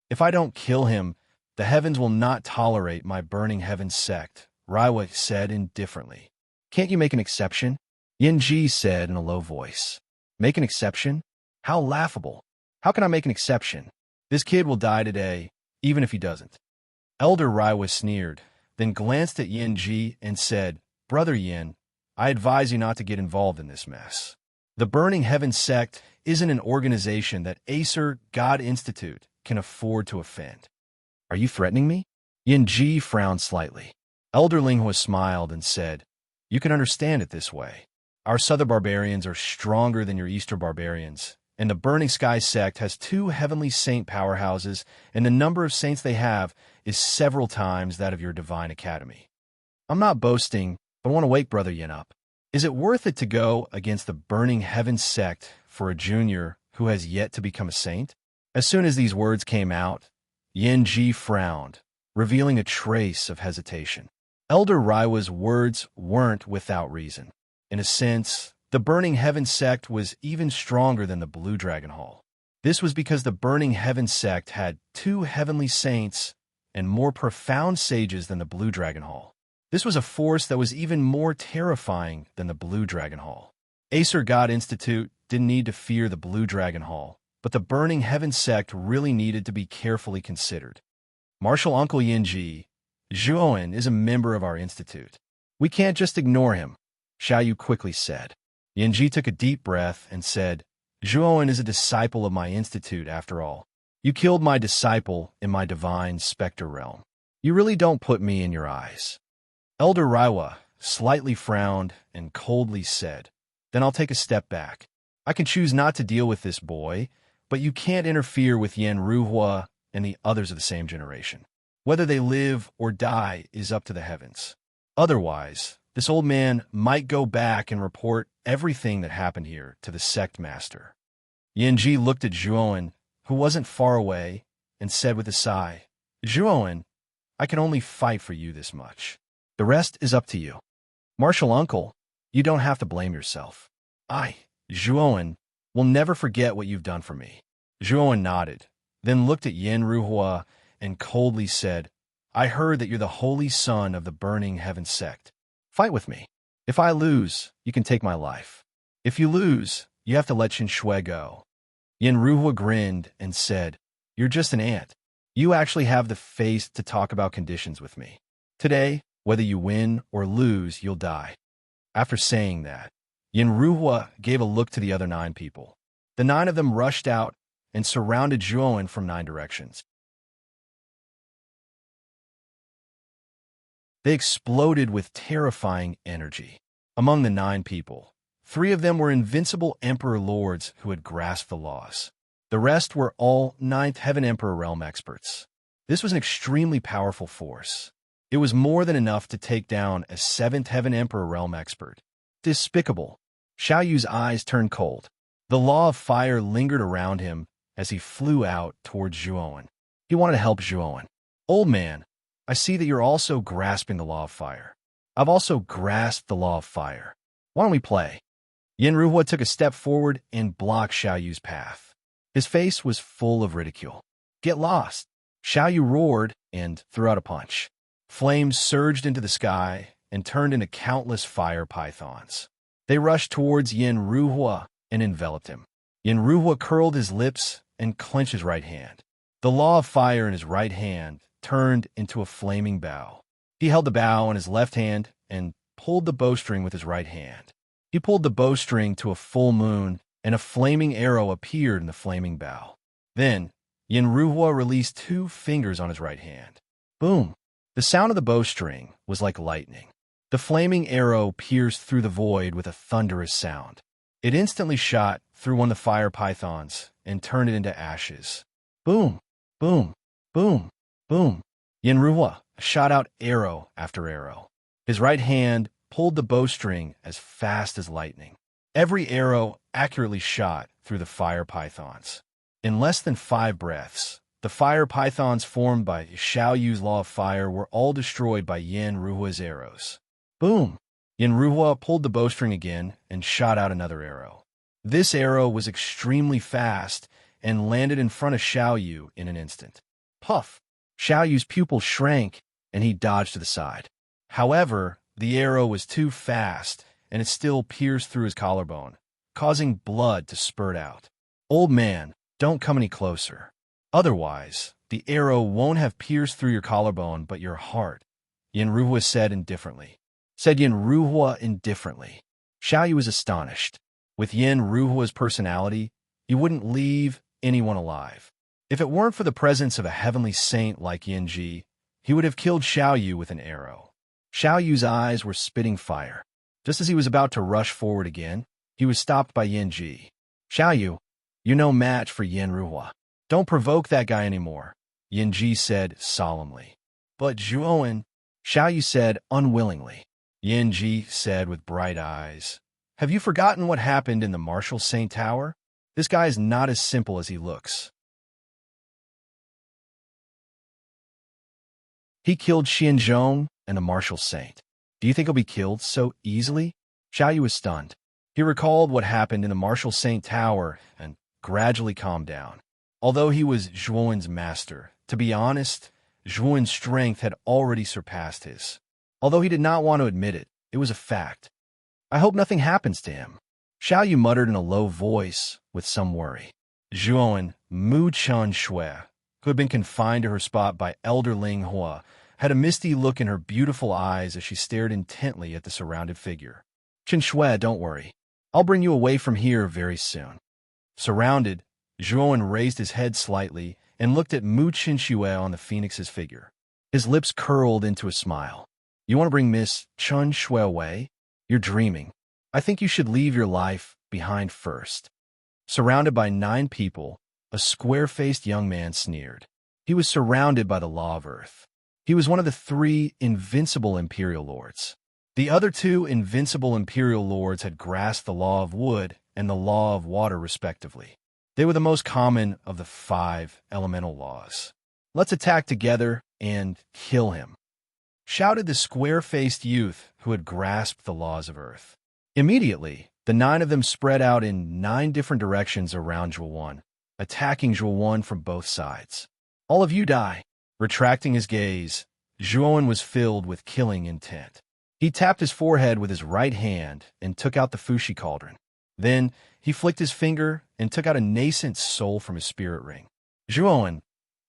If I don't kill him, the heavens will not tolerate my Burning Heaven sect, Raiwa said indifferently. Can't you make an exception? Yin Ji said in a low voice. Make an exception? How laughable. How can I make an exception? This kid will die today, even if he doesn't. Elder Raiwa sneered, then glanced at Yin Ji and said, Brother Yin, I advise you not to get involved in this mess. The Burning Heaven sect isn't an organization that Acer God Institute can afford to offend. Are you threatening me? Yin Ji frowned slightly. Elder Linghua smiled and said, You can understand it this way. Our Southern barbarians are stronger than your Eastern barbarians, and the Burning Sky sect has 2 heavenly saint powerhouses, and the number of saints they have is several times that of your divine academy. I'm not boasting, but I want to wake Brother Yin up. Is it worth it to go against the Burning Heaven sect for a junior who has yet to become a saint? As soon as these words came out, Yin Ji frowned, revealing a trace of hesitation. Elder Raiwa's words weren't without reason. In a sense, the Burning Heaven sect was even stronger than the Blue Dragon Hall. This was because the Burning Heaven sect had 2 heavenly saints and more profound sages than the Blue Dragon Hall. This was a force that was even more terrifying than the Blue Dragon Hall. Acer God Institute didn't need to fear the Blue Dragon Hall, but the Burning Heaven sect really needed to be carefully considered. Martial Uncle Yin Ji, Zhuan is a member of our institute. We can't just ignore him, Xiao Yu quickly said. Yin Ji took a deep breath and said, Zhuan is a disciple of my institute after all. You killed my disciple in my divine specter realm. You really don't put me in your eyes. Elder Raiwa slightly frowned and coldly said, Then I'll take a step back. I can choose not to deal with this boy, but you can't interfere with Yin Ruhua and the others of the same generation. Whether they live or die is up to the heavens. Otherwise, this old man might go back and report everything that happened here to the sect master. Yin Ji looked at Zhuan, who wasn't far away, and said with a sigh, Zhuan, I can only fight for you this much. The rest is up to you. Martial Uncle, you don't have to blame yourself. I, Zhuan, will never forget what you've done for me. Zhuan nodded, then looked at Yin Ruhua and coldly said, I heard that you're the holy son of the Burning Heaven sect. Fight with me. If I lose, you can take my life. If you lose, you have to let Qin Shui go. Yin Ruhua grinned and said, You're just an ant. You actually have the face to talk about conditions with me. Today, whether you win or lose, you'll die. After saying that, Yin Ruhua gave a look to the other 9 people. The 9 of them rushed out and surrounded Zhuan from 9 directions. They exploded with terrifying energy. Among the 9 people, 3 of them were invincible emperor lords who had grasped the laws. The rest were all Ninth Heaven Emperor realm experts. This was an extremely powerful force. It was more than enough to take down a 7th Heaven Emperor realm expert. Despicable. Xiao Yu's eyes turned cold. The law of fire lingered around him as he flew out towards Zhuowen. He wanted to help Zhuowen. Old man, I see that you're also grasping the law of fire. I've also grasped the law of fire. Why don't we play? Yin Ruhua took a step forward and blocked Xiao Yu's path. His face was full of ridicule. Get lost. Xiao Yu roared and threw out a punch. Flames surged into the sky and turned into countless fire pythons. They rushed towards Yin Ruhua and enveloped him. Yin Ruhua curled his lips and clenched his right hand. The law of fire in his right hand turned into a flaming bow. He held the bow in his left hand and pulled the bowstring with his right hand. He pulled the bowstring to a full moon, and a flaming arrow appeared in the flaming bow. Then, Yin Ruhua released 2 fingers on his right hand. Boom! The sound of the bowstring was like lightning. The flaming arrow pierced through the void with a thunderous sound. It instantly shot through one of the fire pythons and turned it into ashes. Boom! Boom! Boom! Boom! Yin Ruhua shot out arrow after arrow. His right hand pulled the bowstring as fast as lightning. Every arrow accurately shot through the fire pythons. In less than 5 breaths, the fire pythons formed by Xiao Yu's law of fire were all destroyed by Yin Ruhua's arrows. Boom! Yin Ruhua pulled the bowstring again and shot out another arrow. This arrow was extremely fast and landed in front of Xiao Yu in an instant. Puff! Xiao Yu's pupil shrank and he dodged to the side. However, the arrow was too fast and it still pierced through his collarbone, causing blood to spurt out. Old man, don't come any closer. Otherwise, the arrow won't have pierced through your collarbone but your heart, Yin Ruhua said indifferently. Xiao Yu was astonished. With Yin Ruhua's personality, he wouldn't leave anyone alive. If it weren't for the presence of a heavenly saint like Yin Ji, he would have killed Xiao Yu with an arrow. Xiao Yu's eyes were spitting fire. Just as he was about to rush forward again, he was stopped by Yin Ji. Xiao Yu, you're no match for Yin Ruhua. Don't provoke that guy anymore, Yin Ji said solemnly. But Zhuowen, Xiao Yu said unwillingly. Yin Ji said with bright eyes, have you forgotten what happened in the Martial Saint Tower? This guy is not as simple as he looks. He killed Xianzhong and the Martial Saint. Do you think he'll be killed so easily? Xiao Yu was stunned. He recalled what happened in the Martial Saint Tower and gradually calmed down. Although he was Zhuowen's master, to be honest, Zhuowen's strength had already surpassed his. Although he did not want to admit it, it was a fact. I hope nothing happens to him, Xiao Yu muttered in a low voice with some worry. Zhuowen, Mu Chun Shui, who had been confined to her spot by Elder Ling Hua, had a misty look in her beautiful eyes as she stared intently at the surrounded figure. Chen Shui, don't worry. I'll bring you away from here very soon. Surrounded, Zhuowen raised his head slightly and looked at Mu Chen Shui on the phoenix's figure. His lips curled into a smile. You want to bring Miss Chun Shui away? You're dreaming. I think you should leave your life behind first. Surrounded by 9 people, a square-faced young man sneered. He was surrounded by the law of earth. He was one of the 3 invincible imperial lords. The other 2 invincible imperial lords had grasped the law of wood and the law of water respectively. They were the most common of the 5 elemental laws. Let's attack together and kill him, shouted the square-faced youth who had grasped the laws of earth. Immediately, the 9 of them spread out in 9 different directions around Zhuowen, attacking Zhuowen from both sides. All of you die. Retracting his gaze, Zhuowen was filled with killing intent. He tapped his forehead with his right hand and took out the Fushi cauldron. Then, he flicked his finger and took out a nascent soul from his spirit ring. Zhuowen,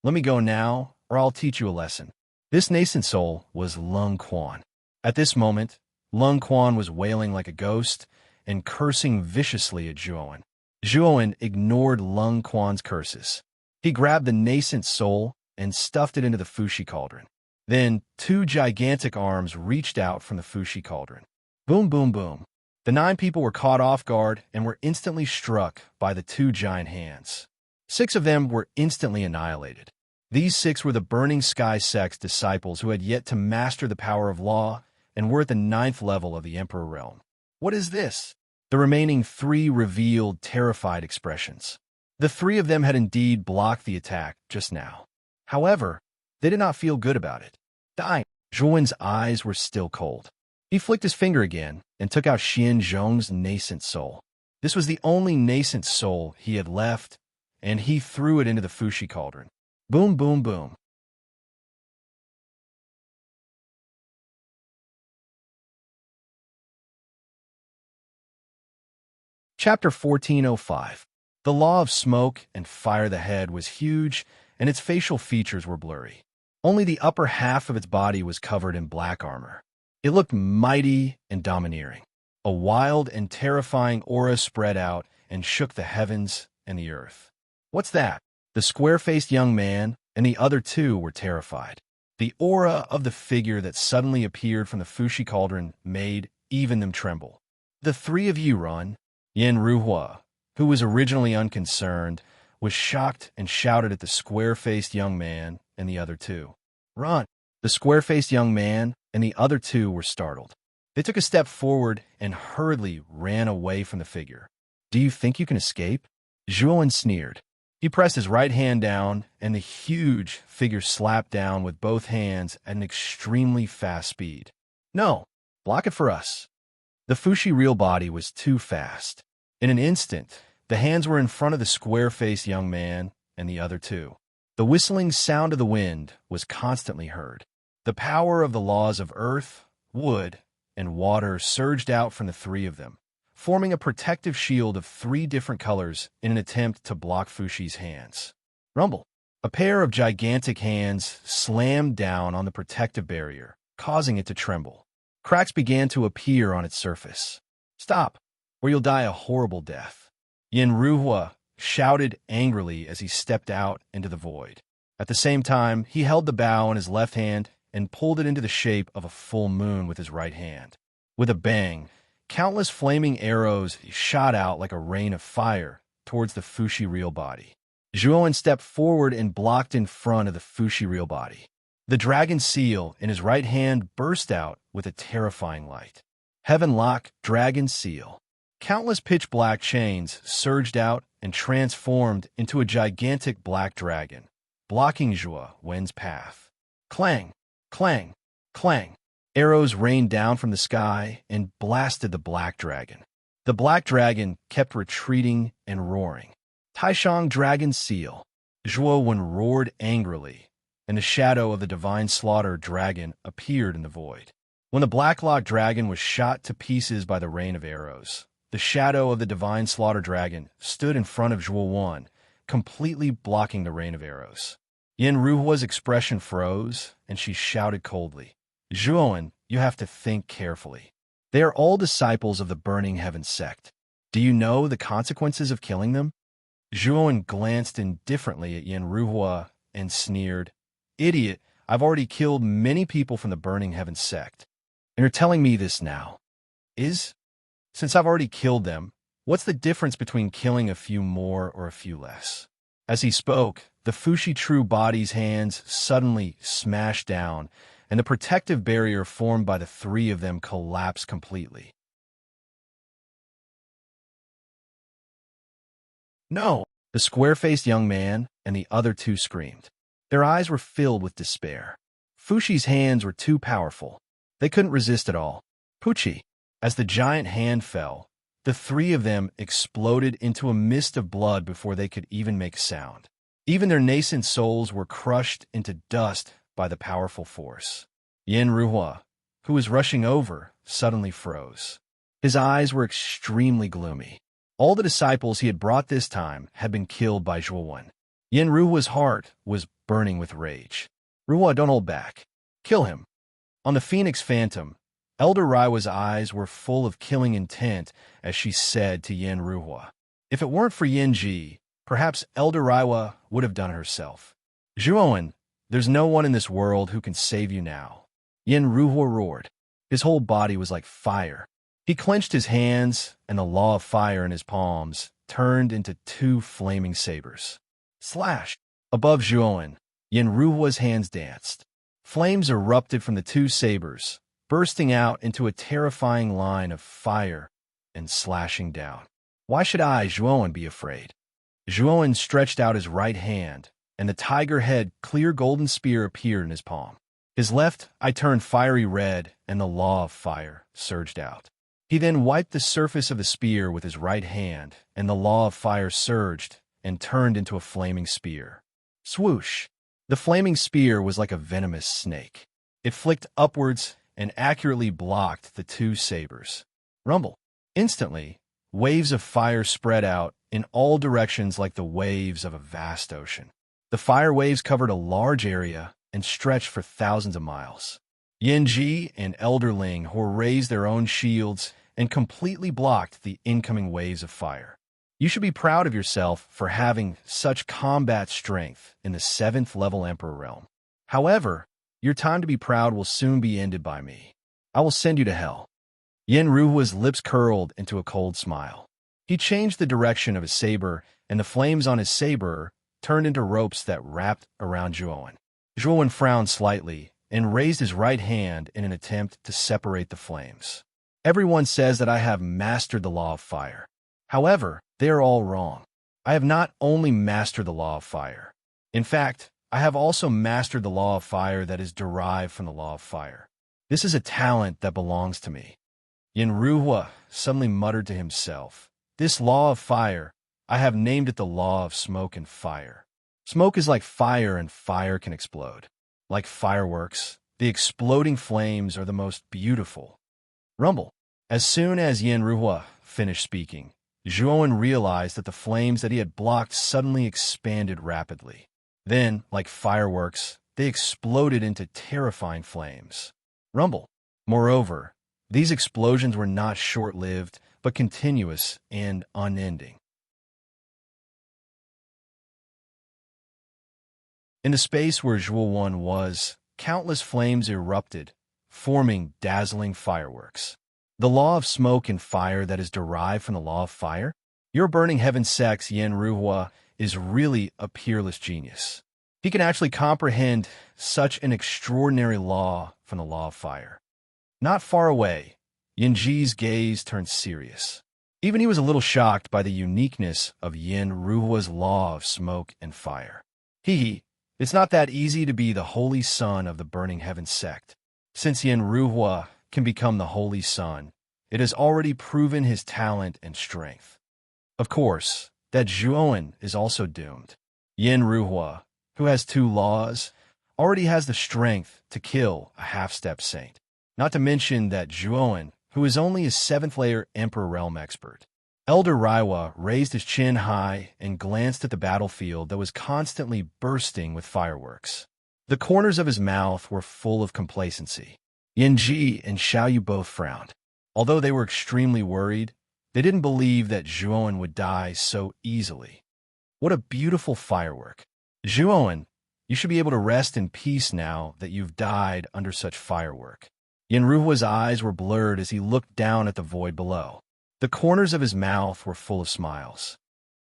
let me go now, or I'll teach you a lesson. This nascent soul was Lung Quan. At this moment, Lung Quan was wailing like a ghost and cursing viciously at Zhuowen. Zhuowen ignored Lung Quan's curses. He grabbed the nascent soul and stuffed it into the Fushi cauldron. Then, 2 gigantic arms reached out from the Fushi cauldron. Boom, boom, boom. The 9 people were caught off guard and were instantly struck by the 2 giant hands. 6 of them were instantly annihilated. These 6 were the Burning Sky sect's disciples who had yet to master the power of law and were at the 9th level of the Emperor realm. What is this? The remaining 3 revealed terrified expressions. The 3 of them had indeed blocked the attack just now. However, they did not feel good about it. Dying. Zhuowen's eyes were still cold. He flicked his finger again and took out Xian Zhong's nascent soul. This was the only nascent soul he had left, and he threw it into the Fushi cauldron. Boom, boom, boom. Chapter 1405. The law of smoke and fire. The head was huge, and its facial features were blurry. Only the upper half of its body was covered in black armor. It looked mighty and domineering. A wild and terrifying aura spread out and shook the heavens and the earth. What's that? The square-faced young man and the other 2 were terrified. The aura of the figure that suddenly appeared from the Fushi cauldron made even them tremble. The 3 of you run. Yin Ruhua, who was originally unconcerned, was shocked and shouted at the square-faced young man and the other 2. Run! The square-faced young man and the other 2 were startled. They took a step forward and hurriedly ran away from the figure. Do you think you can escape? Zhuowen sneered. He pressed his right hand down, and the huge figure slapped down with both hands at an extremely fast speed. No, block it for us. The Fushi real body was too fast. In an instant, the hands were in front of the square-faced young man and the other 2. The whistling sound of the wind was constantly heard. The power of the laws of earth, wood, and water surged out from the 3 of them, forming a protective shield of 3 different colors in an attempt to block Fushi's hands. Rumble. A pair of gigantic hands slammed down on the protective barrier, causing it to tremble. Cracks began to appear on its surface. Stop, or you'll die a horrible death. Yin Ruhua shouted angrily as he stepped out into the void. At the same time, he held the bow in his left hand and pulled it into the shape of a full moon with his right hand. With a bang, countless flaming arrows shot out like a rain of fire towards the Fushi real body. Zhuowen stepped forward and blocked in front of the Fushi real body. The dragon seal in his right hand burst out with a terrifying light. Heavenlock Dragon Seal. Countless pitch-black chains surged out and transformed into a gigantic black dragon, blocking Zhuowen's path. Clang, clang, clang. Arrows rained down from the sky and blasted the black dragon. The black dragon kept retreating and roaring. Taishang Dragon Seal. Zhuowen roared angrily, and the shadow of the divine slaughter dragon appeared in the void. When the Blacklock dragon was shot to pieces by the rain of arrows, the shadow of the divine slaughter dragon stood in front of Zhuowen, completely blocking the rain of arrows. Yin Ruhua's expression froze, and she shouted coldly, Zhuowen, you have to think carefully. They are all disciples of the Burning Heaven sect. Do you know the consequences of killing them? Zhuowen glanced indifferently at Yin Ruhua and sneered, Idiot, I've already killed many people from the Burning Heaven sect. And you're telling me this now. Since I've already killed them, what's the difference between killing a few more or a few less? As he spoke, the Fushi True Body's hands suddenly smashed down, and the protective barrier formed by the 3 of them collapsed completely. No! The square-faced young man and the other 2 screamed. Their eyes were filled with despair. Fushi's hands were too powerful. They couldn't resist at all. Pucci! As the giant hand fell, the 3 of them exploded into a mist of blood before they could even make sound. Even their nascent souls were crushed into dust by the powerful force. Yin Ruhua, who was rushing over, suddenly froze. His eyes were extremely gloomy. All the disciples he had brought this time had been killed by Zhuowen. Yin Ruhua's heart was burning with rage. Ruhua, don't hold back. Kill him. On the Phoenix Phantom, Elder Raiwa's eyes were full of killing intent as she said to Yin Ruhua, If it weren't for Yin Ji, perhaps Elder Raiwa would have done it herself. Zhuowen, there's no one in this world who can save you now. Yin Ruhua roared. His whole body was like fire. He clenched his hands, and the law of fire in his palms turned into 2 flaming sabers. Slash! Above Zhuowen, Yenruhua's hands danced. Flames erupted from the two sabers, bursting out into a terrifying line of fire and slashing down. Why should I, Zhuowen, be afraid? Zhuowen stretched out his right hand, and the tiger-head clear golden spear appeared in his palm. His left eye turned fiery red, and the law of fire surged out. He then wiped the surface of the spear with his right hand, and the law of fire surged and turned into a flaming spear. Swoosh! The flaming spear was like a venomous snake. It flicked upwards and accurately blocked the two sabers. Rumble! Instantly, waves of fire spread out in all directions like the waves of a vast ocean. The fire waves covered a large area and stretched for thousands of miles. Yanji and Elderling raised their own shields and completely blocked the incoming waves of fire. You should be proud of yourself for having such combat strength in the 7th level Emperor realm. However, your time to be proud will soon be ended by me. I will send you to hell. Yenruhua's lips curled into a cold smile. He changed the direction of his saber, and the flames on his saber turned into ropes that wrapped around Zhuowen. Zhuowen frowned slightly and raised his right hand in an attempt to separate the flames. Everyone says that I have mastered the law of fire. However, they are all wrong. I have not only mastered the law of fire. In fact, I have also mastered the law of fire that is derived from the law of fire. This is a talent that belongs to me. Yenruhua suddenly muttered to himself, "This law of fire, I have named it the law of smoke and fire. Smoke is like fire and fire can explode. Like fireworks, the exploding flames are the most beautiful." Rumble. As soon as Yenruhua finished speaking, Zhuowen realized that the flames that he had blocked suddenly expanded rapidly. Then, like fireworks, they exploded into terrifying flames. Rumble. Moreover, these explosions were not short-lived, but continuous and unending. In the space where Zhuowen was, countless flames erupted, forming dazzling fireworks. The law of smoke and fire that is derived from the law of fire? Your burning heaven sex, Yenruhua, is really a peerless genius. He can actually comprehend such an extraordinary law from the law of fire. Not far away, Yanji's gaze turned serious. Even he was a little shocked by the uniqueness of Yenruhua's law of smoke and fire. It's not that easy to be the holy son of the burning heaven sect. Since Yenruhua can become the holy son, it has already proven his talent and strength. Of course, that Zhuowen is also doomed. Yenruhua, who has 2 laws, already has the strength to kill a half-step saint. Not to mention that Zhuowen, who is only a 7th layer Emperor Realm expert. Elder Raiwa raised his chin high and glanced at the battlefield that was constantly bursting with fireworks. The corners of his mouth were full of complacency. Yanji and Xiaoyu both frowned. Although they were extremely worried, they didn't believe that Zhuowen would die so easily. What a beautiful firework. Zhuowen, you should be able to rest in peace now that you've died under such firework. Yenruhua's eyes were blurred as he looked down at the void below. The corners of his mouth were full of smiles.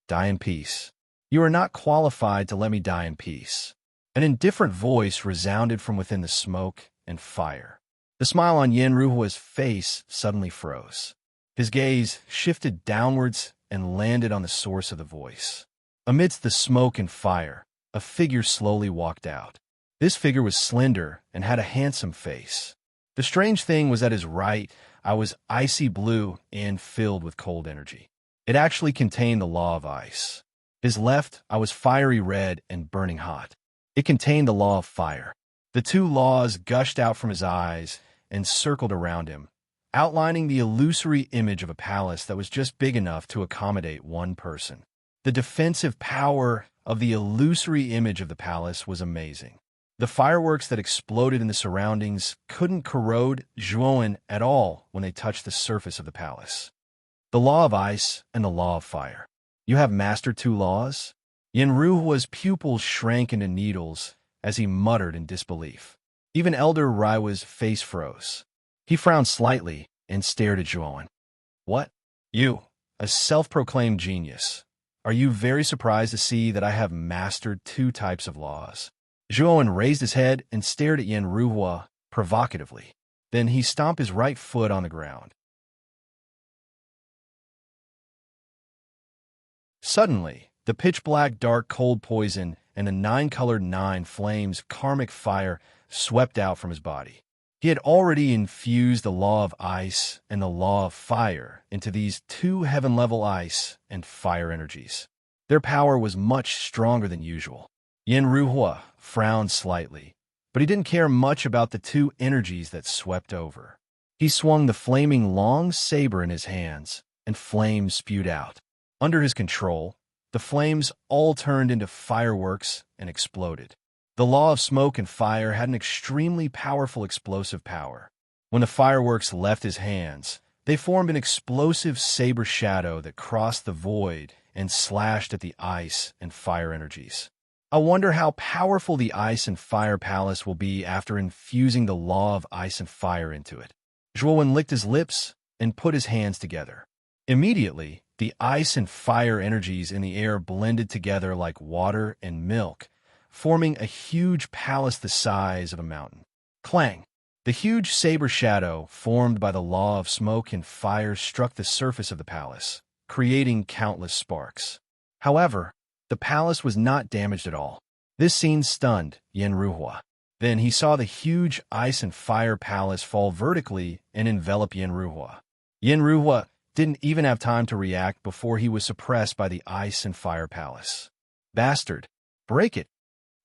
Die in peace. You are not qualified to let me die in peace. An indifferent voice resounded from within the smoke and fire. The smile on Yenruhua's face suddenly froze. His gaze shifted downwards and landed on the source of the voice. Amidst the smoke and fire, a figure slowly walked out. This figure was slender and had a handsome face. The strange thing was that his right eye was icy blue and filled with cold energy. It actually contained the law of ice. His left eye was fiery red and burning hot. It contained the law of fire. The 2 laws gushed out from his eyes and circled around him, outlining the illusory image of a palace that was just big enough to accommodate 1 person. The defensive power of the illusory image of the palace was amazing. The fireworks that exploded in the surroundings couldn't corrode Zhuowen at all when they touched the surface of the palace. The law of ice and the law of fire. You have mastered 2 laws? Yenruhua's pupils shrank into needles as he muttered in disbelief. Even Elder Raiwa's face froze. He frowned slightly and stared at Zhuowen. What? You, a self-proclaimed genius. Are you very surprised to see that I have mastered 2 types of laws? Zhuowen raised his head and stared at Yin Ruhua provocatively. Then he stomped his right foot on the ground. Suddenly, the pitch-black dark cold poison and the 9-colored 9 flames karmic fire swept out from his body. He had already infused the law of ice and the law of fire into these 2 heaven-level ice and fire energies. Their power was much stronger than usual. Yin Ruhua frowned slightly, but he didn't care much about the 2 energies that swept over. He swung the flaming long saber in his hands, and flames spewed out. Under his control, the flames all turned into fireworks and exploded. The law of smoke and fire had an extremely powerful explosive power. When the fireworks left his hands, they formed an explosive saber shadow that crossed the void and slashed at the ice and fire energies. I wonder how powerful the ice and fire palace will be after infusing the law of ice and fire into it. Zhuowen licked his lips and put his hands together. Immediately, the ice and fire energies in the air blended together like water and milk, forming a huge palace the size of a mountain. Clang! The huge saber shadow formed by the law of smoke and fire struck the surface of the palace, creating countless sparks. However, the palace was not damaged at all. This scene stunned Yin Ruhua. Then he saw the huge ice and fire palace fall vertically and envelop Yin Ruhua. Yin Ruhua didn't even have time to react before he was suppressed by the ice and fire palace. Bastard! Break it!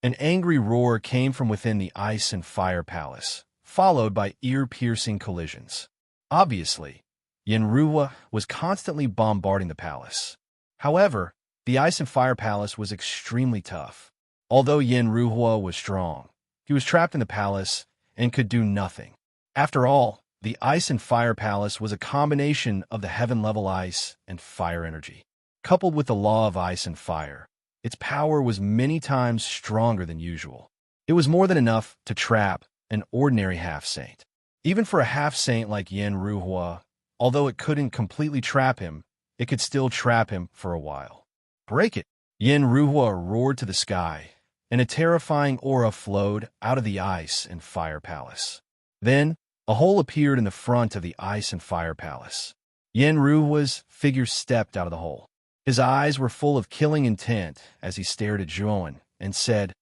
An angry roar came from within the ice and fire palace, followed by ear-piercing collisions. Obviously, Yin Ruhua was constantly bombarding the palace. However, the ice and fire palace was extremely tough. Although Yin Ruhua was strong, he was trapped in the palace and could do nothing. After all, the ice and fire palace was a combination of the heaven-level ice and fire energy. Coupled with the law of ice and fire, its power was many times stronger than usual. It was more than enough to trap an ordinary half-saint. Even for a half-saint like Yin Ruhua, although it couldn't completely trap him, it could still trap him for a while. Break it! Yin Ruhua roared to the sky, and a terrifying aura flowed out of the ice and fire palace. Then, a hole appeared in the front of the ice and fire palace. Yin Ruhua's figure stepped out of the hole. His eyes were full of killing intent as he stared at Zhuowen and said,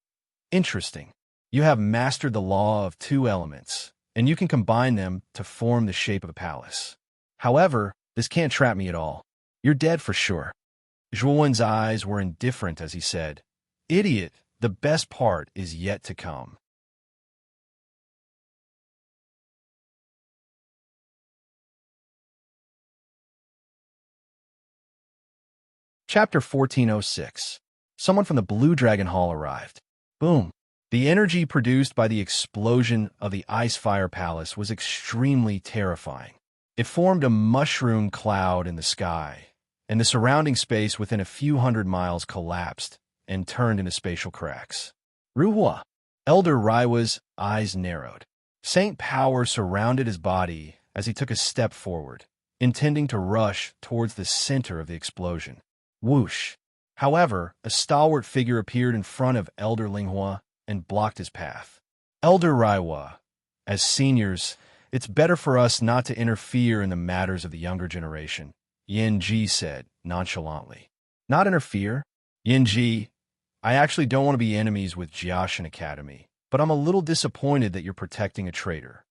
"Interesting. You have mastered the law of 2 elements, and you can combine them to form the shape of a palace. However, this can't trap me at all. You're dead for sure." Zhuowen's eyes were indifferent as he said, "Idiot, the best part is yet to come." Chapter 1406. Someone from the Blue Dragon Hall arrived. Boom. The energy produced by the explosion of the Ice Fire Palace was extremely terrifying. It formed a mushroom cloud in the sky, and the surrounding space within a few hundred miles collapsed and turned into spatial cracks. Ruhua. Elder Raiwa's eyes narrowed. Saint power surrounded his body as he took a step forward, intending to rush towards the center of the explosion. Whoosh! However, a stalwart figure appeared in front of Elder Linghua and blocked his path. Elder Raiwa, as seniors, it's better for us not to interfere in the matters of the younger generation, Yin Ji said nonchalantly. Not interfere? Yin Ji, I actually don't want to be enemies with Jiashan Academy, but I'm a little disappointed that you're protecting a traitor.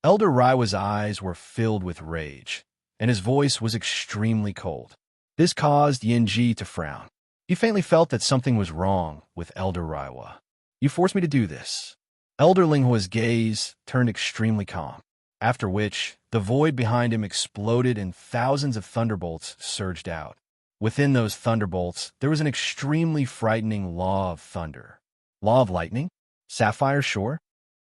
Elder Raiwa's eyes were filled with rage, and his voice was extremely cold. This caused Yin Ji to frown. He faintly felt that something was wrong with Elder Raiwa. You forced me to do this. Elder Linghua's gaze turned extremely calm, after which the void behind him exploded and thousands of thunderbolts surged out. Within those thunderbolts, there was an extremely frightening law of thunder. Law of lightning? Sapphire Shore?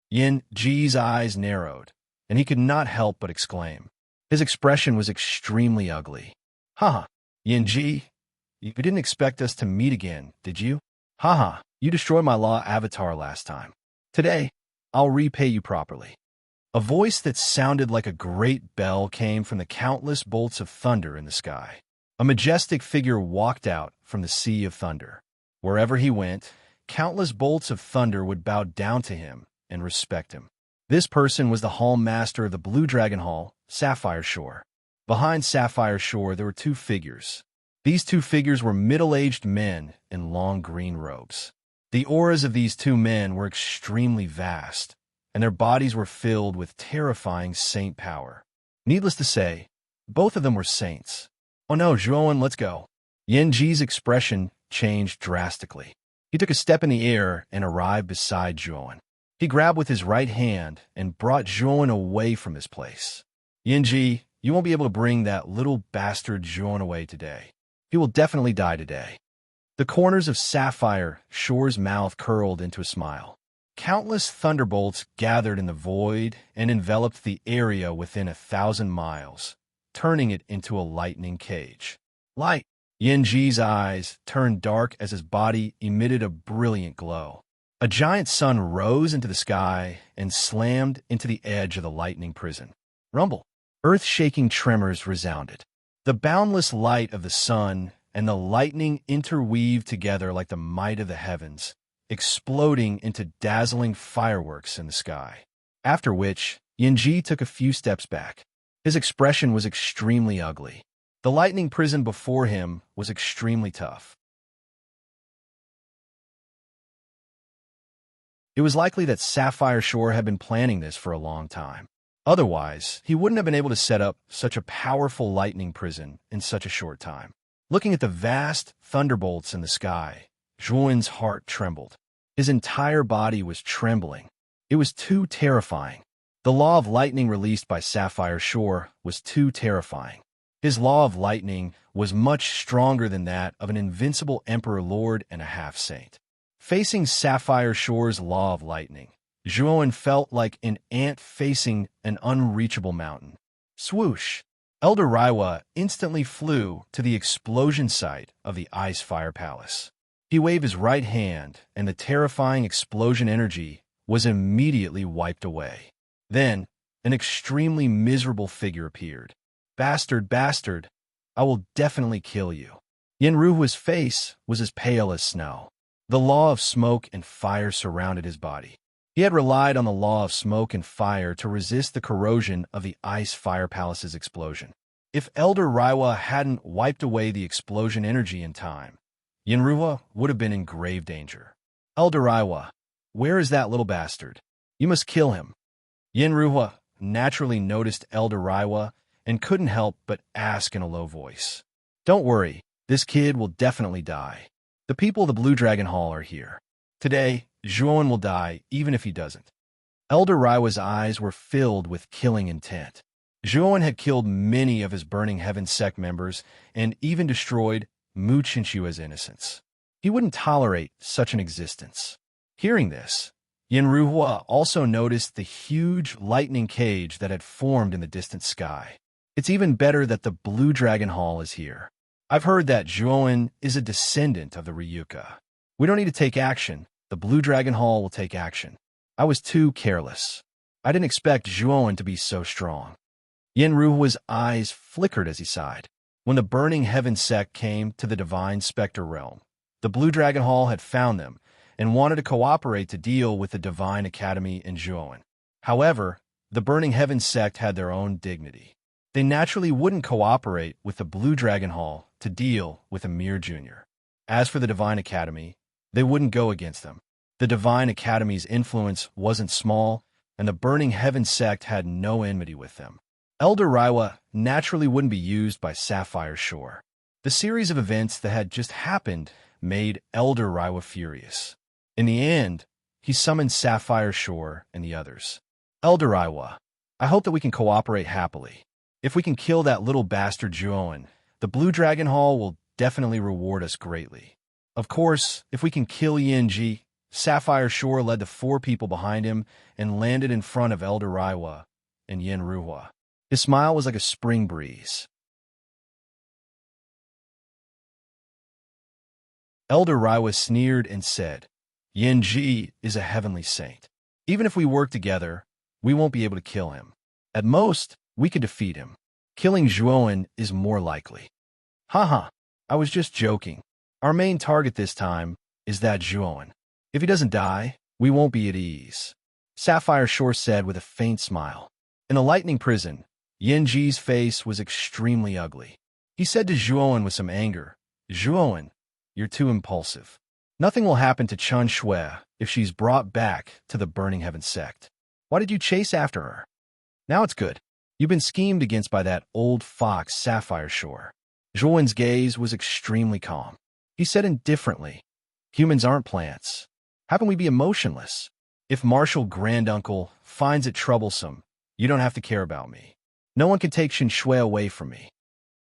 Yin Ji's eyes narrowed, and he could not help but exclaim. His expression was extremely ugly. Haha, Yin Ji, you didn't expect us to meet again, did you? Haha, you destroyed my law avatar last time. Today, I'll repay you properly. A voice that sounded like a great bell came from the countless bolts of thunder in the sky. A majestic figure walked out from the sea of thunder. Wherever he went, countless bolts of thunder would bow down to him and respect him. This person was the Hall Master of the Blue Dragon Hall, Sapphire Shore. Behind Sapphire Shore there were two figures. These two figures were middle-aged men in long green robes. The auras of these two men were extremely vast, and their bodies were filled with terrifying saint power. Needless to say, both of them were saints. "Oh no, Zhuowen, let's go." Yanji's expression changed drastically. He took a step in the air and arrived beside Zhuowen. He grabbed with his right hand and brought Zhuowen away from this place. "Yanji, you won't be able to bring that little bastard Zhuowen away today. He will definitely die today." The corners of Sapphire Shore's mouth curled into a smile. Countless thunderbolts gathered in the void and enveloped the area within 1,000 miles, turning it into a lightning cage. Light! Yanji's eyes turned dark as his body emitted a brilliant glow. A giant sun rose into the sky and slammed into the edge of the lightning prison. Rumble! Earth-shaking tremors resounded. The boundless light of the sun and the lightning interweaved together like the might of the heavens, exploding into dazzling fireworks in the sky. After which, Yanji took a few steps back. His expression was extremely ugly. The lightning prison before him was extremely tough. It was likely that Sapphire Shore had been planning this for a long time. Otherwise, he wouldn't have been able to set up such a powerful lightning prison in such a short time. Looking at the vast thunderbolts in the sky, Zhuowen's heart trembled. His entire body was trembling. It was too terrifying. The law of lightning released by Sapphire Shore was too terrifying. His law of lightning was much stronger than that of an invincible Emperor Lord and a half-saint. Facing Sapphire Shore's law of lightning, Zhuowen felt like an ant facing an unreachable mountain. Swoosh! Elder Raiwa instantly flew to the explosion site of the Ice Fire Palace. He waved his right hand, and the terrifying explosion energy was immediately wiped away. Then, an extremely miserable figure appeared. "Bastard, bastard, I will definitely kill you." Yanruhua's face was as pale as snow. The law of smoke and fire surrounded his body. He had relied on the law of smoke and fire to resist the corrosion of the Ice Fire Palace's explosion. If Elder Raiwa hadn't wiped away the explosion energy in time, Yanruhua would have been in grave danger. "Elder Raiwa, where is that little bastard? You must kill him." Yanruhua naturally noticed Elder Raiwa and couldn't help but ask in a low voice. "Don't worry, this kid will definitely die. The people of the Blue Dragon Hall are here. Today, Zhuowen will die even if he doesn't." Elder Raiwa's eyes were filled with killing intent. Zhuowen had killed many of his Burning Heaven sect members and even destroyed Mu Qinshua's innocence. He wouldn't tolerate such an existence. Hearing this, Yanruhua also noticed the huge lightning cage that had formed in the distant sky. "It's even better that the Blue Dragon Hall is here. I've heard that Zhuowen is a descendant of the Ryuka. We don't need to take action. The Blue Dragon Hall will take action. I was too careless. I didn't expect Zhuowen to be so strong." Yanruhua's eyes flickered as he sighed. When the Burning Heaven sect came to the Divine Spectre realm, the Blue Dragon Hall had found them and wanted to cooperate to deal with the Divine Academy in Zhuowen. However, the Burning Heaven sect had their own dignity. They naturally wouldn't cooperate with the Blue Dragon Hall to deal with Amir Jr. As for the Divine Academy, they wouldn't go against them. The Divine Academy's influence wasn't small, and the Burning Heaven sect had no enmity with them. Elder Raiwa naturally wouldn't be used by Sapphire Shore. The series of events that had just happened made Elder Raiwa furious. In the end, he summoned Sapphire Shore and the others. "Elder Raiwa, I hope that we can cooperate happily. If we can kill that little bastard Zhuowen, the Blue Dragon Hall will definitely reward us greatly. Of course, if we can kill Yanji." Sapphire Shore led the 4 people behind him and landed in front of Elder Raiwa and Yanruhua. His smile was like a spring breeze. Elder Raiwa sneered and said, "Yanji is a heavenly saint. Even if we work together, we won't be able to kill him. At most, we could defeat him. Killing Zhuowen is more likely." Haha, I was just joking. Our main target this time is that Zhuowen. If he doesn't die, we won't be at ease. Sapphire Shore said with a faint smile. In the lightning prison, Yanji's face was extremely ugly. He said to Zhuowen with some anger, Zhuowen, you're too impulsive. Nothing will happen to Chun Shui if she's brought back to the Burning Heaven sect. Why did you chase after her? Now it's good. You've been schemed against by that old fox Sapphire Shore. Zhuowen's gaze was extremely calm. He said indifferently, humans aren't plants. How can we be emotionless? If Marshal Granduncle finds it troublesome, you don't have to care about me. No one can take Shen Shui away from me.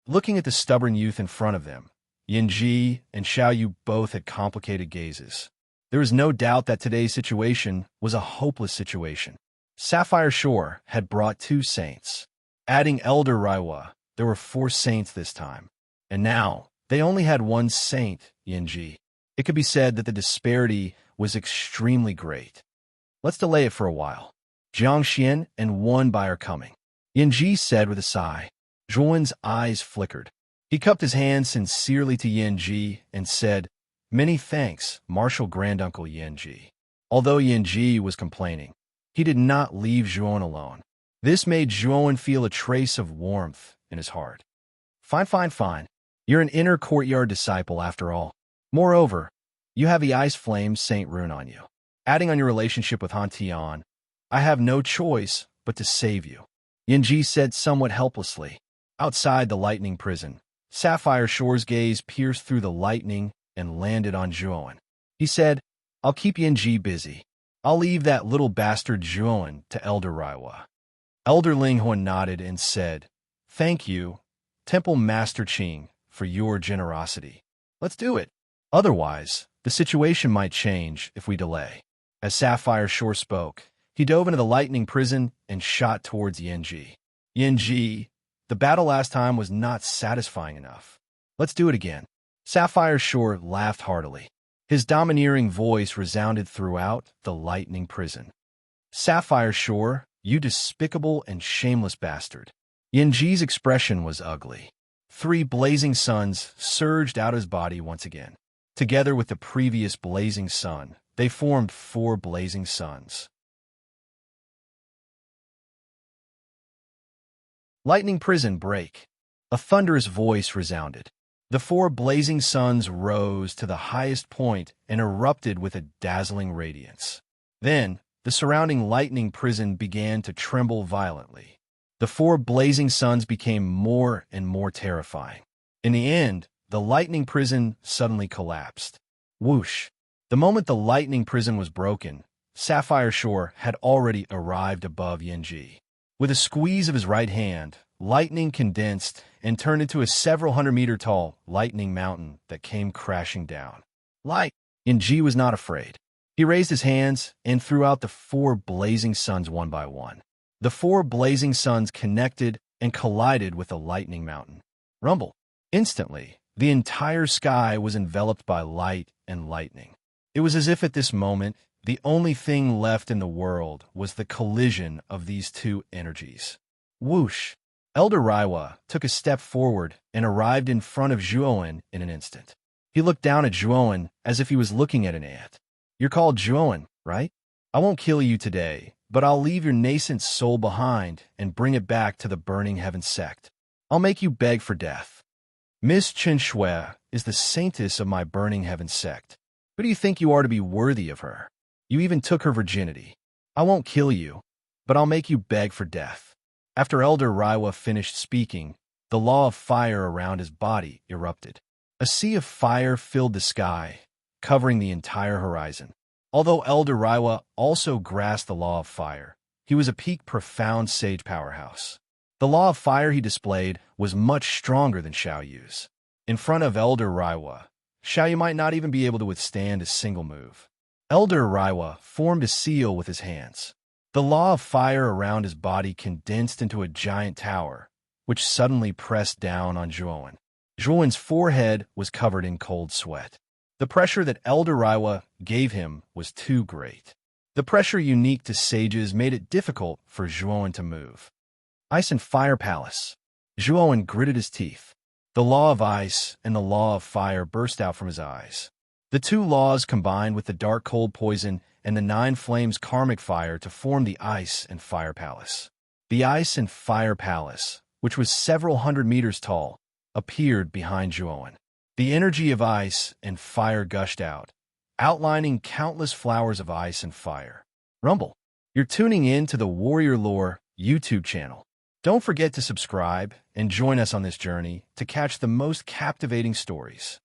Looking at the stubborn youth in front of them, Yanji and Xiaoyu both had complicated gazes. There was no doubt that today's situation was a hopeless situation. Sapphire Shore had brought 2 saints. Adding Elder Raiwa, there were 4 saints this time. And now, they only had 1 saint, Yanji. It could be said that the disparity was extremely great. Let's delay it for a while. Jiang Xian and 1 by are coming. Yanji said with a sigh. Zhuowen's eyes flickered. He cupped his hand sincerely to Yanji and said, Many thanks, Marshal Granduncle Yanji. Although Yanji was complaining, he did not leave Zhuowen alone. This made Zhuowen feel a trace of warmth in his heart. Fine. You're an inner courtyard disciple after all. Moreover, you have the Ice Flame Saint rune on you. Adding on your relationship with Han Tian, I have no choice but to save you. Yanji said somewhat helplessly. Outside the lightning prison, Sapphire Shore's gaze pierced through the lightning and landed on Zhuowen. He said, I'll keep Yanji busy. I'll leave that little bastard Zhuowen to Elder Raiwa. Elder Linghuan nodded and said, Thank you, Temple Master Qing, for your generosity. Let's do it. Otherwise, the situation might change if we delay. As Sapphire Shore spoke, he dove into the lightning prison and shot towards Yanji. Yanji, the battle last time was not satisfying enough. Let's do it again. Sapphire Shore laughed heartily. His domineering voice resounded throughout the lightning prison. Sapphire Shore, you despicable and shameless bastard. Yanji's expression was ugly. 3 blazing suns surged out of his body once again. Together with the previous blazing sun, they formed 4 blazing suns. Lightning prison break. A thunderous voice resounded. The 4 blazing suns rose to the highest point and erupted with a dazzling radiance. Then, the surrounding lightning prison began to tremble violently. The 4 blazing suns became more and more terrifying. In the end, the lightning prison suddenly collapsed. Whoosh! The moment the lightning prison was broken, Sapphire Shore had already arrived above Yanji. With a squeeze of his right hand, lightning condensed and turned into a several hundred-meter-tall lightning mountain that came crashing down. Light! Yanji was not afraid. He raised his hands and threw out the 4 blazing suns one by one. The 4 blazing suns connected and collided with the lightning mountain. Rumble! Instantly, the entire sky was enveloped by light and lightning. It was as if at this moment, the only thing left in the world was the collision of these 2 energies. Whoosh! Elder Raiwa took a step forward and arrived in front of Zhuowen in an instant. He looked down at Zhuowen as if he was looking at an ant. You're called Zhuowen, right? I won't kill you today, but I'll leave your nascent soul behind and bring it back to the Burning Heaven sect. I'll make you beg for death. Miss Chen Shui is the saintess of my Burning Heaven sect. Who do you think you are to be worthy of her? You even took her virginity. I won't kill you, but I'll make you beg for death. After Elder Raiwa finished speaking, the law of fire around his body erupted. A sea of fire filled the sky, covering the entire horizon. Although Elder Raiwa also grasped the law of fire, he was a peak profound sage powerhouse. The law of fire he displayed was much stronger than Xiaoyu's. In front of Elder Raiwa, Xiaoyu might not even be able to withstand a single move. Elder Raiwa formed a seal with his hands. The law of fire around his body condensed into a giant tower, which suddenly pressed down on Zhuowen. Zhuowen's forehead was covered in cold sweat. The pressure that Elder Raiwa gave him was too great. The pressure unique to sages made it difficult for Zhuowen to move. Ice and Fire Palace. Zhuowen gritted his teeth. The law of ice and the law of fire burst out from his eyes. The two laws combined with the dark cold poison and the 9 flames karmic fire to form the Ice and Fire Palace. The Ice and Fire Palace, which was several hundred meters tall, appeared behind Juoan. The energy of ice and fire gushed out, outlining countless flowers of ice and fire. Rumble, you're tuning in to the Warrior Lore YouTube channel. Don't forget to subscribe and join us on this journey to catch the most captivating stories.